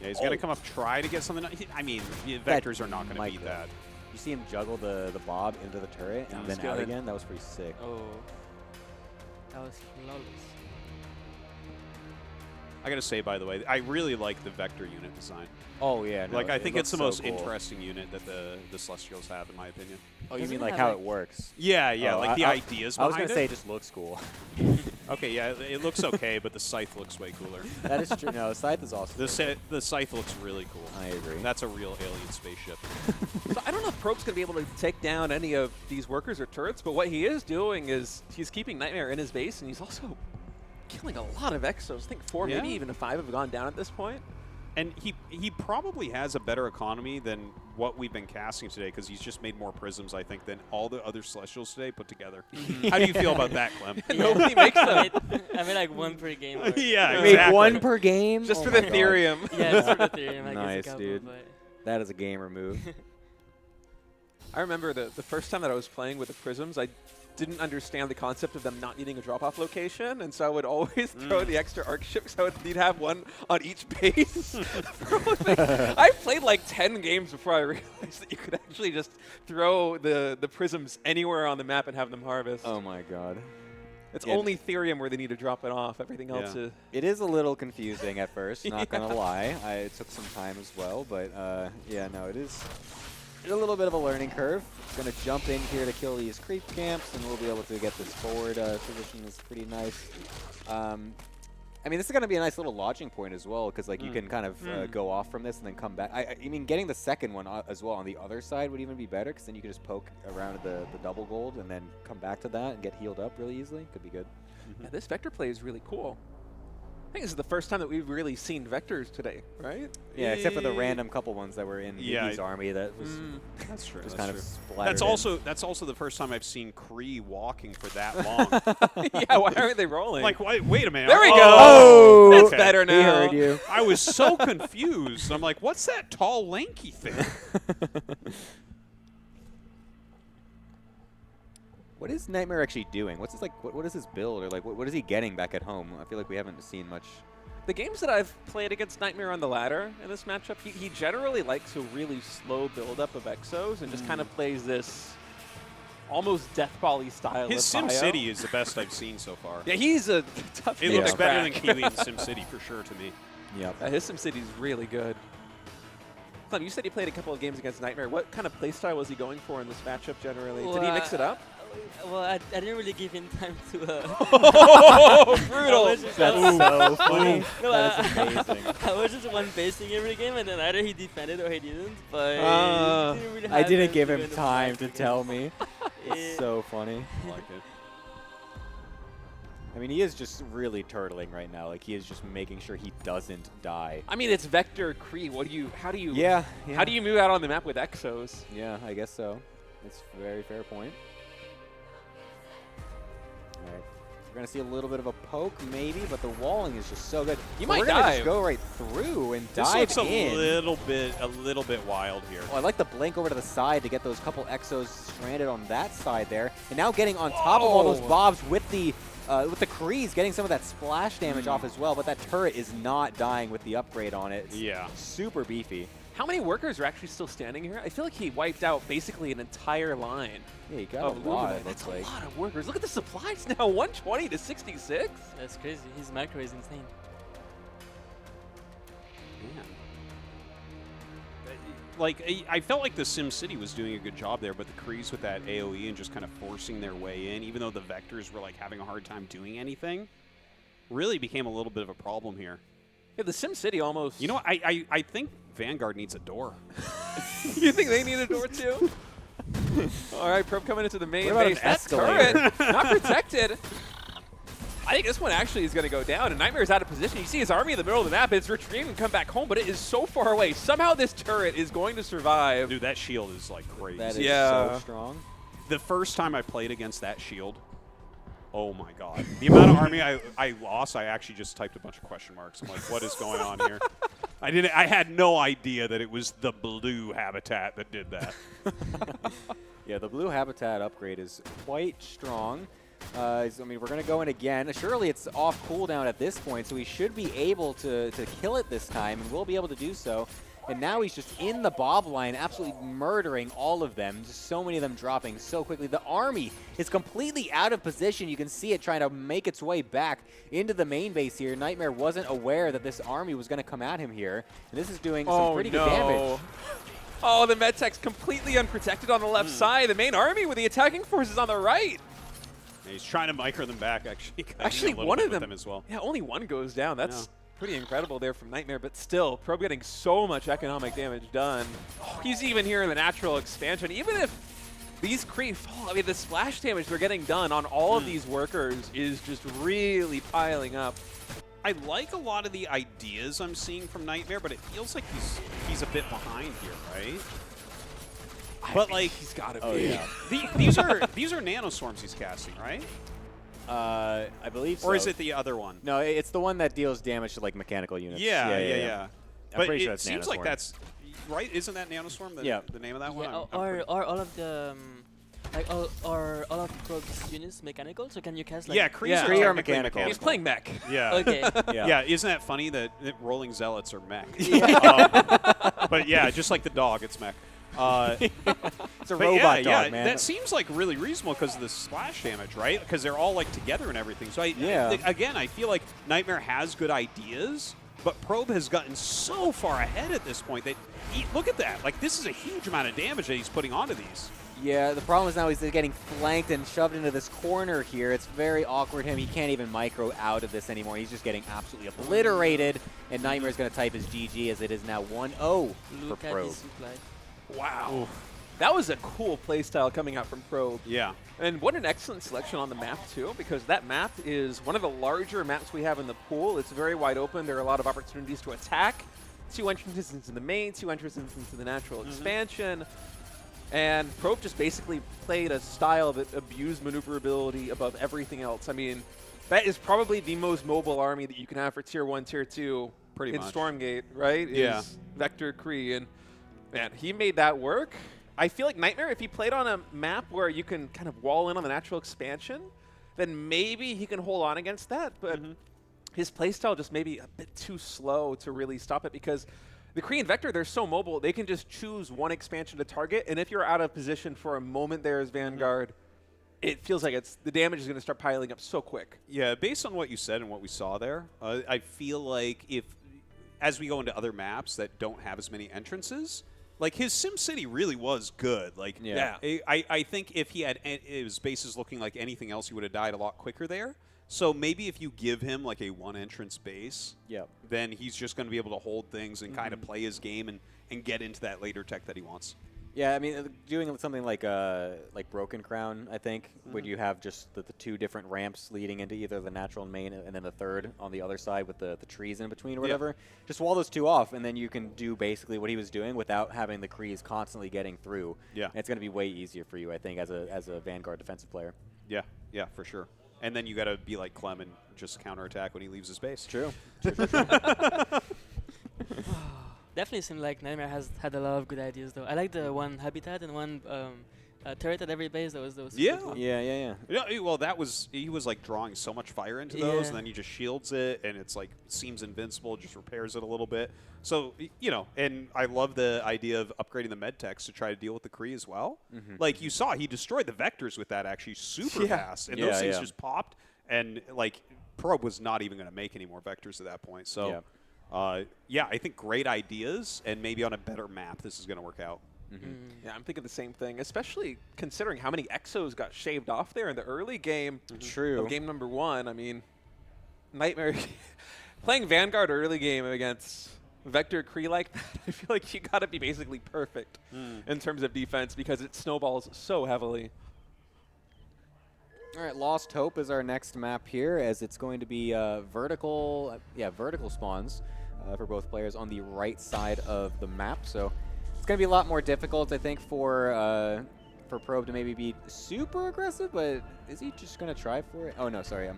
Yeah, he's going to come up, try to get something. I mean, the vectors are not going to beat that. You see him juggle the bob into the turret and then out again? That was pretty sick. Oh. That was flawless. I got to say, by the way, I really like the vector unit design. Oh, yeah. No, like, I it think looks it's the so most cool. interesting unit that the Celestials have, in my opinion. Oh, you mean like how it works? Yeah, yeah, Oh, like the ideas I was behind going to say it. it just looks cool. Okay, yeah, it looks okay, but the Scythe looks way cooler. That is true. No, the Scythe is awesome. The Scythe looks really cool. I agree. That's a real alien spaceship. So I don't know if Probe's going to be able to take down any of these workers or turrets, but what he is doing is he's keeping Nightmare in his base, and he's also killing a lot of Exos. I think 4, maybe even 5 have gone down at this point. And he probably has a better economy than what we've been casting today, because he's just made more prisms, I think, than all the other Celestials today put together. How do you feel about that, Clem? Nobody makes them. I made like 1 per game. Yeah, Make exactly. 1 per game? Just Oh for my the God. Ethereum. Yeah, just for the Ethereum. I Nice, guess a couple, dude. but That is a gamer move. I remember the first time that I was playing with the prisms, I didn't understand the concept of them not needing a drop-off location, and so I would always throw the extra arc ships. I would need to have one on each base. I played like 10 games before I realized that you could actually just throw the prisms anywhere on the map and have them harvest. Oh my God. It's Yeah. only Ethereum where they need to drop it off. Everything else is... It is a little confusing at first, not going to lie. It took some time as well, but yeah, no, it is a little bit of a learning curve. Going to jump in here to kill these creep camps, and we'll be able to get this forward position is pretty nice. I mean, this is going to be a nice little launching point as well, because like you can kind of go off from this and then come back. I mean, getting the second one as well on the other side would even be better, because then you can just poke around the double gold and then come back to that and get healed up really easily. Could be good. Yeah, this vector play is really cool. I think this is the first time that we've really seen vectors today, right? Yeah, except for the random couple ones that were in Miggy's army that was That's true. just That's kind true. of splattered That's also the first time I've seen Kree walking for that long. Yeah, why aren't they rolling? Like, wait a minute. There we go. Oh, That's okay. better now. He heard you. I was so confused. I'm like, what's that tall, lanky thing? What is Nightmare actually doing? What's his like? What is his build, or like what is he getting back at home? I feel like we haven't seen much. The games that I've played against Nightmare on the ladder in this matchup, he generally likes a really slow build-up of Exos and just kind of plays this almost Death Volley style. His of Sim bio. City is the best I've seen so far. Yeah, he's a tough It game looks to better than crack. Kiwian Sim City for sure to me. Yep. His Sim City's really good. Clem, you said he played a couple of games against Nightmare. What kind of playstyle was he going for in this matchup generally? Did he mix it up? Well, I didn't really give him time to. Oh, brutal! That's so funny. No, That is amazing. I was just one basing every game, and then either he defended or he didn't. But didn't really I have didn't give to him go into time to practice. tell me. Yeah. It's so funny. I like it. I mean, he is just really turtling right now. Like he is just making sure he doesn't die. I mean, it's Vector Kree. How do you? Yeah. How do you move out on the map with Exos? Yeah, I guess so. It's a very fair point. Right. We're going to see a little bit of a poke, maybe, but the walling is just so good. You So might we're gonna dive. just go right through and This dive looks a in. little bit wild here. Oh, I like the blink over to the side to get those couple exos stranded on that side there. And now getting on top of all those bobs with the Krees, getting some of that splash damage off as well. But that turret is not dying with the upgrade on it. It's yeah. super beefy. How many workers are actually still standing here? I feel like he wiped out basically an entire line. Yeah, he got of a lot, Lumina. it That's looks a like. lot of workers. Look at the supplies now, 120 to 66. That's crazy. His macro is insane. Man. Like, I felt like the SimCity was doing a good job there, but the Krees with that AoE and just kind of forcing their way in, even though the Vectors were like having a hard time doing anything, really became a little bit of a problem here. Yeah, the SimCity almost... You know what? I think Vanguard needs a door. You think they need a door too? All right, Probe coming into the main What about base. an That escalator? turret, not protected. I think this one actually is going to go down, and Nightmare's out of position. You see his army in the middle of the map. It's retreating and come back home, but it is so far away. Somehow this turret is going to survive. Dude, that shield is like crazy. That is so strong. The first time I played against that shield, oh my god. The amount of army I lost, I actually just typed a bunch of question marks. I'm like, what is going on here? I had no idea that it was the blue habitat that did that. Yeah, the blue habitat upgrade is quite strong. I mean, we're going to go in again. Surely it's off cooldown at this point, so he should be able to kill it this time, and we'll be able to do so. And now he's just in the Bob line, absolutely murdering all of them. Just so many of them dropping so quickly. The army is completely out of position. You can see it trying to make its way back into the main base here. Nightmare wasn't aware that this army was going to come at him here. And this is doing some pretty good damage. Oh, the Medtech's completely unprotected on the left side. The main army with the attacking forces on the right. And he's trying to micro them back, actually. Actually, one of them as well. Yeah, only one goes down. That's pretty incredible there from Nightmare, but still, Probe getting so much economic damage done. Oh, he's even here in the natural expansion. Even if these Kree fall, I mean, the splash damage they're getting done on all of these workers is just really piling up. I like a lot of the ideas I'm seeing from Nightmare, but it feels like he's a bit behind here, right? But like he's got to Oh, be. yeah. these are nanoswarms he's casting, right? I believe so. Or is it the other one? No, it's the one that deals damage to like mechanical units. Yeah. I'm But pretty it sure it's seems like Nanoswarm. that's right. Isn't that Nanoswarm the name of that one? Yeah, I'm or all of the like all of Probe's units mechanical. So can you cast like yeah, Kree are Kree are technically mechanical. He's playing mech. Yeah. Okay. Yeah. Isn't that funny that Rolling Zealots are mech? Yeah. But yeah, just like the dog, it's mech. It's a but robot yeah, dog, man. That seems like really reasonable because of the splash damage, right? Because they're all like together and everything. So again, I feel like Nightmare has good ideas, but Probe has gotten so far ahead at this point that look at that. Like this is a huge amount of damage that he's putting onto these. Yeah, the problem is now he's getting flanked and shoved into this corner here. It's very awkward him. He can't even micro out of this anymore. He's just getting absolutely obliterated. And Nightmare's going to type his GG as it is now 1-0 for Look at Probe. this supply. Wow. That was a cool playstyle coming out from Probe. Yeah. And what an excellent selection on the map, too, because that map is one of the larger maps we have in the pool. It's very wide open. There are a lot of opportunities to attack. 2 entrances into the main, 2 entrances into the natural expansion. And Probe just basically played a style that abused maneuverability above everything else. I mean, that is probably the most mobile army that you can have for Tier 1, Tier 2 Pretty in much. Stormgate, right? Yeah. Is Vector Kree. And, man, he made that work. I feel like Nightmare, if he played on a map where you can kind of wall in on the natural expansion, then maybe he can hold on against that. But his playstyle just maybe a bit too slow to really stop it because the Kree and Vector, they're so mobile, they can just choose one expansion to target, and if you're out of position for a moment there as Vanguard, it feels like the damage is going to start piling up so quick. Yeah, based on what you said and what we saw there, I feel like as we go into other maps that don't have as many entrances, like his SimCity really was good. Like, I think if he had his bases looking like anything else, he would have died a lot quicker there. So maybe if you give him like a one entrance base, then he's just going to be able to hold things and kind of play his game and get into that later tech that he wants. Yeah, I mean, doing something like Broken Crown, I think, would you have just the 2 different ramps leading into either the natural and main and then the third on the other side with the trees in between or whatever. Just wall those 2 off, and then you can do basically what he was doing without having the Krees constantly getting through. Yeah. And it's going to be way easier for you, I think, as a Vanguard defensive player. Yeah, for sure. And then you got to be like Clem and just counterattack when he leaves his base. True. Definitely seems like Nightmare has had a lot of good ideas, though. I like the one habitat and one turret at every base. That was Yeah. cool. Yeah. Well, he was like drawing so much fire into those, and then he just shields it, and it's like seems invincible, just repairs it a little bit. So, and I love the idea of upgrading the med techs to try to deal with the Kree as well. Like you saw, he destroyed the vectors with that actually super fast, and those things just popped, and like Probe was not even going to make any more vectors at that point. So, I think great ideas, and maybe on a better map, this is going to work out. Yeah, I'm thinking the same thing, especially considering how many exos got shaved off there in the early game of game number 1. I mean, Nightmare playing Vanguard early game against Vector Kree like that, I feel like you got to be basically perfect in terms of defense because it snowballs so heavily. All right, Lost Hope is our next map here, as it's going to be vertical spawns for both players on the right side of the map. So it's going to be a lot more difficult, I think, for Probe to maybe be super aggressive, but is he just going to try for it? Oh, no, sorry.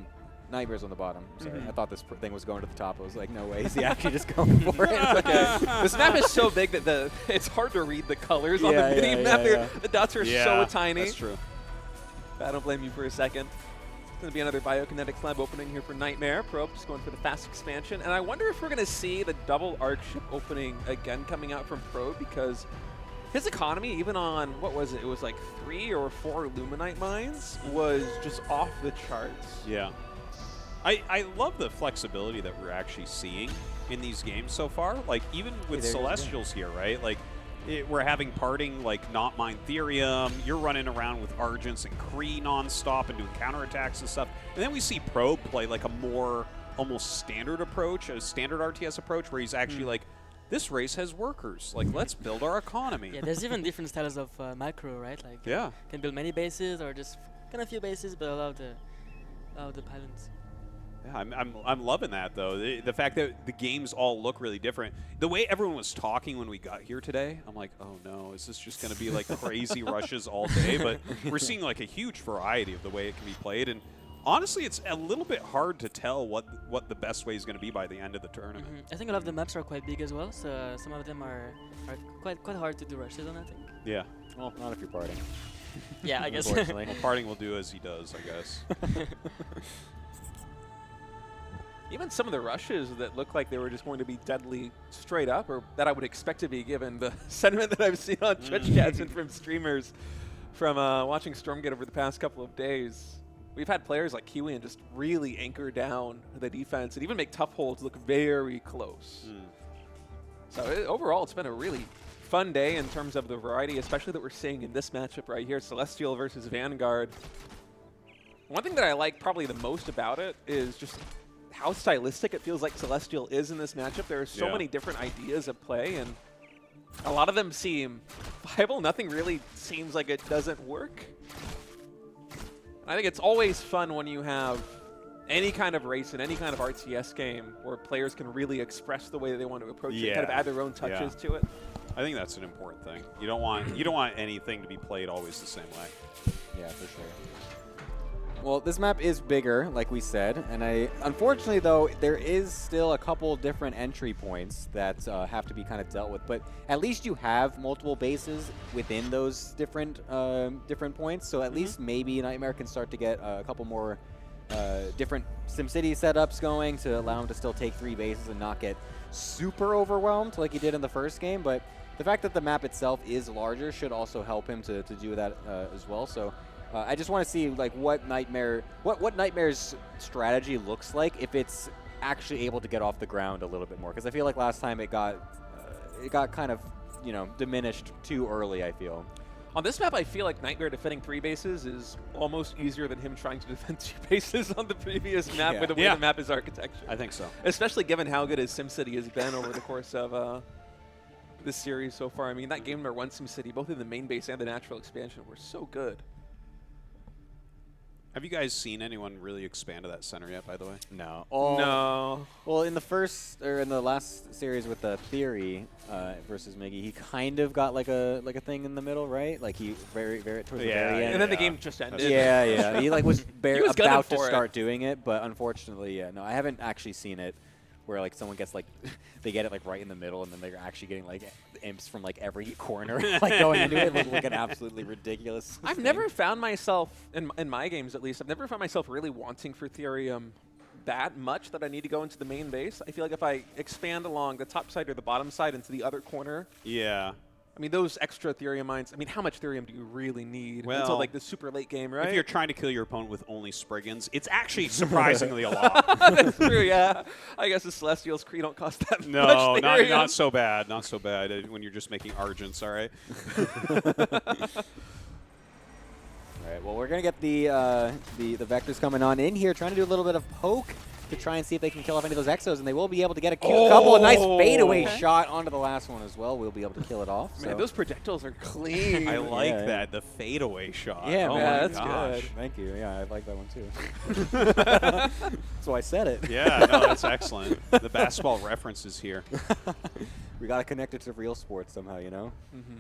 Nightmare's on the bottom. Sorry. I thought this thing was going to the top. I was like, no way. Is he actually just going for it? Okay. This map is so big that it's hard to read the colors on the mini-map. The dots are so tiny. That's true. I don't blame you for a second. It's going to be another Biokinetic Lab opening here for Nightmare. Probe just going for the fast expansion. And I wonder if we're going to see the double arc ship opening again coming out from Probe, because his economy, even on, what was it? It was like 3 or 4 Luminite mines, was just off the charts. Yeah. I love the flexibility that we're actually seeing in these games so far. Like, even with Celestials here, right? Like, we're having parting, like, not mine Therium. You're running around with Argents and Kree nonstop and doing counterattacks and stuff. And then we see Probe play, like, a more almost standard approach, a standard RTS approach, where he's actually like, this race has workers. Like, let's build our economy. Yeah, there's even different styles of macro, right? Like, can build many bases or just kind of few bases, but allow the pylons. Yeah, I'm loving that, though. The fact that the games all look really different. The way everyone was talking when we got here today, I'm like, oh no, is this just going to be like crazy rushes all day? But we're seeing like a huge variety of the way it can be played. And honestly, it's a little bit hard to tell what the best way is going to be by the end of the tournament. I think a lot of the maps are quite big as well, so some of them are quite hard to do rushes on, I think. Yeah. Well, not if you're parting. Yeah, I guess. Unfortunately. Well, parting will do as he does, I guess. Even some of the rushes that look like they were just going to be deadly straight up, or that I would expect to be given the sentiment that I've seen on Twitch chats and from streamers from watching StormGate over the past couple of days. We've had players like Kiwian just really anchor down the defense and even make tough holds look very close. So overall, it's been a really fun day in terms of the variety, especially that we're seeing in this matchup right here, Celestial versus Vanguard. One thing that I like probably the most about it is just how stylistic it feels like Celestial is in this matchup. There are so many different ideas at play, and a lot of them seem viable. Nothing really seems like it doesn't work. I think it's always fun when you have any kind of race in any kind of RTS game where players can really express the way that they want to approach it, kind of add their own touches to it. I think that's an important thing. You don't want anything to be played always the same way. Yeah, for sure. Well, this map is bigger, like we said, and unfortunately, though, there is still a couple different entry points that have to be kind of dealt with. But at least you have multiple bases within those different points, so at least maybe Nightmare can start to get a couple more different SimCity setups going to allow him to still take 3 bases and not get super overwhelmed like he did in the first game. But the fact that the map itself is larger should also help him to do that as well. So. I just want to see like what Nightmare's strategy looks like if it's actually able to get off the ground a little bit more, because I feel like last time it got kind of diminished too early. I feel. On this map, I feel like Nightmare defending 3 bases is almost easier than him trying to defend 2 bases on the previous map with the way the map is architectured. I think so. Especially given how good his SimCity has been over the course of this series so far. I mean, that game number 1 SimCity, both in the main base and the natural expansion, were so good. Have you guys seen anyone really expand to that center yet, by the way? No. No. Well, in the last series with the Theory versus Miggy, he kind of got like a thing in the middle, right? Like he very towards the very end. And then the game just ended. Yeah. He like was about to for start doing it, but unfortunately, yeah. No, I haven't actually seen it where like someone gets like they get it like right in the middle, and then they're actually getting like imps from like every corner, like going into it, like an absolutely ridiculous. I've never found myself in my games, at least, I've never found myself really wanting for Therium that much that I need to go into the main base. I feel like if I expand along the top side or the bottom side into the other corner. Yeah. I mean, those extra Therium mines, I mean, how much Therium do you really need Well, until, like, the super late game, right? If you're trying to kill your opponent with only Spriggans, it's actually surprisingly a lot. That's true, yeah. I guess the Celestials Kree don't cost that much Therium. not so bad. Not so bad when you're just making Argents, all right? All right, well, we're going to get the Vectors coming on in here, trying to do a little bit of poke to try and see if they can kill off any of those Exos, and they will be able to get a couple of nice fadeaway shot onto the last one as well. We'll be able to kill it off. Man, those projectiles are clean. I like that, the fadeaway shot. Yeah, oh man, my that's gosh. good. Thank you. Yeah, I like that one too. That's why I said it. Yeah, no, that's excellent. The basketball references here. We got to connect it to real sports somehow, you know? Mm-hmm.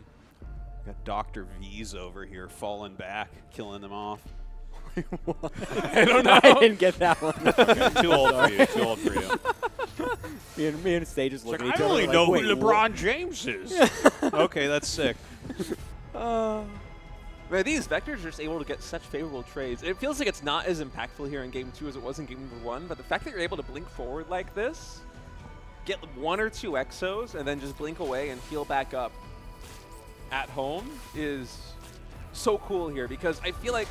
Got Dr. V's over here falling back, killing them off. I don't know. I didn't get that one. Too old for you. Too old for you. Me and Stage just looking at each I other only like, know wait, who LeBron James is. Okay, that's sick. Man, these Vectors are just able to get such favorable trades. It feels like it's not as impactful here in Game 2 as it was in Game 1, but the fact that you're able to blink forward like this, get 1 or 2 Exos, and then just blink away and heal back up at home is so cool here, because I feel like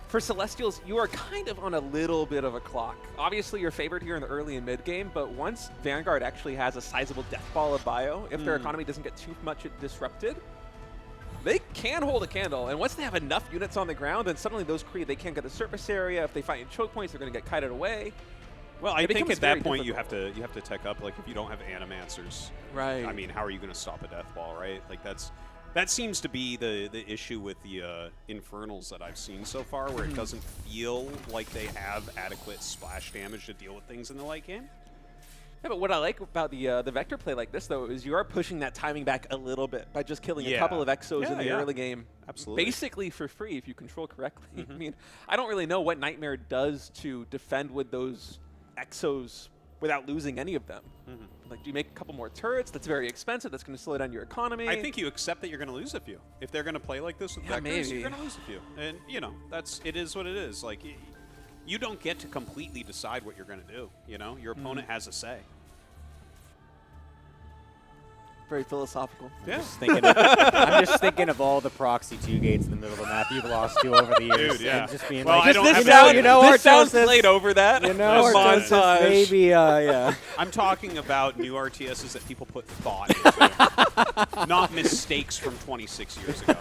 for Celestials, you are kind of on a little bit of a clock. Obviously, you're favored here in the early and mid game, but once Vanguard actually has a sizable death ball of bio, if their economy doesn't get too much disrupted, they can hold a candle. And once they have enough units on the ground, then suddenly those Kree, they can't get the surface area. If they find choke points, they're going to get kited away. Well, I think at that point you have to tech up. Like if you don't have Animancers, right? I mean, how are you going to stop a death ball, right? Like that seems to be the issue with the Infernals that I've seen so far, where it doesn't feel like they have adequate splash damage to deal with things in the late game. Yeah, but what I like about the Vector play like this, though, is you are pushing that timing back a little bit by just killing a couple of Exos in the early game. Absolutely. Basically for free if you control correctly. I mean, I don't really know what Nightmare does to defend with those Exos without losing any of them. Like, do you make a couple more turrets? That's very expensive. That's going to slow down your economy. I think you accept that you're going to lose a few. If they're going to play like this with Vectors, maybe. you're going to lose a few. And, you know, it is what it is. Like, you don't get to completely decide what you're going to do, you know? Your opponent has a say. Very philosophical. Yeah. I'm just thinking of all the proxy 2 gates in the middle of the map you've lost to over the years. Dude, yeah. And just being well, like, this sounds played over that. You know, montage. Maybe, yeah. I'm talking about new RTSs that people put thought into, not mistakes from 26 years ago.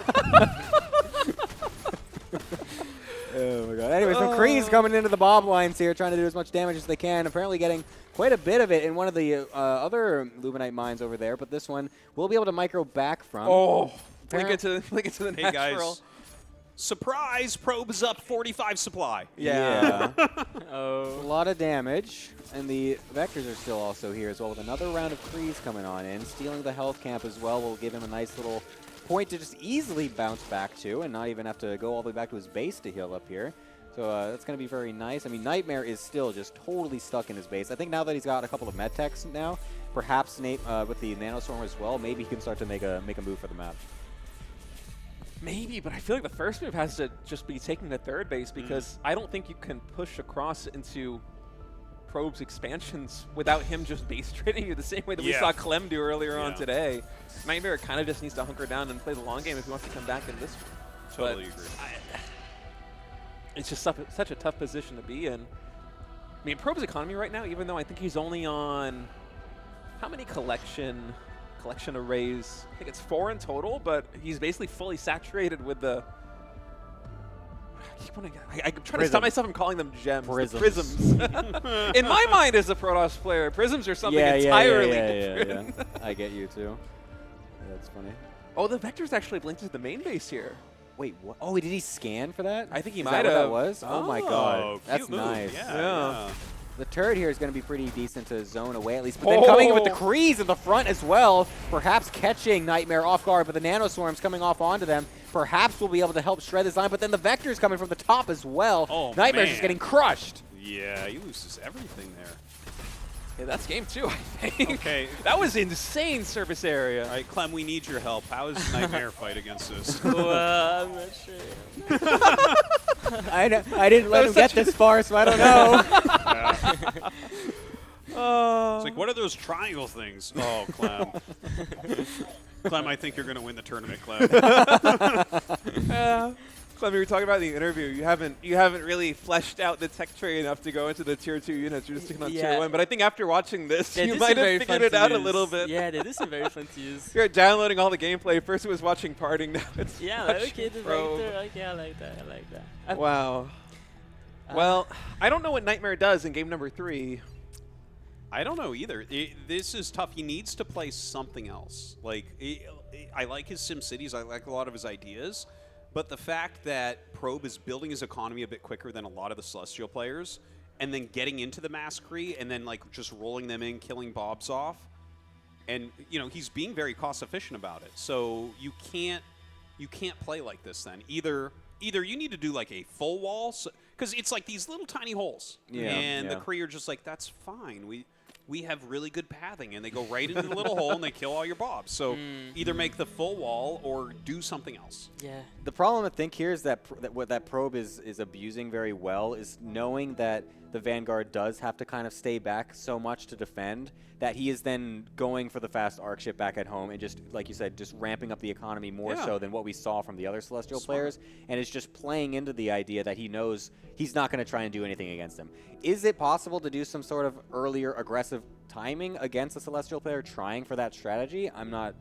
Oh my god. Anyway, some Kree's coming into the bob lines here, trying to do as much damage as they can. Apparently getting quite a bit of it in one of the other Luminite mines over there, but this one we'll be able to micro back from. Oh, link it to the hey natural. guys, surprise! Probe is up 45 supply. Yeah. A lot of damage, and the Vectors are still also here as well with another round of Kree's coming on in, stealing the health camp as well. Will give him a nice little point to just easily bounce back to and not even have to go all the way back to his base to heal up here. So that's going to be very nice. I mean, Nightmare is still just totally stuck in his base. I think now that he's got a couple of medtechs now, perhaps Nate with the Nanostorm as well, maybe he can start to make a move for the map. Maybe, but I feel like the first move has to just be taking the third base because I don't think you can push across into Probe's expansions without him just base trading you the same way that we saw Clem do earlier on today. Nightmare kind of just needs to hunker down and play the long game if he wants to come back in this one. Totally agree. It's just such a tough position to be in. I mean, Probe's economy right now, even though I think he's only on how many collection arrays? I think it's 4 in total, but he's basically fully saturated with the. I'm trying to stop myself from calling them gems. Prisms. In my mind, as a Protoss player, prisms are something entirely different. Yeah. I get you too. That's funny. Oh, the Vectors actually blinked to the main base here. Wait, what? Oh, did he scan for that? I think he Is might that have. what that was? Oh my god, that's move. nice. Yeah. The turret here is going to be pretty decent to zone away at least, but then coming in with the Krees in the front as well, perhaps catching Nightmare off guard, but the Nano Swarms coming off onto them. Perhaps we'll be able to help shred this line, but then the Vector's coming from the top as well. Oh, Nightmare's man. just getting crushed. Yeah, he loses everything there. Yeah, that's game 2, I think. Okay. That was insane surface area. All right, Clem, we need your help. How is Nightmare fight against this? Well, I'm not sure. I didn't let him get this far, so I don't know. It's like, what are those triangle things? Oh, Clem. Clem, I think you're going to win the tournament, Clem. Clem, you were talking about in the interview. You haven't really fleshed out the tech tree enough to go into the tier 2 units. You're just sticking on tier 1. But I think after watching this, you might have figured it out a little bit. Yeah, they do seem very fun to use. You're downloading all the gameplay. First it was watching parting. Now it's yeah, like, okay, the Vector. Okay, I like that. I like that. Wow. Well, I don't know what Nightmare does in game number 3. I don't know either. This is tough. He needs to play something else. Like, I like his SimCities. I like a lot of his ideas. But the fact that Probe is building his economy a bit quicker than a lot of the Celestial players, and then getting into the Mastery, and then like just rolling them in, killing Bobs off, and he's being very cost efficient about it. So you can't play like this then. Either you need to do like a full wall, because it's like these little tiny holes, and the Kree are just like, that's fine. We have really good pathing, and they go right into the little hole, and they kill all your Bobs. So either make the full wall or do something else. Yeah. The problem I think here is that what that Probe is abusing very well is knowing that the Vanguard does have to kind of stay back so much to defend that he is then going for the fast arc ship back at home and just, like you said, just ramping up the economy more so than what we saw from the other Celestial players, and is just playing into the idea that he knows he's not going to try and do anything against him. Is it possible to do some sort of earlier aggressive timing against a Celestial player trying for that strategy? I'm not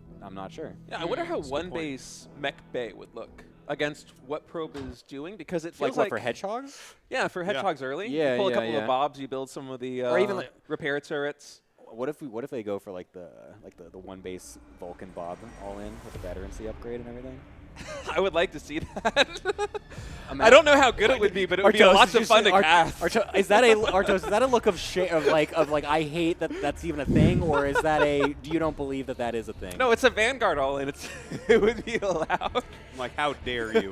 sure. Yeah, I wonder how one base Mech Bay would look against what Probe is doing, because it feels like for Hedgehogs? Yeah, for Hedgehogs early. Yeah, you pull a couple of Bobs, you build some of the or even like repair turrets. What if they go for like the one base Vulcan Bob all in with the veterancy upgrade and everything? I would like to see that. I don't know how good it would be, but it would be lots of fun to cast. Is that a look of I hate that's even a thing, or is that you don't believe that is a thing? No, it's a Vanguard all in. It would be allowed. I'm like, how dare you?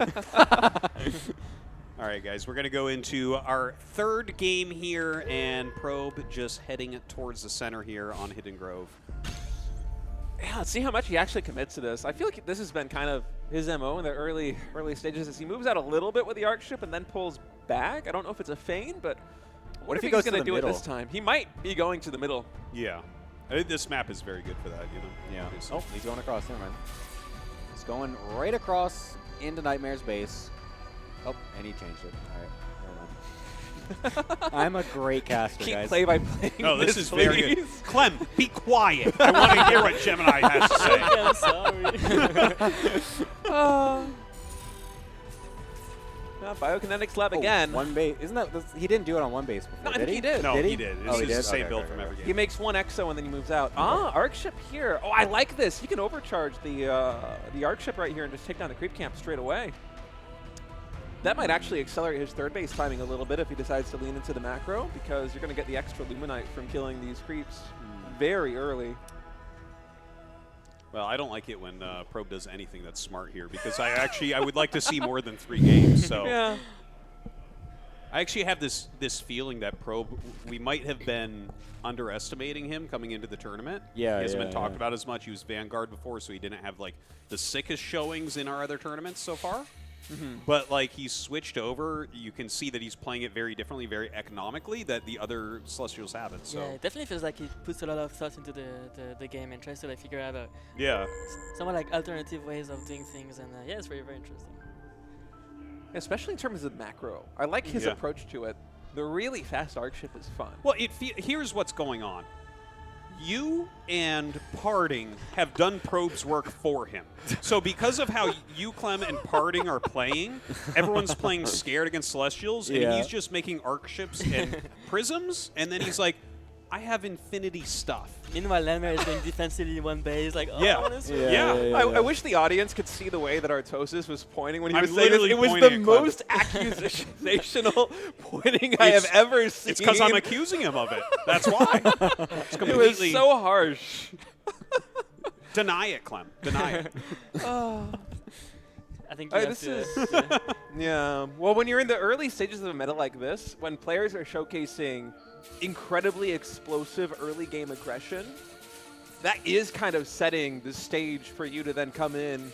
All right, guys, we're going to go into our third game here, and Probe just heading towards the center here on Hidden Grove. Yeah, let's see how much he actually commits to this. I feel like this has been kind of his MO in the early stages, as he moves out a little bit with the arc ship and then pulls back. I don't know if it's a feign, but what if he's going to do it this time? He might be going to the middle. Yeah. This map is very good for that, Yeah. Oh, he's going across. Never mind. He's going right across into Nightmare's base. Oh, and he changed it. All right. I'm a great caster, Keep guys. play by playing. No, this is very good. Clem, be quiet. I want to hear what Gemini has to say. I'm sorry. Biokinetics lab again. One base. Isn't that? He didn't do it on one base before. No, I think he did. No, he did. Oh, he did. The same build from every game. He makes one exo and then he moves out. Arc ship here. Oh, I like this. He can overcharge the arc ship right here and just take down the creep camp straight away. That might actually accelerate his third base timing a little bit if he decides to lean into the macro, because you're going to get the extra Luminite from killing these creeps very early. Well, I don't like it when Probe does anything that's smart here, because I would like to see more than 3 games. So yeah. I actually have this feeling that Probe, we might have been underestimating him coming into the tournament. Yeah, he hasn't been talked about as much. He was Vanguard before, so he didn't have like the sickest showings in our other tournaments so far. But like he's switched over, you can see that he's playing it very differently, very economically, that the other Celestials haven't. So yeah, it definitely feels like he puts a lot of thought into the game and tries to like figure out somewhat like alternative ways of doing things, and yeah, it's very, very interesting. Especially in terms of macro, I like his approach to it. The really fast arc ship is fun. Well, here's what's going on. You and Parting have done Probe's work for him. So because of how you, Clem, and Parting are playing, everyone's playing scared against Celestials, and he's just making arc ships and prisms, and then he's like, I have infinity stuff. Meanwhile, Nightmare is going defensively in one base, like, oh, Yeah. I wanna switch. I wish the audience could see the way that Artosis was pointing when he I'm was saying this. literally It was pointing the at Clem. most accusational pointing I have ever seen. It's because I'm accusing him of it. That's why. It's It completely was so harsh. Deny it, Clem. Deny it. I think you have this to, is yeah. Well, when you're in the early stages of a meta like this, when players are showcasing incredibly explosive early game aggression, that is kind of setting the stage for you to then come in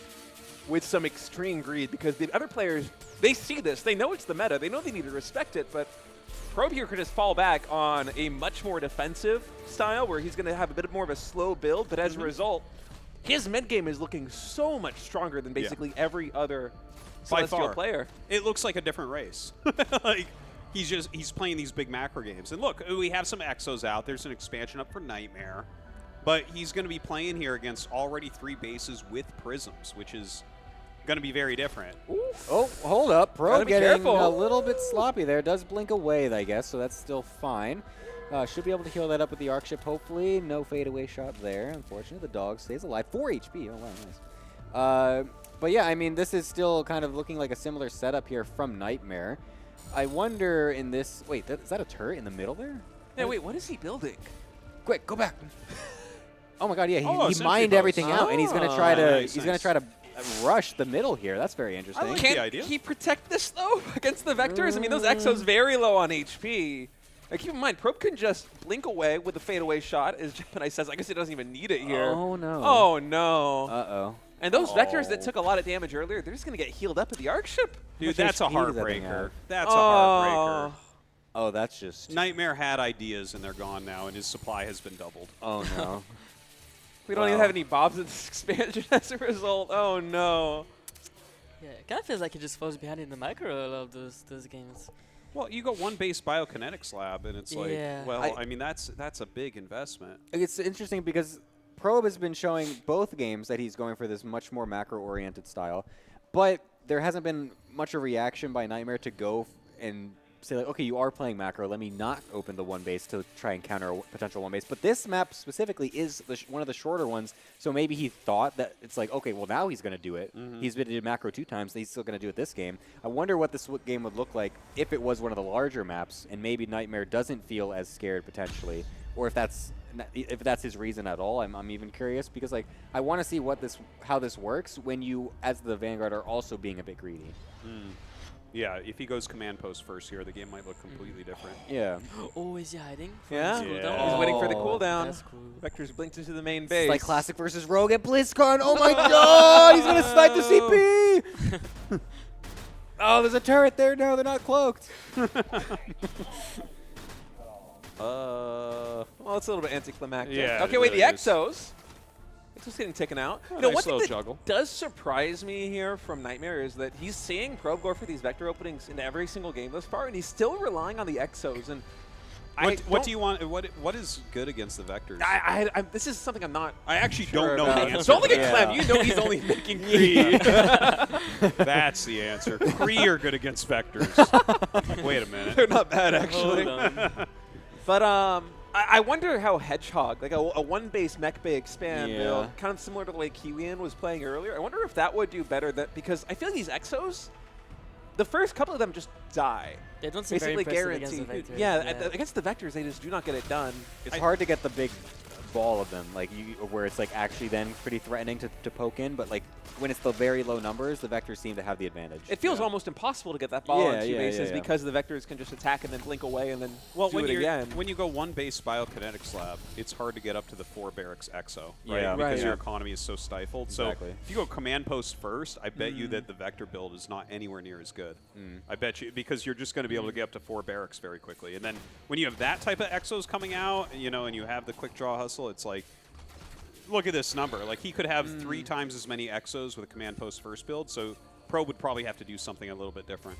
with some extreme greed, because the other players, they see this, they know it's the meta, they know they need to respect it, but Probe here could just fall back on a much more defensive style where he's going to have a bit more of a slow build, but as a result, his mid game is looking so much stronger than basically every other By Celestial far. player. It looks like a different race. Like he's playing these big macro games. And look, we have some Exos out. There's an expansion up for Nightmare. But he's going to be playing here against already 3 bases with Prisms, which is going to be very different. Oh, hold up. Gotta Probe be getting careful. a little bit sloppy there. Does blink away, I guess, so that's still fine. Should be able to heal that up with the Arc Ship, hopefully. No fadeaway shot there. Unfortunately, the dog stays alive. 4 HP. Oh, wow, nice. But yeah, I mean, this is still kind of looking like a similar setup here from Nightmare. I wonder in this... Wait, is that a turret in the middle there? Yeah, wait, what is he building? Quick, go back. Oh my God, yeah, Oh, he sentry mined post. everything out, and he's gonna try to Nice, nice. rush the middle here. That's very interesting. Can't he protect this, though, against the Vectors? I mean, those Exos very low on HP. Like, keep in mind, Probe can just blink away with a fadeaway shot, as Gemini says. I guess he doesn't even need it here. Oh, no. Oh, no. Uh-oh. And those Vectors that took a lot of damage earlier, they're just going to get healed up at the Arc Ship. Dude, much that's a HP does that thing heartbreaker. have? That's a heartbreaker. Oh, that's just... Nightmare had ideas, and they're gone now, and his supply has been doubled. Oh, no. We don't even have any Bobs in this expansion as a result. Oh, no. Yeah, it kind of feels like he just falls behind in the micro a lot of those games. Well, you go one base biokinetics lab, and it's like, Yeah. well, I mean, that's a big investment. It's interesting because Probe has been showing both games that he's going for this much more macro-oriented style, but there hasn't been much of a reaction by Nightmare to go and say, like, okay, you are playing macro, let me not open the one base to try and counter a potential one base. But this map specifically is one of the shorter ones, so maybe he thought that it's like, okay, well, now he's going to do it. He's been to macro 2 times, so he's still going to do it this game. I wonder what this game would look like if it was one of the larger maps, and maybe Nightmare doesn't feel as scared potentially, or if that's his reason at all. I'm even curious, because like I want to see how this works when you, as the Vanguard, are also being a bit greedy. Yeah, if he goes command post first here, the game might look completely different. Yeah. Oh, is he hiding? Yeah? Cooldown? He's waiting for the Oh, cooldown. That's cool. Vectors blinked into the main It's base. like Classic versus Rogue at BlizzCon. Oh my God, he's gonna snipe the CP. Oh, there's a turret there. No, they're not cloaked. Well, it's a little bit anticlimactic. Yeah, Okay, it wait, really the is. Exos. Exos getting taken out. Oh, You know, nice one thing little that juggle. does surprise me here from Nightmare is that he's seeing Probe go for these Vector openings in every single game thus far, and he's still relying on the Exos. And What do you want? What is good against the Vectors? this is something I'm not. I actually sure don't know the about. answer. Don't look to at that. Clem. You know he's only making Kree. That's the answer. Kree are good against Vectors. Wait a minute. They're not bad, actually. Hold on. But I wonder how Hedgehog, like a one-base mech bay expand build, kind of similar to the way Kiwian was playing earlier. I wonder if that would do better, because I feel these Exos, the first couple of them just die. They don't seem very basically impressive against the guaranteed. Vectors. Yeah, against the Vectors, they just do not get it done. It's hard to get the big ball of them, like where it's like actually then pretty threatening to poke in, but like when it's the very low numbers, the Vectors seem to have the advantage. It feels almost impossible to get that ball on 2 bases yeah. because the Vectors can just attack and then blink away and then do it again. When you go one base biokinetics lab, it's hard to get up to the 4 barracks exo, right? Yeah. Because Right. your economy is so stifled. Exactly. So if you go command post first, I bet you that the Vector build is not anywhere near as good. I bet you, because you're just going to be able to get up to 4 barracks very quickly. And then when you have that type of exos coming out, you know, and you have the quick draw hustle, it's like, look at this number. Like, he could have 3 times as many exos with a command post first build, so Pro would probably have to do something a little bit different.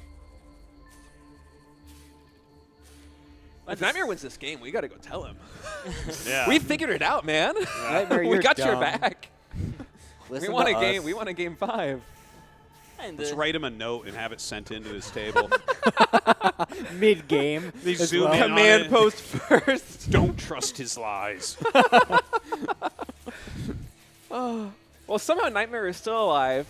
If Nightmare wins this game, we got to go tell him. Yeah. We figured it out, man. Nightmare, we you're got your dumb. back. Listen We won to a game. us. We won a game 5. Let's write him a note and have it sent into his table. Mid-game. They as zoom well. in on Command it. post first. Don't trust his lies. Oh. Well, somehow Nightmare is still alive.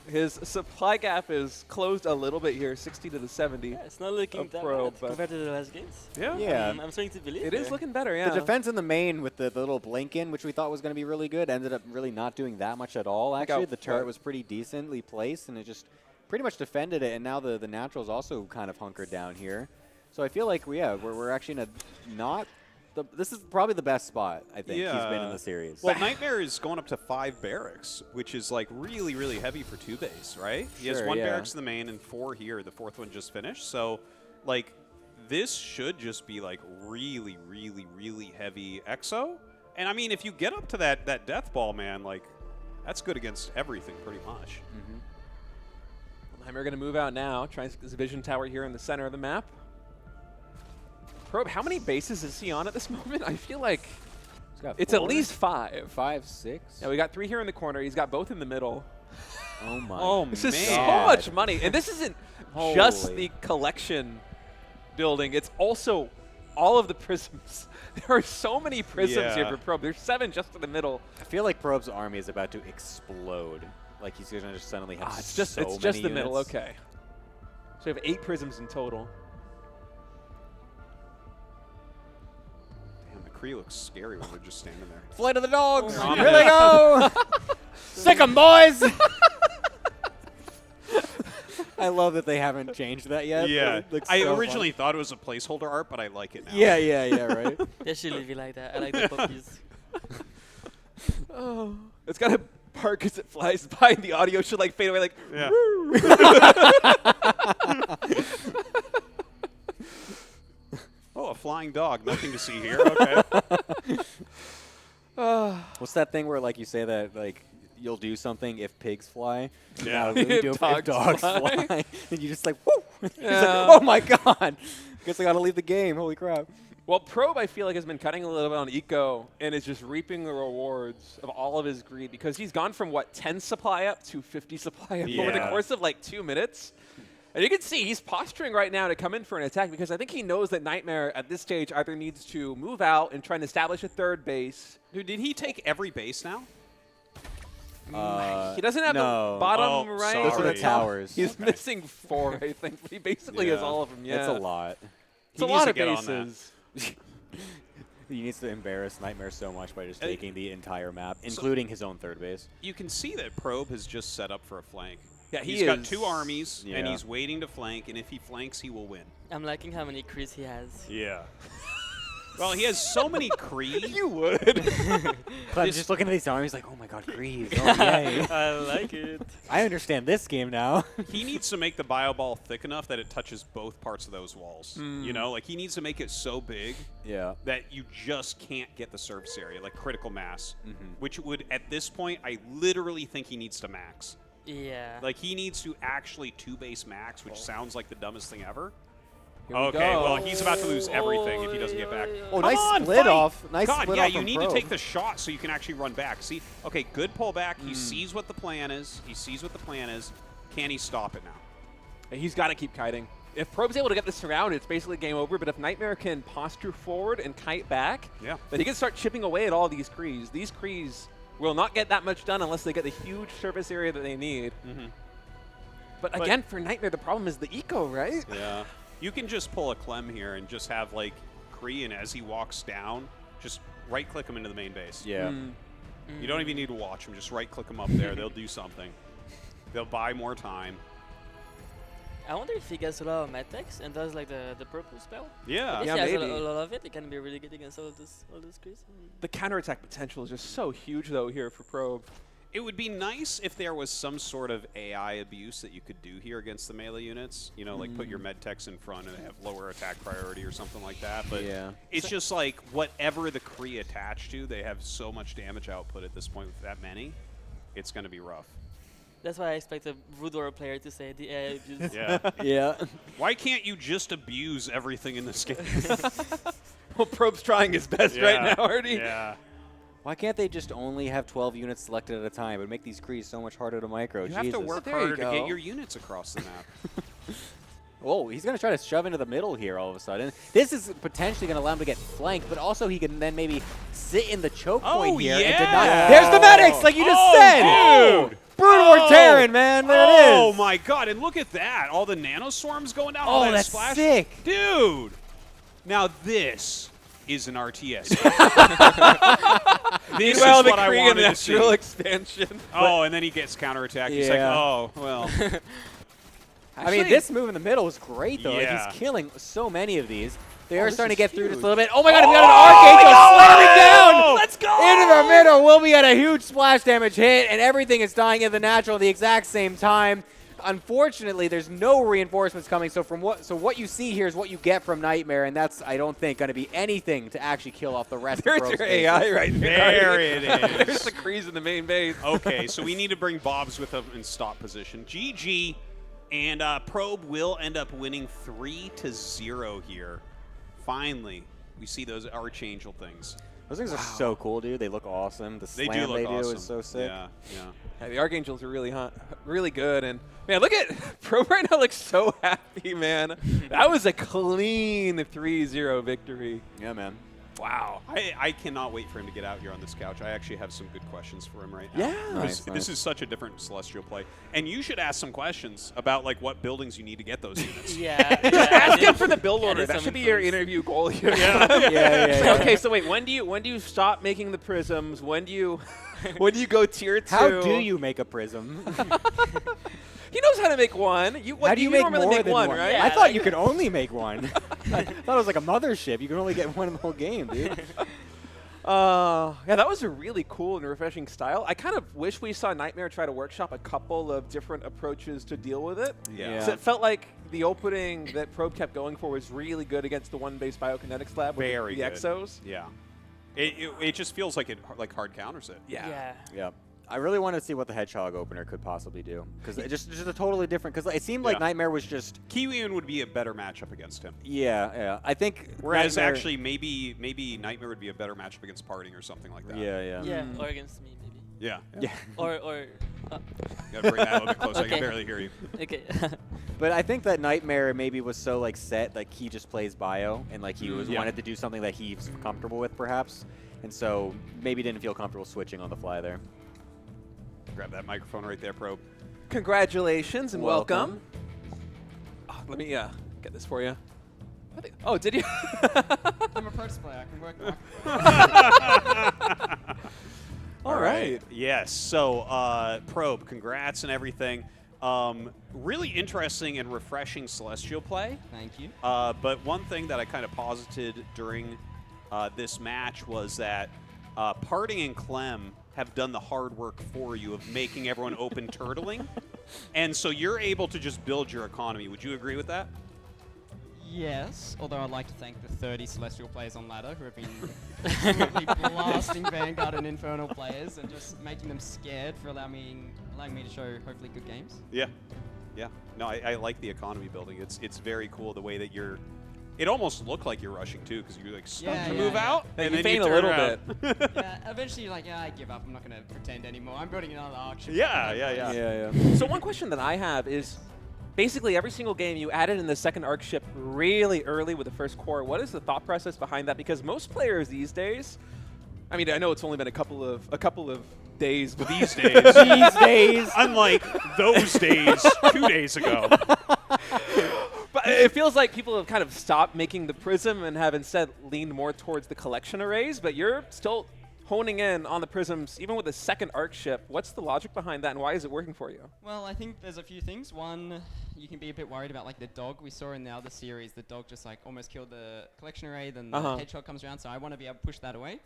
His supply gap is closed a little bit here, 60 to the 70. Yeah, it's not looking that Probe, bad but compared to the last games. Yeah. I'm starting to believe it is looking better, yeah. The defense in the main with the little blink in, which we thought was going to be really good, ended up really not doing that much at all, actually. The turret was pretty decently placed, and it just pretty much defended it, and now the Natural's also kind of hunkered down here. So I feel like, we're actually in a not... This is probably the best spot, I think, he's been in the series. Well, Nightmare is going up to 5 barracks, which is like really, really heavy for 2 base, right? He has 1 barracks in the main and 4 here. The 4th one just finished. So, like, this should just be like really, really, really heavy exo. And I mean, if you get up to that death ball, man, like, that's good against everything pretty much. Nightmare going to move out now, trying his vision tower here in the center of the map. Probe, how many bases is he on at this moment? I feel like it's 4? At least 5. 5, 6. Yeah, we got 3 here in the corner. He's got both in the middle. Oh my! Oh This man. is so much money, and this isn't just the collection building. It's also all of the prisms. There are so many prisms here for Probe. There's 7 just in the middle. I feel like Probe's army is about to explode. Like he's gonna just suddenly have it's just so many the middle. units. Okay. So we have 8 prisms in total. Kree looks scary when they're just standing there. Flight of the dogs! Oh, here they go! Sick 'em, boys! I love that they haven't changed that yet. Yeah. I originally thought it was a placeholder art, but I like it now. Yeah, right? They should leave it like that. I like the puppies. Oh. It's got to bark as it flies by, and the audio should like fade away like, yeah. Oh, a flying dog. Nothing to see here. Okay. What's that thing where, like, you say that, like, you'll do something if pigs fly? Yeah. If dogs fly. And you just like, whoo! Yeah. Like, oh my god! Guess I gotta leave the game. Holy crap. Well, Probe, I feel like, has been cutting a little bit on eco and is just reaping the rewards of all of his greed because he's gone from, 10 supply up to 50 supply up over the course of, 2 minutes. And you can see he's posturing right now to come in for an attack because I think he knows that Nightmare at this stage either needs to move out and try and establish a 3rd base. Dude, did he take every base now? He doesn't have the bottom right. Sorry. Those are the towers. He's missing 4, I think. He basically has all of them. Yeah, It's a lot. It's a lot of bases. He needs to embarrass Nightmare so much by just taking the entire map, including his own 3rd base. You can see that Probe has just set up for a flank. Yeah, he's got 2 armies, and Yeah. he's waiting to flank, and if he flanks, he will win. I'm liking how many Krees he has. Yeah. Well, he has so many Kree. You would. Clem's just looking at these armies like, oh my god, Greaves. Oh, yay. I like it. I understand this game now. He needs to make the bio ball thick enough that it touches both parts of those walls. You know, like he needs to make it so big that you just can't get the surface area, like critical mass, which would, at this point, I literally think he needs to max. Yeah. Like he needs to actually 2-base max, which sounds like the dumbest thing ever. Here we Okay, go. well, he's about to lose everything if he doesn't get back. Oh, Come nice on, split fight! off. Nice God, split yeah, off you from need Probe. to take the shot so you can actually run back. See, okay, good pullback. He sees what the plan is. He sees what the plan is. Can he stop it now? He's got to keep kiting. If Probe's able to get this around, it's basically game over. But if Nightmare can posture forward and kite back, then he can start chipping away at all these Krees. These Krees will not get that much done unless they get the huge surface area that they need. But again, for Nightmare, the problem is the eco, right? Yeah. You can just pull a Clem here and just have, like, Kree, and as he walks down, just right-click him into the main base. Yeah. You don't even need to watch him. Just right-click him up there. They'll do something. They'll buy more time. I wonder if he gets a lot of Medtex and does, like, the purple spell. Yeah. If Yeah, he has maybe. a lot of it, it can be really good against all those Krees. The counterattack potential is just so huge, though, here for Probe. It would be nice if there was some sort of AI abuse that you could do here against the melee units. You know, like put your medtechs in front and have lower attack priority or something like that. But it's just like whatever the Kree attached to, they have so much damage output at this point with that many. It's going to be rough. That's why I expect a Rudor player to say the AI abuse. Yeah. Why can't you just abuse everything in this game? Well, Probe's trying his best right now, Artie. Yeah. Why can't they just only have 12 units selected at a time? It would make these crees so much harder to micro. You have to work harder to get your units across the map. Oh, he's going to try to shove into the middle here all of a sudden. This is potentially going to allow him to get flanked, but also he can then maybe sit in the choke point here and deny. There's the medics, like you just said! Dude! Brutal Terran, man. There it is. Oh, my God. And look at that. All the nanoswarms going down. All that that's splash. sick. Dude. Now this is an RTS. This is well, the what I Korean wanted to see. natural expansion. Oh, and then he gets counterattacked. He's like, Yeah. oh, well. I mean, this move in the middle is great, though. Like, Yeah. he's killing so many of these. They are this starting to is get through huge. just a little bit. Oh, my God, we got an Archangel slamming down! Let's go! Into the middle. Will be at a huge splash damage hit, and everything is dying in the natural at the exact same time. Unfortunately, there's no reinforcements coming, so what you see here is what you get from Nightmare, and that's, I don't think, going to be anything to actually kill off the rest There's of your Pro's AI bases. right There it is. There's the crease in the main base. Okay, so we need to bring Bobs with him in stop position. GG, and Probe will end up winning 3-0 here. Finally, we see those Archangel things. Those things are so cool, dude. They look awesome. The slam they do awesome. is so sick. Yeah, yeah. Yeah, the Archangels are really hot, really good, and man, look at Probe right now. Looks so happy, man. That was a clean 3-0 victory. Yeah, man. Wow. I cannot wait for him to get out here on this couch. I actually have some good questions for him right now. Yeah. This is such a different Celestial play. And you should ask some questions about like what buildings you need to get those units. Ask him for the build order. That should be your interview goal here. Yeah. Okay, so wait, when do you stop making the prisms? When do you go tier 2? How do you make a prism? He knows how to make one. How do you make normally more make than one, one? right? I thought you could only make one. I thought it was like a mothership. You can only get one in the whole game, dude. Yeah, that was a really cool and refreshing style. I kind of wish we saw Nightmare try to workshop a couple of different approaches to deal with it. Yeah. So it felt like the opening that Probe kept going for was really good against the one-base biokinetics lab with Very the good. Exos. Yeah. It just feels like it like hard counters it. Yeah. Yeah. I really wanted to see what the Hedgehog opener could possibly do. Because it's just a totally different, because it seemed like Nightmare was just... Kiwian would be a better matchup against him. Yeah. I think... Whereas Nightmare, actually maybe Nightmare would be a better matchup against Parting or something like that. Yeah. Yeah, or against me, maybe. Yeah. Or Gotta bring that a little bit closer. I Okay. can barely hear you. Okay. But I think that Nightmare maybe was so like set, like he just plays bio, and like he wanted to do something that he's comfortable with, perhaps. And so maybe didn't feel comfortable switching on the fly there. Grab that microphone right there, Probe. Congratulations and welcome. Oh, let me get this for you. Oh, did you? I'm a first player. I can work. All right. Yes. So, Probe, congrats and everything. Really interesting and refreshing Celestial play. Thank you. But one thing that I kind of posited during this match was that Parting and Clem have done the hard work for you of making everyone open turtling. And so you're able to just build your economy. Would you agree with that? Yes, although I'd like to thank the 30 Celestial players on ladder who have been absolutely blasting Vanguard and Infernal players and just making them scared for allowing me to show hopefully good games. Yeah. No, I like the economy building. It's very cool the way that you're. It almost looked like you're rushing too, because you like start to move out, and then you a turn little around. bit. Yeah, eventually you're like, yeah, I give up. I'm not going to pretend anymore. I'm building another arc ship. Yeah. So one question that I have is, basically every single game you added in the second arc ship really early with the first core. What is the thought process behind that? Because most players these days, I mean, I know it's only been a couple of days, but These days. Unlike those days 2 days ago. But it feels like people have kind of stopped making the prism and have instead leaned more towards the collection arrays, but you're still honing in on the prisms, even with the second arc ship. What's the logic behind that, and why is it working for you? Well, I think there's a few things. One, you can be a bit worried about like the dog we saw in the other series. The dog just like almost killed the collection array, then the hedgehog comes around, so I want to be able to push that away.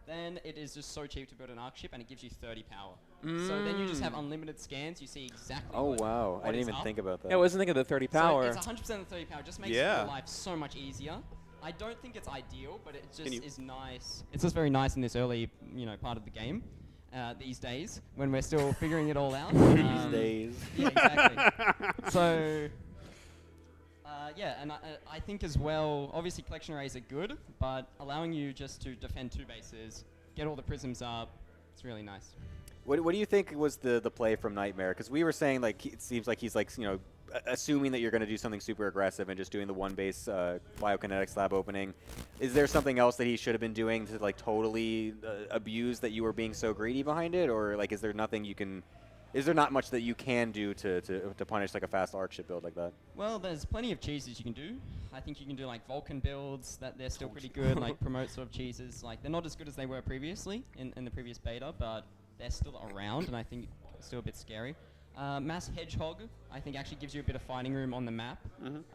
Then it is just so cheap to build an arc ship, and it gives you 30 power. So then you just have unlimited scans. You see exactly. Oh what wow! I what didn't is even up. think about that. Yeah, I wasn't thinking of the 30 power. So it's 100% of 30 power. Just makes your life so much easier. I don't think it's ideal, but it just is nice. It's just very nice in this early, part of the game. These days, when we're still figuring it all out. These days. Yeah, exactly. So. And I think as well, obviously collection arrays are good, but allowing you just to defend two bases get all the prisms up. It's really nice. What do you think was the play from Nightmare? Because we were saying like it seems like he's like assuming that you're going to do something super aggressive and just doing the one base biokinetic slab opening. Is there something else that he should have been doing to like totally abuse that you were being so greedy behind it, or like is there nothing you can? Is there not much that you can do to punish like a fast arc ship build like that? Well, there's plenty of cheeses you can do. I think you can do like Vulcan builds that they're still pretty good, like promote sort of cheeses. Like they're not as good as they were previously in the previous beta, but they're still around, and I think still a bit scary. Mass Hedgehog, I think, actually gives you a bit of fighting room on the map.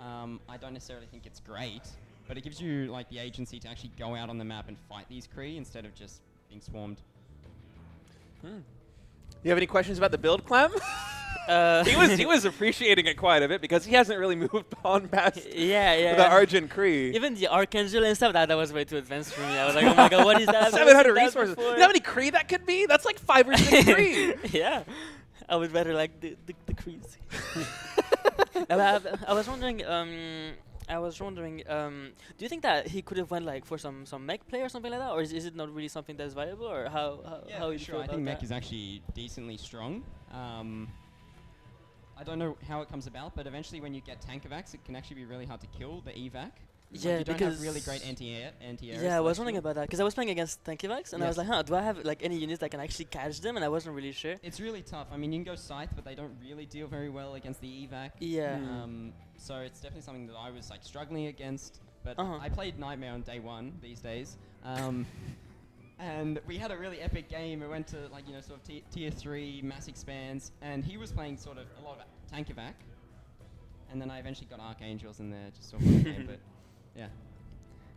I don't necessarily think it's great, but it gives you like the agency to actually go out on the map and fight these Kree instead of just being swarmed. You have any questions about the build, Clem? He was appreciating it quite a bit because he hasn't really moved on past the Argent Kree. Even the Archangel and stuff, that was way too advanced for me. I was like, oh my god, what is that? 700 resources. You know how many Kree that could be? That's like 5 or 6 Kree. Yeah. I would rather like the Krees. I was wondering, do you think that he could have went like for some mech play or something like that, or is it not really something that's viable, or how you feel I about think mech that? is actually decently strong. I don't know how it comes about, but eventually when you get tank-evacs, it can actually be really hard to kill the evac. Yeah, you don't because have really great anti-air. Yeah, I was wondering about that because I was playing against tank-evacs, and I was Yes. like, do I have like any units that can actually catch them? And I wasn't really sure. It's really tough. I mean, you can go Scythe, but they don't really deal very well against the evac. Yeah. So it's definitely something that I was like struggling against. But Uh-huh. I played Nightmare on day one these days. And we had a really epic game. We went to like, sort of tier 3 mass expands, and he was playing sort of a lot of tank evac. And then I eventually got Archangels in there just sort of for the game, but yeah.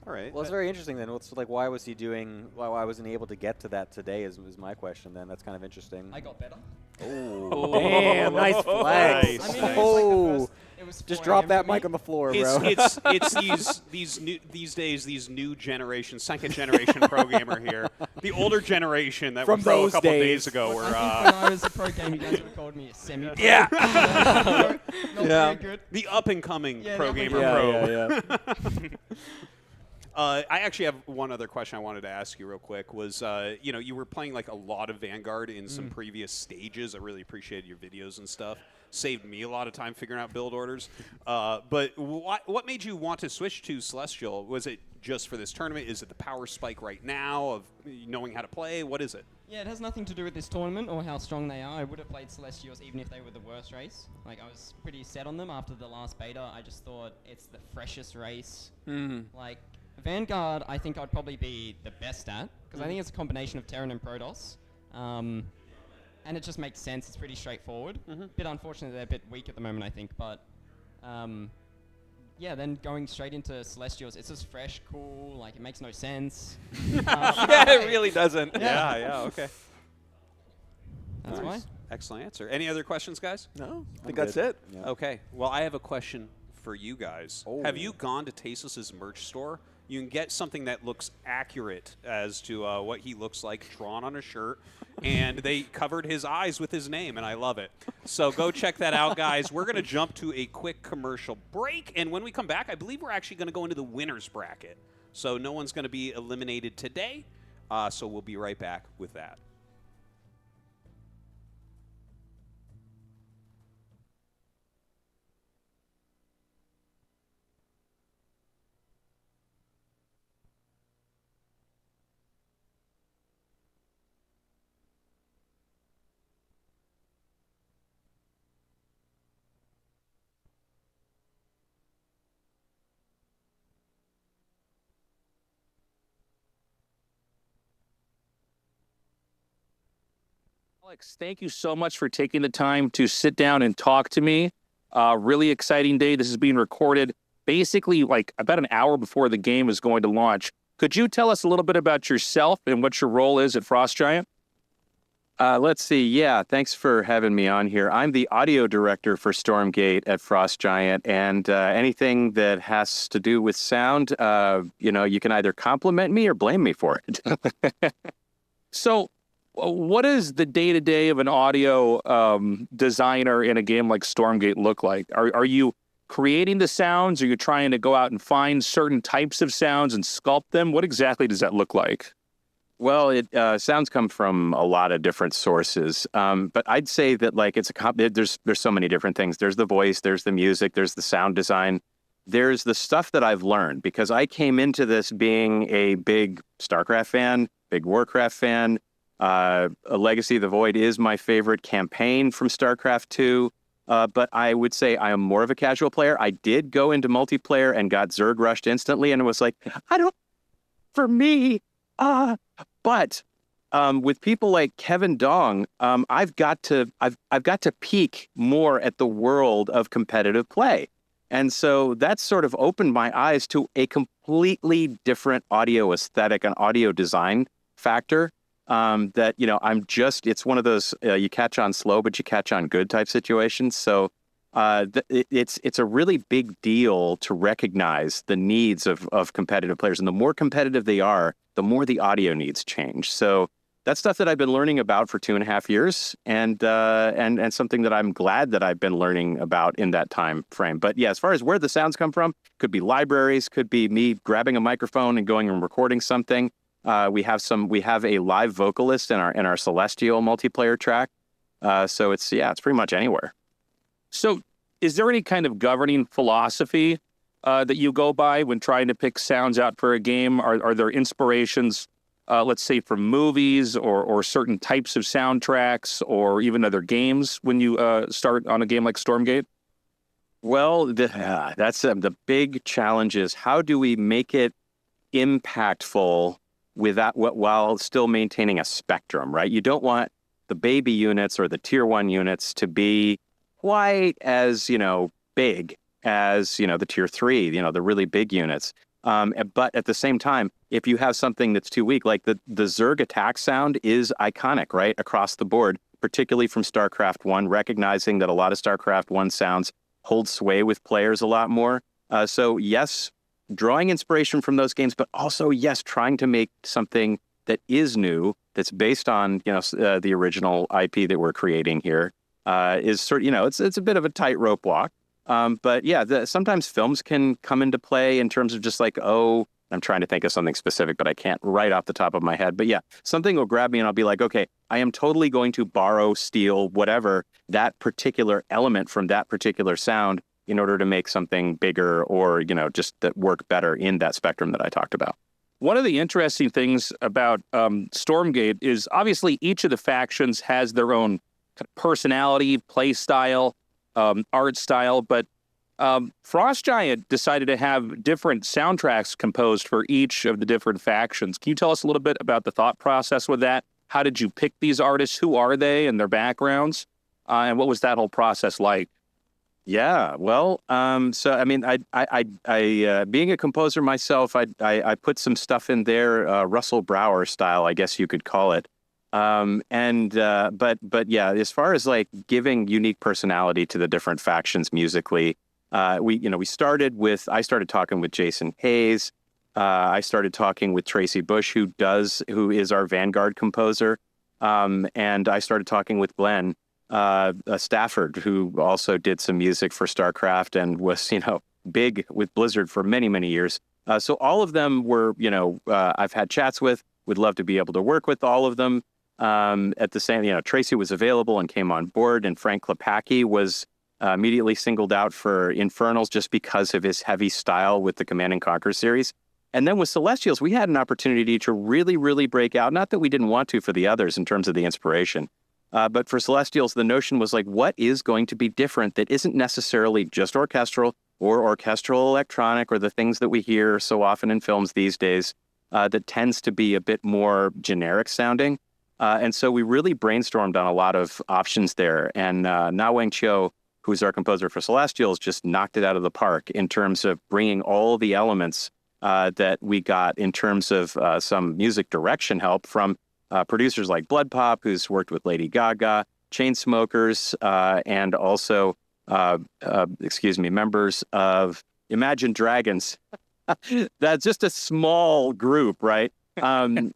All right. Well, it's very interesting then. What's like, why was he doing? Why wasn't he able to get to that today? Is my question. Then that's kind of interesting. I got better. Oh, damn! Nice flex. Nice. I mean, it was like Oh, was just 4 drop AM that for me. mic on the floor, It's bro. it's these new generation, second generation pro gamer here. The older generation that From were pro a those couple days. days ago were. I think when I was a pro gamer, you guys would have called me a semi-pro. Yeah. Not very good. The up and coming Yeah, pro the gamer up-and-coming. pro. I actually have one other question I wanted to ask you real quick. Was you were playing like a lot of Vanguard in some previous stages. I really appreciated your videos and stuff. Saved me a lot of time figuring out build orders. But what made you want to switch to Celestial? Was it just for this tournament? Is it the power spike right now of knowing how to play? What is it? Yeah, it has nothing to do with this tournament or how strong they are. I would have played Celestials even if they were the worst race. Like, I was pretty set on them after the last beta. I just thought it's the freshest race. Like, Vanguard, I think I'd probably be the best at, because I think it's a combination of Terran and Protoss. And it just makes sense. It's pretty straightforward. Bit unfortunate they're a bit weak at the moment, I think, but yeah, then going straight into Celestials, it's just fresh, cool, like it makes no sense. Yeah, it really doesn't. Yeah, okay. That's why. Excellent answer. Any other questions, guys? No, I think that's it. Yeah. Okay. Well, I have a question for you guys. Have you gone to Tasteless's merch store? You can get something that looks accurate as to what he looks like drawn on a shirt, and they covered his eyes with his name, and I love it. So go check that out, guys. We're going to jump to a quick commercial break, and when we come back, I believe we're actually going to go into the winner's bracket. So no one's going to be eliminated today, so we'll be right back with that. Alex, thank you so much for taking the time to sit down and talk to me. Really exciting day. This is being recorded basically like about an hour before the game is going to launch. Could you tell us a little bit about yourself and what your role is at Frost Giant? Let's see. Yeah, thanks for having me on here. I'm the audio director for StormGate at Frost Giant, and anything that has to do with sound, you can either compliment me or blame me for it. So, what does the day-to-day of an audio designer in a game like StormGate look like? Are you creating the sounds? Are you trying to go out and find certain types of sounds and sculpt them? What exactly does that look like? Well, sounds come from a lot of different sources, but I'd say that like there's so many different things. There's the voice, there's the music, there's the sound design, there's the stuff that I've learned because I came into this being a big StarCraft fan, big Warcraft fan. A Legacy of the Void is my favorite campaign from StarCraft 2, but I would say I am more of a casual player. I did go into multiplayer and got Zerg rushed instantly, and it was like for me. But with people like Kevin Dong, I've got to peek more at the world of competitive play. And so that's sort of opened my eyes to a completely different audio aesthetic and audio design factor that, it's one of those you catch on slow, but you catch on good type situations. So it's a really big deal to recognize the needs of competitive players. And the more competitive they are, the more the audio needs change. So that's stuff that I've been learning about for 2.5 years, and something that I'm glad that I've been learning about in that time frame. But yeah, as far as where the sounds come from, could be libraries, could be me grabbing a microphone and going and recording something. We have a live vocalist in our Celestial multiplayer track. So it's pretty much anywhere. So is there any kind of governing philosophy that you go by when trying to pick sounds out for a game? Are there inspirations, let's say, from movies or certain types of soundtracks or even other games when you start on a game like Stormgate? Well, that's the big challenge is how do we make it impactful while still maintaining a spectrum, right? You don't want the baby units or the tier 1 units to be quite as, big as, the tier 3, the really big units. But at the same time, if you have something that's too weak, like the Zerg attack sound is iconic, right? Across the board, particularly from StarCraft 1, recognizing that a lot of StarCraft 1 sounds hold sway with players a lot more. So yes, drawing inspiration from those games, but also, yes, trying to make something that is new, that's based on, the original IP that we're creating here. Is sort of, it's a bit of a tightrope walk. But yeah, sometimes films can come into play in terms of just like, I'm trying to think of something specific, but I can't right off the top of my head. But yeah, something will grab me and I'll be like, okay, I am totally going to borrow, steal, whatever, that particular element from that particular sound in order to make something bigger or, just that work better in that spectrum that I talked about. One of the interesting things about Stormgate is obviously each of the factions has their own personality, play style, art style, but Frost Giant decided to have different soundtracks composed for each of the different factions. Can you tell us a little bit about the thought process with that? How did you pick these artists? Who are they and their backgrounds? And what was that whole process like? Yeah, well, so I mean, I being a composer myself, I put some stuff in there, Russell Brower style, I guess you could call it. But yeah, as far as like giving unique personality to the different factions musically, I started talking with Jason Hayes. I started talking with Tracy Bush, who is our Vanguard composer. And I started talking with Glenn Stafford, who also did some music for StarCraft and was, big with Blizzard for many, many years. So all of them were, I've had chats with, would love to be able to work with all of them. At the same, Tracy was available and came on board, and Frank Klepacki was immediately singled out for Infernals just because of his heavy style with the Command & Conquer series. And then with Celestials, we had an opportunity to really, really break out. Not that we didn't want to for the others in terms of the inspiration, but for Celestials, the notion was like, what is going to be different that isn't necessarily just orchestral or orchestral electronic or the things that we hear so often in films these days that tends to be a bit more generic sounding. And so we really brainstormed on a lot of options there. And Na Wang Chiu, who's our composer for Celestials, just knocked it out of the park in terms of bringing all the elements that we got in terms of some music direction help from producers like Blood Pop, who's worked with Lady Gaga, Chainsmokers, and also, members of Imagine Dragons. That's just a small group, right?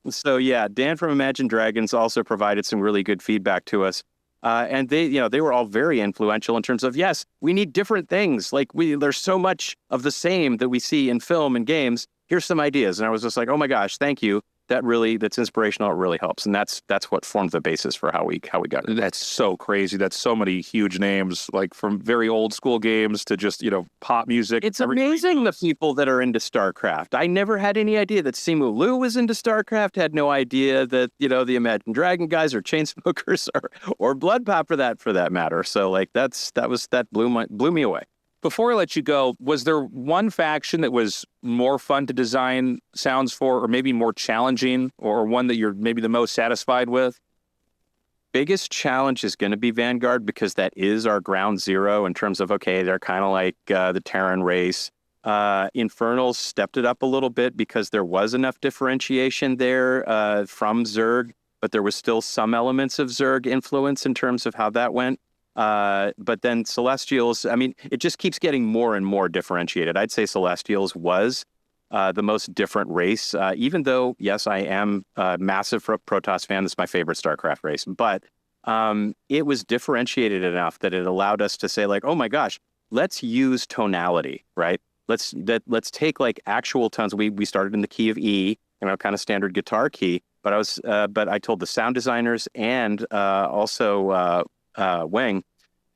So yeah, Dan from Imagine Dragons also provided some really good feedback to us. And they were all very influential in terms of, yes, we need different things. Like there's so much of the same that we see in film and games. Here's some ideas. And I was just like, oh my gosh, thank you. that's inspirational. It really helps, and that's what formed the basis for how we got it. That's so crazy. That's so many huge names, like from very old school games to just pop music. It's amazing the people that are into StarCraft. I never had any idea that Simu Liu was into StarCraft. Had no idea that the Imagine Dragon guys or Chainsmokers or Bloodpop for that matter. So like that blew me away. Before I let you go, was there one faction that was more fun to design sounds for, or maybe more challenging, or one that you're maybe the most satisfied with? Biggest challenge is going to be Vanguard, because that is our ground zero in terms of, okay, they're kind of like the Terran race. Infernals stepped it up a little bit because there was enough differentiation there from Zerg, but there was still some elements of Zerg influence in terms of how that went. But then Celestials, I mean, it just keeps getting more and more differentiated. I'd say Celestials was the most different race, even though, yes, I am a massive Protoss fan. That's my favorite StarCraft race. But it was differentiated enough that it allowed us to say, like, oh my gosh, let's use tonality, right? Let's take like actual tones. We started in the key of E, kind of standard guitar key. But I told the sound designers and also Wang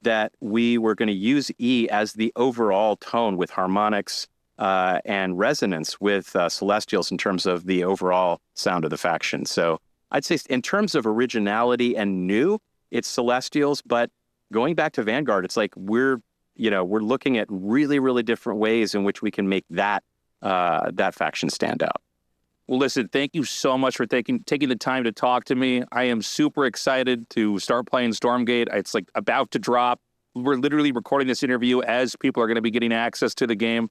that we were going to use E as the overall tone with harmonics and resonance with Celestials in terms of the overall sound of the faction. So I'd say in terms of originality and new, it's Celestials. But going back to Vanguard, it's like we're looking at really, really different ways in which we can make that faction stand out. Well, listen, thank you so much for taking the time to talk to me. I am super excited to start playing Stormgate. It's like about to drop. We're literally recording this interview as people are going to be getting access to the game.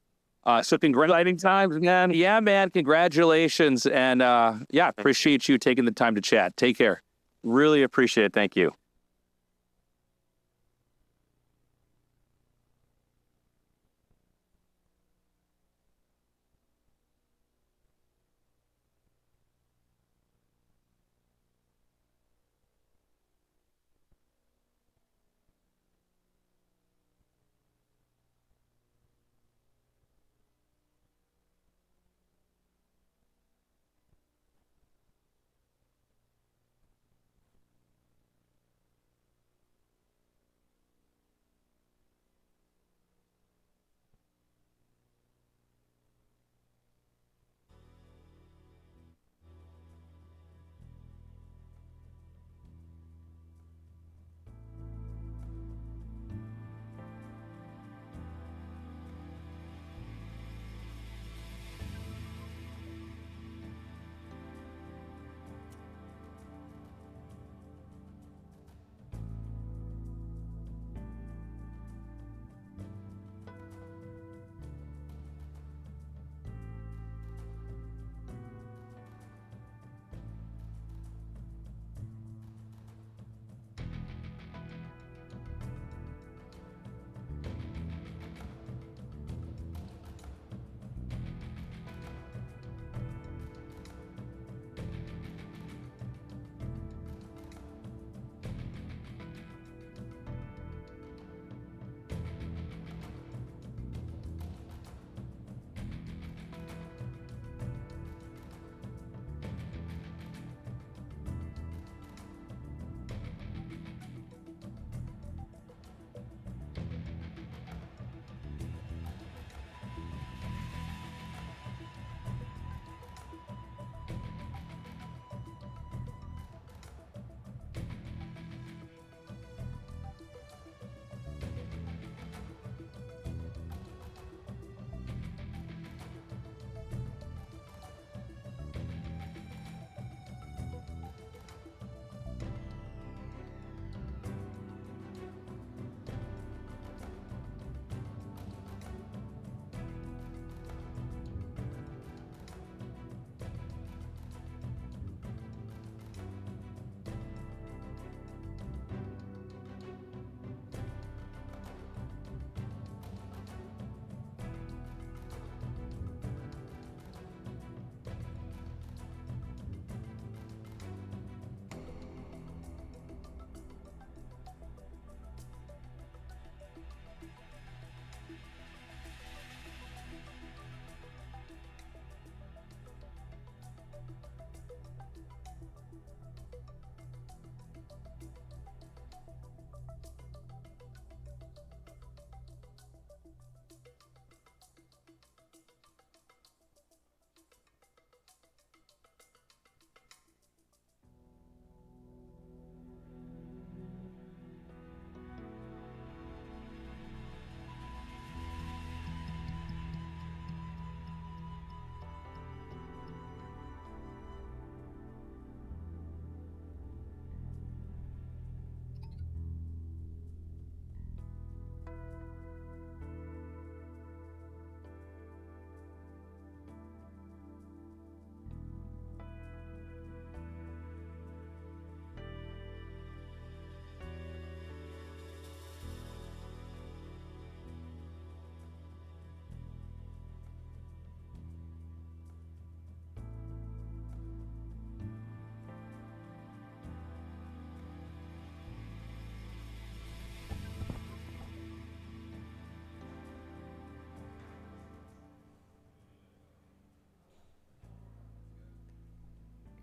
So congratulating times, man. Yeah, man, congratulations. And appreciate you taking the time to chat. Take care. Really appreciate it. Thank you.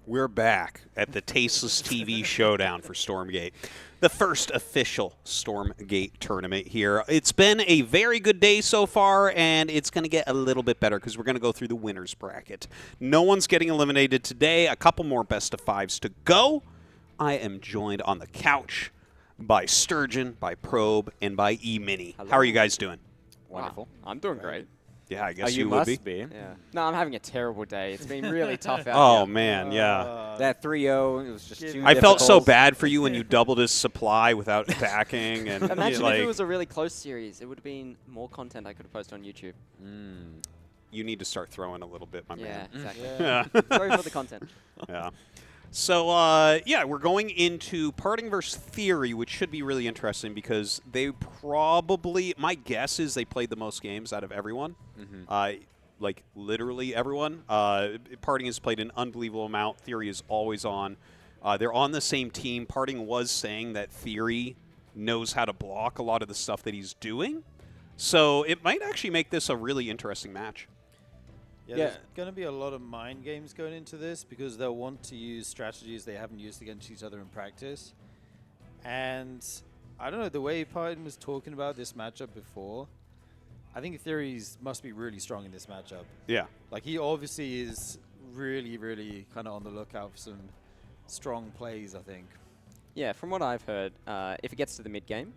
We're back at the Tasteless TV Showdown for StormGate, the first official StormGate tournament here. It's been a very good day so far, and it's going to get a little bit better because we're going to go through the winners bracket. No one's getting eliminated today. A couple more best of fives to go. I am joined on the couch by Sturgeon, by Probe, and by E-Mini. How are you guys doing? Wonderful. I'm doing great. Yeah, I guess you would must be. Yeah. No, I'm having a terrible day. It's been really tough out Oh, here. man, yeah. That 3-0, it was just too I felt so difficult. bad for you when you doubled his supply without attacking. And Imagine like, if it was a really close series. It would have been more content I could have posted on YouTube. You need to start throwing a little bit, my man. Exactly. Yeah. Sorry for the content. Yeah. So, yeah, we're going into Parting versus Theory, which should be really interesting because they probably, my guess is they played the most games out of everyone. Like, literally everyone. Parting has played an unbelievable amount. Theory is always on. They're on the same team. Parting was saying that Theory knows how to block a lot of the stuff that he's doing. So it might actually make this a really interesting match. Yeah, there's going to be a lot of mind games going into this because they'll want to use strategies they haven't used against each other in practice. And I don't know, the way Python was talking about this matchup before, I think Theories must be really strong in this matchup. Yeah. Like, he obviously is really, really kind of on the lookout for some strong plays, I think. Yeah, from what I've heard, if it gets to the mid game,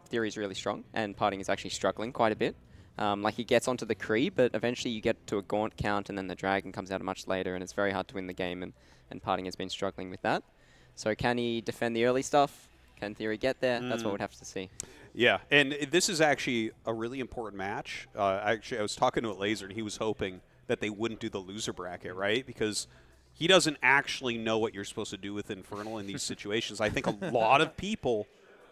Theory is really strong, and Parting is actually struggling quite a bit. Like, he gets onto the Kree, but eventually you get to a Gaunt count, and then the Dragon comes out much later, and it's very hard to win the game, and Parting has been struggling with that. So can he defend the early stuff? Can Theory get there? That's what we'd have to see. Yeah, and this is actually a really important match. Actually, I was talking to a Laser, and he was hoping that they wouldn't do the loser bracket, right? Because he doesn't actually know what you're supposed to do with Infernal in these situations. I think a lot of people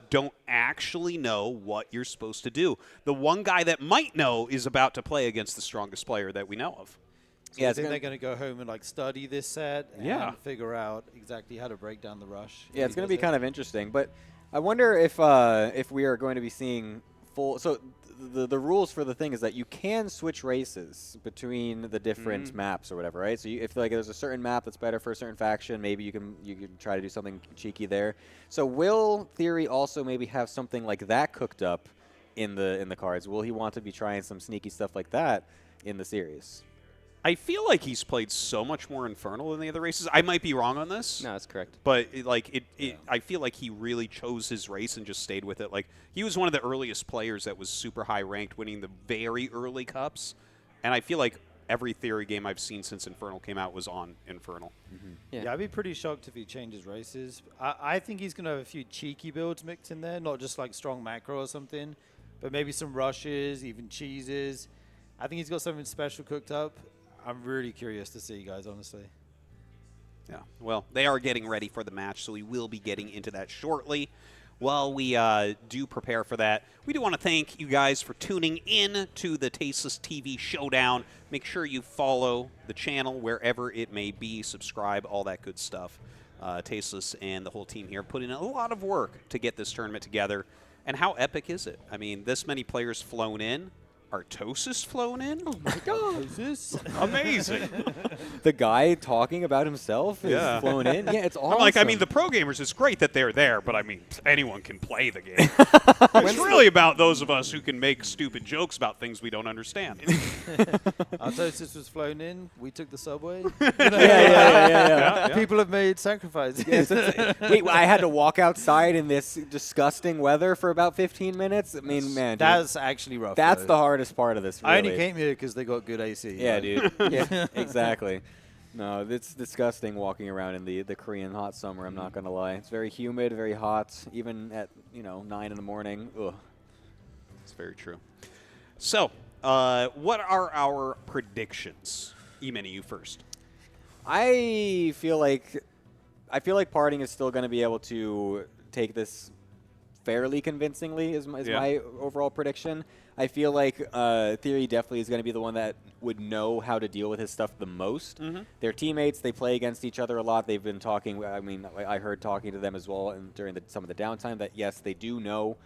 don't actually know what you're supposed to do. The one guy that might know is about to play against the strongest player that we know of. So I think they're going to go home and like study this set and figure out exactly how to break down the rush. Yeah, it's going to be kind of interesting. But I wonder if we are going to be seeing full. So the rules for the thing is that you can switch races between the different maps or whatever, right? So if like there's a certain map that's better for a certain faction, maybe you can try to do something cheeky there. So will Theory also maybe have something like that cooked up in the cards? Will he want to be trying some sneaky stuff like that in the series? I feel like he's played so much more Infernal than the other races. I might be wrong on this. No, that's correct. But I feel like he really chose his race and just stayed with it. Like, he was one of the earliest players that was super high ranked, winning the very early cups. And I feel like every Theory game I've seen since Infernal came out was on Infernal. Yeah, I'd be pretty shocked if he changes races. I think he's going to have a few cheeky builds mixed in there, not just like strong macro or something, but maybe some rushes, even cheeses. I think he's got something special cooked up. I'm really curious to see, guys, honestly. Yeah, well, they are getting ready for the match, so we will be getting into that shortly. While we do prepare for that, we do want to thank you guys for tuning in to the Tasteless TV Showdown. Make sure you follow the channel wherever it may be, subscribe, all that good stuff. Tasteless and the whole team here put in a lot of work to get this tournament together. And how epic is it? I mean, this many players flown in. Artosis flown in? Oh my god. Amazing. The guy talking about himself is flown in? Yeah, it's awesome. I'm like, I mean, the pro gamers, it's great that they're there, but I mean, anyone can play the game. It's really about those of us who can make stupid jokes about things we don't understand. Artosis was flown in. We took the subway. Yeah. People have made sacrifices. Wait, I had to walk outside in this disgusting weather for about 15 minutes? I mean, man. Dude, that's actually rough. That's the hardest part of this, really. I only came here because they got good AC. Yeah, dude. Yeah, exactly. No, it's disgusting walking around in the Korean hot summer, I'm not going to lie. It's very humid, very hot, even at, 9 in the morning. Ugh. It's very true. So, what are our predictions? E-Mini, you first. I feel like Parting is still going to be able to take this fairly convincingly is my overall prediction. I feel like Theory definitely is going to be the one that would know how to deal with his stuff the most. Their teammates, they play against each other a lot. They've been talking. I mean, I heard talking to them as well during some of the downtime that, yes, they do know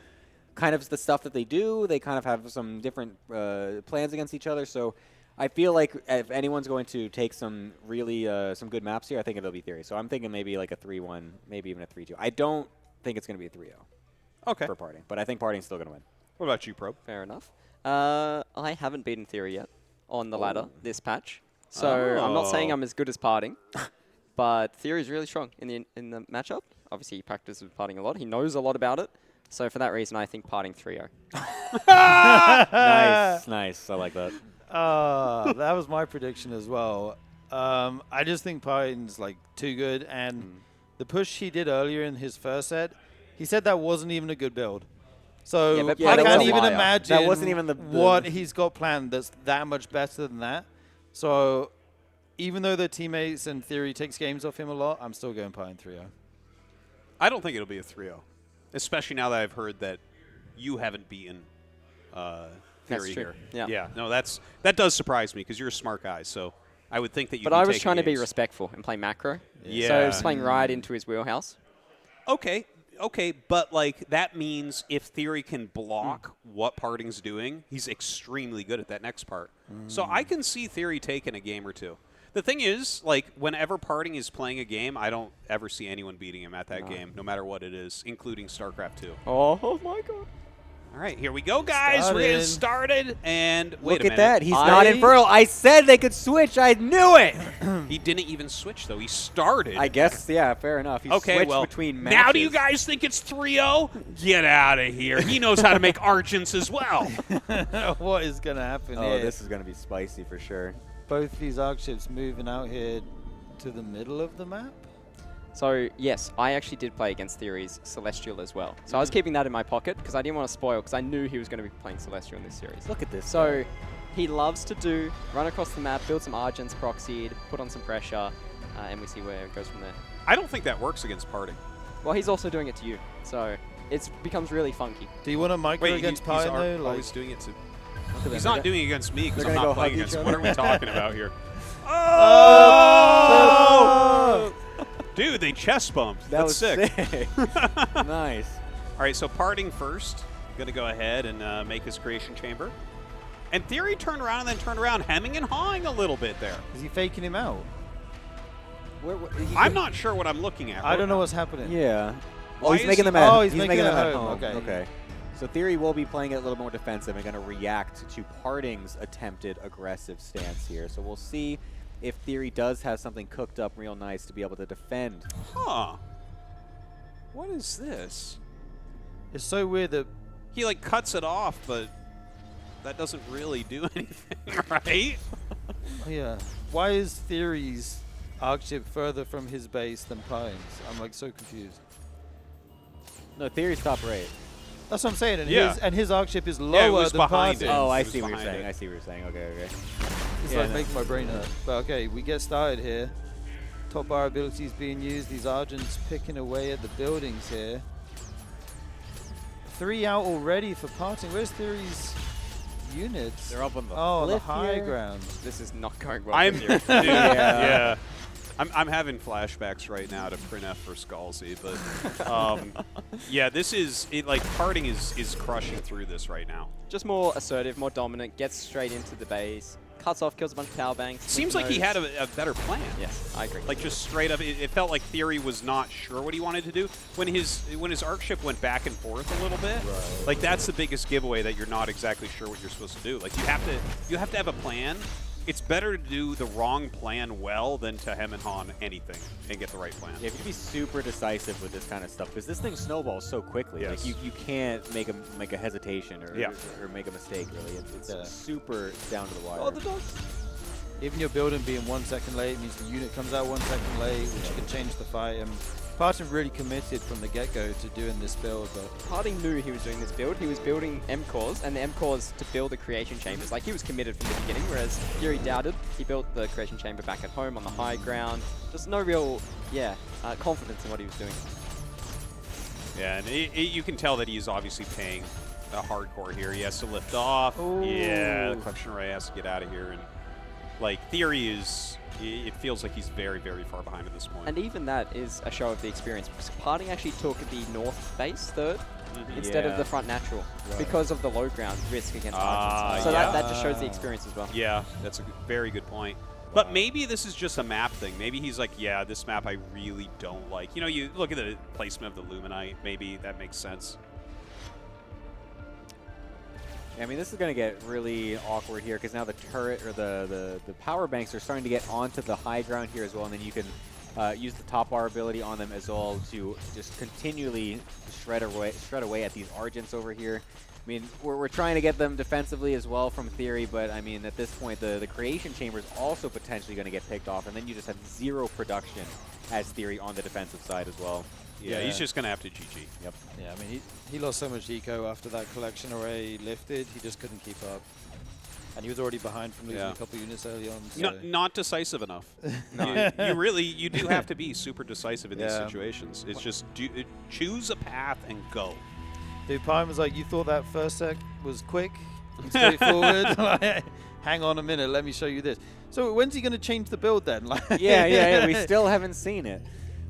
kind of the stuff that they do. They kind of have some different plans against each other. So I feel like if anyone's going to take some really some good maps here, I think it'll be Theory. So I'm thinking maybe like a 3-1, maybe even a 3-2. I don't think it's going to be a 3-0. Okay. For Parting, but I think Parting's still going to win. What about you, Probe? Fair enough. I haven't beaten Theory yet on the ladder this patch, so I'm not saying I'm as good as Parting, but Theory's really strong in the matchup. Obviously, he practices with Parting a lot. He knows a lot about it. So for that reason, I think Parting 3-0. Nice. I like that. That was my prediction as well. I just think Parting's like too good, and the push he did earlier in his first set, he said that wasn't even a good build. So Yeah, but I that can't was a even liar. imagine That wasn't even the what he's got planned that's that much better than that. So even though their teammates and Theory takes games off him a lot, I'm still going Parting 3-0. I don't think it'll be a 3-0, especially now that I've heard that you haven't beaten Theory here. Yeah. No, that does surprise me because you're a smart guy. So I would think that you. But I was trying to be respectful and play macro. Yeah. So I was playing right into his wheelhouse. Okay, but like that means if Theory can block what Parting's doing, he's extremely good at that next part. So I can see Theory taking a game or two. The thing is, like, whenever Parting is playing a game, I don't ever see anyone beating him at that game, no matter what it is, including StarCraft 2. Oh my god. All right, here we go, guys. We're getting started. And wait Look a minute. at that. He's not Infernal. I said they could switch. I knew it. He didn't even switch, though. He started. I guess, yeah, fair enough. He switched between matches. Now do you guys think it's 3-0? Get out of here. He knows how to make Argents as well. What is going to happen here? Oh, this is going to be spicy for sure. Both these arc ships moving out here to the middle of the map? So, yes, I actually did play against Theory's Celestial as well. So I was keeping that in my pocket because I didn't want to spoil because I knew he was going to be playing Celestial in this series. Look at this. So he loves to run across the map, build some Argents, proxied, put on some pressure, and we see where it goes from there. I don't think that works against Parting. Well, he's also doing it to you. So it becomes really funky. Do you want to micro against Parting, though? He's always doing it to... He's He's not doing it against me because I'm not playing against him. What are we talking about here? Oh! Dude, they chest bumped. That That's was sick. Nice. All right, so Parting first. Going to go ahead and make his creation chamber. And Theory turned around and then turned around, hemming and hawing a little bit there. Is he faking him out? I'm not sure what I'm looking at. I don't know what's happening. Yeah. Why Oh, he's is making he- them at Oh, he's making them it at home. home. Okay. So Theory will be playing it a little more defensive and going to react to Parting's attempted aggressive stance here. So we'll see if Theory does have something cooked up real nice to be able to defend. Huh. What is this? It's so weird that he like cuts it off, but that doesn't really do anything, right? Yeah. Why is Theory's arc ship further from his base than Parting's? I'm like so confused. No, Theory's top right. That's what I'm saying. And Yeah. his arc ship is Yeah, it lower was than behind Parting's. it. Oh, I It was see what you're behind saying. it. I see what you're saying. Okay. It's Yeah, like no. making my brain hurt. But okay, we get started here. Top bar abilities being used. These Argents picking away at the buildings here. 3 out already for Parting. Where's Theory's units? They're up on the the cliff high here. ground. This is not going well. I'm, for dude, Theory. yeah. I'm having flashbacks right now to Prinef for Scalzi, but yeah, this is like Parting is crushing through this right now. Just more assertive, more dominant, gets straight into the base, cuts off, kills a bunch of power banks. Seems like he had a better plan. Yes, I agree. Like just straight up, it felt like Theory was not sure what he wanted to do when his arc ship went back and forth a little bit. Right. Like that's the biggest giveaway that you're not exactly sure what you're supposed to do. Like you have to have a plan. It's better to do the wrong plan well than to hem and haw on anything and get the right plan. Yeah, you have to be super decisive with this kind of stuff because this thing snowballs so quickly. Yes. Like you can't make a hesitation or make a mistake. Really, it's super down to the wire. Oh, the dogs. Even your building being 1 second late means the unit comes out 1 second late, which can change the fight. And Parting really committed from the get-go to doing this build. But Parting knew he was doing this build. He was building M-cores, and the M-cores to build the creation chambers. Like, he was committed from the beginning, whereas Theory doubted. He built the creation chamber back at home on the high ground. Just no real, confidence in what he was doing. Yeah, and you can tell that he's obviously paying a hardcore here. He has to lift off. Ooh. Yeah, the collection array has to get out of here. And like Theory is, it feels like he's very, very far behind at this point. And even that is a show of the experience, because Parting actually took the north base third, instead of the front natural because of the low ground risk against Argents. So that just shows the experience as well. Yeah, that's a very good point. But maybe this is just a map thing. Maybe he's like, yeah, this map I really don't like. You know, you look at the placement of the Luminite. Maybe that makes sense. Yeah, I mean, this is going to get really awkward here because now the turret or the power banks are starting to get onto the high ground here as well, and then you can use the top bar ability on them as well to just continually shred away at these Argents over here. I mean, we're trying to get them defensively as well from theory, but I mean, at this point, the creation chamber is also potentially going to get picked off, and then you just have 0 production as theory on the defensive side as well. Yeah, he's just going to have to GG. Yep. Yeah, I mean, he lost so much eco after that collection array lifted, he just couldn't keep up. And he was already behind from losing a couple units early on. So. Not decisive enough. You do have to be super decisive in these situations. It's just choose a path and go. Dude, Pine was like, you thought that first sec was quick and straightforward? Like, hang on a minute, let me show you this. So when's he going to change the build then? Like yeah, we still haven't seen it.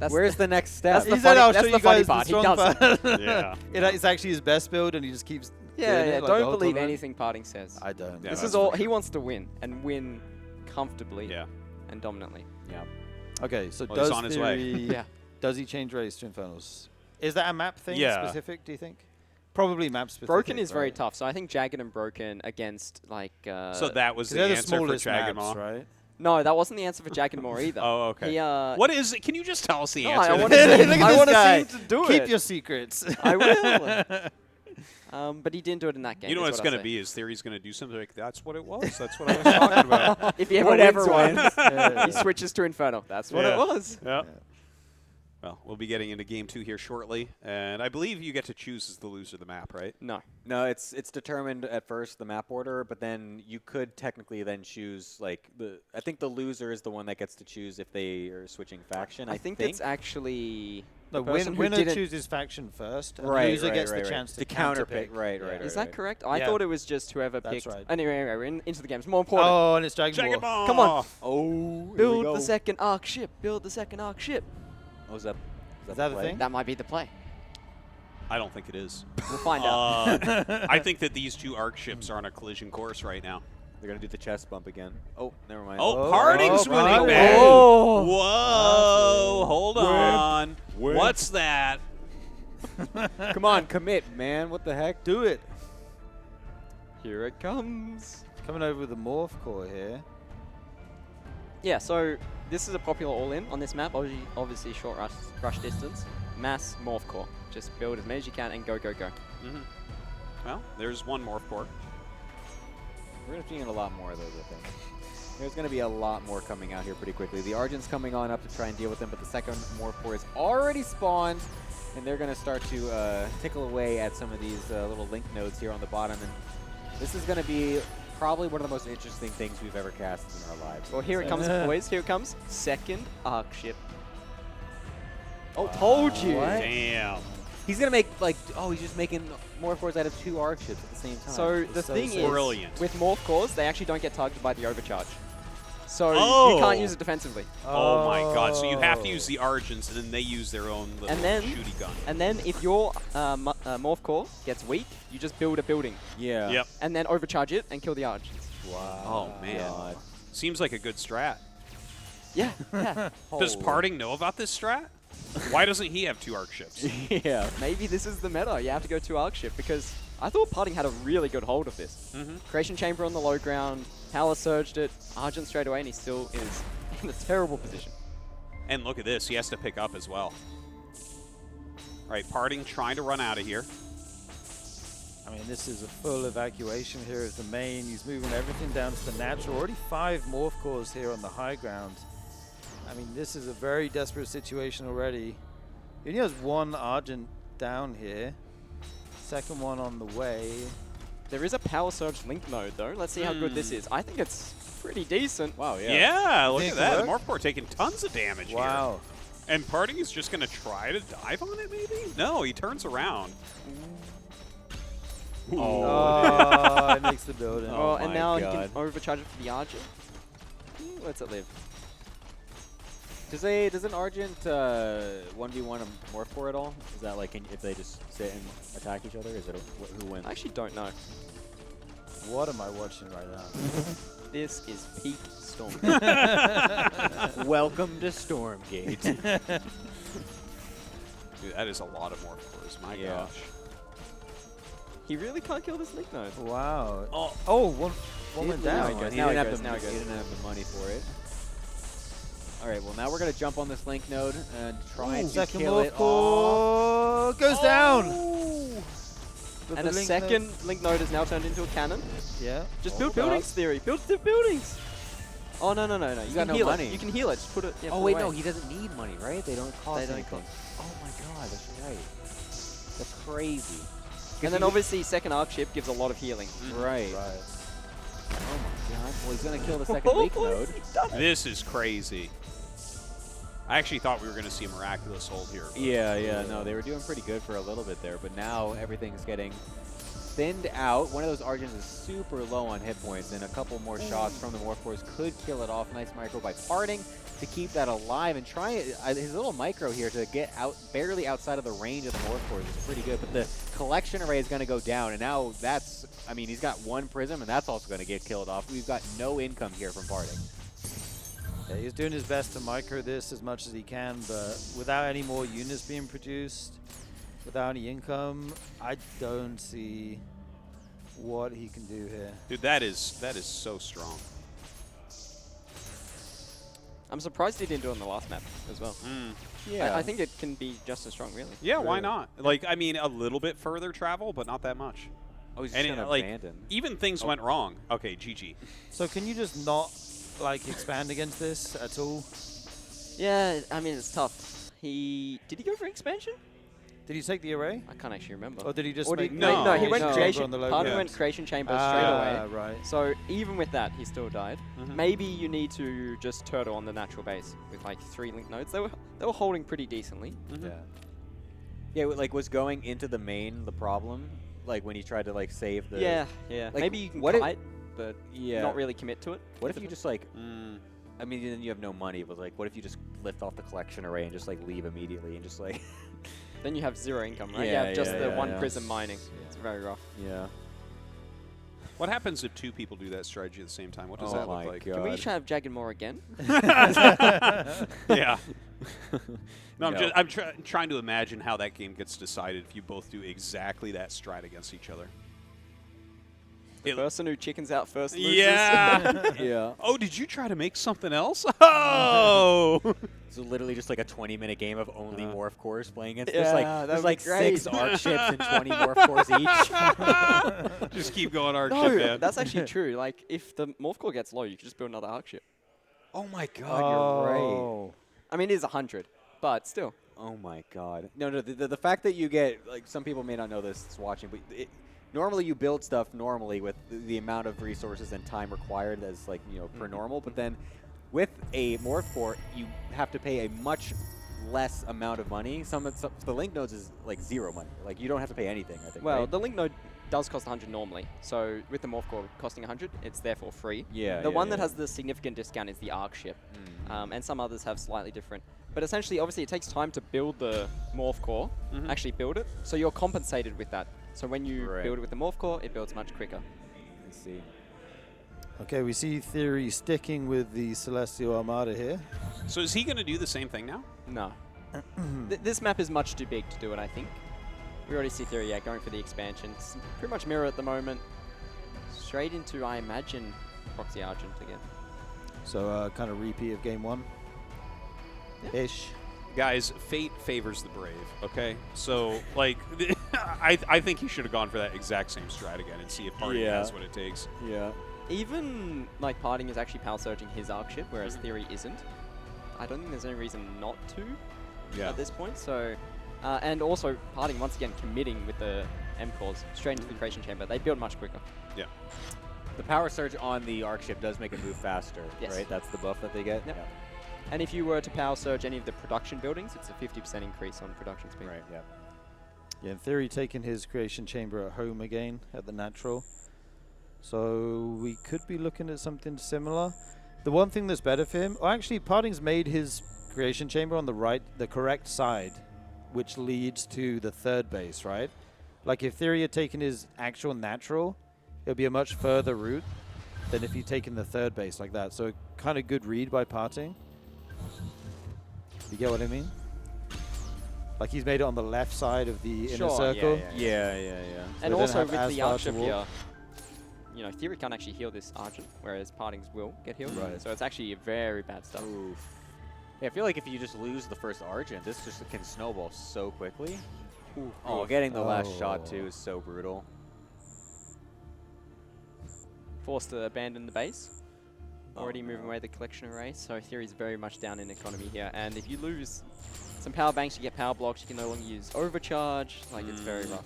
Where's the next step? That's the funny part. He doesn't. Yeah. It's actually his best build, and he just keeps doing it, like, don't believe anything Parting says. I don't. Yeah, this is all he wants to win, and win comfortably and dominantly. Yeah. Okay, so he's on his way. Yeah. Does he change race to Infernals? Is that a map thing specific, do you think? Probably map specific. Broken is very tough, so I think Jagged and Broken against, like... so that was the answer for Jagged Maw? Right? No, that wasn't the answer for Jagged Maw either. Oh, okay. He, what is it? Can you just tell us the no, answer? I want to see him to do Keep it. your secrets. I will. But he didn't do it in that game. You know what it's going to be? His theory's going to do something like, that's what it was. That's what I was talking about. If he ever wins, he switches to Inferno. That's what it was. Yeah. Well, we'll be getting into Game 2 here shortly, and I believe you get to choose as the loser of the map, right? No, it's determined at first the map order, but then you could technically then choose like I think the loser is the one that gets to choose if they are switching faction. I think it's actually the winner chooses faction first, and right, loser gets the chance to counterpick. Right. Is that correct? I thought it was just whoever picked. Right. Anyway, we're into the game. It's more important. Oh, and it's Dragon Ball. Come on. Oh, build the second arc ship. Build the second arc ship. Oh, is that the thing? That might be the play. I don't think it is. We'll find out. I think that these two arc ships are on a collision course right now. They're going to do the chest bump again. Oh, never mind. Oh, Parting's winning back. Oh. Whoa. Hold on. What's that? Come on, commit, man. What the heck? Do it. Here it comes. Coming over with the Morph Core here. Yeah, so this is a popular all-in on this map. Obviously short rush distance. Mass Morph Core. Just build as many as you can and go, go, go. Well, there's one Morph Core. We're going to be seeing a lot more of those, I think. There's going to be a lot more coming out here pretty quickly. The Argent's coming on up to try and deal with them, but the second Morph Core is already spawned, and they're going to start to tickle away at some of these little link nodes here on the bottom. And this is going to be probably one of the most interesting things we've ever cast in our lives. Well, here it comes, boys. Here it comes. Second arc ship. Oh, told you. What? Damn. He's going to make, like, he's just making Morph Cores out of 2 arc ships at the same time. So the thing is, with Morph Cores, they actually don't get targeted by the overcharge. So you can't use it defensively. Oh my god, so you have to use the Argents, and then they use their own little shooty gun. And then if your Morph Core gets weak, you just build a building. Yeah. Yep. And then overcharge it and kill the Argents. Wow. Oh, man. God. Seems like a good strat. Yeah. Does Parting know about this strat? Why doesn't he have 2 arc ships? Yeah. Maybe this is the meta. You have to go 2 arc ship because I thought Parting had a really good hold of this. Creation Chamber on the low ground, Power surged it, Argent straight away, and he still is in a terrible position. And look at this. He has to pick up as well. All right, Parting trying to run out of here. I mean, this is a full evacuation here of the main. He's moving everything down to the natural. Already 5 Morph Cores here on the high ground. I mean, this is a very desperate situation already. He only has 1 Argent down here. Second one on the way. There is a Power Surge Link node, though. Let's see how good this is. I think it's pretty decent. Wow, yeah. Yeah, look at that. Morph Core taking tons of damage here. Wow. And Parting is just going to try to dive on it, maybe? No, he turns around. Oh, it makes the building. Oh, and now he can overcharge it for the Argent. Let's it live. Does an Argent 1v1 a Morph Core at all? Is that like if they just sit and attack each other? Is it who wins? I actually don't know. What am I watching right now? This is peak Storm. Welcome to Stormgate. Dude, that is a lot of Morph Cores. My gosh. He really can't kill this Link Node. Wow. One went Now down. he didn't have the money for it. All right, well, now we're going to jump on this Link node and try to kill it off. Goes down. And a second Link node is now turned into a cannon. Yeah. Just build buildings, Theory. Build the buildings. Oh, no. You got can no heal money. it. You can heal it. Just put it. Yeah, Oh, put wait, it away. no, he doesn't need money, right? They don't cost They don't anything. Oh, my God, that's right. That's crazy. And then obviously second arc ship gives a lot of healing. Right. Oh, my God. Well, he's going to kill the second Link node. This is crazy. I actually thought we were going to see a miraculous hold here. Yeah, no, they were doing pretty good for a little bit there, but now everything's getting thinned out. One of those Argents is super low on hit points, and a couple more shots from the Morph Cores could kill it off. Nice micro by Parting to keep that alive and try his little micro here to get out barely outside of the range of the Morph Cores is pretty good, but the collection array is going to go down, and now that's, I mean, he's got one Prism, and that's also going to get killed off. We've got no income here from Parting. Yeah, he's doing his best to micro this as much as he can, but without any more units being produced, without any income, I don't see what he can do here. Dude, that is so strong. I'm surprised he didn't do it on the last map as well. Yeah. I think it can be just as strong, really. Yeah, why not? Like, I mean, a little bit further travel, but not that much. Oh, he's just gonna abandon. Even things went wrong. Okay, GG. So can you just not, like, expand against this at all? Yeah, I mean, it's tough. Did he go for expansion? Did he take the array? I can't actually remember. Or did he just Or make he went creation. on the Parting went creation chamber straight away. Right. So even with that, he still died. Maybe you need to just turtle on the natural base with like 3 Link nodes. They were holding pretty decently. Yeah, like was going into the main the problem? Like when he tried to like save the Yeah. Like, Maybe you can what kite, but not really commit to it. What if you just like I mean, then you have no money, but like what if you just lift off the collection array and just like leave immediately and just like Then you have 0 income, right? Yeah, you have just the one yeah. prism mining. It's very rough. Yeah. What happens if 2 people do that strategy at the same time? What does that look like? Can we try have Jagged More again? Yeah. No, I'm trying to imagine how that game gets decided if you both do exactly that strat against each other. The person who chickens out first loses. Yeah. Yeah. Oh, did you try to make something else? Oh. So literally just like a 20-minute game of only Morph Cores playing against. Yeah, There's like 6 Arc ships and 20 Morph Cores each. Just keep going Arc No, ship, man. that's actually true. Like, if the Morph Core gets low, you can just build another Arc ship. Oh my God, you're right. I mean, it is 100, but still. Oh my God. No, the fact that you get, like, some people may not know this watching, but normally you build stuff normally with the amount of resources and time required as, like, you know, per normal, but then with a Morph Core, you have to pay a much less amount of money. The Link nodes is like 0 money. Like, you don't have to pay anything, I think. Well, right? the Link node does cost 100 normally. So with the Morph Core costing 100, it's therefore free. Yeah. The one that has the significant discount is the Arc ship. And some others have slightly different. But essentially, obviously, it takes time to build the Morph Core, actually build it. So you're compensated with that. So when you build it with the Morph Core, it builds much quicker. Let's see. Okay, we see Theory sticking with the Celestial Armada here. So is he going to do the same thing now? No. This map is much too big to do it, I think. We already see Theory, going for the expansion. It's pretty much mirror at the moment. Straight into, I imagine, Proxy Argent again. So kind of repeat of game 1. Ish. Guys, fate favors the brave, okay? So, like, I think he should have gone for that exact same strat again and see if Party has what it takes. Yeah. Even, like, Parting is actually power surging his Arc ship, whereas Theory isn't. I don't think there's any reason not to at this point. So, and also, Parting, once again, committing with the M-cores straight into the creation chamber. They build much quicker. Yeah. The power surge on the Arc ship does make it move faster, right? That's the buff that they get? Yep. Yeah. And if you were to power surge any of the production buildings, it's a 50% increase on production speed. Right, yeah. Yeah, in theory, taking his creation chamber at home again at the natural. So we could be looking at something similar. The one thing that's better for him, actually, Parting's made his creation chamber on the right, the correct side, which leads to the third base, right? Like if Theory had taken his actual natural, it would be a much further route than if he'd taken the third base like that. So kind of good read by parting. You get what I mean? Like he's made it on the left side of the inner circle. Yeah. And So also don't with have the as far Archer to walk. here, you know, Theory can't actually heal this Argent, whereas Partings will get healed. Right. So it's actually very bad stuff. Oof. Yeah, I feel like if you just lose the first Argent, this just can snowball so quickly. Oh, getting the last shot too is so brutal. Forced to abandon the base. Already moving away the collection array, so Theory's very much down in economy here. And if you lose some power banks, you get power blocks, you can no longer use overcharge. Like, it's very rough.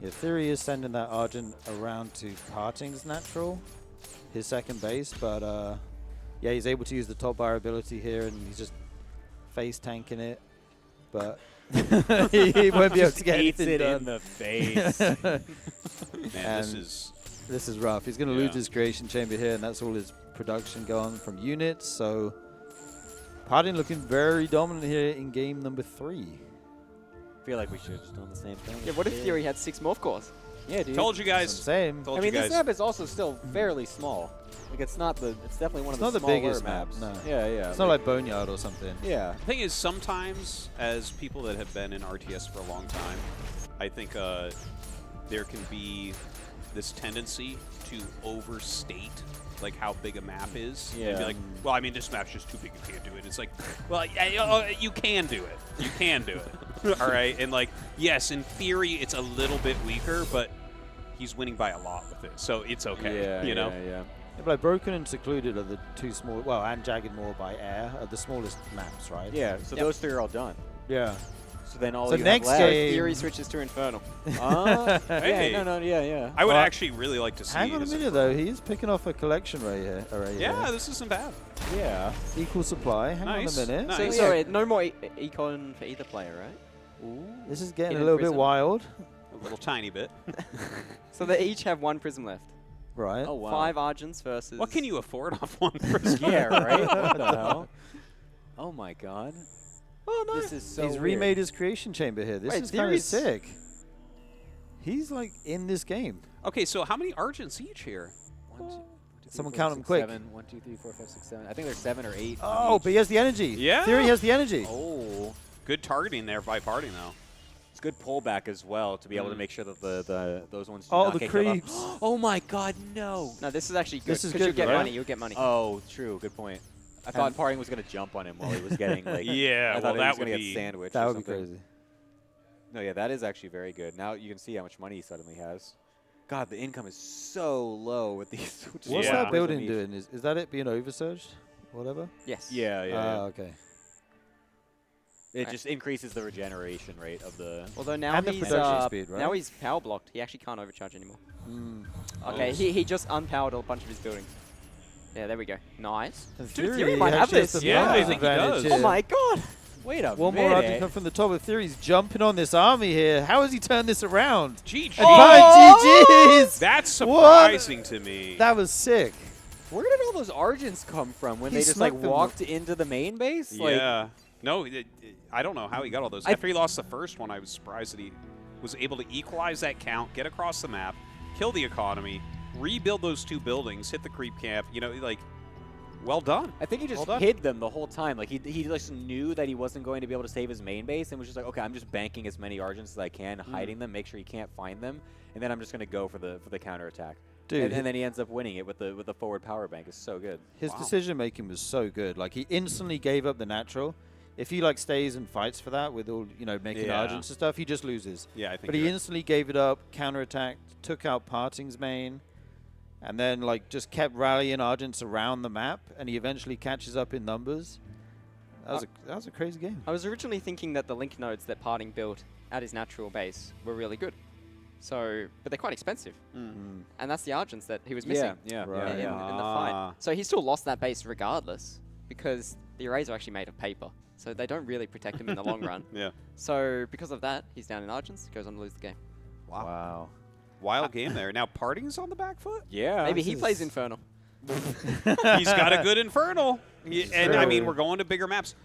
Yeah, Theory is sending that Argent around to Parting's natural, his second base, but yeah, he's able to use the top bar ability here, and he's just face tanking it, but he won't be able to get anything it done. in the face. Man, this is rough. He's going to lose his creation chamber here, and that's all his production going from units. So Parting looking very dominant here in game number 3. I feel like we should have just done the same thing. Yeah, what if Theory had 6 morph cores? Yeah, dude. Told you guys. Same. Told I mean, you this guys. map is also still fairly small. Like, it's not the. It's definitely one It's of not the the smaller biggest maps. map, no. Yeah. It's not like Boneyard or something. Yeah. The thing is, sometimes, as people that have been in RTS for a long time, I think there can be this tendency to overstate like how big a map is. And be Yeah. like, well, I mean, this map's just too big, you can't do it. It's like, well, you can do it. You can do it. All right? And like, yes, in theory, it's a little bit weaker, but he's winning by a lot with it. So it's okay, Yeah, you know? Yeah, but like Broken and Secluded are the two small, well, and Jagged Moor by Air are the smallest maps, right? Yeah, so those 3 are all done. Yeah. So then all So you next have left. game- Theory switches to Infernal. Hey. Yeah, yeah. I would Well, actually really like to see Hang on a his minute, though. He's picking off a collection array here. Yeah, this isn't bad. Yeah. Equal supply. Hang Nice, on a minute. nice. So, sorry, no more econ for either player, right? Ooh. This is getting a Hidden little bit prism. wild. A little tiny bit. So they each have 1 prism left. Right. Oh, wow. 5 Argents versus... What can you afford off one person? Yeah, right? What the hell? Oh, my God. Oh, no. This is so He's weird. remade his creation chamber here. This Wait, is kind of Theory's- sick. He's like in this game. Okay, so how many Argents each here? 1, 2, 3, Someone 4, count 'em 6, quick. 7. 1, 2, 3, 4, 5, 6, 7. I think there's 7 or 8. Oh, but he has the energy. Yeah. Theory has the energy. Oh. Good targeting there by Parting, though. It's good pullback as well to be able to make sure that those ones do Oh, not the get killed off. creeps. Oh, my God, no. No, this is actually good. This is 'cause good, you'll get right? money. You'll get money. Oh, true. Good point. I thought Parting was going to jump on him while he was getting, like... Yeah, I well, thought he that was going would to be- get sandwiched That or would be something. crazy. No, yeah, that is actually very good. Now you can see how much money he suddenly has. God, the income is so low with these. What's Yeah. that building doing? Is that it being oversurged? Whatever? Yes. Yeah, yeah. Okay. It just increases the regeneration rate of the... Although now And the he's production speed, right? now he's power blocked. He actually can't overcharge anymore. Mm. Okay, he just unpowered a bunch of his buildings. Yeah, there we go. Nice. And Dude, Theory Theory might have actually has this. the Yeah, I numbers think he advantage does. here. Oh my god! Wait a One more Argent come from the top of Theory's jumping on this army here. How has he turned this around? GG. And GG's! That's surprising to me. That was sick. Where did all those Argents come from when He they just like snuck them. walked into the main base? Like, Yeah. No, I don't know how he got all those. After he lost the first one, I was surprised that he was able to equalize that count, get across the map, kill the economy, rebuild those 2 buildings, hit the creep camp. You know, like, well done. I think he just Well done. hid them the whole time. Like he just knew that he wasn't going to be able to save his main base and was just like, okay, I'm just banking as many Argents as I can, hiding them, make sure he can't find them, and then I'm just going to go for the counterattack. Dude, and then he ends up winning it with the forward power bank. It's so good. his decision making was so good. Like he instantly gave up the natural. If he like stays and fights for that with all making Yeah. Argents and stuff, he just loses. Yeah, I think But he instantly gave it up, counterattacked, took out Parting's main, and then like just kept rallying Argents around the map, and he eventually catches up in numbers. That was a crazy game. I was originally thinking that the link nodes that Parting built at his natural base were really good. So, but they're quite expensive. Mm. And that's the Argents that he was missing Yeah, Right. in the Ah. fight. So he still lost that base regardless because the arrays are actually made of paper. So they don't really protect him in the long run. Yeah. So because of that, he's down in Argents, goes on to lose the game. Wow. Wild game there. Now Parting's on the back foot? Yeah. Maybe he plays Infernal. He's got a good Infernal. Yeah, and I mean, we're going to bigger maps.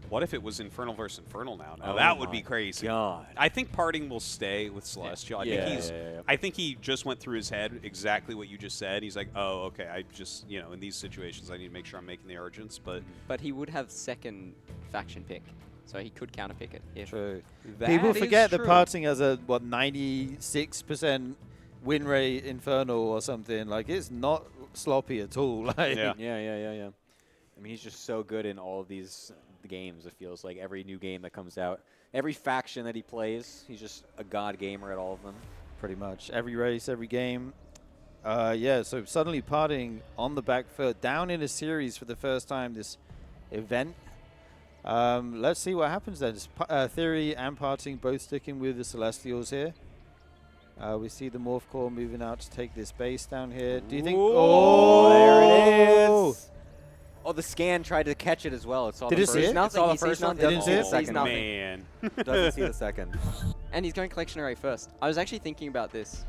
What if it was Infernal versus Infernal now? Now that would be crazy. God. I think Parting will stay with Celestial. I think he just went through his head exactly what you just said. He's like, oh, okay, I just, in these situations, I need to make sure I'm making the Argents. But he would have second faction pick, so he could counterpick it. If True. that People is forget that true. Parting has a 96% win rate Infernal or something. Like, it's not sloppy at all. Like, yeah. I mean, he's just so good in all of these games. It feels like every new game that comes out, every faction that he plays, he's just a god gamer at all of them. Pretty much every race, every game. Yeah, so suddenly Parting on the back foot, down in a series for the first time this event. Let's see what happens then. Theory and Parting both sticking with the Celestials here. We see the Morph Core moving out to take this base down here. Do you think? Oh, there it is. Oh, the scan tried to catch it as well. It saw Did the it first. see it? It saw the first one. Didn't see the Sees second. nothing. Man. Doesn't see the second. And he's going Collection Array first. I was actually thinking about this,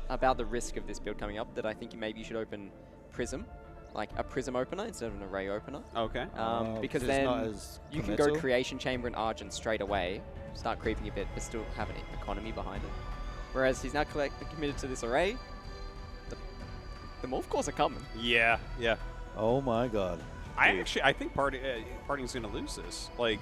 about the risk of this build coming up, that I think maybe you should open Prism, like a Prism opener instead of an Array opener. Okay. Because it's not then as you can go committal. Creation Chamber and Argent straight away, start creeping a bit, but still have an economy behind it. Whereas he's now committed to this Array. The Morph Cores are coming. Yeah. Oh my God. I think Parting's going to lose this. Like,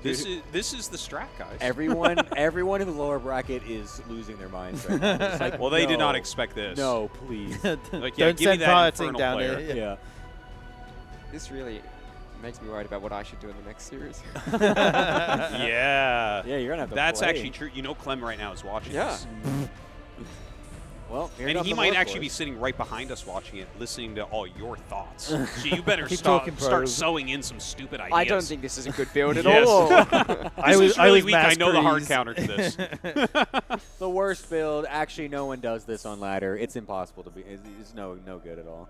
this is the strat, guys. Everyone in the lower bracket is losing their minds right now. It's like, well, they did not no, expect this. No, please. Like, yeah, Don't give me send that Parting Infernal down player. there. Yeah. This really makes me worried about what I should do in the next series. Yeah. Yeah, you're gonna have to That's play. actually true. Clem right now is watching Yeah. this. Well, here And comes he the might Morph actually be Cores. sitting right behind us watching it, listening to all your thoughts. So you better Keep start talking, start bro. sewing in some stupid ideas. I don't think this is a good build at Yes. all. This is really weak. I know the hard Masquerades. counter to this. The worst build. Actually, no one does this on ladder. It's impossible to be. It's no good at all.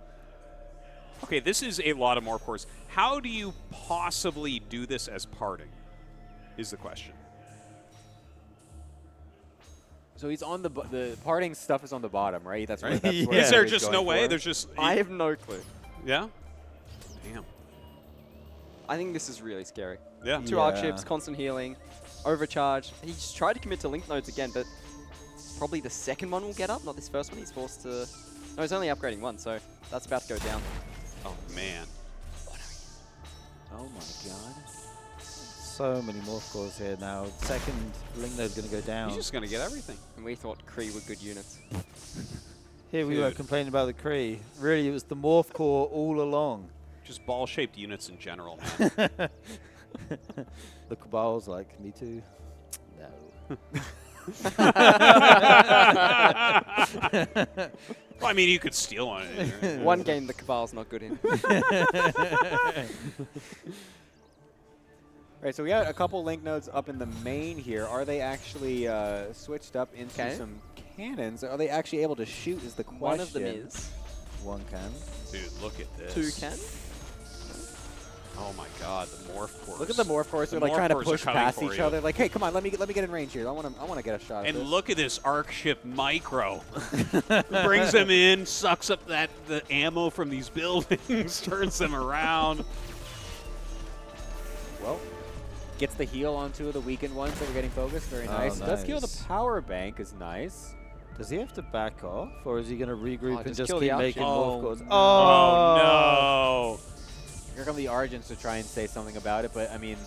Okay, this is a lot of Morph Cores. How do you possibly do this as Parting? Is the question. So he's on the Parting stuff is on the bottom, right? That's where. Yeah. Is there he's just going no way? for. There's just. I have no clue. Yeah. Damn. I think this is really scary. Yeah. Two arc ships, constant healing, overcharge. He's tried to commit to link nodes again, but probably the second one will get up, not this first one. He's forced to. No, he's only upgrading one, so that's about to go down. Oh man. Oh my God. So many Morph Cores here now. Second link node's going to go down. He's just gonna get everything. And we thought Kree were good units. Here we were Dude. complaining about the Kree. Really, it was the Morph Core all along. Just ball-shaped units in general, man. The Cabal's like, me too. No. Well, I mean, you could steal on it. Right? One game the Cabal's not good in. Right, so we got a couple link nodes up in the main here. Are they actually switched up into some cannons? Are they actually able to shoot is the question. One of them is. One can. Dude, look at this. Two can. Oh my God, the Morph Cores. Look at the Morph Cores. They're like trying to push past each other. Like, hey, come on, let me get in range here. I want to get a shot. And at this. look at this arc ship micro. Brings them in, sucks up the ammo from these buildings, turns them around. Well, gets the heal on two of the weakened ones that were getting focused. Very nice. Does kill the power bank. Is nice. Does he have to back off, or is he going to regroup and just just kill keep the making Morph Cores? No. Oh no! Here come the Argents to try and say something about it, but I mean,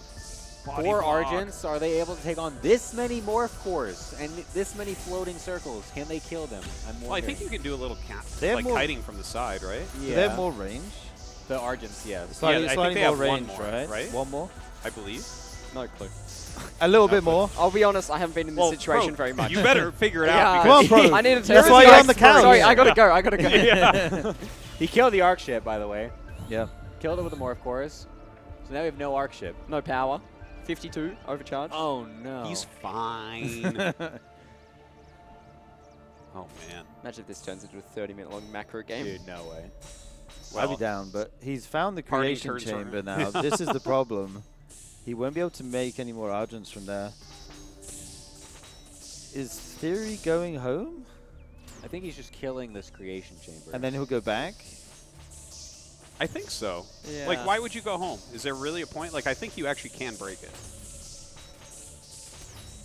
Body 4 block. Argents, are they able to take on this many Morph Cores and this many floating circles? Can they kill them? I'm Well, I think you can do a little They have like kiting from the side, right? Do they have more range? The Argents, yes. Slightly, I think slightly they more have one range, more, right? One more? I believe. No clue. A little bit more. I'll be honest, I haven't been in this situation bro, very much. You better figure it Yeah. out. Come on, Because bro. I need to That's why you're on the couch. Sorry, I gotta go. Yeah. He killed the Arc ship, by the way. Yeah. Killed it with the Morph Cores. So now we have no Arc ship. No power. 52 overcharge. Oh no. He's fine. Oh man. Imagine if this turns into a 30-minute long macro game. Dude, no way. I'll be down, but he's found the Party creation turns chamber around. now. This is the problem. He won't be able to make any more Argents from there. Is Theory going home? I think he's just killing this creation chamber. And then he'll go back? I think so. Yeah. Like, why would you go home? Is there really a point? Like, I think you actually can break it.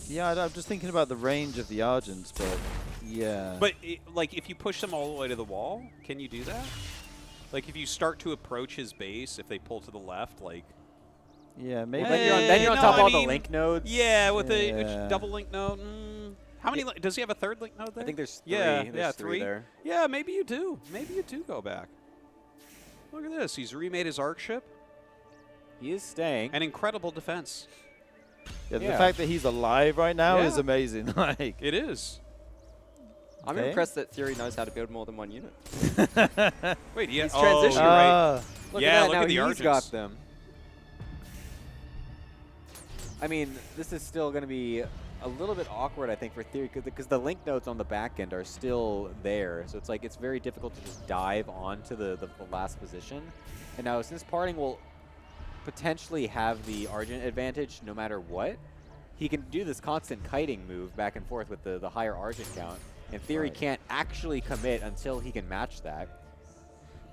Yeah, I'm just thinking about the range of the Argents, but yeah. But, like, if you push them all the way to the wall, can you do that? Like, if you start to approach his base, if they pull to the left, like... Yeah, maybe. Then you're on top of all the link nodes. Yeah, with a double link node. How many? Does he have a third link node there? I think there's 3. Yeah, There's 3 there. Yeah, maybe you do. Maybe you do go back. Look at this. He's remade his arc ship. He is staying. An incredible defense. Yeah, the fact that he's alive right now is amazing. Like it is. I'm impressed that Theory knows how to build more than one unit. Wait, yeah. He's transitioning, right? Look yeah, at that. look Now at the he's Argents. got them. I mean, this is still going to be a little bit awkward, I think, for Theory, because the link nodes on the back end are still there. So it's like it's very difficult to just dive onto the last position. And now, since Parting will potentially have the Argent advantage no matter what, he can do this constant kiting move back and forth with the higher Argent count. And Theory can't actually commit until he can match that.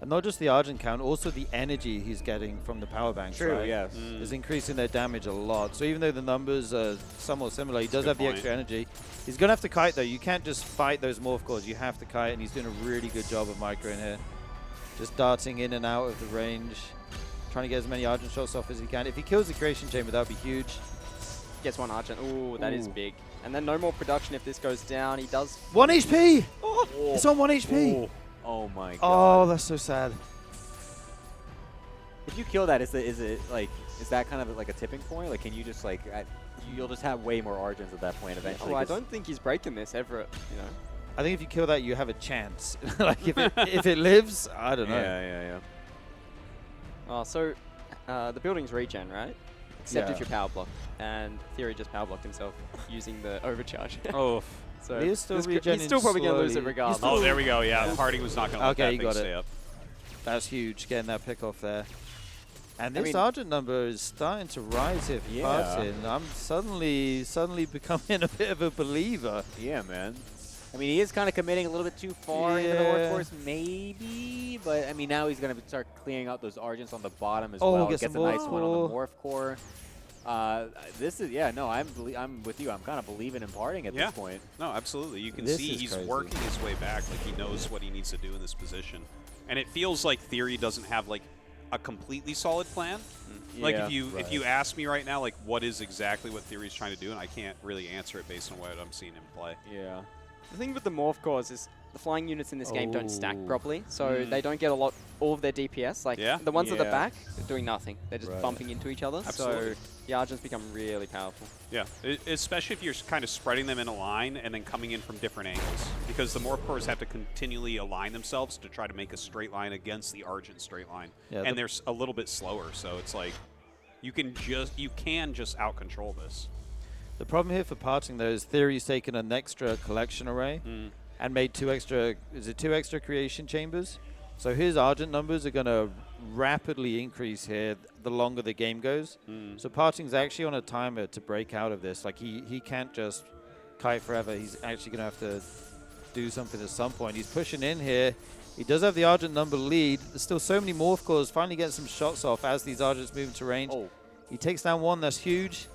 And not just the Argent count, also the energy he's getting from the power banks. True, right? yes. Is increasing their damage a lot. So even though the numbers are somewhat similar, he does have the extra energy. He's going to have to kite, though. You can't just fight those morph cores. You have to kite, and he's doing a really good job of microing here. Just darting in and out of the range, trying to get as many Argent shots off as he can. If he kills the Creation Chamber, that would be huge. Gets one Argent. Ooh, that is big. And then no more production if this goes down. He does... 1 HP! Oh, it's on 1 HP! Oh my god. Oh, that's so sad. If you kill that, is that kind of like a tipping point? Like, can you just like, you'll just have way more Argents at that point eventually. Oh, I don't think he's breaking this ever, you know. I think if you kill that, you have a chance. Like, if it lives, I don't know. Yeah. Oh, so the building's regen, right? Except if Yeah. you're power blocked. And Theory just power blocked himself using the overcharge. Oh. So He is still he's regenerating still probably going to lose it slowly. regardless. Oh, there we go. Yeah, Parting was not going to let that thing stay up. That's huge, getting that pick off there. And I this mean- Argent number is starting to rise here for Parting. I'm suddenly becoming a bit of a believer. Yeah, man. I mean, he is kind of committing a little bit too far into the workforce, maybe. But I mean, now he's going to start clearing out those Argents on the bottom as well. Gets a nice one on the Morph Core. This is, I'm with you. I'm kind of believing in Parting at this point. No, absolutely. You can This see is he's crazy. working his way back. Like, he knows what he needs to do in this position. And it feels like Theory doesn't have, like, a completely solid plan. Like, Yeah. if you ask me right now, like, what is exactly what Theory's trying to do, and I can't really answer it based on what I'm seeing him play. Yeah. The thing with the Morph Cores is the flying units in this game don't stack properly, so they don't get all of their DPS. Like, the ones at the back, they're doing nothing. They're just bumping into each other. Absolutely. So the Argents become really powerful. Yeah, especially if you're kind of spreading them in a line and then coming in from different angles. Because the Morph Cores have to continually align themselves to try to make a straight line against the Argent straight line. Yeah, and they're a little bit slower, so it's like you can just out-control this. The problem here for Parting, though, is Theory's taken an extra collection array and made 2 extra creation chambers. So his Argent numbers are going to rapidly increase here the longer the game goes. So Parting's actually on a timer to break out of this. Like, he can't just kite forever. He's actually going to have to do something at some point. He's pushing in here. He does have the Argent number lead. There's still so many Morph Cores. Finally getting some shots off as these Argents move into range. He takes down one. That's huge.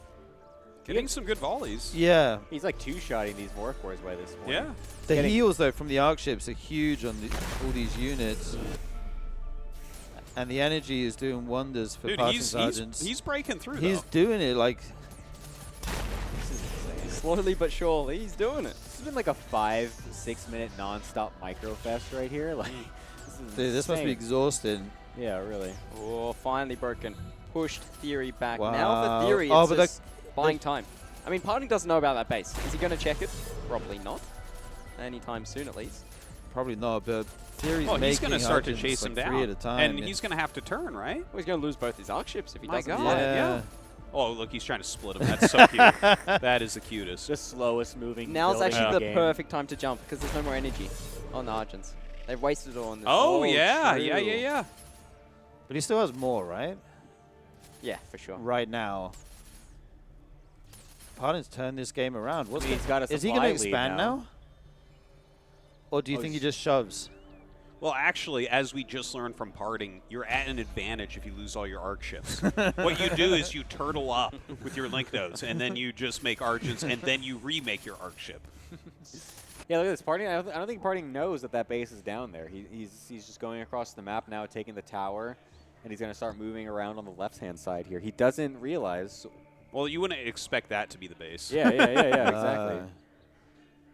Getting some good volleys. Yeah. He's like two-shotting these Morph Cores by this point. Yeah. The heals, though, from the Arc ships are huge on all these units. And the energy is doing wonders for Parting's Argents. He's breaking through, He's doing it, like... Slowly but surely, he's doing it. This has been like a 5-6 minute non-stop micro fest right here. Like, Dude, this must be insane. exhausting. Yeah, really. Oh, finally broken. Pushed Theory back. Wow. Now for Theory, Oh, it's but just buying time. I mean, Parting doesn't know about that base. Is he going to check it? Probably not. Anytime soon, at least. Probably not, but Theory's Well, he's going to making start to Argents, chase like, him down. 3 at a time. And he's going to have to turn, right? Well, he's going to lose both his arc ships if he My doesn't. God, Yeah. Oh, look, he's trying to split him. That's so cute. That is the cutest. The slowest moving. Now's building in actually the game. perfect time to jump because there's no more energy on the Argents. They've wasted it all on this. Oh, yeah. true. Yeah. But he still has more, right? Yeah, for sure. Right now. Parting's turned this game around. He's got a is he supply going lead to expand now. now? Or do you think he just shoves? Well, actually, as we just learned from Parting, you're at an advantage if you lose all your arc ships. What you do is you turtle up with your link nodes, and then you just make Argents, and then you remake your arc ship. Yeah, look at this. Parting, I don't think Parting knows that base is down there. He's just going across the map now, taking the tower, and he's going to start moving around on the left-hand side here. He doesn't realize. Well, you wouldn't expect that to be the base. Yeah, exactly.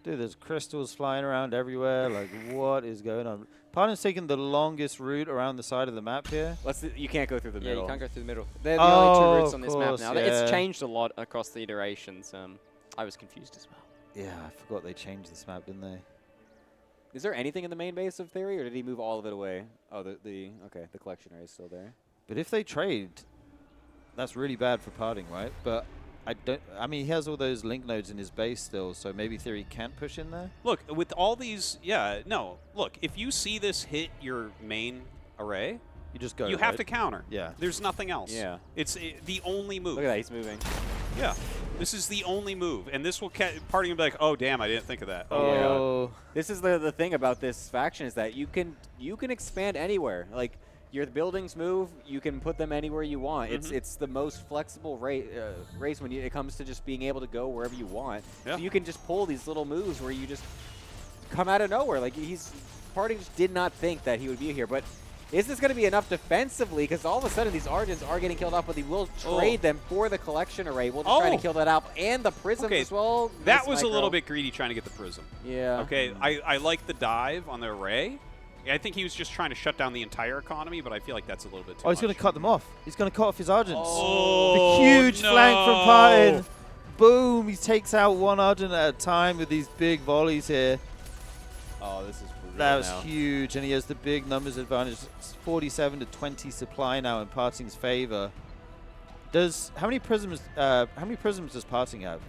Dude, there's crystals flying around everywhere. Like, what is going on? Parting's taking the longest route around the side of the map here. You can't go through the middle. Yeah, you can't go through the middle. They're the only two routes on this map now. Yeah. It's changed a lot across the iterations. I was confused as well. Yeah, I forgot they changed this map, didn't they? Is there anything in the main base of Theory, or did he move all of it away? Oh, the collection area is still there. But if they trade, that's really bad for Parting, right? But I mean, he has all those link nodes in his base still, so maybe Theory can't push in there? Look, with all these, look, if you see this hit your main array, you just go. You have to counter. Yeah. There's nothing else. Yeah. It's the only move. Look at that, he's moving. Yeah. This is the only move, and this will Parting will be like, oh damn, I didn't think of that. Oh. This is the thing about this faction is that you can expand anywhere. Like your buildings move, you can put them anywhere you want. It's the most flexible race when it comes to just being able to go wherever you want. Yeah. So you can just pull these little moves where you just come out of nowhere. Like Parting just did not think that he would be here, but. Is this going to be enough defensively? Because all of a sudden these Argents are getting killed off, but he will trade them for the collection array. We'll just try to kill that out. And the prisms as well. That was a little bit greedy trying to get the prism. Yeah. Okay, I like the dive on the array. I think he was just trying to shut down the entire economy, but I feel like that's a little bit too much. He's going to cut them off. He's going to cut off his Argents. Oh, the huge flank from Parting. Boom. He takes out one Argent at a time with these big volleys here. Oh, this is brutal. That was huge, and he has the big numbers advantage. It's 47 to 20 supply now in Parting's favor. How many prisms does Parting have?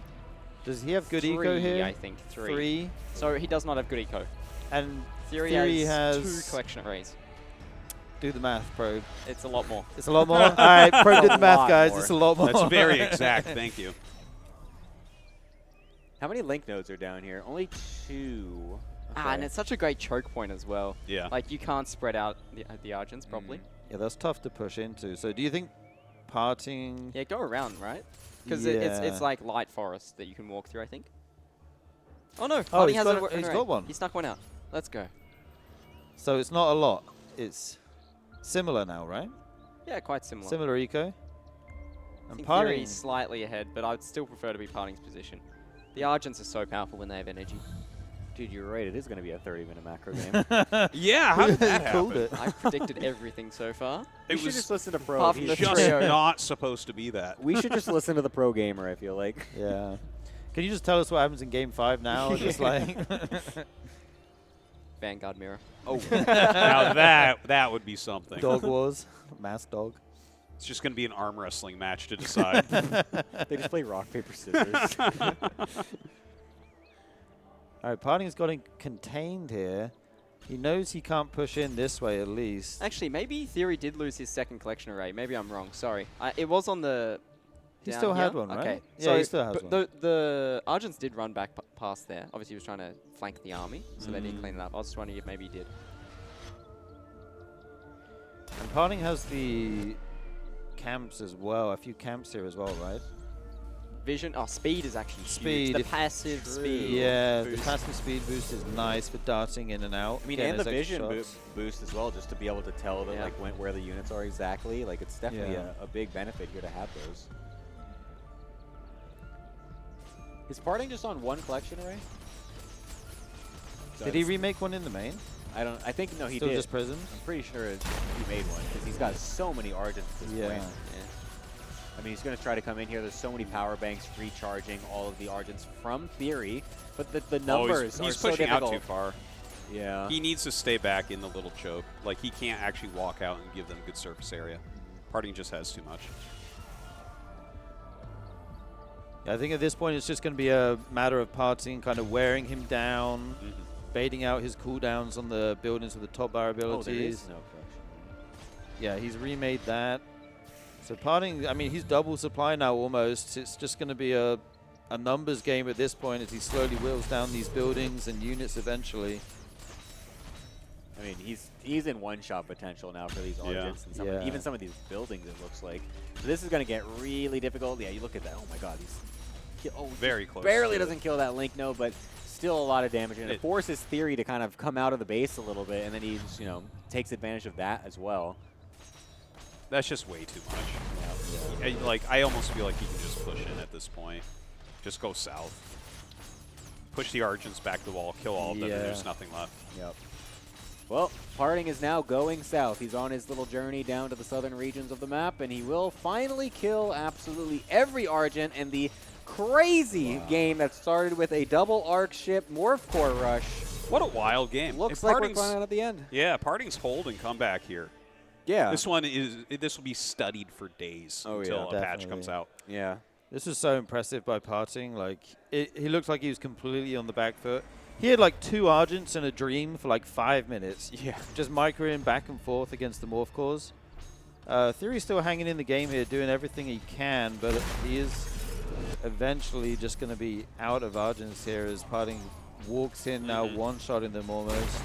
Does he have good eco here? I think three. So he does not have good eco. And Theory has 2 collection arrays. Do the math, Probe. It's a lot more. It's a lot more? All right, Probe did the math, guys. It's a lot more. That's very exact. Thank you. How many link nodes are down here? Only 2. Okay. And it's such a great choke point as well. Yeah. Like, you can't spread out the Argents properly. Yeah, that's tough to push into. So do you think Parting... Yeah, go around, right? Because it's like light forest that you can walk through, I think. Oh, no. Parting has he's got one. He snuck one out. Let's go. So it's not a lot. It's similar now, right? Yeah, quite similar. Similar eco. I think Theory's slightly ahead, but I would still prefer to be Parting's position. The Argents are so powerful when they have energy. Dude, you're right. It is going to be a 30-minute macro game. Yeah, how did that happen? I predicted everything so far. We should just listen to Pro. Apart from just not supposed to be that. We should just listen to the Pro Gamer, I feel like. Yeah. Can you just tell us what happens in Game 5 now? Just like... Vanguard mirror. Oh. Now that would be something. Dog Wars. Masked dog. It's just going to be an arm wrestling match to decide. They just play rock, paper, scissors. All right, Parting's got him contained here. He knows he can't push in this way at least. Actually, maybe Theory did lose his second collection array. Maybe I'm wrong. Sorry. It was on the... He still had one, right? Okay. Yeah, so he still has one. The Argents did run back past there. Obviously, he was trying to flank the army, so they didn't clean it up. I was just wondering if maybe he did. And Parting has the camps as well. A few camps here as well, right? Vision. Oh, speed is actually speed. Huge. The passive speed. Yeah, boost. the passive speed boost is nice for darting in and out. I mean, and the vision boost as well, just to be able to tell that like where the units are exactly. Like, it's definitely a big benefit here to have those. Is Parting just on one collection array? Did he remake one in the main? I think no, he Still did. just prisms? I'm pretty sure he made one because he's got so many Argents at this point. I mean, he's going to try to come in here. There's so many power banks recharging all of the Argents from Theory, but the numbers he's are so pushing difficult. out too far. Yeah. He needs to stay back in the little choke. Like, he can't actually walk out and give them good surface area. Parting just has too much. I think at this point it's just going to be a matter of Parting kind of wearing him down, baiting out his cooldowns on the buildings with the top bar abilities. Oh, there is no collection. Yeah, he's remade that. So Parting, I mean, he's double supply now almost. It's just going to be a numbers game at this point as he slowly whittles down these buildings and units eventually. I mean, he's in one-shot potential now for these Argents and even some of these buildings, it looks like. So this is going to get really difficult. Yeah, you look at that. Oh, my God. Very close. Barely doesn't kill that Link node, but still a lot of damage. And it forces Theory to kind of come out of the base a little bit, and then he just, takes advantage of that as well. That's just way too much. Yeah. I almost feel like he can just push in at this point. Just go south. Push the Argents back to the wall, kill all of them, and there's nothing left. Yep. Well, Parting is now going south. He's on his little journey down to the southern regions of the map, and he will finally kill absolutely every Argent in the crazy game that started with a double arc ship Morph Core rush. What a wild game. Looks like we're going out at the end. Yeah, Parting's hold and comeback here. Yeah. This will be studied for days until a patch comes out. Yeah. This was so impressive by Parting. Like, he looked like he was completely on the back foot. He had like 2 Argents and a Dream for like 5 minutes. Yeah. Just microing back and forth against the Morph Cores. Theory's still hanging in the game here, doing everything he can, but he is eventually just going to be out of Argents here as Parting walks in now, one-shotting them almost.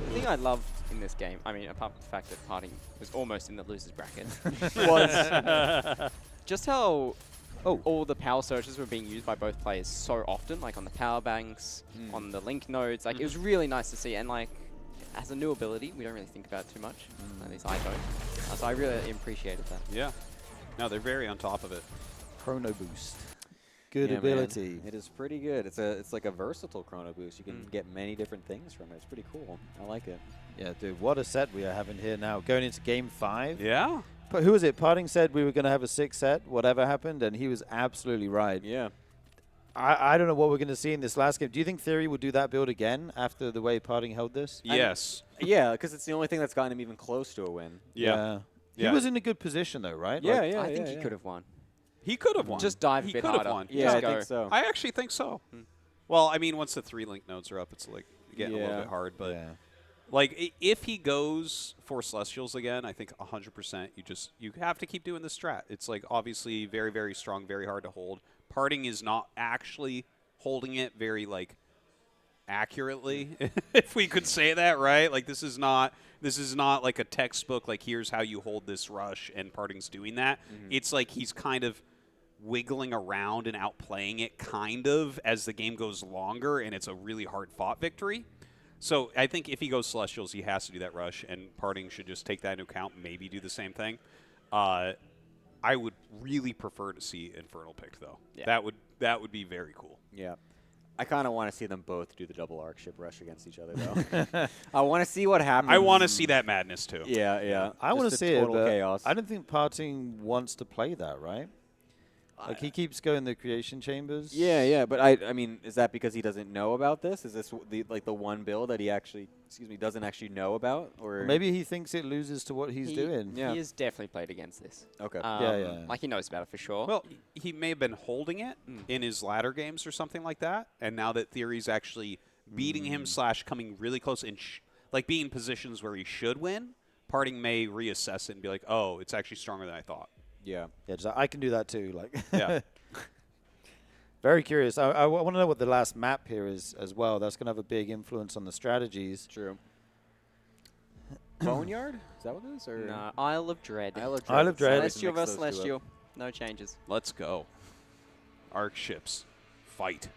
The thing I loved in this game, I mean, apart from the fact that Parting was almost in the losers bracket, was just how all the power surges were being used by both players so often, like on the power banks, on the link nodes. Like, it was really nice to see. And, like, as a new ability, we don't really think about it too much. At least I don't. So I really appreciated that. Yeah. No, they're very on top of it. Chrono Boost. Good ability. Man. It is pretty good. It's like a versatile Chrono Boost. You can get many different things from it. It's pretty cool. I like it. Yeah, dude, what a set we are having here now. Going into game 5. Yeah. But who was it? Parting said we were going to have a 6 set, whatever happened, and he was absolutely right. Yeah. I don't know what we're going to see in this last game. Do you think Theory will do that build again after the way Parting held this? Yes. Yeah, because it's the only thing that's gotten him even close to a win. Yeah. He was in a good position, though, right? Yeah, like, I think he could have won. He could have won. Just dive a bit harder. Won. Yeah, I think so. I actually think so. Well, I mean, once the 3 link nodes are up, it's like getting a little bit hard. But like, if he goes for Celestials again, I think 100%. You have to keep doing the strat. It's like obviously very, very strong, very hard to hold. Parting is not actually holding it very like accurately, if we could say that, right? Like, this is not like a textbook. Like, here's how you hold this rush, and Parting's doing that. It's like he's kind of wiggling around and outplaying it kind of as the game goes longer, and it's a really hard-fought victory. So I think if he goes Celestials, he has to do that rush, and Parting should just take that into account, maybe do the same thing. I would really prefer to see Infernal picked, though. Yeah. That would be very cool. Yeah. I kind of want to see them both do the double arc ship rush against each other, though. I want to see what happens. I want to see that madness, too. Yeah, yeah. I want to see it, but chaos. I don't think Parting wants to play that, right? Like, he keeps going the creation chambers. Yeah, but I mean, is that because he doesn't know about this? Is this the one build that he actually, doesn't actually know about? Or maybe he thinks it loses to what he's doing. Yeah. He has definitely played against this. Okay. Like, he knows about it for sure. Well, he may have been holding it in his ladder games or something like that, and now that Theory's actually beating him / coming really close and like being in positions where he should win, Parting may reassess it and be like, oh, it's actually stronger than I thought. Yeah. Yeah, just, I can do that too. Like, yeah. Very curious. I want to know what the last map here is as well. That's going to have a big influence on the strategies. True. Boneyard? Is that what it is? Or no, Isle of Dread. Isle of Dread. Celestial vs. Celestial. No changes. Let's go. Arc ships. Fight.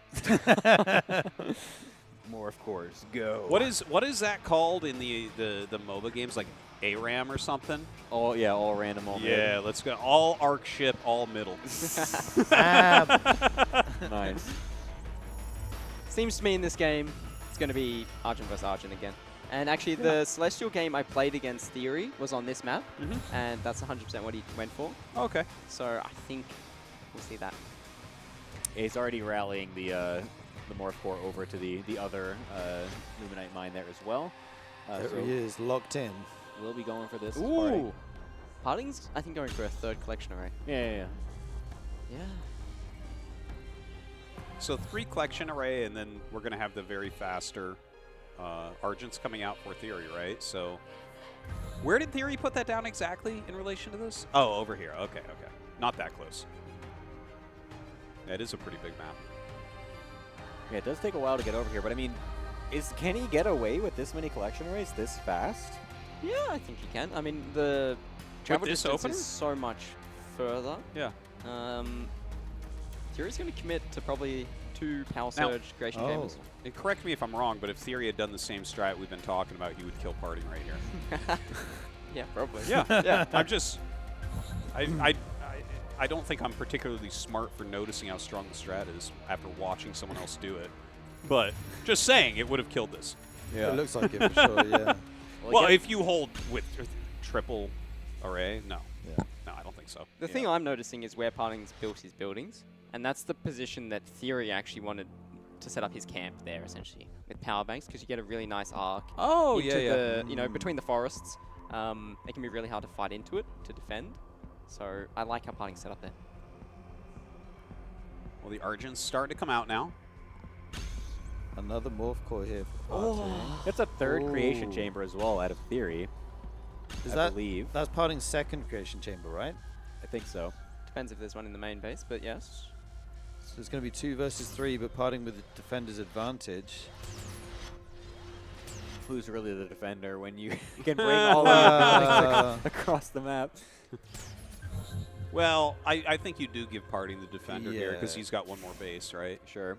More, of course. Go. What is that called in the MOBA games? Like ARAM or something? All random, all yeah, mid. let's go. All arc ship, all middle. Nice. Seems to me in this game, it's going to be Argent vs. Argent again. And actually, the Celestial game I played against Theory was on this map, and that's 100% what he went for. Okay. So I think we'll see that. Yeah, he's already rallying the Morph Core over to the other Luminite mine there as well. There so he is, locked in. We'll be going for this. Ooh. Parting's, I think, going for a 3rd collection array. Yeah. So 3 collection array, and then we're going to have the very faster Argents coming out for Theory, right? So where did Theory put that down exactly in relation to this? Oh, over here. Okay. Not that close. That is a pretty big map. Yeah, it does take a while to get over here, but I mean, Can he get away with this many collection arrays this fast? Yeah, I think he can. I mean, the travel this distance opener? is so much further. Yeah. Theory's going to commit to probably 2 Power Now- Surge Creation Chambers. And correct me if I'm wrong, but if Theory had done the same strat we've been talking about, he would kill Parting right here. Yeah, probably. Yeah, yeah. I'm just, I don't think I'm particularly smart for noticing how strong the strat is after watching someone else do it. But just saying, it would have killed this. Yeah. It looks like it for sure, yeah. Well, if you hold with triple array, no. Yeah. No, I don't think so. The thing I'm noticing is where Parting's built his buildings, and that's the position that Theory actually wanted to set up his camp there, essentially, with power banks, because you get a really nice arc. Oh, into yeah. the, you know, between the forests. It can be really hard to fight into it, to defend. So I like how Parting's set up there. Well, the Argent's starting to come out now. Another morph core here. That's a third creation chamber as well out of Theory. I believe. That's Parting's second creation chamber, right? I think so. Depends if there's one in the main base, but yes. So it's going to be 2 versus 3, but Parting with the defender's advantage. Who's really the defender when you can bring all the across the map? Well, I think you do give Parting the defender here because he's got one more base, right? Sure.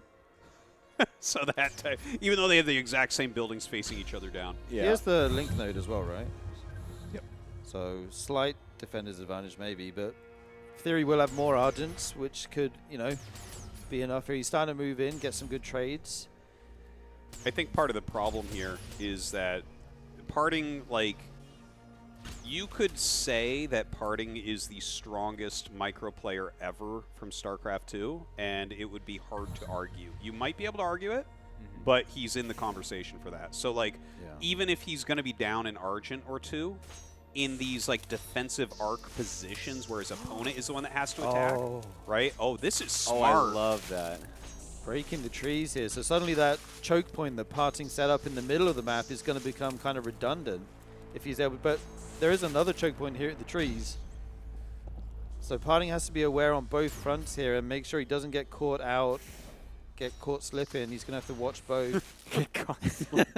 So that even though they have the exact same buildings facing each other down. Yeah. He has the link node as well, right? Yep. So slight defender's advantage maybe, but Theory will have more Argents, which could, you know, be enough here. He's starting to move in, get some good trades. I think part of the problem here is that Parting, like, you could say that Parting is the strongest micro player ever from StarCraft 2, and it would be hard to argue. You might be able to argue it, but he's in the conversation for that. So, like, even if he's going to be down an Argent or 2, in these, like, defensive arc positions where his opponent is the one that has to attack, right? Oh, this is smart. Oh, I love that. Breaking the trees here. So suddenly that choke point that Parting set up in the middle of the map is going to become kind of redundant if he's able. But there is another choke point here at the trees. So Parting has to be aware on both fronts here and make sure he doesn't get caught out, get caught slipping. He's going to have to watch both. Get caught slipping.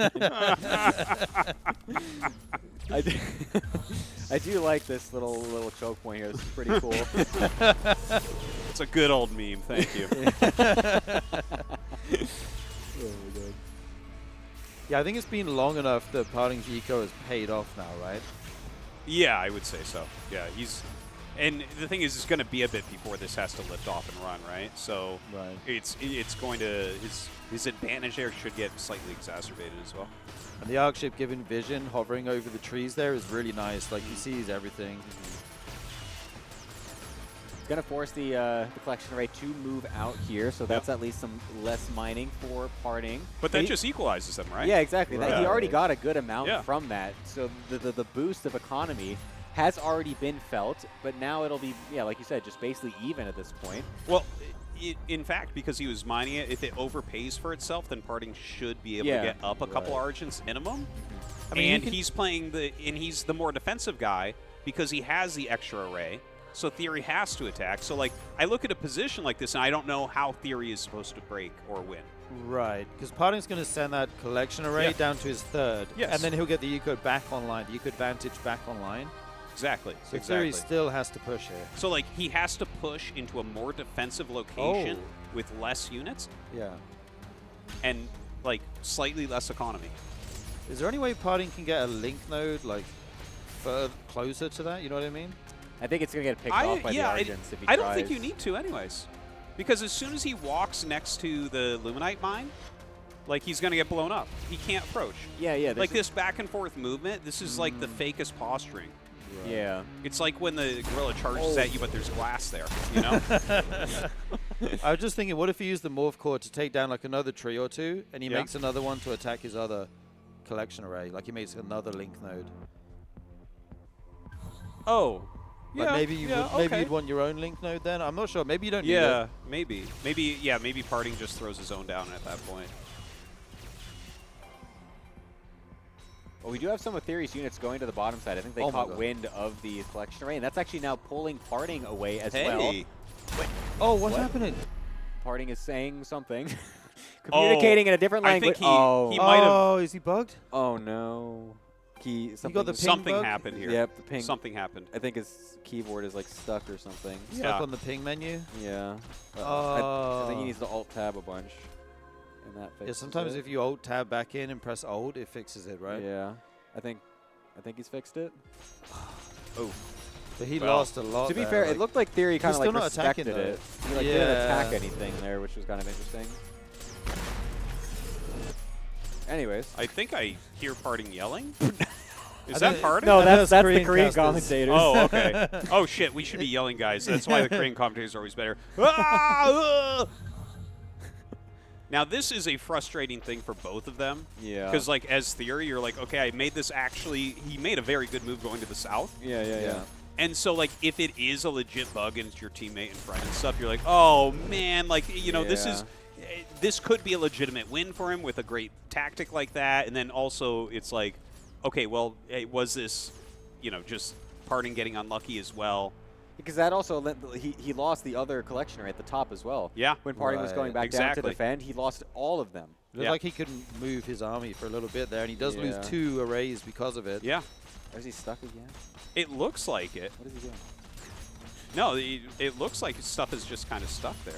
I do like this little choke point here. This is pretty cool. It's a good old meme. Thank you. Yeah, I think it's been long enough that Parting's eco has paid off now, right? Yeah, I would say so. Yeah, and the thing is, it's going to be a bit before this has to lift off and run, right? So it's going to his advantage there should get slightly exacerbated as well. And the arc ship giving vision, hovering over the trees there is really nice. Like, he sees everything. It's going to force the collection array to move out here, so that's at least some less mining for Parting. But that just equalizes them, right? Yeah, exactly. Right. He already got a good amount from that, so the boost of economy has already been felt, but now it'll be, like you said, just basically even at this point. Well, in fact, because he was mining it, if it overpays for itself, then Parting should be able to get up a couple Argents minimum. I mean, and he's he's the more defensive guy because he has the extra array. So Theory has to attack. So, like, I look at a position like this, and I don't know how Theory is supposed to break or win. Right, because Parting's going to send that collection array down to his third, and then he'll get the eco back online, the eco advantage back online. Exactly. So Theory still has to push here. So, like, he has to push into a more defensive location with less units. Yeah. And, like, slightly less economy. Is there any way Parting can get a link node, like, further closer to that? You know what I mean? I think it's going to get picked off by the Argents if he I tries. don't think you need to anyways. Because as soon as he walks next to the Luminite mine, like, he's going to get blown up. He can't approach. Yeah. Like, this back and forth movement, this is like the fakest posturing. Right. Yeah. It's like when the gorilla charges at you, but there's glass there, you know? I was just thinking, what if he used the morph core to take down, like, another tree or two, and he makes another one to attack his other collection array? Like, he makes another link node. Oh. Like maybe you'd want your own link node then? I'm not sure. Maybe you don't need it. Maybe. Maybe Parting just throws his own down at that point. Well, we do have some of Theory's units going to the bottom side. I think they caught wind of the collection array, and that's actually now pulling Parting away as well. Wait. Oh, what's happening? Parting is saying something. Communicating in a different I language. think he might have. Oh, is he bugged? Oh no. got the ping something bug? happened here. Yep, the ping. Something happened. I think his keyboard is like stuck or something. Stuck on the ping menu? Yeah. Oh. I think he needs to alt-tab a bunch. And that Yeah, fixes sometimes it. if you alt-tab back in and press alt, it fixes it, right? Yeah. I think he's fixed it. Oh. But he lost a lot. To be there, fair, like, it looked like Theory kind he's of like still not attacking, respected it. though. He like didn't attack anything there, which was kind of interesting. Anyways. I think I hear Parting yelling. Is I that think- Parting? No, that's the Korean commentators. Oh, okay. Oh, shit. We should be yelling, guys. That's why the Korean commentators are always better. Now, this is a frustrating thing for both of them. Yeah. Because, like, as Theory, you're like, okay, I made this actually. He made a very good move going to the south. Yeah. And so, like, if it is a legit bug and it's your teammate and friend and stuff, you're like, oh, man, like, you know, this could be a legitimate win for him with a great tactic like that. And then also it's like, okay, well, hey, was this, you know, just Parting getting unlucky as well? Because that also he lost the other collectioner at the top as well. Yeah. When Parting was going back down to Exactly. defend, he lost all of them. It looked like he couldn't move his army for a little bit there, and he does lose Yeah. 2 arrays because of it. Yeah. Or is he stuck again? It looks like it. What is he doing? No, it looks like his stuff is just kind of stuck there.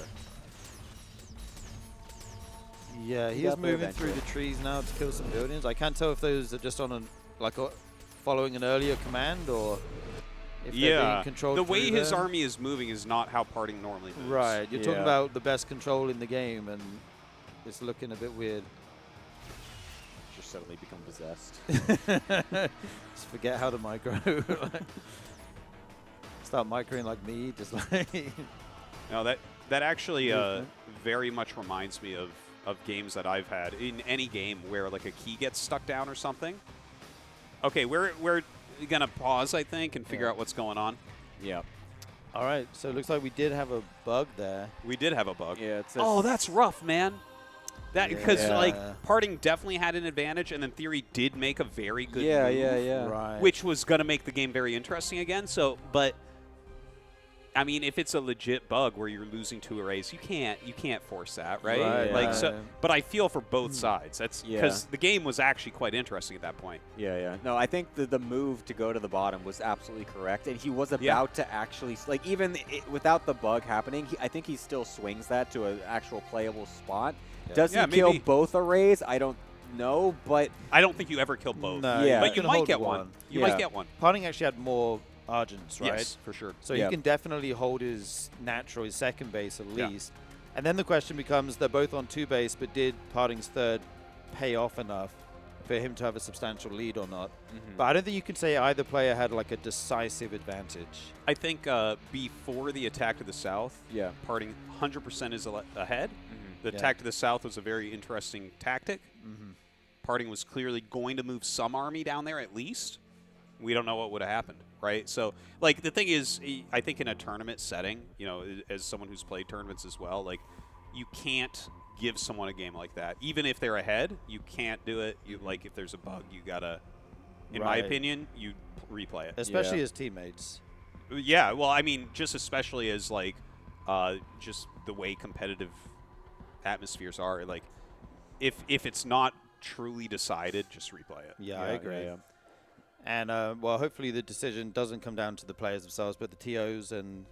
Yeah, he is moving through the trees now to kill some buildings. I can't tell if those are just on following an earlier command or if they're being controlled the way through his there. army is moving is not how Parting normally moves. Right, you're talking about the best control in the game, and it's looking a bit weird. Just suddenly become possessed. Just forget how to micro. Start microing like me, just like. No, that actually very much reminds me of games that I've had in any game where like a key gets stuck down or something. Okay, we're gonna pause, I think, and figure out what's going on. Yeah. All right, so it looks like we did have a bug there. We did have a bug. Yeah. Oh, that's rough, man. That because Yeah. like Parting definitely had an advantage, and then Theory did make a very good move, Yeah. Right. which was gonna make the game very interesting again. So, but I mean, if it's a legit bug where you're losing 2 arrays, you can't force that, right? Right, Like so. yeah. But I feel for both sides. That's Yeah. because the game was actually quite interesting at that point. Yeah. No, I think the move to go to the bottom was absolutely correct, and he was about to actually like even without the bug happening, I think he still swings that to an actual playable spot. Yeah. Does he kill both arrays? I don't know, but I don't think you ever kill both. No, Yeah. but you can might hold get one. You Yeah. might get one. Parting actually had more Argents, right? Yes, for sure. So Yeah. he can definitely hold his natural, his second base at Yeah. least. And then the question becomes, they're both on 2 base, but did Parting's third pay off enough for him to have a substantial lead or not? But I don't think you can say either player had like a decisive advantage. I think before the attack to the south, Parting 100% is ahead. The Yeah. attack to the south was a very interesting tactic. Parting was clearly going to move some army down there at least. We don't know what would have happened, right? So, like, the thing is, I think in a tournament setting, you know, as someone who's played tournaments as well, like, you can't give someone a game like that. Even if they're ahead, you can't do it. You like, if there's a bug, you gotta, in my Right. opinion, you replay it. Especially as teammates. Yeah, well, I mean, just especially as, like, just the way competitive atmospheres are. Like, if it's not truly decided, just replay it. Yeah, I agree. And, well, hopefully the decision doesn't come down to the players themselves, but the TOs, and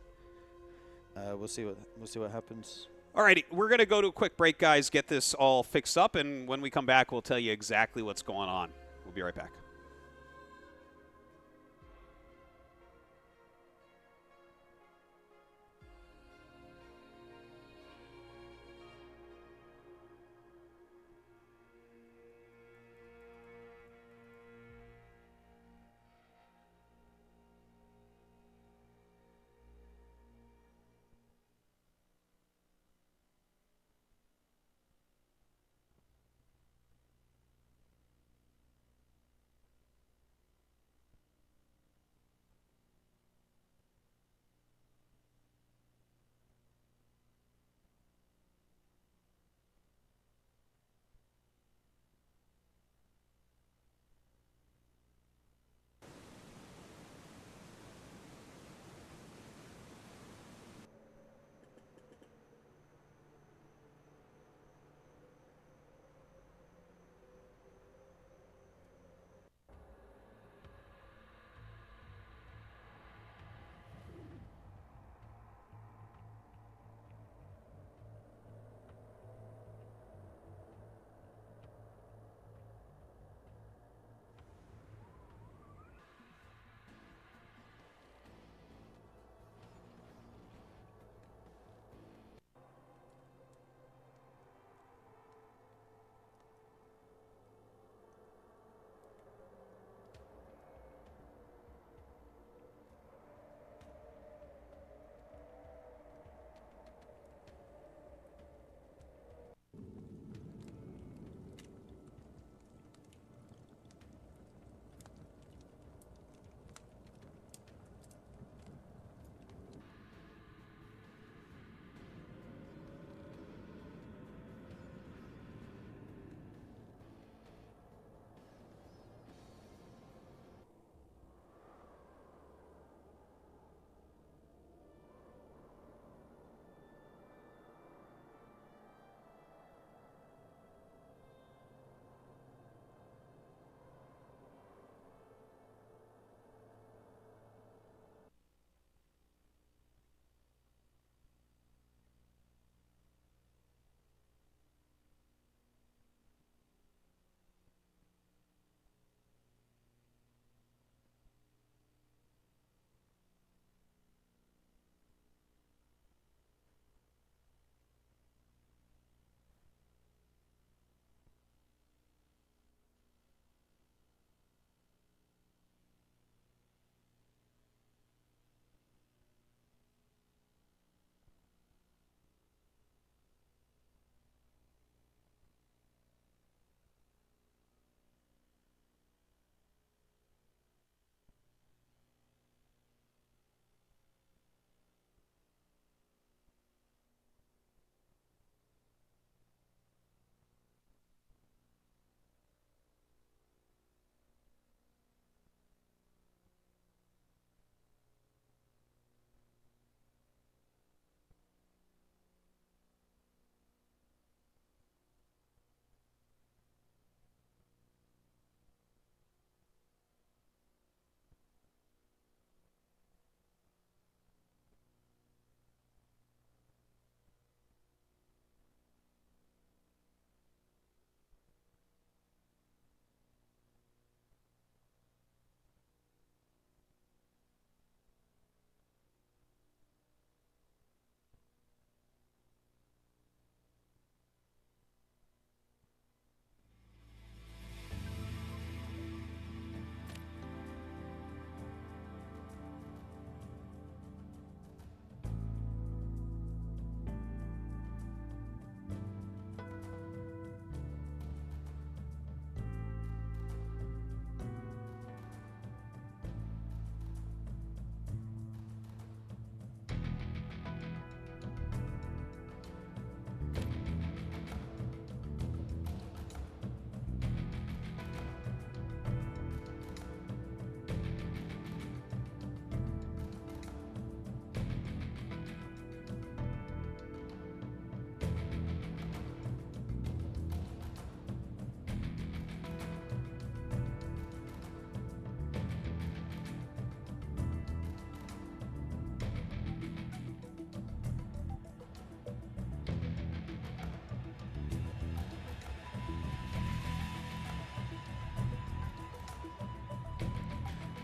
we'll see what happens. Alrighty, we're going to go to a quick break, guys, get this all fixed up, and when we come back, we'll tell you exactly what's going on. We'll be right back.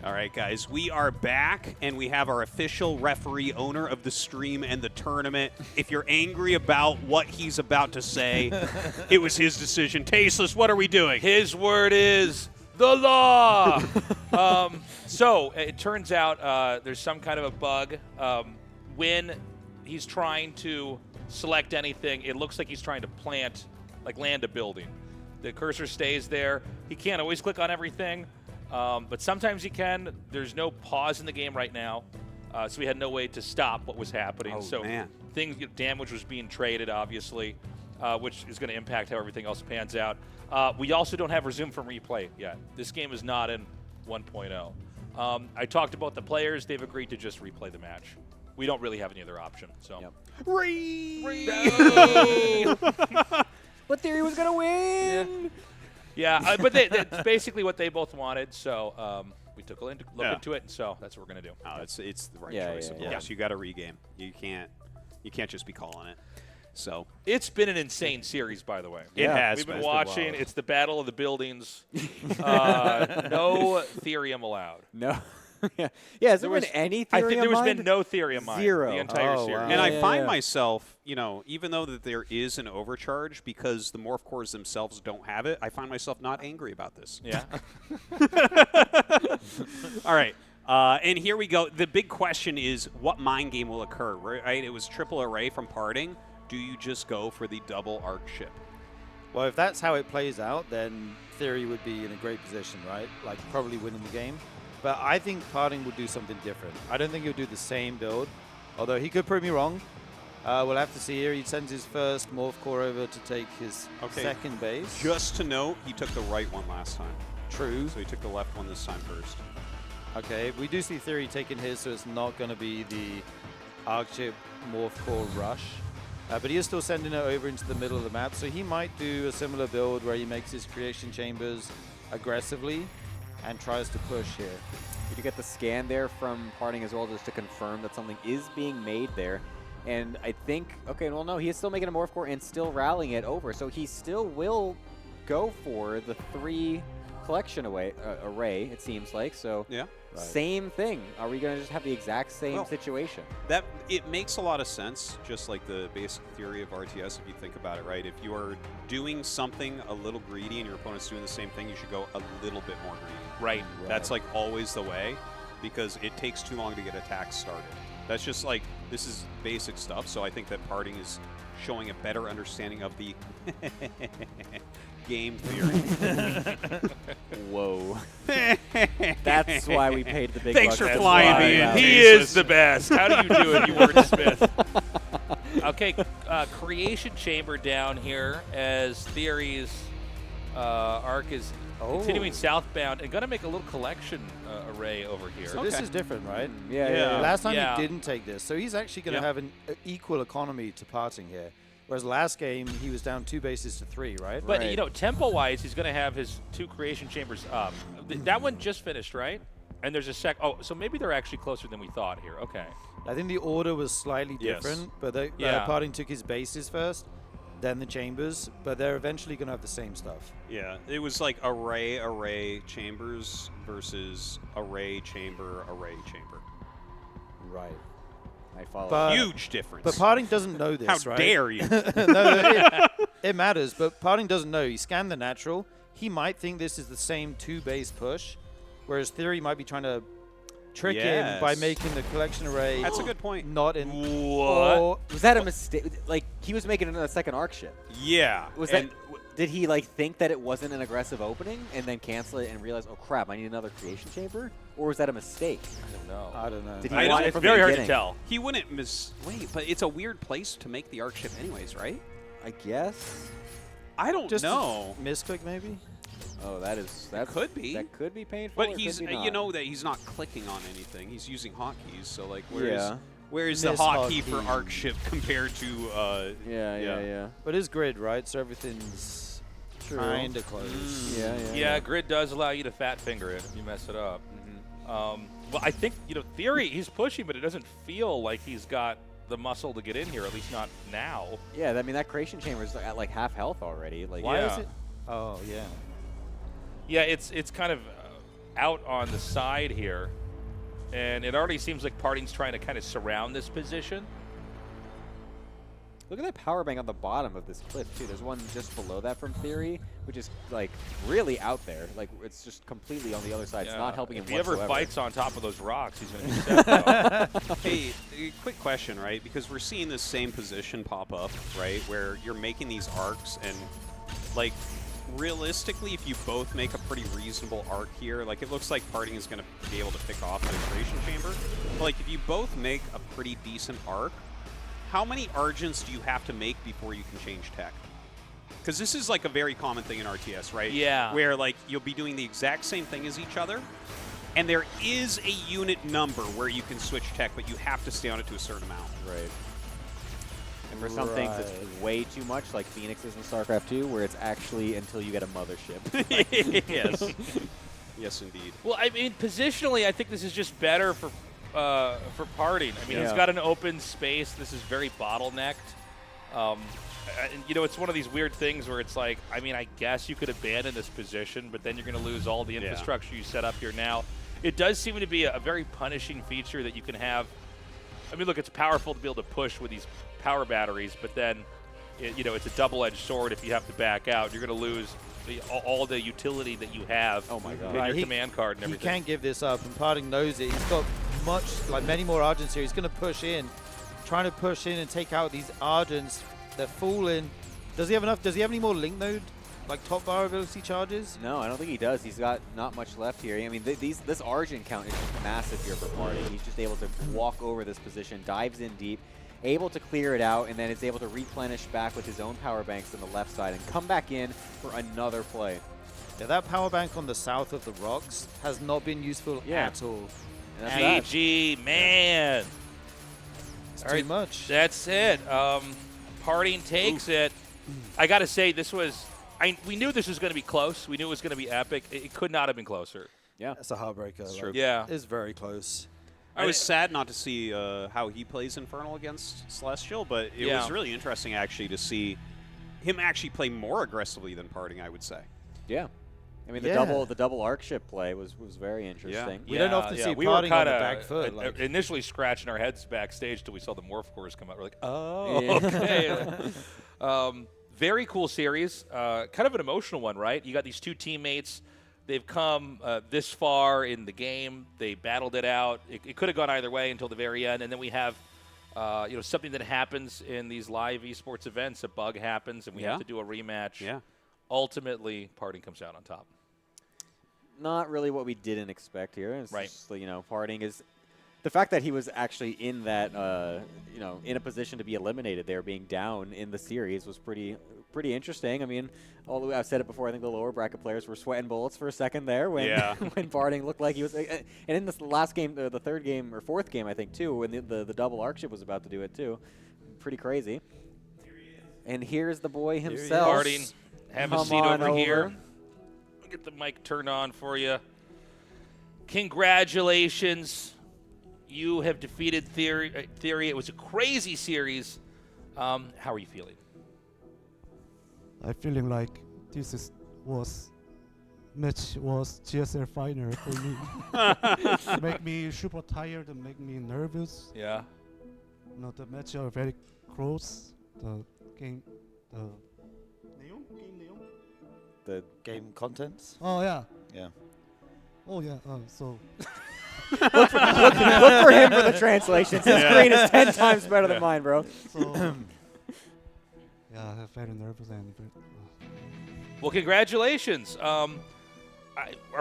All right, guys, we are back, and we have our official referee, owner of the stream and the tournament. If you're angry about what he's about to say, it was his decision. Tasteless, what are we doing? His word is the law. So it turns out there's some kind of a bug. When he's trying to select anything, it looks like he's trying to land a building. The cursor stays there. He can't always click on everything. But sometimes he can. There's no pause in the game right now, so we had no way to stop what was happening. Oh, so man. Damage was being traded, obviously, which is going to impact how everything else pans out. We also don't have resume from replay yet. This game is not in 1.0. I talked about the players. They've agreed to just replay the match. We don't really have any other option. So. Yep. What theory was going to win? Yeah, but that's basically what they both wanted, so we took a look into it, and so that's what we're going to do. Oh, it's the right choice, of course. You got to regame. You can't just be calling it. So it's been an insane series, by the way. It has. We've been watching. It's the battle of the buildings. No Therium allowed. No. Has there been any Therium I think there has mined? been no Therium mined. Zero. The entire series. Wow. And I find myself, even though that there is an overcharge because the morph cores themselves don't have it, I find myself not angry about this. Yeah. All right. And here we go. The big question is, what mind game will occur, right? It was triple array from parting. Do you just go for the double arc ship? Well, if that's how it plays out, then Theory would be in a great position, right? Like, probably winning the game. But I think Parting will do something different. I don't think he'll do the same build, although he could prove me wrong. We'll have to see here. He sends his first Morph Core over to take his second base. Just to note, he took the right one last time. True. So he took the left one this time first. Okay, we do see Theory taking his, so it's not going to be the Arc Chip Morph Core rush. But he is still sending it over into the middle of the map, so he might do a similar build where he makes his creation chambers aggressively and tries to push here. Did you get the scan there from Parting as well, just to confirm that something is being made there? And I think, okay, well, no, he is still making a Morph Core and still rallying it over, so he still will go for the 3 collection array, it seems like. So yeah, same thing. Are we going to just have the exact same situation? That it makes a lot of sense, just like the basic theory of RTS, if you think about it, right? If you are doing something a little greedy and your opponent's doing the same thing, you should go a little bit more greedy. Right. That's like always the way, because it takes too long to get attacks started. That's just like, this is basic stuff, so I think that Parting is showing a better understanding of the game theory. Whoa. That's why we paid the big Thanks bucks. for flying me in. He is the best. How do you do it, you wordsmith? Okay, creation chamber down here as Theory's arc is continuing southbound and going to make a little collection array over here. So this is different, right? Yeah. Last time he didn't take this, so he's actually going to have an equal economy to Parting here. Whereas last game, he was down 2 bases to 3, right? But, tempo-wise, he's going to have his 2 creation chambers up. That one just finished, right? And there's a so maybe they're actually closer than we thought here. Okay. I think the order was slightly different, but Parting took his bases first, then the chambers, but they're eventually going to have the same stuff. Yeah, it was like array, chambers versus array, chamber. Right. I follow. But, huge difference. But Parting doesn't know this, How right? dare you? It matters, but Parting doesn't know. He scanned the natural. He might think this is the same 2-base push, whereas Theory might be trying to trick him by making the collection array. That's a good point. Not in. What? Was that a mistake? Like, he was making a second arc ship. Yeah. Was that? Did he think that it wasn't an aggressive opening and then cancel it and realize, oh crap, I need another creation chamber? Or was that a mistake? I don't know. Did he want it from the very hard beginning? to tell. He wouldn't Wait, but it's a weird place to make the arc ship anyways, right? I guess. I don't know. Misclick maybe? Oh, that could be. That could be painful. But or he's could be you not. know that he's not clicking on anything. He's using hotkeys. So like where's the Miss hotkey for hotkey. arc ship compared to Yeah. But it's grid, right? So everything's kind of close. Yeah, grid does allow you to fat finger it if you mess it up. Well, I think, Theory, he's pushing, but it doesn't feel like he's got the muscle to get in here, at least not now. Yeah, I mean, that creation chamber is at like half health already. Like, Why is it? Oh, yeah. Yeah, it's kind of out on the side here. And it already seems like Parting's trying to kind of surround this position. Look at that power bank on the bottom of this cliff, too. There's one just below that from Theory, which is, like, really out there. Like, it's just completely on the other side. Yeah. It's not helping him If he whatsoever. ever fights on top of those rocks, he's going to be set, though. Hey, a quick question, right? Because we're seeing this same position pop up, right? Where you're making these arcs and, like, realistically, if you both make a pretty reasonable arc here, like, it looks like Parting is going to be able to pick off the iteration chamber. But, like, if you both make a pretty decent arc, how many Argents do you have to make before you can change tech? Because this is like a very common thing in RTS, right? Yeah. Where like you'll be doing the exact same thing as each other, and there is a unit number where you can switch tech, but you have to stay on it to a certain amount. Right. And for some things, it's way too much, like Phoenix is in StarCraft 2, where it's actually until you get a mothership. Yes. Yes, indeed. Well, I mean, positionally, I think this is just better for Parting. I mean, he's got an open space. This is very bottlenecked. You know, it's one of these weird things where it's like, I mean, I guess you could abandon this position, but then you're going to lose all the infrastructure you set up here now. It does seem to be a very punishing feature that you can have. I mean, look, it's powerful to be able to push with these power batteries, but then, you know, it's a double-edged sword. If you have to back out, you're going to lose all the utility that you have in your command card and everything. He can't give this up, and Parting knows it. He's got many more Argents here. He's going to push in, trying to push in and take out these Argents. They're falling. Does he have enough? Does he have any more link node, like top bar ability charges? No, I don't think he does. He's got not much left here. I mean, this Argent count is just massive here for Parting. He's just able to walk over this position, dives in deep, able to clear it out, and then is able to replenish back with his own power banks on the left side and come back in for another play. Yeah, that power bank on the south of the rocks has not been useful at all. GG, man. It's too much. That's it. Parting takes it. I got to say, this was we knew this was going to be close. We knew it was going to be epic. It could not have been closer. Yeah. That's a heartbreaker. That's true. Yeah. It's very close. I was sad not to see how he plays Infernal against Celestial, but it was really interesting actually to see him actually play more aggressively than Parting, I would say. Yeah. I mean, the double arc ship play was very interesting. We don't often see we Parting were on the back foot. Initially scratching our heads backstage till we saw the Morph Cores come out. We're like, oh, okay. Very cool series. Kind of an emotional one, right? You got these two teammates. They've come this far in the game. They battled it out. It could have gone either way until the very end. And then we have you know, something that happens in these live esports events. A bug happens, and we have to do a rematch. Yeah. Ultimately, Parting comes out on top. Not really what we didn't expect here. It's just, you know, Parting is the fact that he was actually in that, you know, in a position to be eliminated there, being down in the series was pretty interesting. I mean, I've said it before. I think the lower bracket players were sweating bullets for a second there when when Parting looked like he was. And in this last game, the third game or fourth game, I think too, when the double arc ship was about to do it too, pretty crazy. And here's the boy himself. Parting, have a seat over here. Get the mic turned on for you. Congratulations. You have defeated Theory. It was a crazy series. How are you feeling? I'm feeling like this was GSL final for me. Make me super tired and make me nervous. Yeah. You know, the match are very close. The game, the game contents. Oh yeah. Yeah. Oh yeah. So. look for him for the translations. His screen is 10 times better than mine, bro. So, yeah, I'm very nervous and. Well, congratulations. Are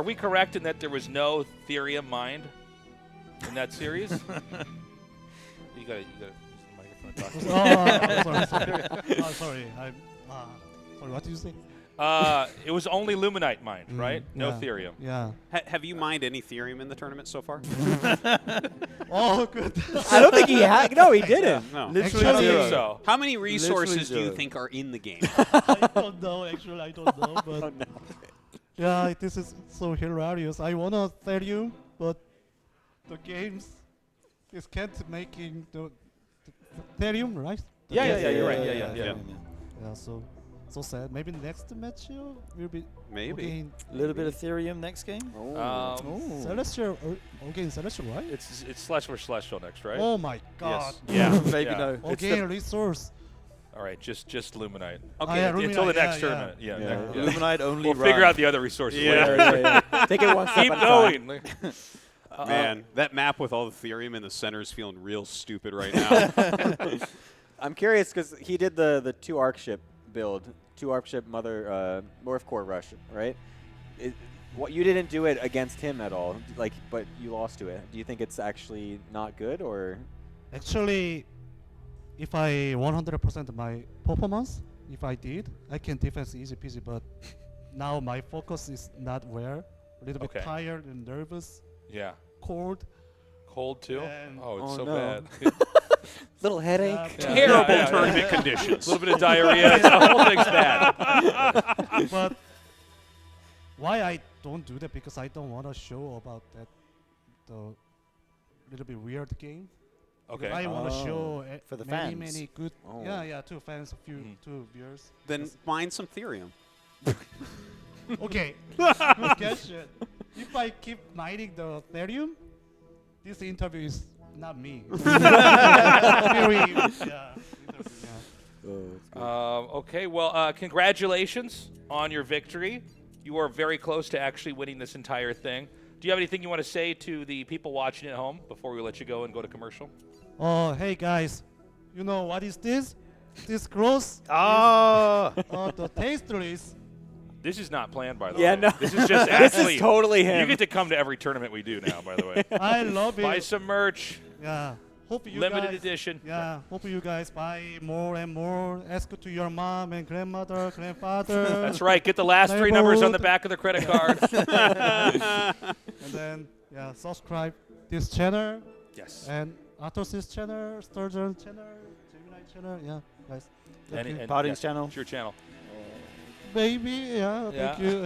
we correct in that there was no Therium mined in that series? you got to use the microphone to talk. Sorry. Sorry, what did you say? It was only Luminite mined, right? No Therium. Yeah. Have you mined any Therium in the tournament so far? Oh, good. I don't think he had. No, he didn't. No. Literally I don't zero. think so. How many resources do you think are in the game? I don't know, actually. I don't know. But yeah, this is so hilarious. I want to tell you, but the games is can't making the Therium, right? Yeah, you're right. Yeah. Yeah, so so sad. Maybe next match will be Maybe. again. A little bit of Ethereum next game. Celestial again, Celestial, right? It's Celestial versus Celestial next, right? Oh my God. Yes. Yeah. Maybe yeah. no. Again, resource. All right, just Luminite. Okay, yeah, until the Luminite, next yeah, tournament. Yeah. Yeah. Luminite only. We'll figure out the other resources later. Take it one step Keep at a going. Man, that map with all the Ethereum in the center is feeling real stupid right now. I'm curious because he did the 2 arc ship build, 2 arc ship mother morph core rush, right? What you didn't do it against him at all, like, but you lost to it. Do you think it's actually not good, or? Actually, if I 100% my performance, if I did, I can defense easy peasy. But now my focus is not where. A little bit tired and nervous. Yeah. Cold. Cold too? And Oh, it's so no. bad. Little headache. Terrible tournament conditions. A little bit of diarrhea. The whole thing's bad. But why I don't do that? Because I don't want to show about that the little bit weird game. Okay. I want to show for the many, fans. many good. Oh. Yeah, 2 fans, a few, 2 viewers. Then mine some Ethereum. Okay. Good question. If I keep mining the Ethereum, this interview is not me. Very, Okay, well, congratulations on your victory. You are very close to actually winning this entire thing. Do you have anything you want to say to the people watching at home before we let you go and go to commercial? Oh, hey guys, you know what is this? This cross? The tasteless. This is not planned, by the Yeah, way. no. This is just This actually. is totally him. You get to come to every tournament we do now, by the way. I love it. Buy some merch. Yeah. Hope you Limited guys, edition. Yeah. Hope you guys buy more and more. Ask to your mom and grandmother, grandfather. That's right. Get the last 3 numbers on the back of the credit card. And then, subscribe this channel. Yes. Uh, And Athos' channel, Sturgeon channel, Gemini channel. Yeah, guys. Thank you. Party's channel. It's your channel. Baby, thank you.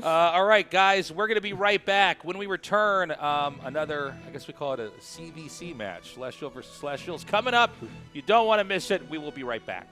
All right, guys, we're going to be right back. When we return, another, I guess we call it a CVC match, Celestial versus Celestials, coming up. You don't want to miss it. We will be right back.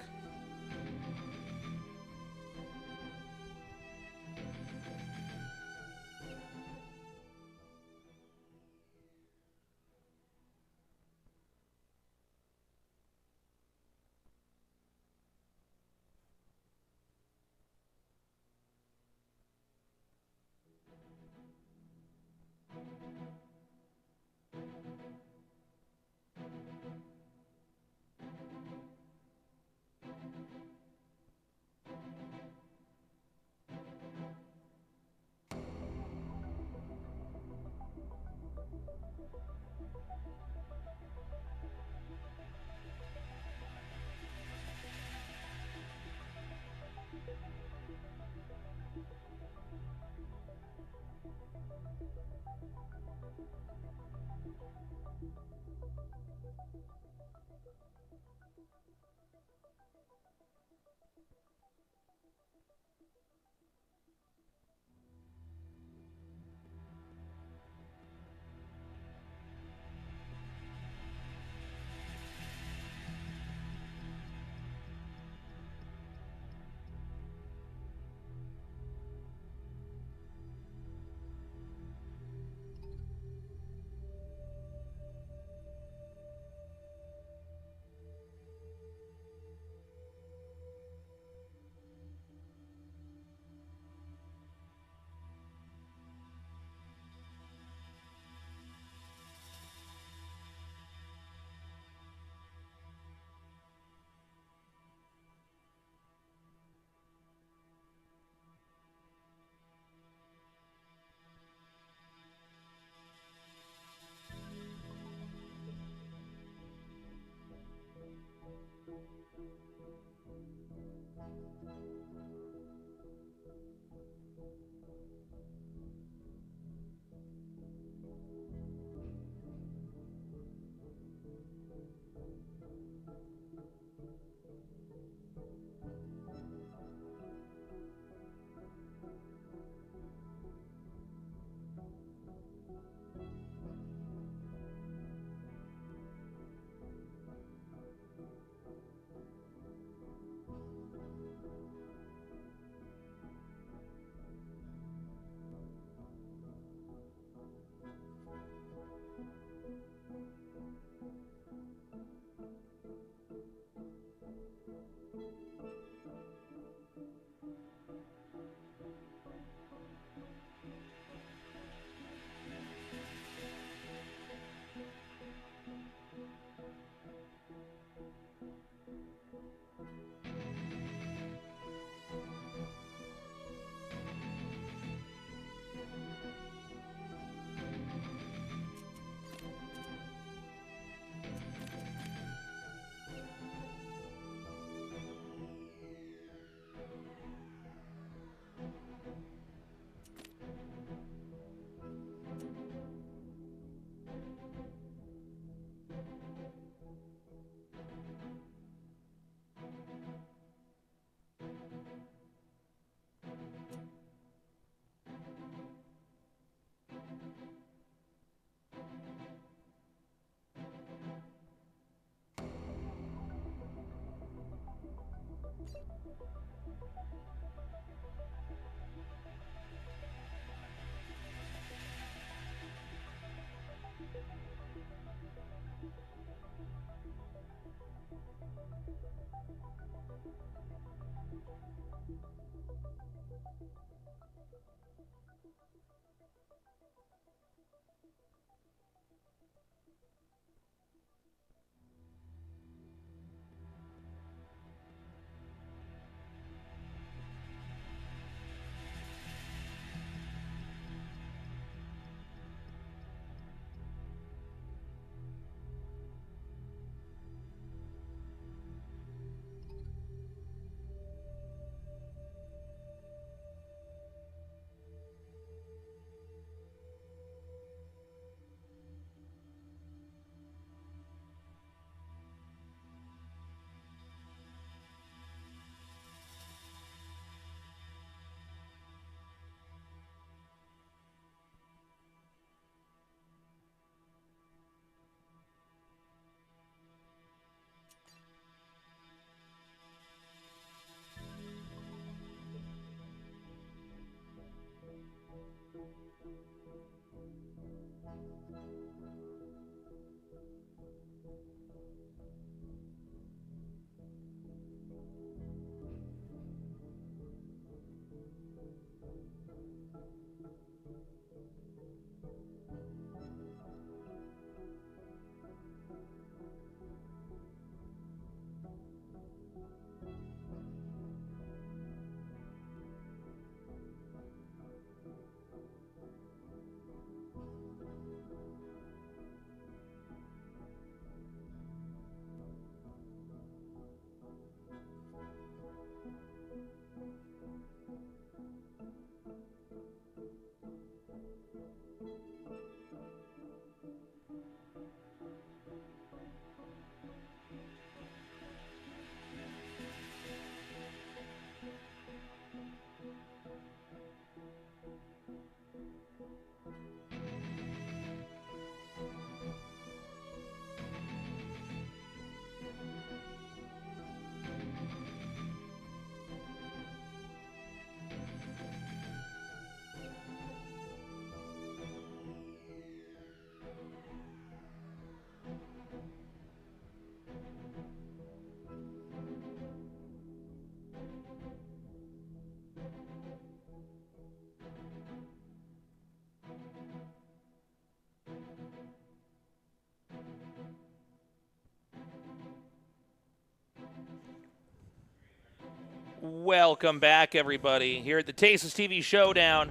Welcome back, everybody, here at the TastelessTV Showdown.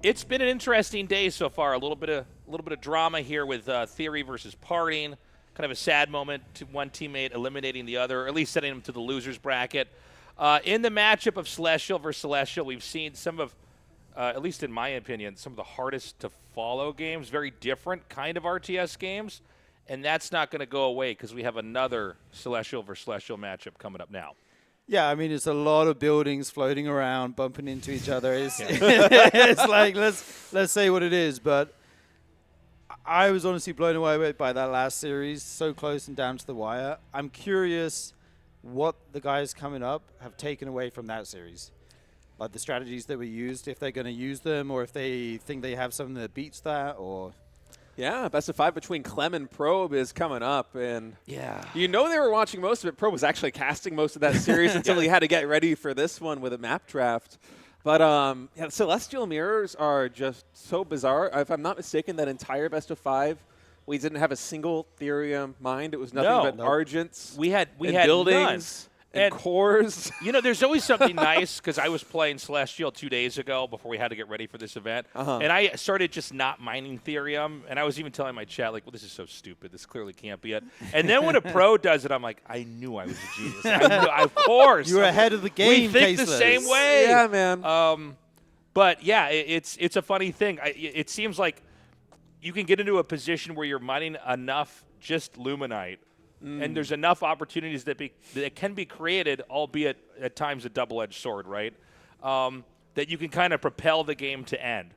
It's been an interesting day so far. A little bit of drama here with Theory versus Parting. Kind of a sad moment to one teammate eliminating the other, or at least sending him to the losers bracket. In the matchup of Celestial versus Celestial, we've seen some of, at least in my opinion, some of the hardest to follow games. Very different kind of RTS games, and that's not going to go away because we have another Celestial versus Celestial matchup coming up now. Yeah, I mean, it's a lot of buildings floating around, bumping into each other. It's like, let's say what it is. But I was honestly blown away by that last series, so close and down to the wire. I'm curious what the guys coming up have taken away from that series. Like the strategies that were used, if they're going to use them, or if they think they have something that beats that, or... Yeah, best of 5 between Clem and Probe is coming up, and yeah, you know they were watching most of it. Probe was actually casting most of that series until he had to get ready for this one with a map draft. But yeah, the Celestial Mirrors are just so bizarre. If I'm not mistaken, that entire best of 5, we didn't have a single Therium mind. It was nothing but Argents. We had buildings. None. And cores. You know, there's always something nice because I was playing Celestial 2 days ago before we had to get ready for this event. And I started just not mining Therium. And I was even telling my chat, like, well, this is so stupid. This clearly can't be it. And then when a pro does it, I'm like, I knew I was a genius. Of course. You were ahead of the game, We think the same way. Yeah, man. But, yeah, it's a funny thing. It seems like you can get into a position where you're mining enough just Luminite. And there's enough opportunities that can be created, albeit at times a double-edged sword, right? That you can kind of propel the game to end.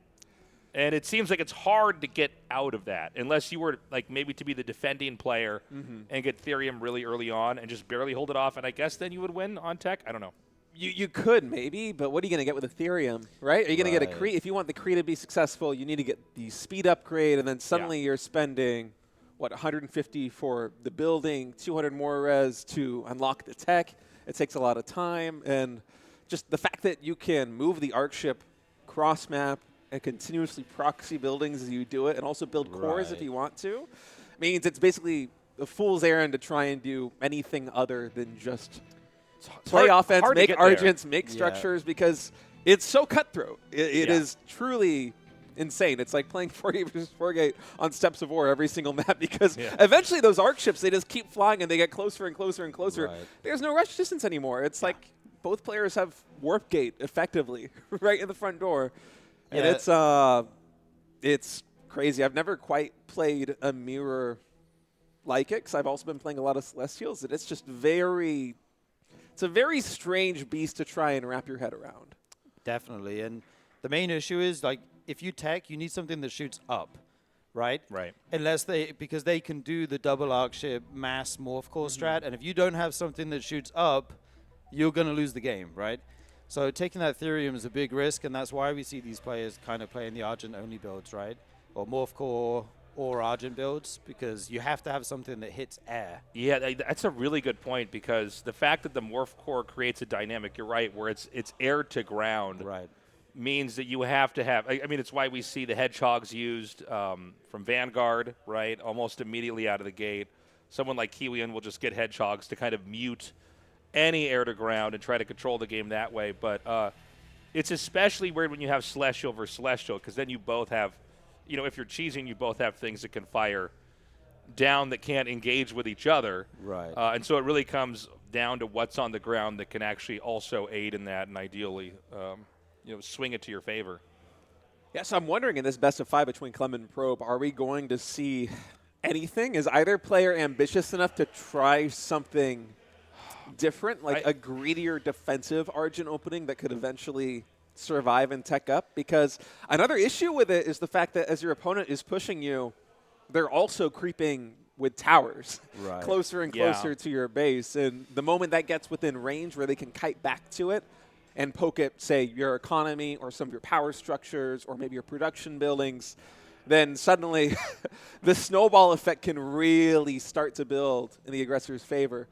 And it seems like it's hard to get out of that unless you were like maybe to be the defending player and get Therium really early on and just barely hold it off. And I guess then you would win on tech. I don't know. You could maybe, but what are you going to get with Ethereum, right? Are you going to get a Cree? If you want the Cree to be successful, you need to get the speed upgrade, and then suddenly you're spending... 150 for the building, 200 more res to unlock the tech. It takes a lot of time, and just the fact that you can move the ARC ship cross map and continuously proxy buildings as you do it, and also build cores if you want to, means it's basically a fool's errand to try and do anything other than just play offense, make Argents, make structures, because it's so cutthroat. It is truly insane. It's like playing 4Gate versus 4Gate on Steps of War every single map, because eventually those ARC ships, they just keep flying and they get closer and closer and closer. There's no rush distance anymore. It's like both players have Warp Gate effectively right in the front door. And it's crazy. I've never quite played a mirror like it, because I've also been playing a lot of Celestials, and it's just it's a very strange beast to try and wrap your head around. Definitely. And the main issue is, like, if you tech, you need something that shoots up, right? Right. Because they can do the double arc ship mass morph core strat, and if you don't have something that shoots up, you're going to lose the game, right? So taking that Therium is a big risk, and that's why we see these players kind of playing the Argent-only builds, right? Or Morph Core or Argent builds, because you have to have something that hits air. Yeah, that's a really good point, because the fact that the Morph Core creates a dynamic, you're right, where it's air to ground, right, means that you have to have, I mean, it's why we see the Hedgehogs used from Vanguard, right, almost immediately out of the gate. Someone like Kiwian will just get Hedgehogs to kind of mute any air to ground and try to control the game that way. But it's especially weird when you have Celestial versus Celestial, because then you both have, you know, if you're cheesing, you both have things that can fire down that can't engage with each other. Right. And so it really comes down to what's on the ground that can actually also aid in that and ideally, you know, swing it to your favor. Yeah, so I'm wondering in this best of 5 between Clem and Probe, are we going to see anything? Is either player ambitious enough to try something different, like a greedier defensive Argent opening that could eventually survive and tech up? Because another issue with it is the fact that as your opponent is pushing you, they're also creeping with towers closer and closer to your base. And the moment that gets within range where they can kite back to it and poke at, say, your economy or some of your power structures or maybe your production buildings, then suddenly the snowball effect can really start to build in the aggressor's favor.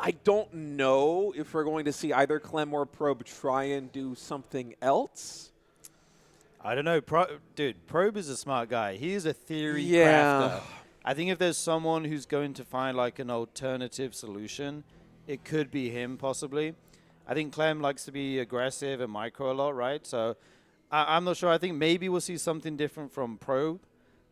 I don't know if we're going to see either Clem or Probe try and do something else. I don't know. Dude, Probe is a smart guy. He is a theory Yeah. crafter. I think if there's someone who's going to find like an alternative solution, it could be him possibly. I think Clem likes to be aggressive and micro a lot, right? So I'm not sure. I think maybe we'll see something different from Probe.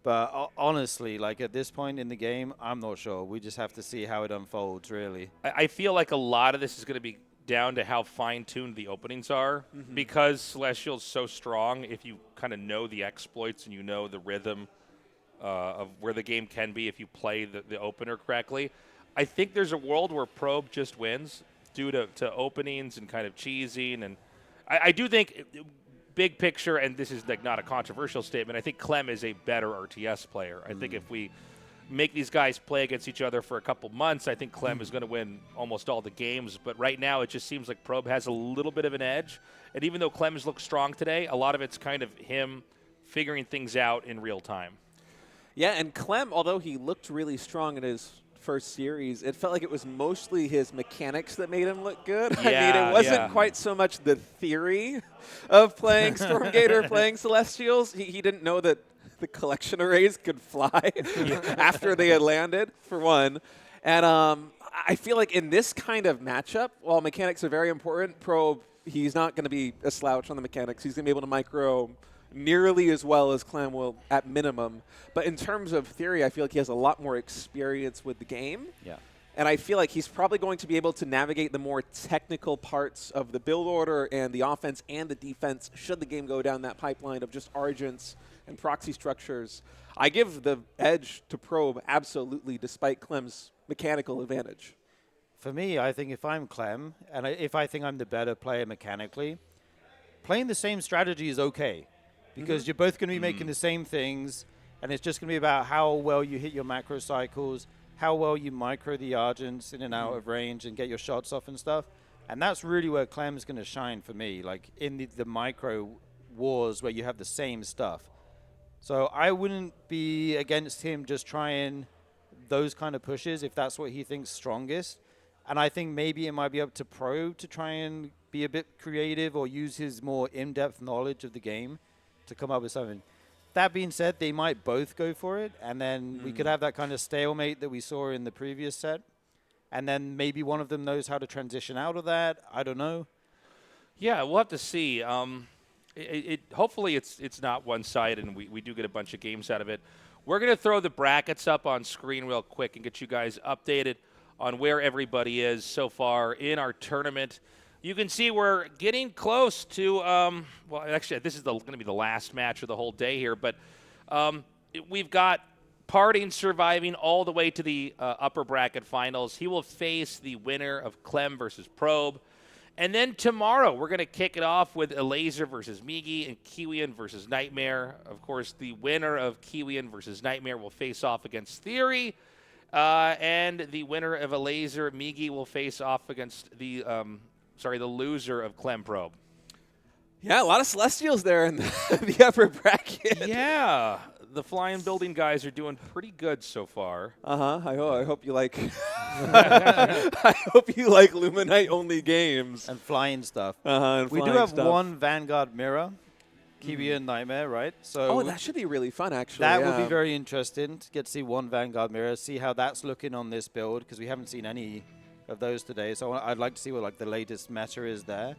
But honestly, like at this point in the game, I'm not sure. We just have to see how it unfolds, really. I feel like a lot of this is going to be down to how fine-tuned the openings are. Because Celestial's so strong, if you kind of know the exploits and you know the rhythm of where the game can be if you play the opener correctly, I think there's a world where Probe just wins due to openings and kind of cheesing. And I do think, big picture, and this is like not a controversial statement, I think Clem is a better RTS player. I think if we make these guys play against each other for a couple months, I think Clem is going to win almost all the games. But right now, it just seems like Probe has a little bit of an edge. And even though Clem's looked strong today, a lot of it's kind of him figuring things out in real time. Yeah, and Clem, although he looked really strong in his first series, it felt like it was mostly his mechanics that made him look good. I mean, it wasn't quite so much the theory of playing Stormgate or playing Celestials. He didn't know that the collection arrays could fly after they had landed, for one. And I feel like in this kind of matchup, while mechanics are very important, Probe, he's not going to be a slouch on the mechanics. He's going to be able to micro nearly as well as Clem will at minimum. But in terms of theory, I feel like he has a lot more experience with the game. Yeah. And I feel like he's probably going to be able to navigate the more technical parts of the build order and the offense and the defense should the game go down that pipeline of just Argents and proxy structures. I give the edge to Probe absolutely, despite Clem's mechanical advantage. For me, I think if I'm Clem, and if I think I'm the better player mechanically, playing the same strategy is okay. Because you're both going to be making the same things, and it's just going to be about how well you hit your macro cycles, how well you micro the Argents in and out of range and get your shots off and stuff. And that's really where Clem's going to shine for me, like in the micro wars where you have the same stuff. So I wouldn't be against him just trying those kind of pushes if that's what he thinks strongest. And I think maybe it might be up to Probe to try and be a bit creative or use his more in-depth knowledge of the game to come up with something. That being said, they might both go for it, and then we could have that kind of stalemate that we saw in the previous set, and then maybe one of them knows how to transition out of that. I don't know. Yeah, we'll have to see. Hopefully it's not one-sided, and we do get a bunch of games out of it. We're going to throw the brackets up on screen real quick and get you guys updated on where everybody is so far in our tournament. You can see we're getting close to, well, actually, this is going to be the last match of the whole day here, but we've got Parting surviving all the way to the upper bracket finals. He will face the winner of Clem versus Probe. And then tomorrow, we're going to kick it off with Elazer versus Miggy and Kiwian versus Nightmare. Of course, the winner of Kiwian versus Nightmare will face off against Theory. And the winner of Elazer, Miggy, will face off against the the loser of Clem Probe. Yeah, a lot of Celestials there in the upper bracket. Yeah, the flying building guys are doing pretty good so far. I hope you like. I hope you like Luminite only games and flying stuff. And we do have one Vanguard mirror, Kiwian Nightmare, right? So that should be really fun, actually. That would be very interesting to get to see one Vanguard mirror, see how that's looking on this build, because we haven't seen any of those today. So I'd like to see what like the latest meta is there.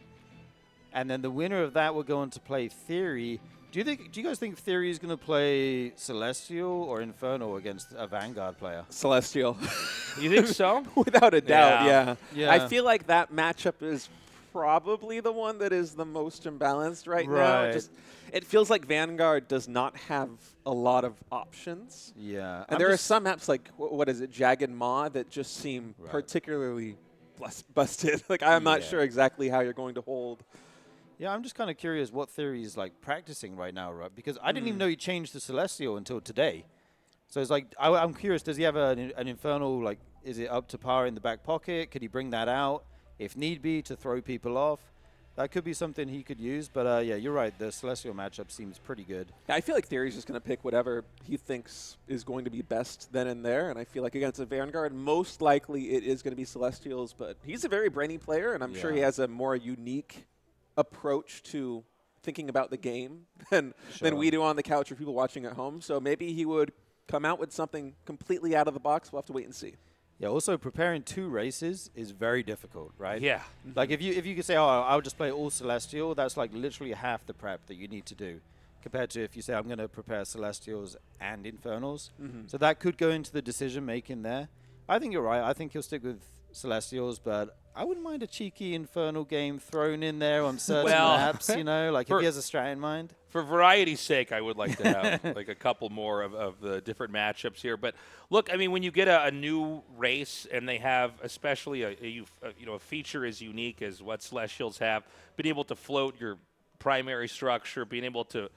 And then the winner of that will go on to play Theory. Do you guys think Theory is going to play Celestial or Infernal against a Vanguard player? Celestial. You think so? Without a doubt, yeah. I feel like that matchup is probably the one that is the most imbalanced right now. It feels like Vanguard does not have a lot of options. Yeah. And there are some maps like, what is it, Jagged Maw, that just seem particularly busted. Like, I'm not sure exactly how you're going to hold. Yeah, I'm just kind of curious what Theory is like practicing right now, right? Because I didn't even know he changed to Celestial until today. So it's like, I'm curious, does he have an Infernal, like, is it up to par in the back pocket? Could he bring that out, if need be, to throw people off? That could be something he could use. But, yeah, you're right. The Celestial matchup seems pretty good. Yeah, I feel like Theory's just going to pick whatever he thinks is going to be best then and there. And I feel like against a Vanguard, most likely it is going to be Celestials. But he's a very brainy player, and I'm sure he has a more unique approach to thinking about the game than we do on the couch or people watching at home. So maybe he would come out with something completely out of the box. We'll have to wait and see. Yeah, also preparing 2 races is very difficult, right? Yeah. Like if you could say, oh, I'll just play all Celestial, that's like literally half the prep that you need to do compared to if you say I'm going to prepare Celestials and Infernals. So that could go into the decision making there. I think you're right. I think he'll stick with Celestials, but I wouldn't mind a cheeky Infernal game thrown in there on certain maps, you know, like if he has a strat in mind. For variety's sake, I would like to have like a couple more of the different matchups here. But look, I mean, when you get a new race and they have especially a feature as unique as what Celestials have, being able to float your primary structure, being able to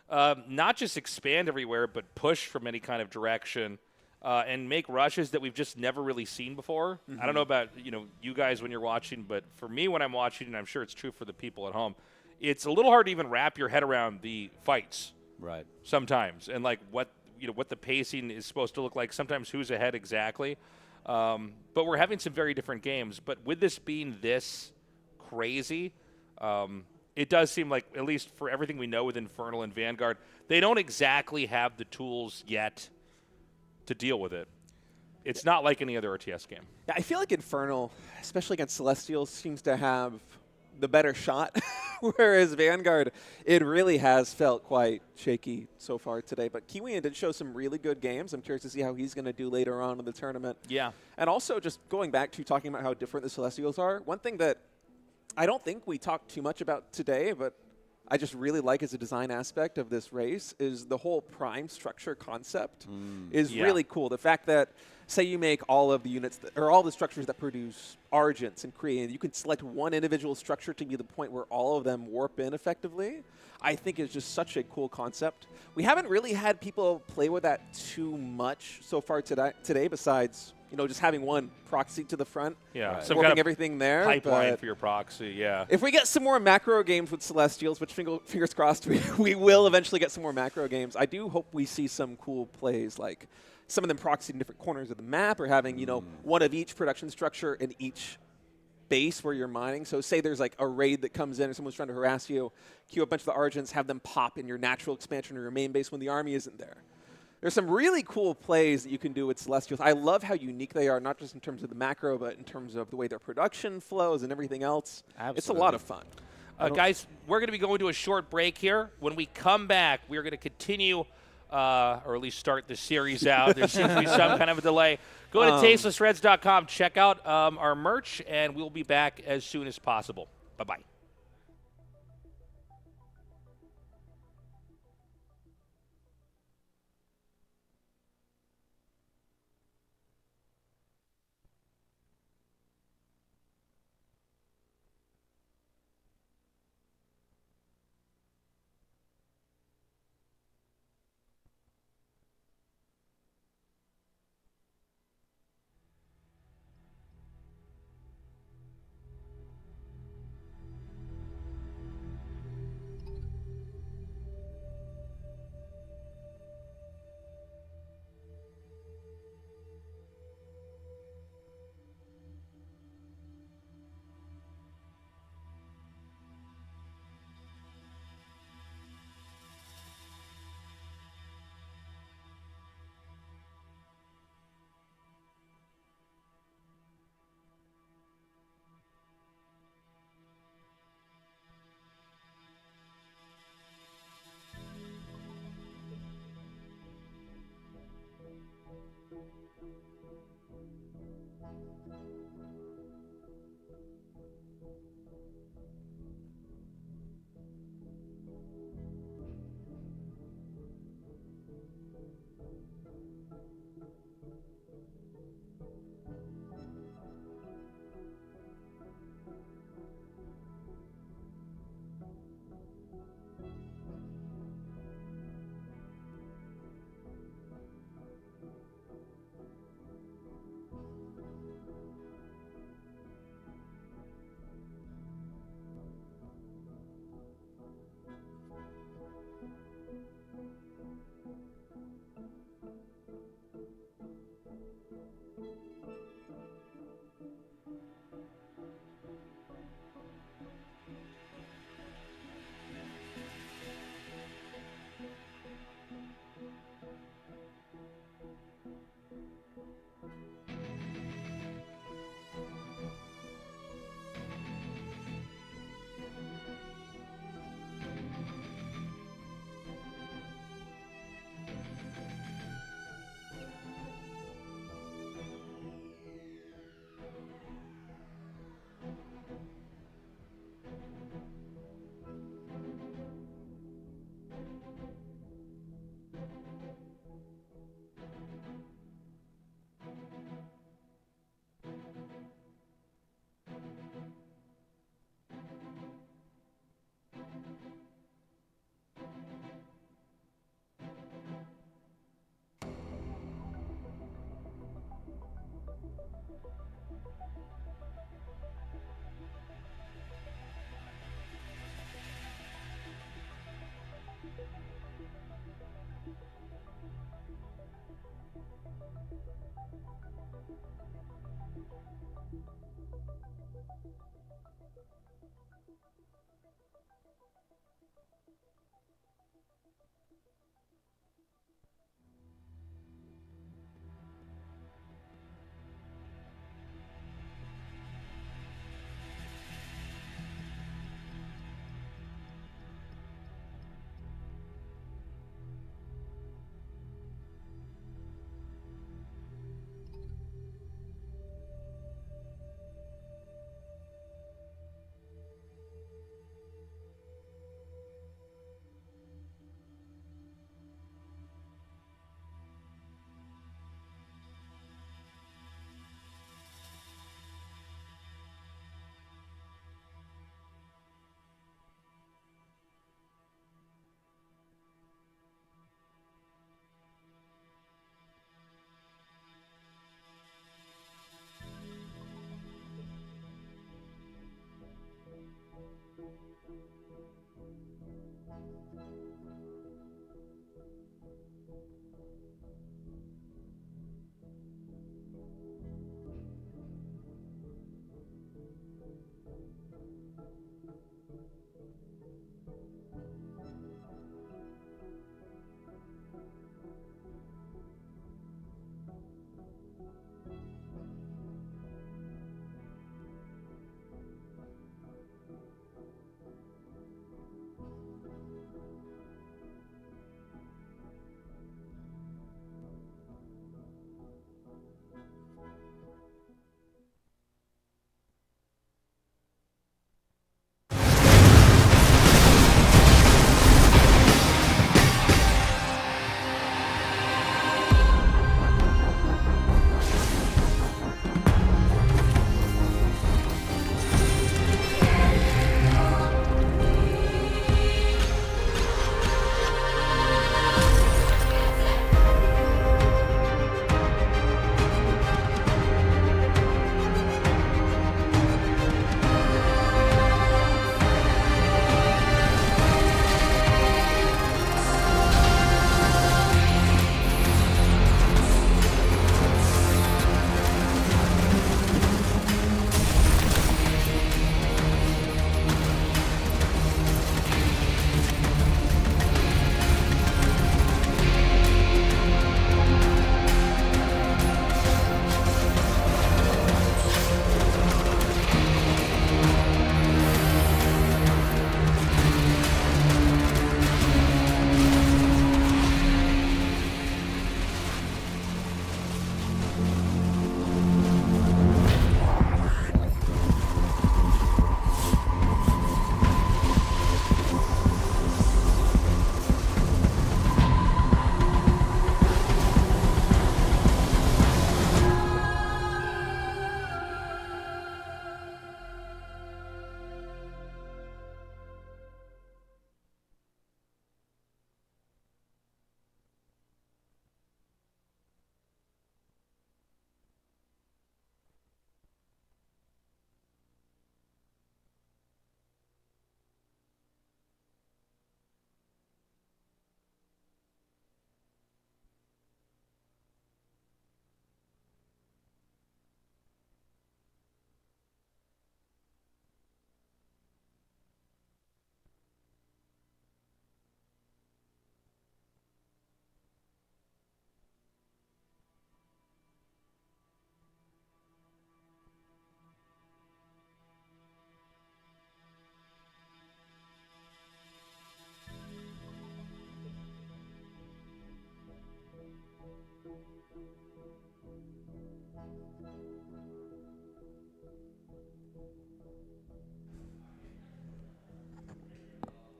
not just expand everywhere, but push from any kind of direction. And make rushes that we've just never really seen before. I don't know about you guys when you're watching, but for me when I'm watching, and I'm sure it's true for the people at home, it's a little hard to even wrap your head around the fights. Right. Sometimes, and like what the pacing is supposed to look like. Sometimes who's ahead exactly. But we're having some very different games. But with this being this crazy, it does seem like, at least for everything we know with Infernal and Vanguard, they don't exactly have the tools yet to deal with it. It's not like any other RTS game. Yeah, I feel like Infernal, especially against Celestials, seems to have the better shot, whereas Vanguard, it really has felt quite shaky so far today. But Kiwian did show some really good games. I'm curious to see how he's going to do later on in the tournament. Yeah. And also just going back to talking about how different the Celestials are, one thing that I don't think we talked too much about today, but I just really like as a design aspect of this race is the whole prime structure concept is really cool. The fact that, say you make all of the units, or all the structures that produce Argents and Kree, and you can select one individual structure to be the point where all of them warp in effectively, I think is just such a cool concept. We haven't really had people play with that too much so far today besides, just having one proxy to the front. Yeah, some kind of everything there. Pipeline for your proxy, yeah. If we get some more macro games with Celestials, which fingers crossed we will eventually get some more macro games, I do hope we see some cool plays, like some of them proxied in different corners of the map, or having, one of each production structure in each base where you're mining. So say there's like a raid that comes in and someone's trying to harass you, queue a bunch of the Argents, have them pop in your natural expansion or your main base when the army isn't there. There's some really cool plays that you can do with Celestials. I love how unique they are, not just in terms of the macro, but in terms of the way their production flows and everything else. Absolutely. It's a lot of fun. Guys, we're going to be going to a short break here. When we come back, we're going to continue, or at least start the series out. There seems to be some kind of a delay. Go to TastelessReds.com, check out our merch, and we'll be back as soon as possible. Bye-bye.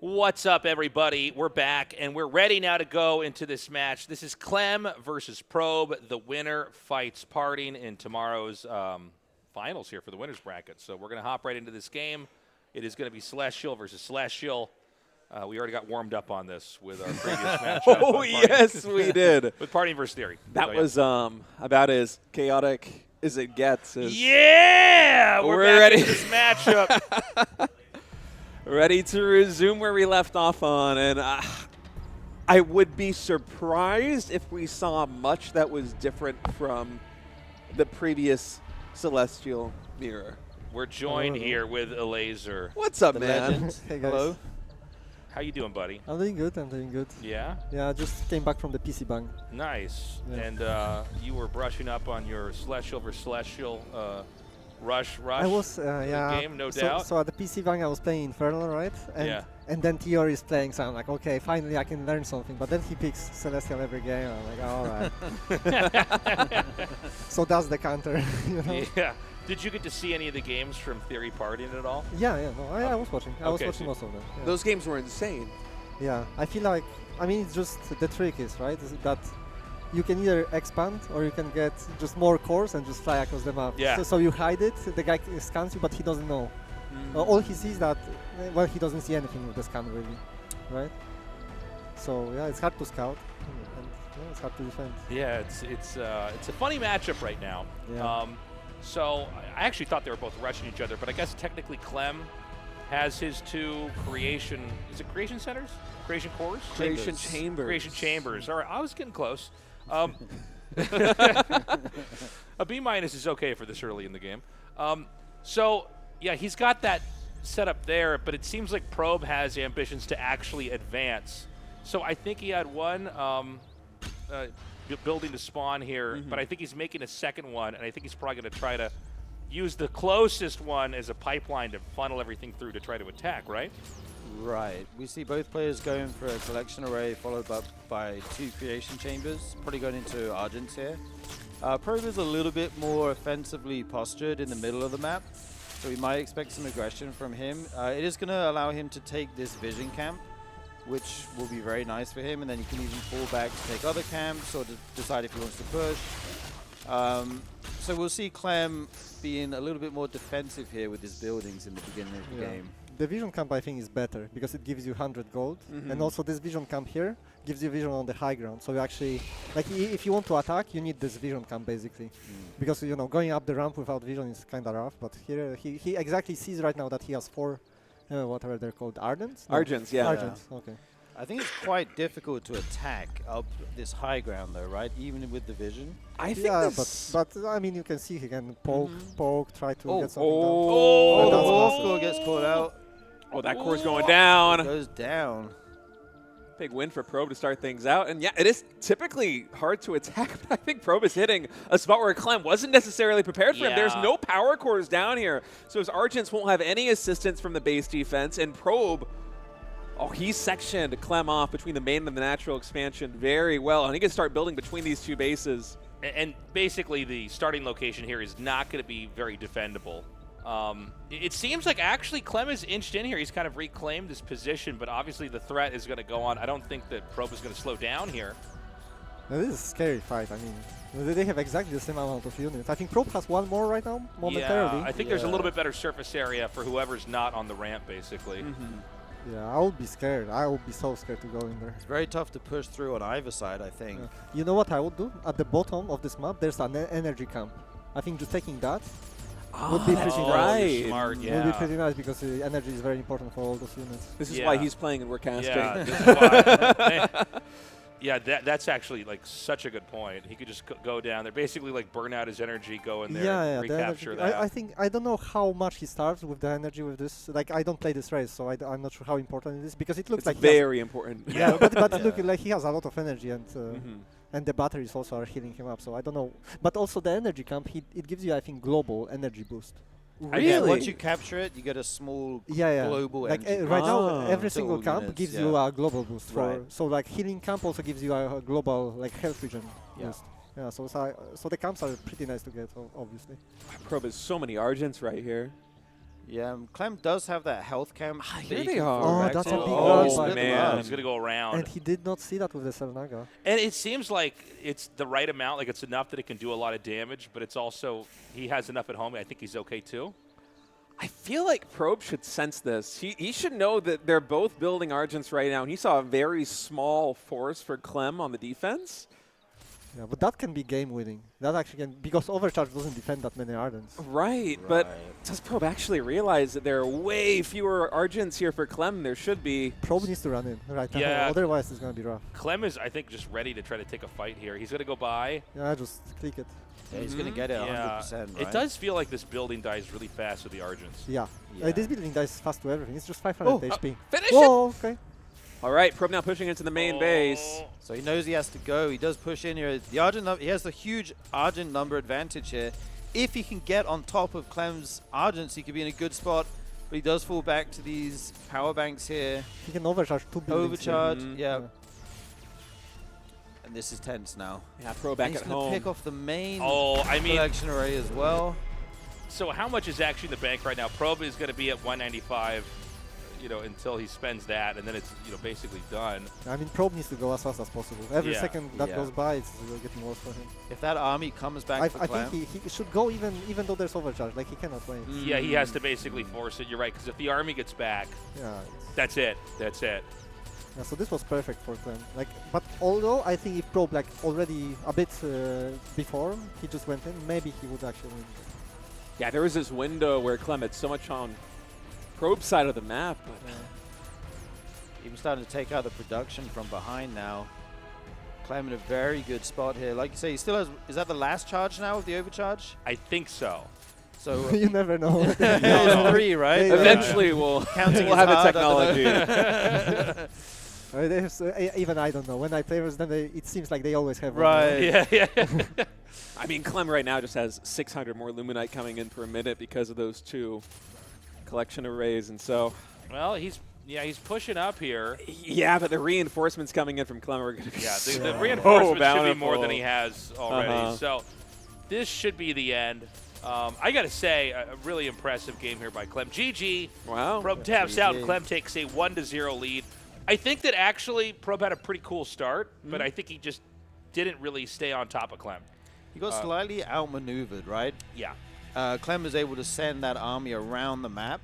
What's up, everybody? We're back, and we're ready now to go into this match. This is Clem versus Probe. The winner fights Parting in tomorrow's finals here for the winner's bracket. So we're going to hop right into this game. It is going to be Celestial versus Celestial. We already got warmed up on this with our previous matchup. Oh, yes, we did. With Parting versus Theory. That So, was about as chaotic as it gets. Yeah! We're back ready. into this matchup. Ready to resume where we left off on, and I would be surprised if we saw much that was different from the previous Celestial mirror. We're joined here with Elazer. What's up, The man? legend. Hey, guys. Hello. How you doing, buddy? I'm doing good. I'm doing good. Yeah? Yeah, I just came back from the PC bang. Nice. Yeah. And you were brushing up on your Celestial versus Celestial rush I was, yeah. game, no doubt. So at the PC bang, I was playing Infernal, right? And and then Tior is playing, so I'm like, okay, finally I can learn something. But then he picks Celestial every game. I'm like, all right. So that's the counter. You know? Yeah. Did you get to see any of the games from Theory Partying at all? Yeah, yeah. No, I was watching. I was Okay, watching so most of them. Yeah. Those games were insane. Yeah, I feel like, I mean, it's just the trick is, right, is that you can either expand or you can get just more cores and just fly across the map. Yeah. So you hide it, the guy scans you, but he doesn't know. All he sees that, well, he doesn't see anything with the scan, really, right? So yeah, it's hard to scout, and yeah, it's hard to defend. Yeah, it's a funny matchup right now. Yeah. So I actually thought they were both rushing each other, but I guess technically Clem has his two creation. Is it creation centers? Creation cores? Creation chambers. Creation chambers. All right, I was getting close. A B- is okay for this early in the game. So yeah, he's got that set up there, but it seems like Probe has ambitions to actually advance. So I think he had one building to spawn here, but I think he's making a second one, and I think he's probably going to try to use the closest one as a pipeline to funnel everything through to try to attack, right? Right. We see both players going for a collection array followed by two creation chambers, probably going into Argents here. Probe is a little bit more offensively postured in the middle of the map, so we might expect some aggression from him. It is going to allow him to take this vision camp, which will be very nice for him, and then he can even fall back to take other camps or to decide if he wants to push. So we'll see Clem being a little bit more defensive here with his buildings in the beginning of the game. The vision camp, I think, is better because it gives you 100 gold, and also this vision camp here gives you vision on the high ground. So you actually, like, if you want to attack, you need this vision camp basically, because you know going up the ramp without vision is kind of rough. But here he exactly sees right now that he has 4, whatever they're called, Ardents. No. Argents, yeah. Argents. Okay. I think it's quite difficult to attack up this high ground though, right? Even with the vision. I think but I mean you can see he can poke, try to get something down. That's the wall score gets caught out. Oh, that core's going down. It goes down. Big win for Probe to start things out. And yeah, it is typically hard to attack, but I think Probe is hitting a spot where Clem wasn't necessarily prepared for him. There's no power cores down here, so his Argents won't have any assistance from the base defense, and Probe, oh, he sectioned Clem off between the main and the natural expansion very well, and he can start building between these two bases. And basically the starting location here is not going to be very defendable. It seems like actually Clem is inched in here. He's kind of reclaimed his position, but obviously the threat is going to go on. I don't think that Probe is going to slow down here. Now, this is a scary fight. I mean, they have exactly the same amount of units. I think Probe has one more right now, momentarily. Yeah, I think there's a little bit better surface area for whoever's not on the ramp, basically. Yeah, I would be scared. I would be so scared to go in there. It's very tough to push through on either side, I think. You know what I would do? At the bottom of this map, there's an energy camp. I think just taking that would be pretty nice. Smart, Would be pretty nice because energy is very important for all those units. This is why he's playing and we're casting. Yeah, this is why. Yeah, that's actually like such a good point. He could just go down there, basically like burn out his energy, go in there, and recapture that. I think I don't know how much he starves with the energy with this. Like I don't play this race, so I'm not sure how important it is because it looks like very important. Yeah, but look, like he has a lot of energy and the batteries also are healing him up. So I don't know. But also the energy camp, it gives you I think global energy boost. Really? Once you capture it, you get a small global like energy right boost. now, every single camp units, gives you a global boost. Right. So like healing camp also gives you a global like health regen boost. Yeah. So the camps are pretty nice to get, obviously. Probe has so many Argents right here. Yeah, Clem does have that health camp. Here they are. Oh, that's a big Oh, man. He's going to go around. And he did not see that with the Selnaga. And it seems like it's the right amount. Like it's enough that it can do a lot of damage, but it's also, he has enough at home. I think he's okay too. I feel like Probe should sense this. He should know that they're both building Argents right now, and he saw a very small force for Clem on the defense. Yeah, but that can be game-winning. That actually can, because Overcharge doesn't defend that many Ardents. Right, but does Probe actually realize that there are way fewer Argents here for Clem than there should be? Probe needs to run in right now, otherwise it's going to be rough. Clem is, I think, just ready to try to take a fight here. He's going to go by. Yeah, just click it. Yeah, he's going to get it 100%, right? It does feel like this building dies really fast with the Argents. Yeah. This building dies fast to everything. It's just 500 HP. Finish it! Okay. All right, Probe now pushing into the main base. So he knows he has to go. He does push in here. The Argent, he has the huge Argent number advantage here. If he can get on top of Clem's Argents, he could be in a good spot. But he does fall back to these power banks here. He can overcharge 2 buildings. Overcharge, yeah. And this is tense now. Yeah, Probe back he's at gonna home. pick off the main collection array as well. So how much is actually in the bank right now? Probe is going to be at 195, until he spends that, and then it's, basically done. I mean, Probe needs to go as fast as possible. Every second that goes by, it's getting worse for him. If that army comes back for Clem, I think he should go even though there's overcharge. Like, he cannot wait. Yeah, he has to basically force it. You're right, because if the army gets back, that's it. That's it. Yeah, so this was perfect for Clem. Like, but although I think if Probe already a bit before he just went in, maybe he would actually win. Yeah, there was this window where Clem had so much on Probe's side of the map. But even starting to take out the production from behind now. Clem in a very good spot here. Like you say, he still has. Is that the last charge now of the overcharge? I think so. So you never know. It's 3, right? Eventually, we'll have the technology. They have, even I don't know. When I play with them, it seems like they always have. Right. Yeah. I mean, Clem right now just has 600 more Luminite coming in per minute because of those 2 collection arrays, and so. Well, he's pushing up here. Yeah, but the reinforcements coming in from Clem are going to be. Yeah, the reinforcements should be more than he has already. So this should be the end. I got to say, a really impressive game here by Clem. GG. Wow. Probe taps out. Clem takes a 1-0 lead. I think that actually Probe had a pretty cool start, but I think he just didn't really stay on top of Clem. He got slightly outmaneuvered, right? Yeah. Clem was able to send that army around the map,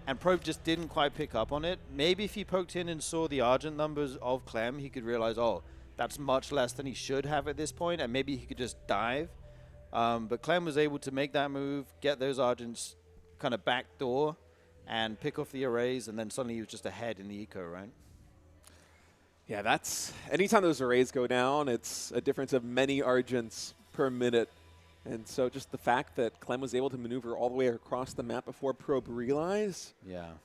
and Probe just didn't quite pick up on it. Maybe if he poked in and saw the Argent numbers of Clem, he could realize, oh, that's much less than he should have at this point, and maybe he could just dive. But Clem was able to make that move, get those Argents kind of backdoor, and pick off the arrays, and then suddenly he was just ahead in the eco, right? Yeah, that's anytime those arrays go down, it's a difference of many Argents per minute. And so just the fact that Clem was able to maneuver all the way across the map before Probe realized,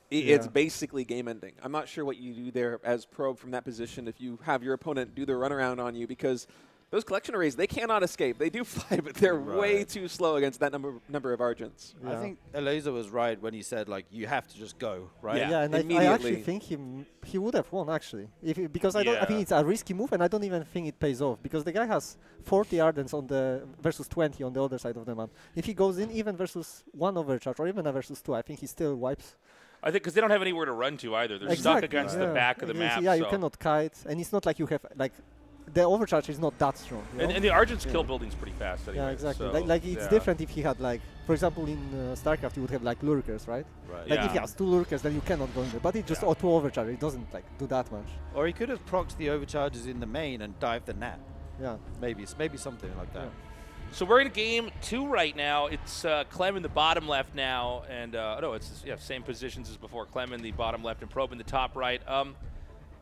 it's basically game ending. I'm not sure what you do there as Probe from that position if you have your opponent do the runaround on you, because those collection arrays, they cannot escape. They do fly, but they're way too slow against that number of Argents. I think Elazer was right when he said, like, you have to just go, right? Yeah, and I actually think he would have won, actually. Because I think it's a risky move, and I don't even think it pays off, because the guy has 40 Ardents on versus 20 on the other side of the map. If he goes in even versus 1 overcharge, or even a versus 2, I think he still wipes. I think because they don't have anywhere to run to either. They're stuck against the back of the map. Yeah, you cannot kite, and it's not like you have, like, the overcharge is not that strong. And the Argent's kill building's pretty fast anyway. Yeah, exactly. So like it's different if he had, like, for example, in StarCraft, you would have, like, lurkers, right? Like, if he has 2 lurkers, then you cannot go in there. But it's just 2 overcharge. It doesn't, like, do that much. Or he could have procced the overcharges in the main and dived the nap. Yeah. Maybe something like that. So we're in game 2 right now. It's Clem in the bottom left now. And, no, it's same positions as before. Clem in the bottom left and Probe in the top right.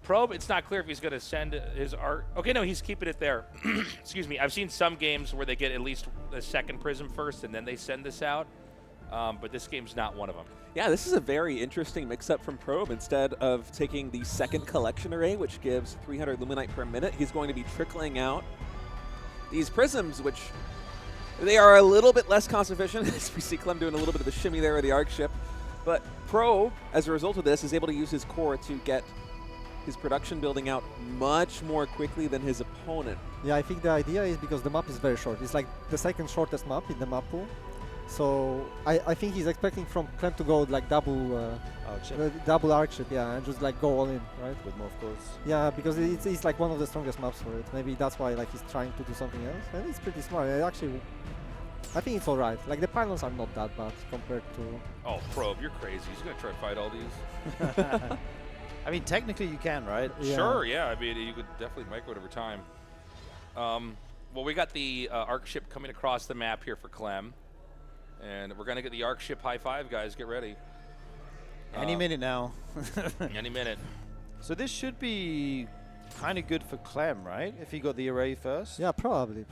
Probe, it's not clear if he's going to send his art. Okay, no, he's keeping it there. Excuse me. I've seen some games where they get at least a second prism first and then they send this out. But this game's not one of them. Yeah, this is a very interesting mix-up from Probe. Instead of taking the second collection array, which gives 300 Luminite per minute, he's going to be trickling out these prisms, which they are a little bit less cost efficient. As we see Clem doing a little bit of a shimmy there with the Arc ship. But Probe, as a result of this, is able to use his core to get his production building out much more quickly than his opponent. Yeah, I think the idea is because the map is very short. It's like the second shortest map in the map pool. So I think he's expecting from Clem to go like double arc ship, and just like go all in, right? With more cores. Yeah, because it's like one of the strongest maps for it. Maybe that's why like he's trying to do something else, and it's pretty smart. I think it's alright. Like the pylons are not that bad compared to. Oh, Probe, you're crazy. He's gonna try to fight all these. I mean, technically you can, right? Yeah. Sure, yeah. I mean, you could definitely micro it over time. Well, we got the Arc ship coming across the map here for Clem. And we're going to get the Arc ship high five, guys. Get ready. Any minute now. Any minute. So this should be kind of good for Clem, right? If he got the array first. Yeah, probably.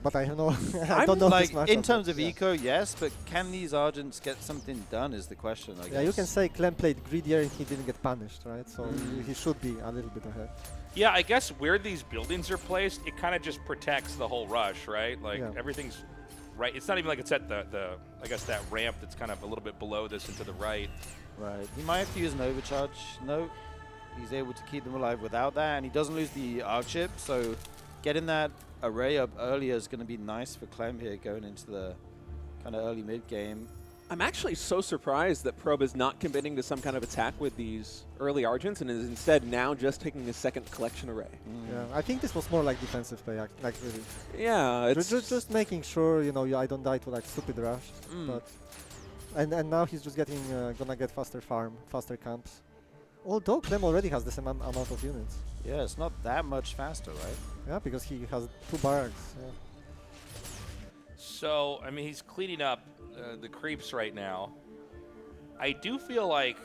but I have no. I I'm don't know like this matchup, in terms of yeah. eco, yes, but can these Argents get something done? Is the question. I guess. Yeah, you can say Clem played greedier and he didn't get punished, right? So he should be a little bit ahead. Yeah, I guess where these buildings are placed, it kind of just protects the whole rush, right? Like everything's right. It's not even like it's at the I guess that ramp that's kind of a little bit below this and to the right. Right. He might have to use an overcharge. No, he's able to keep them alive without that, and he doesn't lose the arc chip. So getting that array up earlier is going to be nice for Clem here going into the kind of early mid game. I'm actually so surprised that Probe is not committing to some kind of attack with these early Argents and is instead now just taking a second collection array. Yeah, I think this was more like defensive play, like really. Yeah, it's just making sure I don't die to like stupid rush. But and now he's just getting gonna get faster farm, faster camps. Although Clem already has the same amount of units. Yeah, it's not that much faster, right? Yeah, because he has 2 barracks. Yeah. So, I mean, he's cleaning up the creeps right now. I do feel like,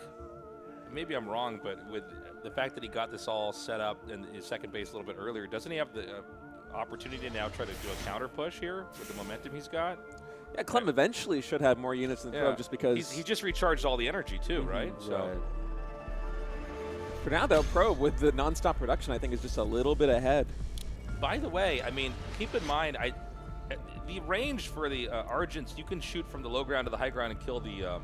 maybe I'm wrong, but with the fact that he got this all set up in his second base a little bit earlier, doesn't he have the opportunity to now try to do a counter push here with the momentum he's got? Yeah, Clem eventually should have more units than Probe just because... He just recharged all the energy too, right? So. For now, though, Probe, with the nonstop production, I think is just a little bit ahead. By the way, I mean, keep in mind, the range for the Argents, you can shoot from the low ground to the high ground and kill the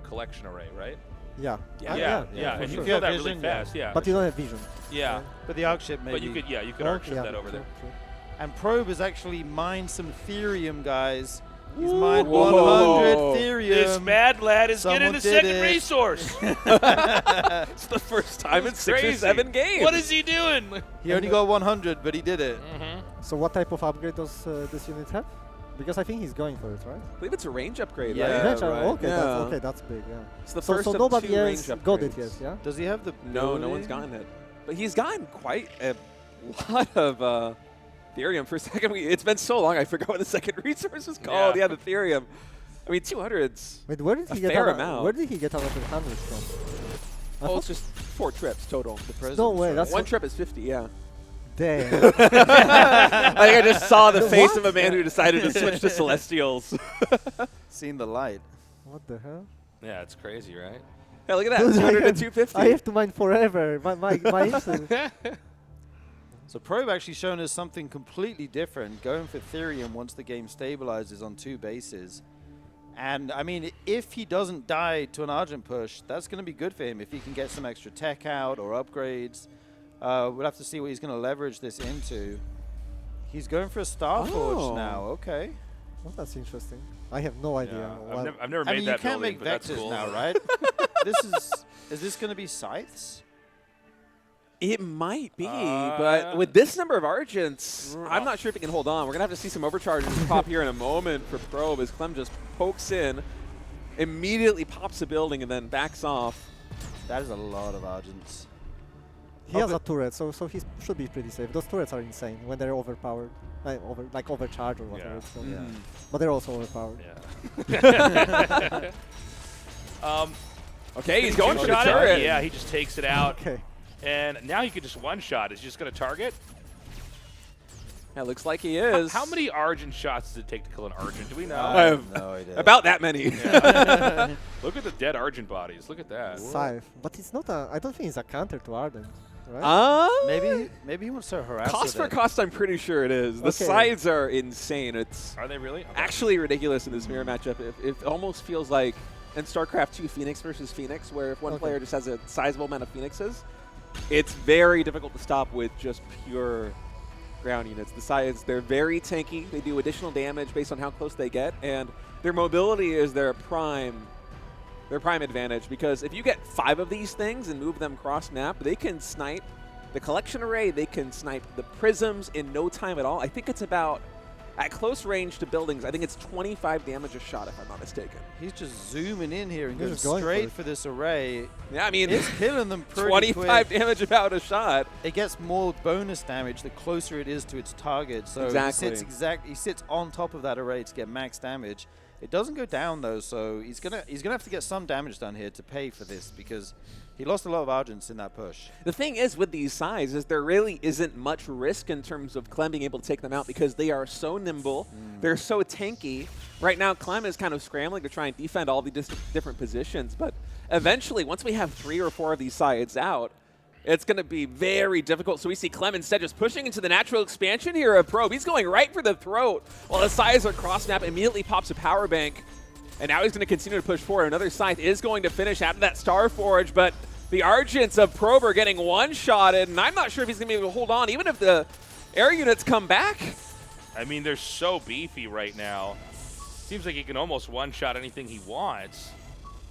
collection array, right? Yeah. Yeah. And you kill that really fast, yeah. But you don't have vision. Yeah. But the arc ship maybe. But you could arc ship that over there. True. And Probe has actually mined some Therium, guys. He's mined 100 Therium. This mad lad is getting the second resource. It's the first time in 6 or 7 games. What is he doing? He only got 100, but he did it. So what type of upgrade does this unit have? Because I think he's going for it, right? I believe it's a range upgrade, yeah, right? Okay, that's big, yeah. It's the so first of nobody 2 range else upgrades. got it yet, yeah? Does he have the... No one's gotten it. But he's gotten quite a lot of Therium. For a second, it's been so long, I forgot what the second resource was called. Yeah, the Therium. I mean, 200's Wait, where did he get amount. Where did he get 100 from? Oh, it's just 4 trips total. No way, that's... 1 trip is 50, yeah. Damn. Like I just saw the face of a man who decided to switch to Celestials. Seen the light. What the hell? Yeah, it's crazy, right? Yeah, look at that, 200 to 250. I have to mine forever. My instant. So Probe actually shown us something completely different, going for Therium once the game stabilizes on 2 bases. And, I mean, if he doesn't die to an Argent push, that's going to be good for him. If he can get some extra tech out or upgrades, we'll have to see what he's going to leverage this into. He's going for a Starforge now. Okay. Well, that's interesting. I have no idea. Yeah, I've never made that building, but that's cool. You can't make vectors now, right? Is this going to be scythes? It might be, but with this number of Argents, I'm not sure if it can hold on. We're going to have to see some overcharges pop here in a moment for Probe as Clem just pokes in, immediately pops a building, and then backs off. That is a lot of Argents. He has a turret, so he should be pretty safe. Those turrets are insane when they're overpowered, like overcharged or whatever. Yeah. So, but they're also overpowered. Yeah. Okay, he's going for the shot turret. Yeah, he just takes it out. Okay. And now he could just one-shot. Is he just going to target? It looks like he is. How many Argent shots does it take to kill an Argent? Do we know? I have no idea. About that many. Yeah. Look at the dead Argent bodies. Look at that. Scythe. But it's not I don't think it's a counter to Arden, right? Maybe he wants to harass Cost for cost, I'm pretty sure it is. The sides are insane. Are they really? Okay. Actually ridiculous in this mirror matchup. It almost feels like in StarCraft 2 Phoenix versus Phoenix, where if one player just has a sizable amount of Phoenixes, it's very difficult to stop with just pure ground units. The sides, they're very tanky. They do additional damage based on how close they get, and their mobility is their prime advantage, because if you get 5 of these things and move them cross map, they can snipe the collection array, they can snipe the prisms in no time at all. I think it's about, at close range to buildings, I think it's 25 damage a shot, if I'm not mistaken. He's just zooming in here and He's going going straight for this array. Yeah, I mean, it's killing them pretty 25 quick. damage about a shot. It gets more bonus damage the closer it is to its target. So exactly. he sits on top of that array to get max damage. It doesn't go down though, so he's gonna have to get some damage done here to pay for this because he lost a lot of Argents in that push. The thing is with these sides is there really isn't much risk in terms of Clem being able to take them out because they are so nimble, they're so tanky. Right now, Clem is kind of scrambling to try and defend all the different positions, but eventually, once we have 3 or 4 of these sides out, it's going to be very difficult. So we see Clem instead just pushing into the natural expansion here of Probe. He's going right for the throat while the sides are cross-snap, immediately pops a power bank. And now he's going to continue to push forward. Another scythe is going to finish after that Star Forge, but the Argents of Probe are getting one-shotted, and I'm not sure if he's going to be able to hold on, even if the air units come back. I mean, they're so beefy right now. Seems like he can almost one-shot anything he wants.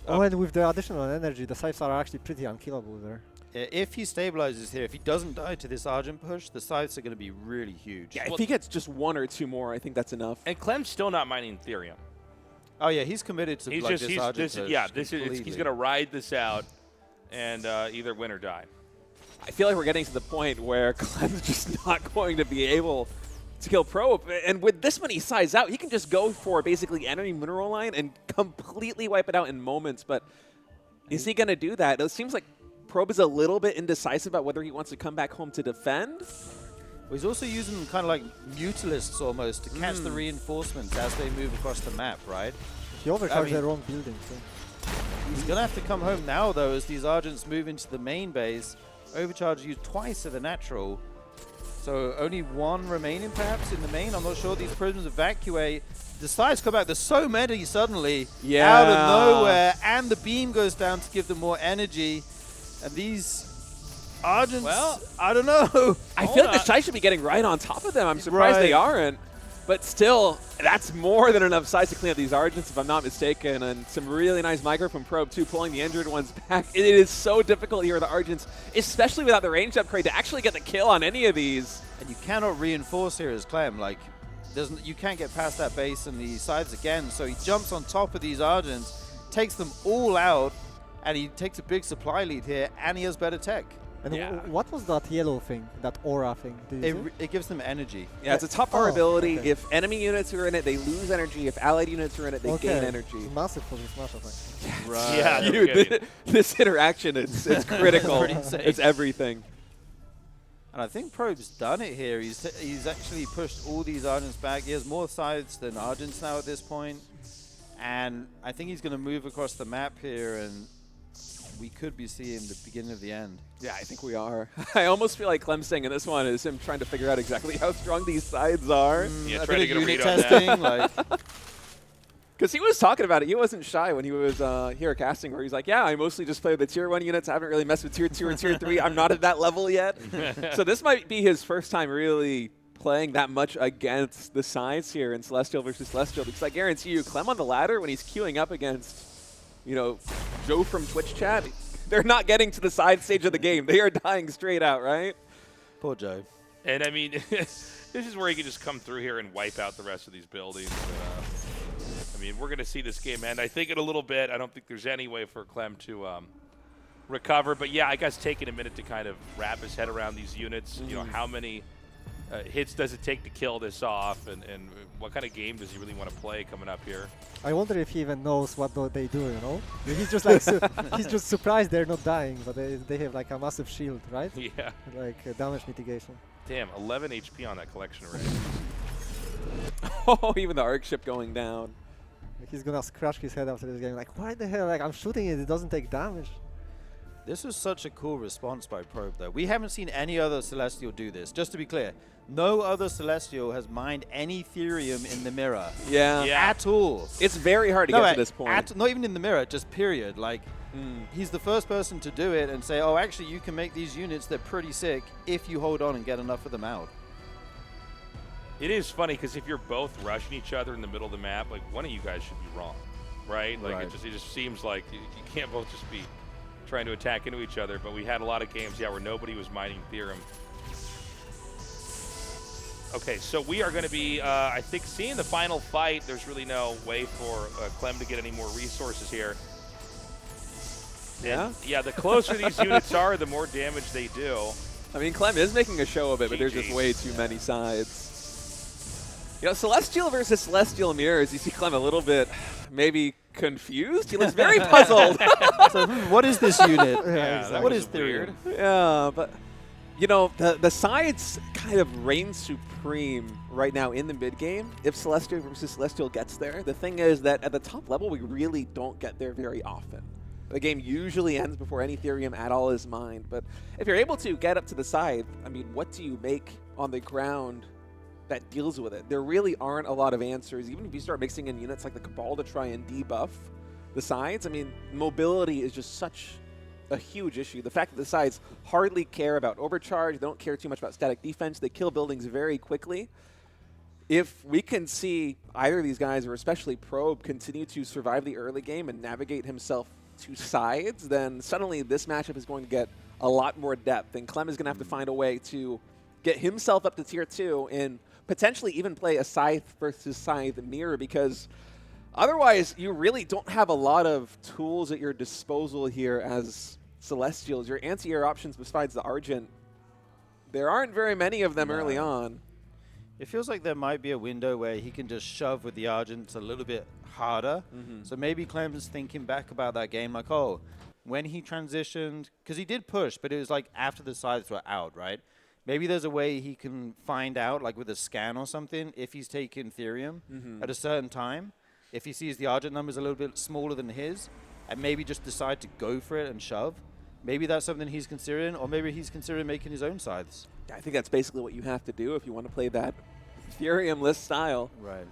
Oh, and with the additional energy, the scythes are actually pretty unkillable there. If he stabilizes here, if he doesn't die to this Argent push, the scythes are going to be really huge. Yeah, if he gets just 1 or 2 more, I think that's enough. And Clem's still not mining Therium. Oh yeah, he's committed to He's like just, this he's, Argent this, push yeah, this is, completely. he's going to ride this out and either win or die. I feel like we're getting to the point where Clem's just not going to be able to kill Probe. And with this many sides out, he can just go for basically enemy mineral line and completely wipe it out in moments. But is he going to do that? It seems like Probe is a little bit indecisive about whether he wants to come back home to defend. Well, he's also using them kind of like Mutalisks almost to catch the reinforcements as they move across the map, right? He overcharged their own building too. He's going to have to come home now, though, as these Argents move into the main base. Overcharge used twice to the natural. So only 1 remaining, perhaps, in the main. I'm not sure. These prisms evacuate. The sides come back. There's so many suddenly out of nowhere. And the beam goes down to give them more energy. And these Argents, well, I don't know. I feel like the Shai should be getting right on top of them. I'm surprised they aren't. But still, that's more than enough size to clean up these Argents, if I'm not mistaken. And some really nice micro from Probe, too, pulling the injured ones back. It is so difficult here with the Argents, especially without the range upgrade, to actually get the kill on any of these. And you cannot reinforce here as Clem. Like, you can't get past that base and the sides again. So he jumps on top of these Argents, takes them all out, and he takes a big supply lead here, and he has better tech. And what was that yellow thing, that aura thing? It gives them energy. Yeah, it's a top 4 ability. Okay. If enemy units are in it, they lose energy. If allied units are in it, they gain energy. It's massive for this matchup, actually. Right. Yeah, dude, this interaction, it's critical. It's everything. And I think Probe's done it here. He's actually pushed all these Argents back. He has more sides than Argents now at this point. And I think he's going to move across the map here, and we could be seeing the beginning of the end. Yeah, I think we are. I almost feel like Clem's saying in this one is him trying to figure out exactly how strong these sides are. Yeah, trying to get a read on that. Because he was talking about it. He wasn't shy when he was here casting, where he's like, yeah, I mostly just play with the tier 1 units. I haven't really messed with tier 2 or tier 3. I'm not at that level yet. So this might be his first time really playing that much against the sides here in Celestial versus Celestial. Because I guarantee you, Clem on the ladder, when he's queuing up against, you know, Joe from Twitch chat, they're not getting to the side stage of the game. They are dying straight out, right? Poor Joe. And I mean, this is where he can just come through here and wipe out the rest of these buildings. I mean, we're going to see this game end, I think, in a little bit. I don't think there's any way for Clem to recover. But, yeah, I guess taking a minute to kind of wrap his head around these units. You know, how many hits does it take to kill this off, and what kind of game does he really want to play coming up here? I wonder if he even knows what they do, you know? He's just like, he's just surprised they're not dying, but they have like a massive shield, right? Yeah. Like damage mitigation. Damn, 11 HP on that collection array. Oh, even the arc ship going down. Like he's gonna scratch his head after this game, like, why the hell, like, I'm shooting it, it doesn't take damage. This was such a cool response by Probe, though. We haven't seen any other Celestial do this. Just to be clear, no other Celestial has mined any Therium in the mirror. Yeah. At all. It's very hard to get to this point. Not even in the mirror, just period. Like, he's the first person to do it and say, oh, actually, you can make these units, they're pretty sick, if you hold on and get enough of them out. It is funny, because if you're both rushing each other in the middle of the map, like, one of you guys should be wrong, right? Like, it just seems like you can't both just be trying to attack into each other, but we had a lot of games, where nobody was mining Therium. Okay, so we are going to be, I think, seeing the final fight. There's really no way for Clem to get any more resources here. Yeah? And, yeah, the closer these units are, the more damage they do. I mean, Clem is making a show of it, but there's just way too many sides. You know, Celestial versus Celestial Mirrors, you see Clem a little bit maybe confused. He looks very puzzled. So, what is this unit? Yeah, What is Therium? Yeah, but, you know, the sides kind of reign supreme right now in the mid-game if Celestial versus Celestial gets there. The thing is that at the top level, we really don't get there very often. The game usually ends before any Therium at all is mined. But if you're able to get up to the side, I mean, what do you make on the ground that deals with it? There really aren't a lot of answers. Even if you start mixing in units like the Cabal to try and debuff the sides, I mean, mobility is just such a huge issue. The fact that the sides hardly care about overcharge, they don't care too much about static defense, they kill buildings very quickly. If we can see either of these guys, or especially Probe, continue to survive the early game and navigate himself to sides, then suddenly this matchup is going to get a lot more depth, and Clem is going to have to find a way to get himself up to tier 2 and potentially even play a Scythe versus Scythe mirror, because otherwise you really don't have a lot of tools at your disposal here as Celestials. Your anti-air options besides the Argent, there aren't very many of them early on. It feels like there might be a window where he can just shove with the Argents a little bit harder. So maybe Clem's thinking back about that game like, oh, when he transitioned, because he did push, but it was like after the sides were out, right? Maybe there's a way he can find out, like with a scan or something, if he's taking Therium at a certain time, if he sees the Argent numbers a little bit smaller than his, and maybe just decide to go for it and shove. Maybe that's something he's considering, or maybe he's considering making his own scythes. I think that's basically what you have to do if you want to play that Therium-less style. Right.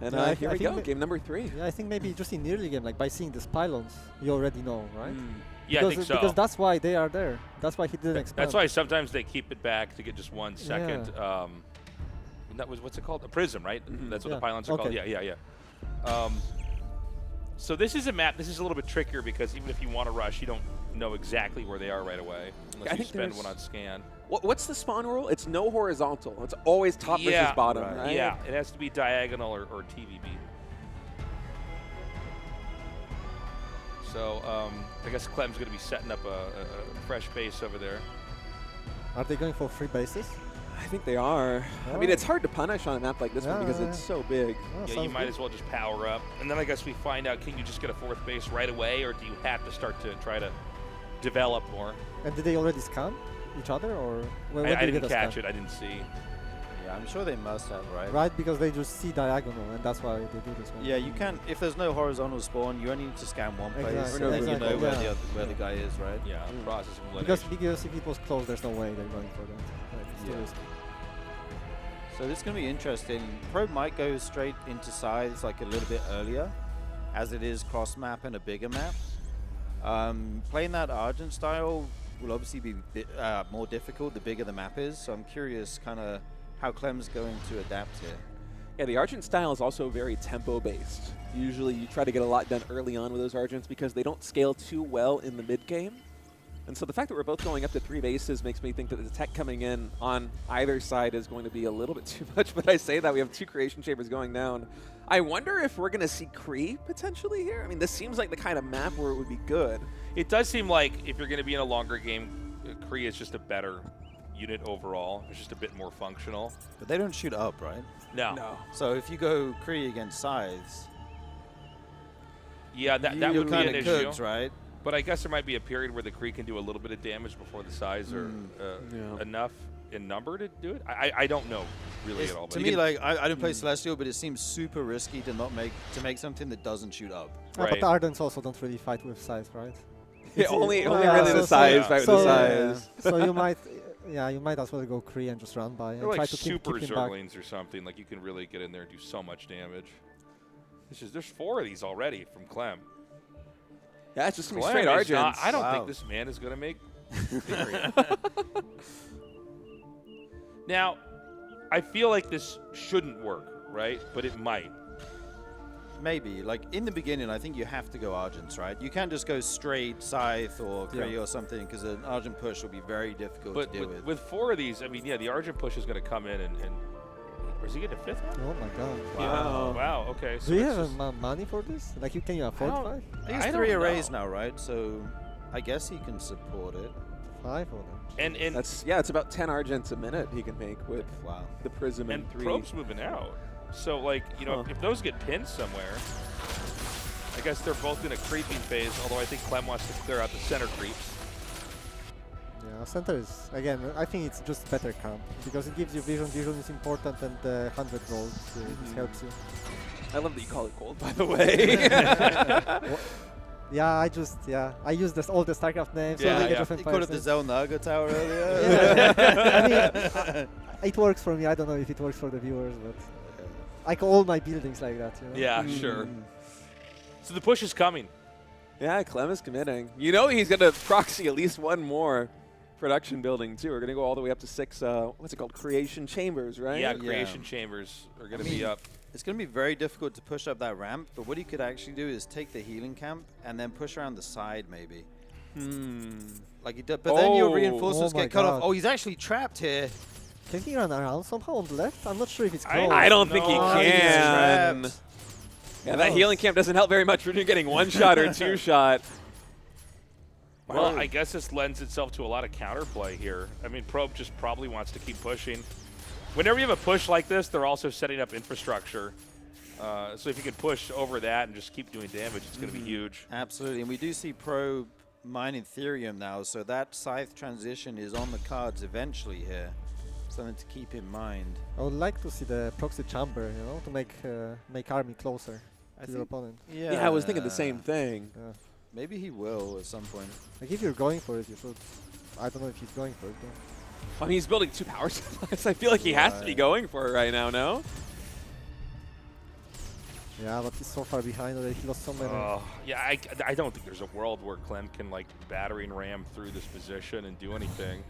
And here we go, game number 3. Yeah, I think maybe just in the early game, like by seeing these pylons, you already know, right? Yeah, because, I think so. Because that's why they are there. That's why he didn't expand. That's why sometimes they keep it back to get just 1 second. Yeah. That was, what's it called? A prism, right? That's what the pylons are called. Yeah. So this is a map. This is a little bit trickier because even if you want to rush, you don't know exactly where they are right away unless you spend 1 on scan. What's the spawn rule? It's no horizontal. It's always top versus bottom, right? Yeah, it has to be diagonal or TVB. So I guess Clem's going to be setting up a fresh base over there. Are they going for 3 bases? I think they are. I mean, it's hard to punish on a map like this one because it's so big. Yeah, you might as well just power up. And then I guess we find out, can you just get a 4th base right away, or do you have to start to try to develop more? And did they already scan each other, or I didn't catch it. I didn't see. Yeah, I'm sure they must have, right? Right, because they just see diagonal, and that's why they do this one. Yeah, you can't. If there's no horizontal spawn, you only need to scan 1 place. Exactly. You know where the guy is, right? Yeah, process of because if it was close, there's no way they're going for that. Right, it's too risky. So this is going to be interesting. Probe might go straight into sides like a little bit earlier, as it is cross map and a bigger map. Playing that Argent style will obviously be more difficult the bigger the map is. So I'm curious kind of how Clem's going to adapt here. Yeah, the Argent style is also very tempo-based. Usually you try to get a lot done early on with those Argents because they don't scale too well in the mid-game. And so the fact that we're both going up to 3 bases makes me think that the tech coming in on either side is going to be a little bit too much, but I say that we have 2 creation chambers going down. I wonder if we're going to see Kree potentially here. I mean, this seems like the kind of map where it would be good. It does seem like if you're going to be in a longer game, Kree is just a better unit overall. It's just a bit more functional. But they don't shoot up, right? No. So if you go Kree against Scythes, yeah, that would be an issue, cooked, right? But I guess there might be a period where the Kree can do a little bit of damage before the size are enough in number to do it. I don't know really at all. To me, like I don't play Celestial, but it seems super risky to make something that doesn't shoot up. Right. But the Ardents also don't really fight with size, right? Yeah, only really the size fight with the size. So you might. Yeah, you might as well go Kree and just run by and like try to keep super him Zerglings back. or something. Like you can really get in there and do so much damage. There's 4 of these already from Clem. Yeah, it's just going to be Clem straight Argents. I don't think this man is going to make Now, I feel like this shouldn't work, right? But it might. Maybe. Like, in the beginning, I think you have to go Argents, right? You can't just go straight Scythe or Kree or something, because an Argent push will be very difficult to deal with. With 4 of these, I mean, yeah, the Argent push is going to come in and or is he getting a 5th one? Oh my god. Yeah. Wow, okay. So do you have money for this? Like, can you afford 5? I think it's 3 arrays now, right? So I guess he can support it. 5 of them. And That's it's about 10 Argents a minute he can make with the Prism and 3. Probe's moving out. So, like, you know, if those get pinned somewhere, I guess they're both in a creeping phase, although I think Clem wants to clear out the center creeps. Yeah, center is, again, I think it's just better camp, because it gives you vision. Vision is important, and 100 gold it helps you. I love that you call it gold, by the way. Yeah, I use all the StarCraft names. Yeah, all the Age of you Empires called it the names. Zelnaga Tower earlier. I mean, it works for me. I don't know if it works for the viewers, but I call all my buildings like that. You know? Yeah, sure. So the push is coming. Yeah, Clem is committing. You know he's going to proxy at least one more production building, too. We're going to go all the way up to 6, what's it called, Creation Chambers, right? Yeah, Creation Chambers are going to be up. It's going to be very difficult to push up that ramp, but what he could actually do is take the healing camp and then push around the side, maybe. Like he did, but then your reinforcements get cut off. Oh, he's actually trapped here. Can he run around somehow on the left? I'm not sure if it's close. I don't think he can. Yeah, that healing camp doesn't help very much when you're getting 1-shot or 2-shot. Well, I guess this lends itself to a lot of counterplay here. I mean, Probe just probably wants to keep pushing. Whenever you have a push like this, they're also setting up infrastructure. So if you can push over that and just keep doing damage, it's going to be huge. Absolutely, and we do see Probe mining Therium now, so that Scythe transition is on the cards eventually here. Something to keep in mind. I would like to see the proxy chamber, you know, to make army closer to your opponent. Yeah, I was thinking the same thing. Yeah. Maybe he will at some point. Like if you're going for it, you should. I don't know if he's going for it though. I mean, he's building 2 power supplies. I feel like he has to be going for it right now, no? Yeah, but he's so far behind already. He lost so many. Yeah, I don't think there's a world where Clem can, like, battering ram through this position and do anything.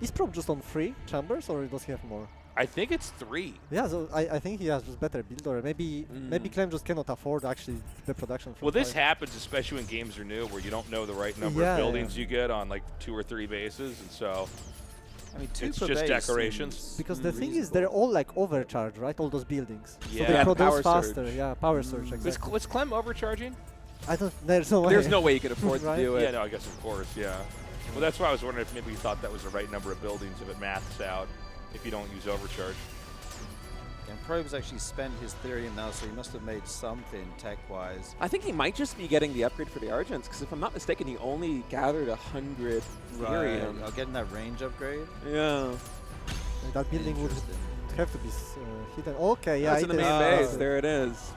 Is Probe just on 3 chambers, or does he have more? I think it's 3. Yeah, so I think he has just better build, or maybe Clem just cannot afford actually the production. Well, this happens especially when games are new, where you don't know the right number of buildings you get on like 2 or 3 bases, and so I mean, it's just decorations. Because the thing is, they're all like overcharged, right? All those buildings. Yeah, so they produce power faster. surge. Yeah, power surge. Exactly. Was Clem overcharging? I don't. There's no way. There's no way you could afford to do it. Yeah, no, I guess of course, yeah. Well, that's why I was wondering if maybe you thought that was the right number of buildings if it maths out, if you don't use overcharge. And Probe's actually spent his Therium now, so he must have made something tech-wise. I think he might just be getting the upgrade for the Argents, because if I'm not mistaken, he only gathered 100 Therium. I'll get that range upgrade. Yeah. And that building would have to be hidden. Okay, yeah. That's in the main base. There it is.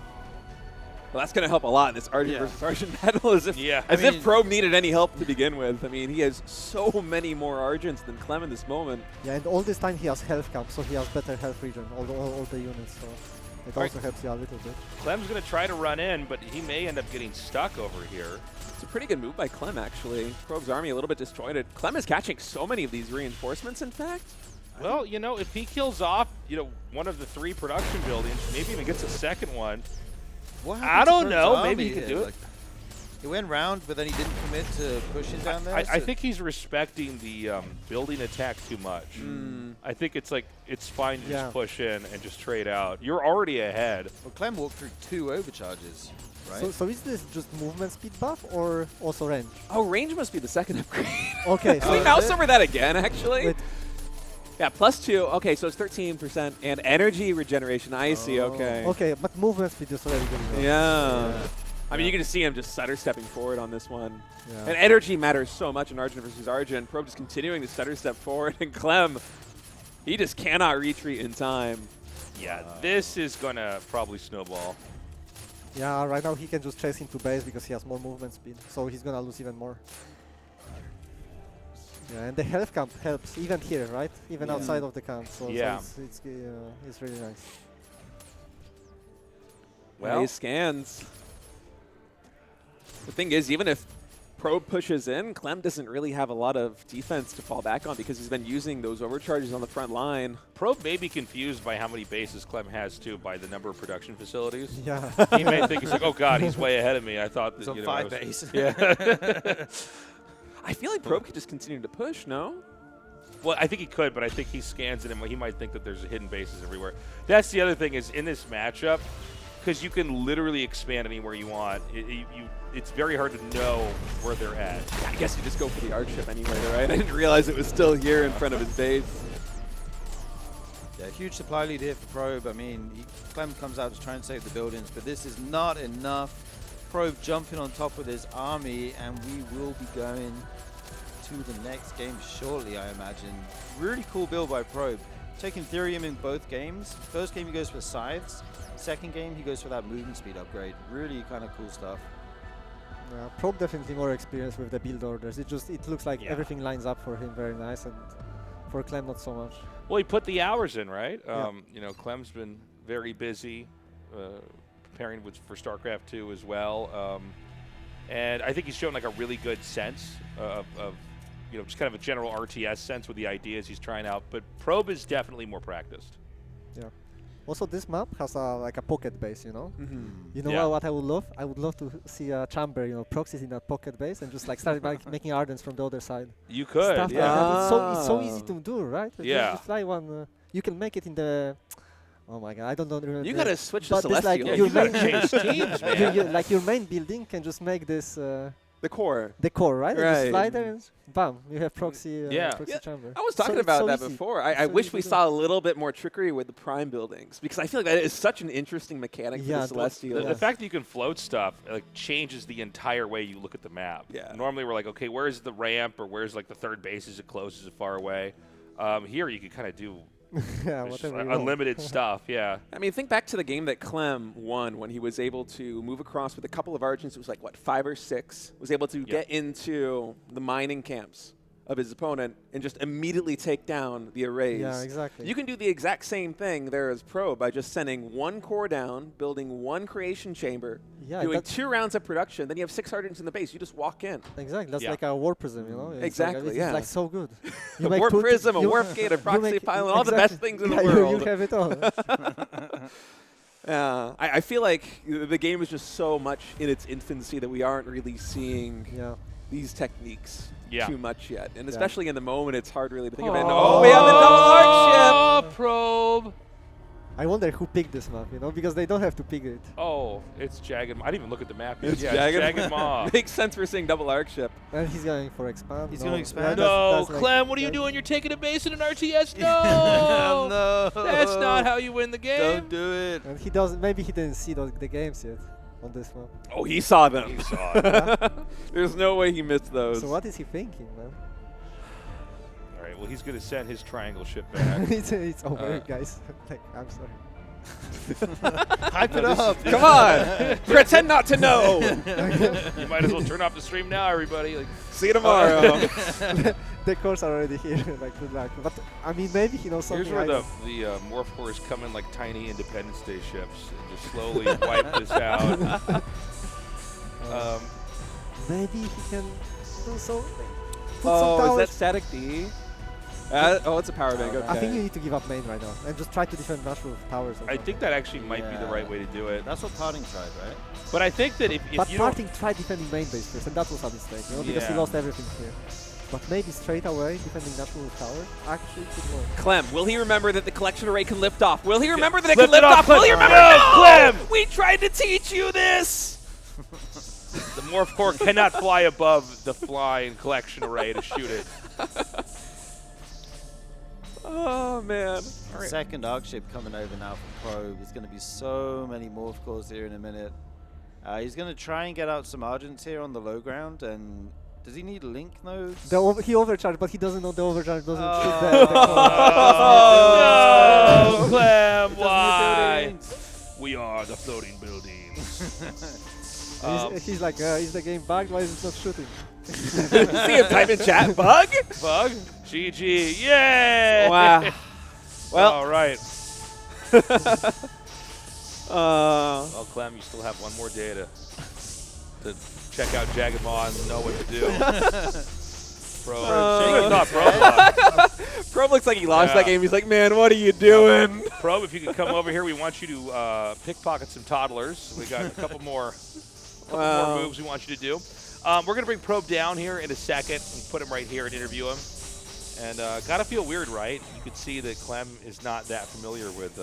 Well, that's going to help a lot in this Argent versus Argent battle, as if Probe needed any help to begin with. I mean, he has so many more Argents than Clem in this moment. Yeah, and all this time he has health camp, so he has better health region, all the units, so it also helps you a little bit. Clem's going to try to run in, but he may end up getting stuck over here. It's a pretty good move by Clem, actually. Probe's army a little bit disjointed. Clem is catching so many of these reinforcements, in fact. Well, you know, if he kills off, you know, one of the 3 production buildings, maybe even gets a second one. I don't know. Maybe he could do it. He went round, but then he didn't commit to pushing down there. I think he's respecting the building attack too much. I think it's like it's fine to just push in and just trade out. You're already ahead. Well, Clem walked through 2 overcharges, right? So is this just movement speed buff or also range? Oh, range must be the second upgrade. Okay. Can we mouse over that again, actually? Wait. Yeah, +2. Okay, so it's 13%. And energy regeneration. I see, okay. Okay, but movement speed is already good. Yeah. I mean, you can just see him just stutter stepping forward on this one. Yeah. And energy matters so much in Argent versus Argent. Probe just continuing to stutter step forward. And Clem, he just cannot retreat in time. Yeah, this is going to probably snowball. Yeah, right now he can just chase into base because he has more movement speed. So he's going to lose even more. Yeah, and the health camp helps even here, right? Even outside of the camp. So, so it's really nice. Well, he scans. The thing is, even if Probe pushes in, Clem doesn't really have a lot of defense to fall back on because he's been using those overcharges on the front line. Probe may be confused by how many bases Clem has, too, by the number of production facilities. Yeah. He may think, he's like, oh, God, he's way ahead of me. I thought that, you know, 5 bases. Yeah. I feel like Probe could just continue to push, no? Well, I think he could, but I think he scans it and he might think that there's hidden bases everywhere. That's the other thing is in this matchup, because you can literally expand anywhere you want. It's very hard to know where they're at. I guess you just go for the arc ship anyway, right? I didn't realize it was still here in front of his base. Yeah, huge supply lead here for Probe. I mean, Clem comes out to try and save the buildings, but this is not enough. Probe jumping on top of his army, and we will be going to the next game shortly, I imagine. Really cool build by Probe. Taking Therium in both games. First game he goes for scythes. Second game he goes for that movement speed upgrade. Really kind of cool stuff. Yeah, Probe definitely more experienced with the build orders. It looks like everything lines up for him very nice, and for Clem not so much. Well, he put the hours in, right? You know, Clem's been very busy preparing for StarCraft 2 as well. And I think he's shown like a really good sense of you know, just kind of a general RTS sense with the ideas he's trying out. But Probe is definitely more practiced. Yeah. Also, this map has like a pocket base, you know? You know Yeah. what I would love? I would love to see a chamber, you know, proxies in that pocket base and just like start making Ardents from the other side. You could, Stuff yeah. like that. It's so easy to do, right? Yeah. You fly one, you can make it in the... Oh my god, I don't know. Remember You gotta switch to but this, like, Celestial. your You gotta main change teams, man. like your main building can just make this... the core. The core, right? And just Right. fly there and bam, you have proxy, proxy chamber. I was So talking it's about so that easy. before. It's I so wish easy we to do. saw a little bit more trickery with the prime buildings, because I feel like that is such an interesting mechanic for the Celestials. The fact that you can float stuff like changes the entire way you look at the map. Yeah. Normally we're like, okay, where's the ramp or where's like the third base? Is it close? Is it far away? Here you can kind of do yeah, just whatever you want. unlimited stuff. Yeah. I mean, think back to the game that Clem won when he was able to move across with a couple of Argents. It was like, what, 5 or 6? Was able to get into the mining camps of his opponent and just immediately take down the arrays. Yeah, exactly. You can do the exact same thing there as Pro by just sending one core down, building one creation chamber, Yeah, doing that's- 2 rounds of production. Then you have 6 Argents in the base. You just walk in. Exactly, that's like a war prism, you know? It's Exactly, like, yeah. It's like so good. A warp prism, a warp gate, a proxy pylon, all the best things in the world. You have it all. Yeah, I feel like the game is just so much in its infancy that we aren't really seeing these techniques too much yet. And especially in the moment, it's hard really to think of it. Oh, we have a double arc ship! Probe! I wonder who picked this map, you know, because they don't have to pick it. Oh, it's Jagged. I didn't even look at the map yet. It's Yeah, Jagged Maw. Makes sense for seeing double arc ship. And he's going for expand. He's no. gonna expand? Yeah, No, that's like- Clem, what are you doing? You're taking a base in an RTS? No! No. That's not how you win the game. Don't do it. And he doesn't. Maybe he didn't see the games yet on this one. Oh, he saw them. He saw it. There's no way he missed those. So what is he thinking, man? All right, well, he's going to send his triangle ship back. it's over, guys. Like, I'm sorry. Hype it up. Come on. Pretend not to know. You might as well turn off the stream now, everybody. Like, see you tomorrow. The cores are already here. Like, good luck. But I mean, maybe he knows something. Here's where I the don't. Morph cores come in like tiny Independence Day ships and just slowly wipe this out. Maybe he can do something. Put some Oh, is towers. that static D? Oh, it's a power bank. Okay. I think you need to give up main right now and just try to defend natural towers. Or I think that actually might be the right way to do it. That's what Parting tried, right? But I think that if But you don't... Parting tried defending main base first, and that was a mistake, you know, because he Yeah. lost everything here. But maybe straight away defending natural tower actually could work. Clem, will he remember that the collection array can lift off? Will he remember that it Lift can lift it off, off? Will he Clem. remember? No, No! Clem! We tried to teach you this! The Morph core cannot fly above the flying collection array to shoot it. Oh, man. Second arc ship coming over now from Probe. There's going to be so many morph cores here in a minute. He's going to try and get out some Argents here on the low ground. And does he need link nodes? He overcharged, but he doesn't know the overcharge doesn't shoot No, Clem, why? We are the floating buildings. He's like, is the game bugged? Why is it not shooting? See him type in chat, bug? Bug? GG. Yay! Wow. Well. All right. Well, Clem, you still have one more day to check out Jagged Maw and know what to do. Probe looks like he lost that game. He's like, man, what are you doing? Probe, if you could come over here, we want you to pickpocket some toddlers. We got a couple more moves we want you to do. We're going to bring Probe down here in a second and put him right here and interview him. And got to feel weird, right? You could see that Clem is not that familiar with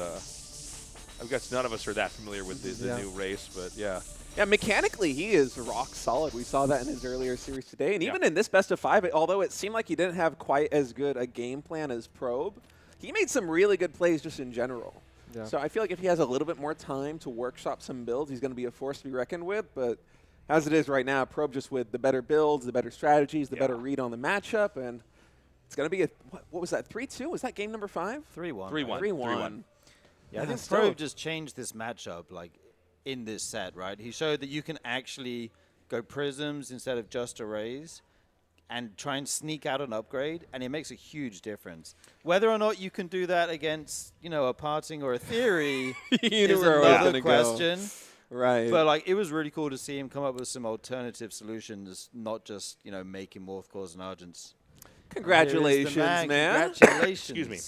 I guess none of us are that familiar with the new race, but yeah. Yeah, mechanically, he is rock solid. We saw that in his earlier series today. And even in this best of 5, although it seemed like he didn't have quite as good a game plan as Probe, he made some really good plays just in general. Yeah. So I feel like if he has a little bit more time to workshop some builds, he's going to be a force to be reckoned with. But as it is right now, Probe just with the better builds, the better strategies, the better read on the matchup. And it's going to be a, what was that, 3-2? Was that game number 5? 3-1. 3-1. Yeah, I think Probe just changed this matchup, like, in this set, right? He showed that you can actually go prisms instead of just arrays and try and sneak out an upgrade, and it makes a huge difference. Whether or not you can do that against, you know, a parting or a theory is another question. Right. But, like, it was really cool to see him come up with some alternative solutions, not just, you know, making Morph Cores and Argents. Congratulations, man. Congratulations. Excuse me.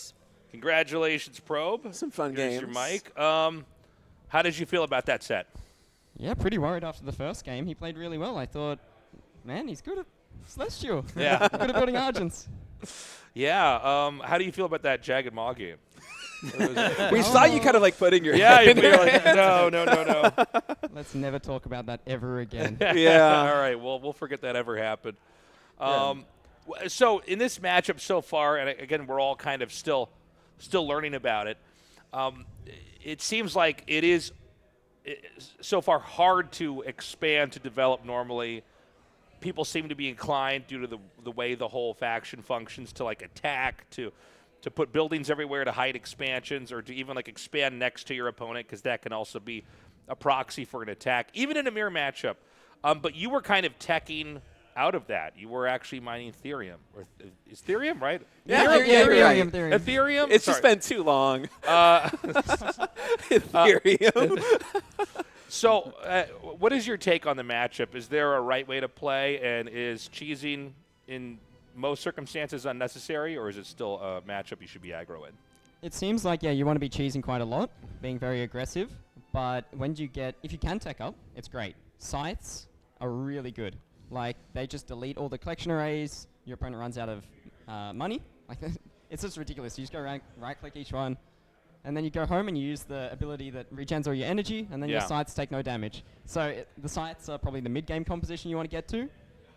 Congratulations, Probe. Some fun Here's games. your mic. How did you feel about that set? Yeah, pretty worried after the first game. He played really well. I thought, man, he's good at Celestial. Yeah. Good at building Argents. Yeah. How do you feel about that Jagged Maw game? We saw you kind of like putting your yeah, hand you in were like, no. Let's never talk about that ever again. Yeah. All right. Well, we'll forget that ever happened. So in this matchup so far, and again, we're all kind of still learning about it. It seems like it is so far hard to expand, to develop normally. People seem to be inclined, due to the way the whole faction functions, to like attack, to put buildings everywhere, to hide expansions, or to even like expand next to your opponent, because that can also be a proxy for an attack, even in a mirror matchup. But you were kind of teching out of that. You were actually mining Ethereum. Or is Ethereum, right? Yeah, Ethereum. Ethereum? It's Sorry. just been too long. Ethereum. So, what is your take on the matchup? Is there a right way to play, and is cheesing in most circumstances unnecessary, or is it still a matchup you should be aggro in? It seems like, yeah, you want to be cheesing quite a lot, being very aggressive, but when you get, if you can tech up, it's great. Scythes are really good. Like, they just delete all the collection arrays, your opponent runs out of money. Like, it's just ridiculous. You just go right-click each one, and then you go home and you use the ability that regens all your energy, and then your scythes take no damage. So the scythes are probably the mid-game composition you want to get to.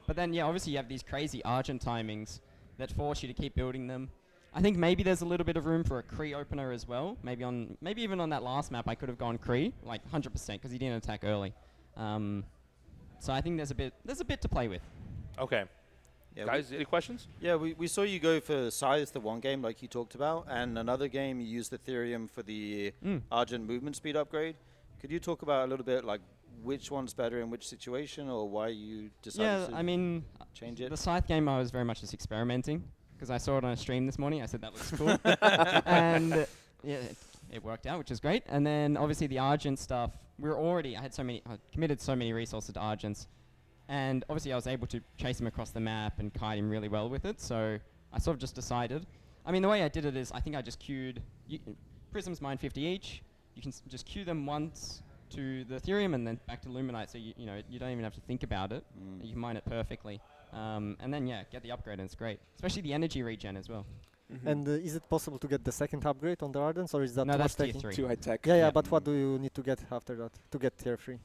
But then, yeah, obviously you have these crazy Argent timings that force you to keep building them. I think maybe there's a little bit of room for a Kree opener as well. Maybe even on that last map I could have gone Kree, like 100%, because he didn't attack early. So I think there's a bit to play with. Okay. Yeah, guys, any questions? Yeah, we saw you go for Scythes the one game, like you talked about, and another game you used Ethereum for the Argent movement speed upgrade. Could you talk about a little bit, like, which one's better in which situation, or why you decided to change it? The Scythe game I was very much just experimenting, because I saw it on a stream this morning. I said, that looks cool. And yeah, it worked out, which is great. And then obviously the Argent stuff, I committed so many resources to Argents. And obviously I was able to chase him across the map and kite him really well with it. So I sort of just decided. I mean, the way I did it is I think I just queued Prisms mine 50 each. You can just queue them once to the Ethereum and then back to Luminite. So you don't even have to think about it. You can mine it perfectly. And then get the upgrade and it's great. Especially the energy regen as well. And is it possible to get the second upgrade on the Ardents, or is that no, too that's much tier taking? 3. Too high tech. Yeah, but what do you need to get after that to get tier 3?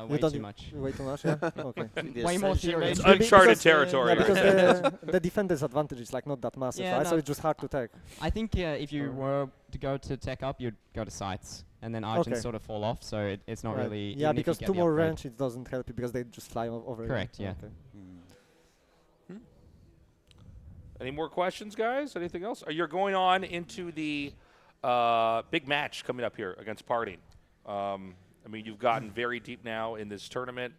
Way too much. Way too much, yeah? Okay. Way more theory. It's uncharted territory. Yeah, because the defender's advantage is like not that massive, Yeah, right? So it's just hard to tech. I think if you were to go to tech up, you'd go to Scythes, and then Argents sort of fall off, so it's not really... Yeah, even if because you get 2 the more upgrade. range, it doesn't help you because they just fly over it. Correct, yeah. Okay. Any more questions, guys? Anything else? You're going on into the big match coming up here against Parting. I mean, you've gotten very deep now in this tournament.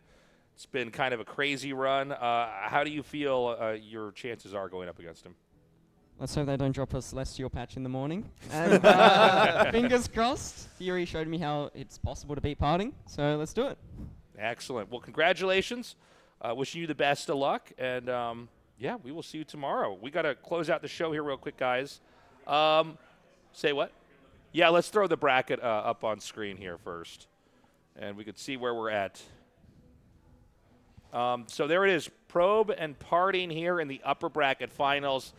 It's been kind of a crazy run. How do you feel your chances are going up against him? Let's hope they don't drop a Celestial patch in the morning. And fingers crossed. Theory showed me how it's possible to beat Parting, so let's do it. Excellent. Well, congratulations. Wishing you the best of luck. And, yeah, we will see you tomorrow. We got to close out the show here real quick, guys. Say what? Yeah, let's throw the bracket up on screen here first. And we could see where we're at. So there it is. Probe and Parting here in the upper bracket finals.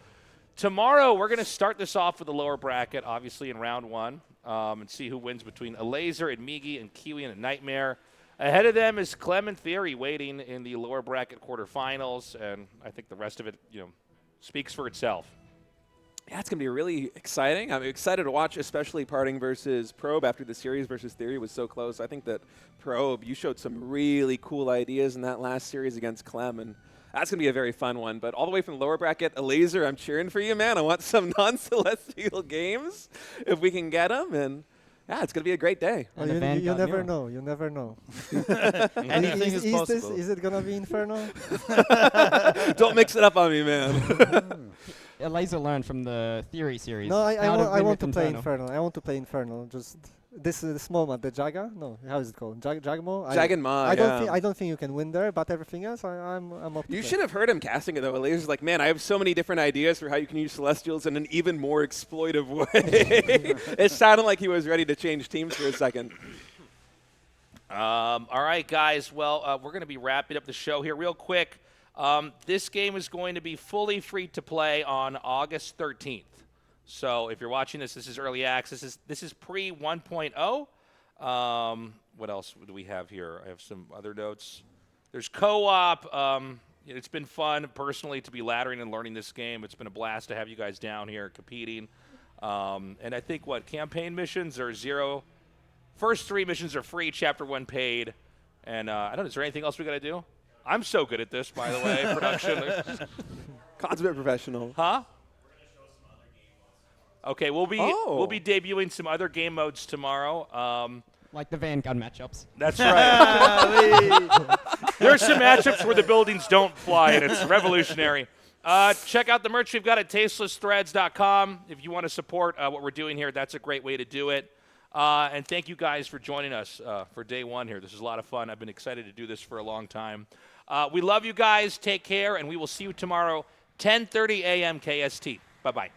Tomorrow, we're going to start this off with the lower bracket, obviously, in round 1, and see who wins between Laser and Miggy and Kiwian and Nightmare. Ahead of them is Clem and Theory waiting in the lower bracket quarterfinals, and I think the rest of it, speaks for itself. Yeah, it's going to be really exciting. I'm excited to watch, especially Parting versus Probe after the series versus Theory was so close. I think that Probe, you showed some really cool ideas in that last series against Clem, and that's going to be a very fun one. But all the way from the lower bracket, Laser, I'm cheering for you, man. I want some non-celestial games if we can get them, and yeah, it's going to be a great day. Oh, you never know. You never know. Anything is possible. Is it going to be Inferno? Don't mix it up on me, man. Laser learned from the Theory series. No, I want to play Inferno. I want to play Inferno. Just this small map, the Jaga. No, how is it called? Jagmo. I don't think you can win there, but everything else, I'm up. You should have heard him casting it though. Laser's like, man, I have so many different ideas for how you can use Celestials in an even more exploitive way. It sounded like he was ready to change teams for a second. All right, guys. Well, we're going to be wrapping up the show here real quick. This game is going to be fully free to play on August 13th. So if you're watching this, this is early access. This is pre 1.0. What else do we have here? I have some other notes. There's co-op. It's been fun personally to be laddering and learning this game. It's been a blast to have you guys down here competing. And I think campaign missions are 0. First 3 missions are free. Chapter 1 paid. And I don't know. Is there anything else we got to do? I'm so good at this, by the way. Production. Consummate professional. Huh? Okay, we'll be debuting some other game modes tomorrow. Like the Vanguard matchups. That's right. There are some matchups where the buildings don't fly, and it's revolutionary. Check out the merch we've got at TastelessThreads.com. If you want to support what we're doing here, that's a great way to do it. And thank you guys for joining us for day 1 here. This is a lot of fun. I've been excited to do this for a long time. We love you guys. Take care, and we will see you tomorrow, 10:30 a.m. KST. Bye-bye.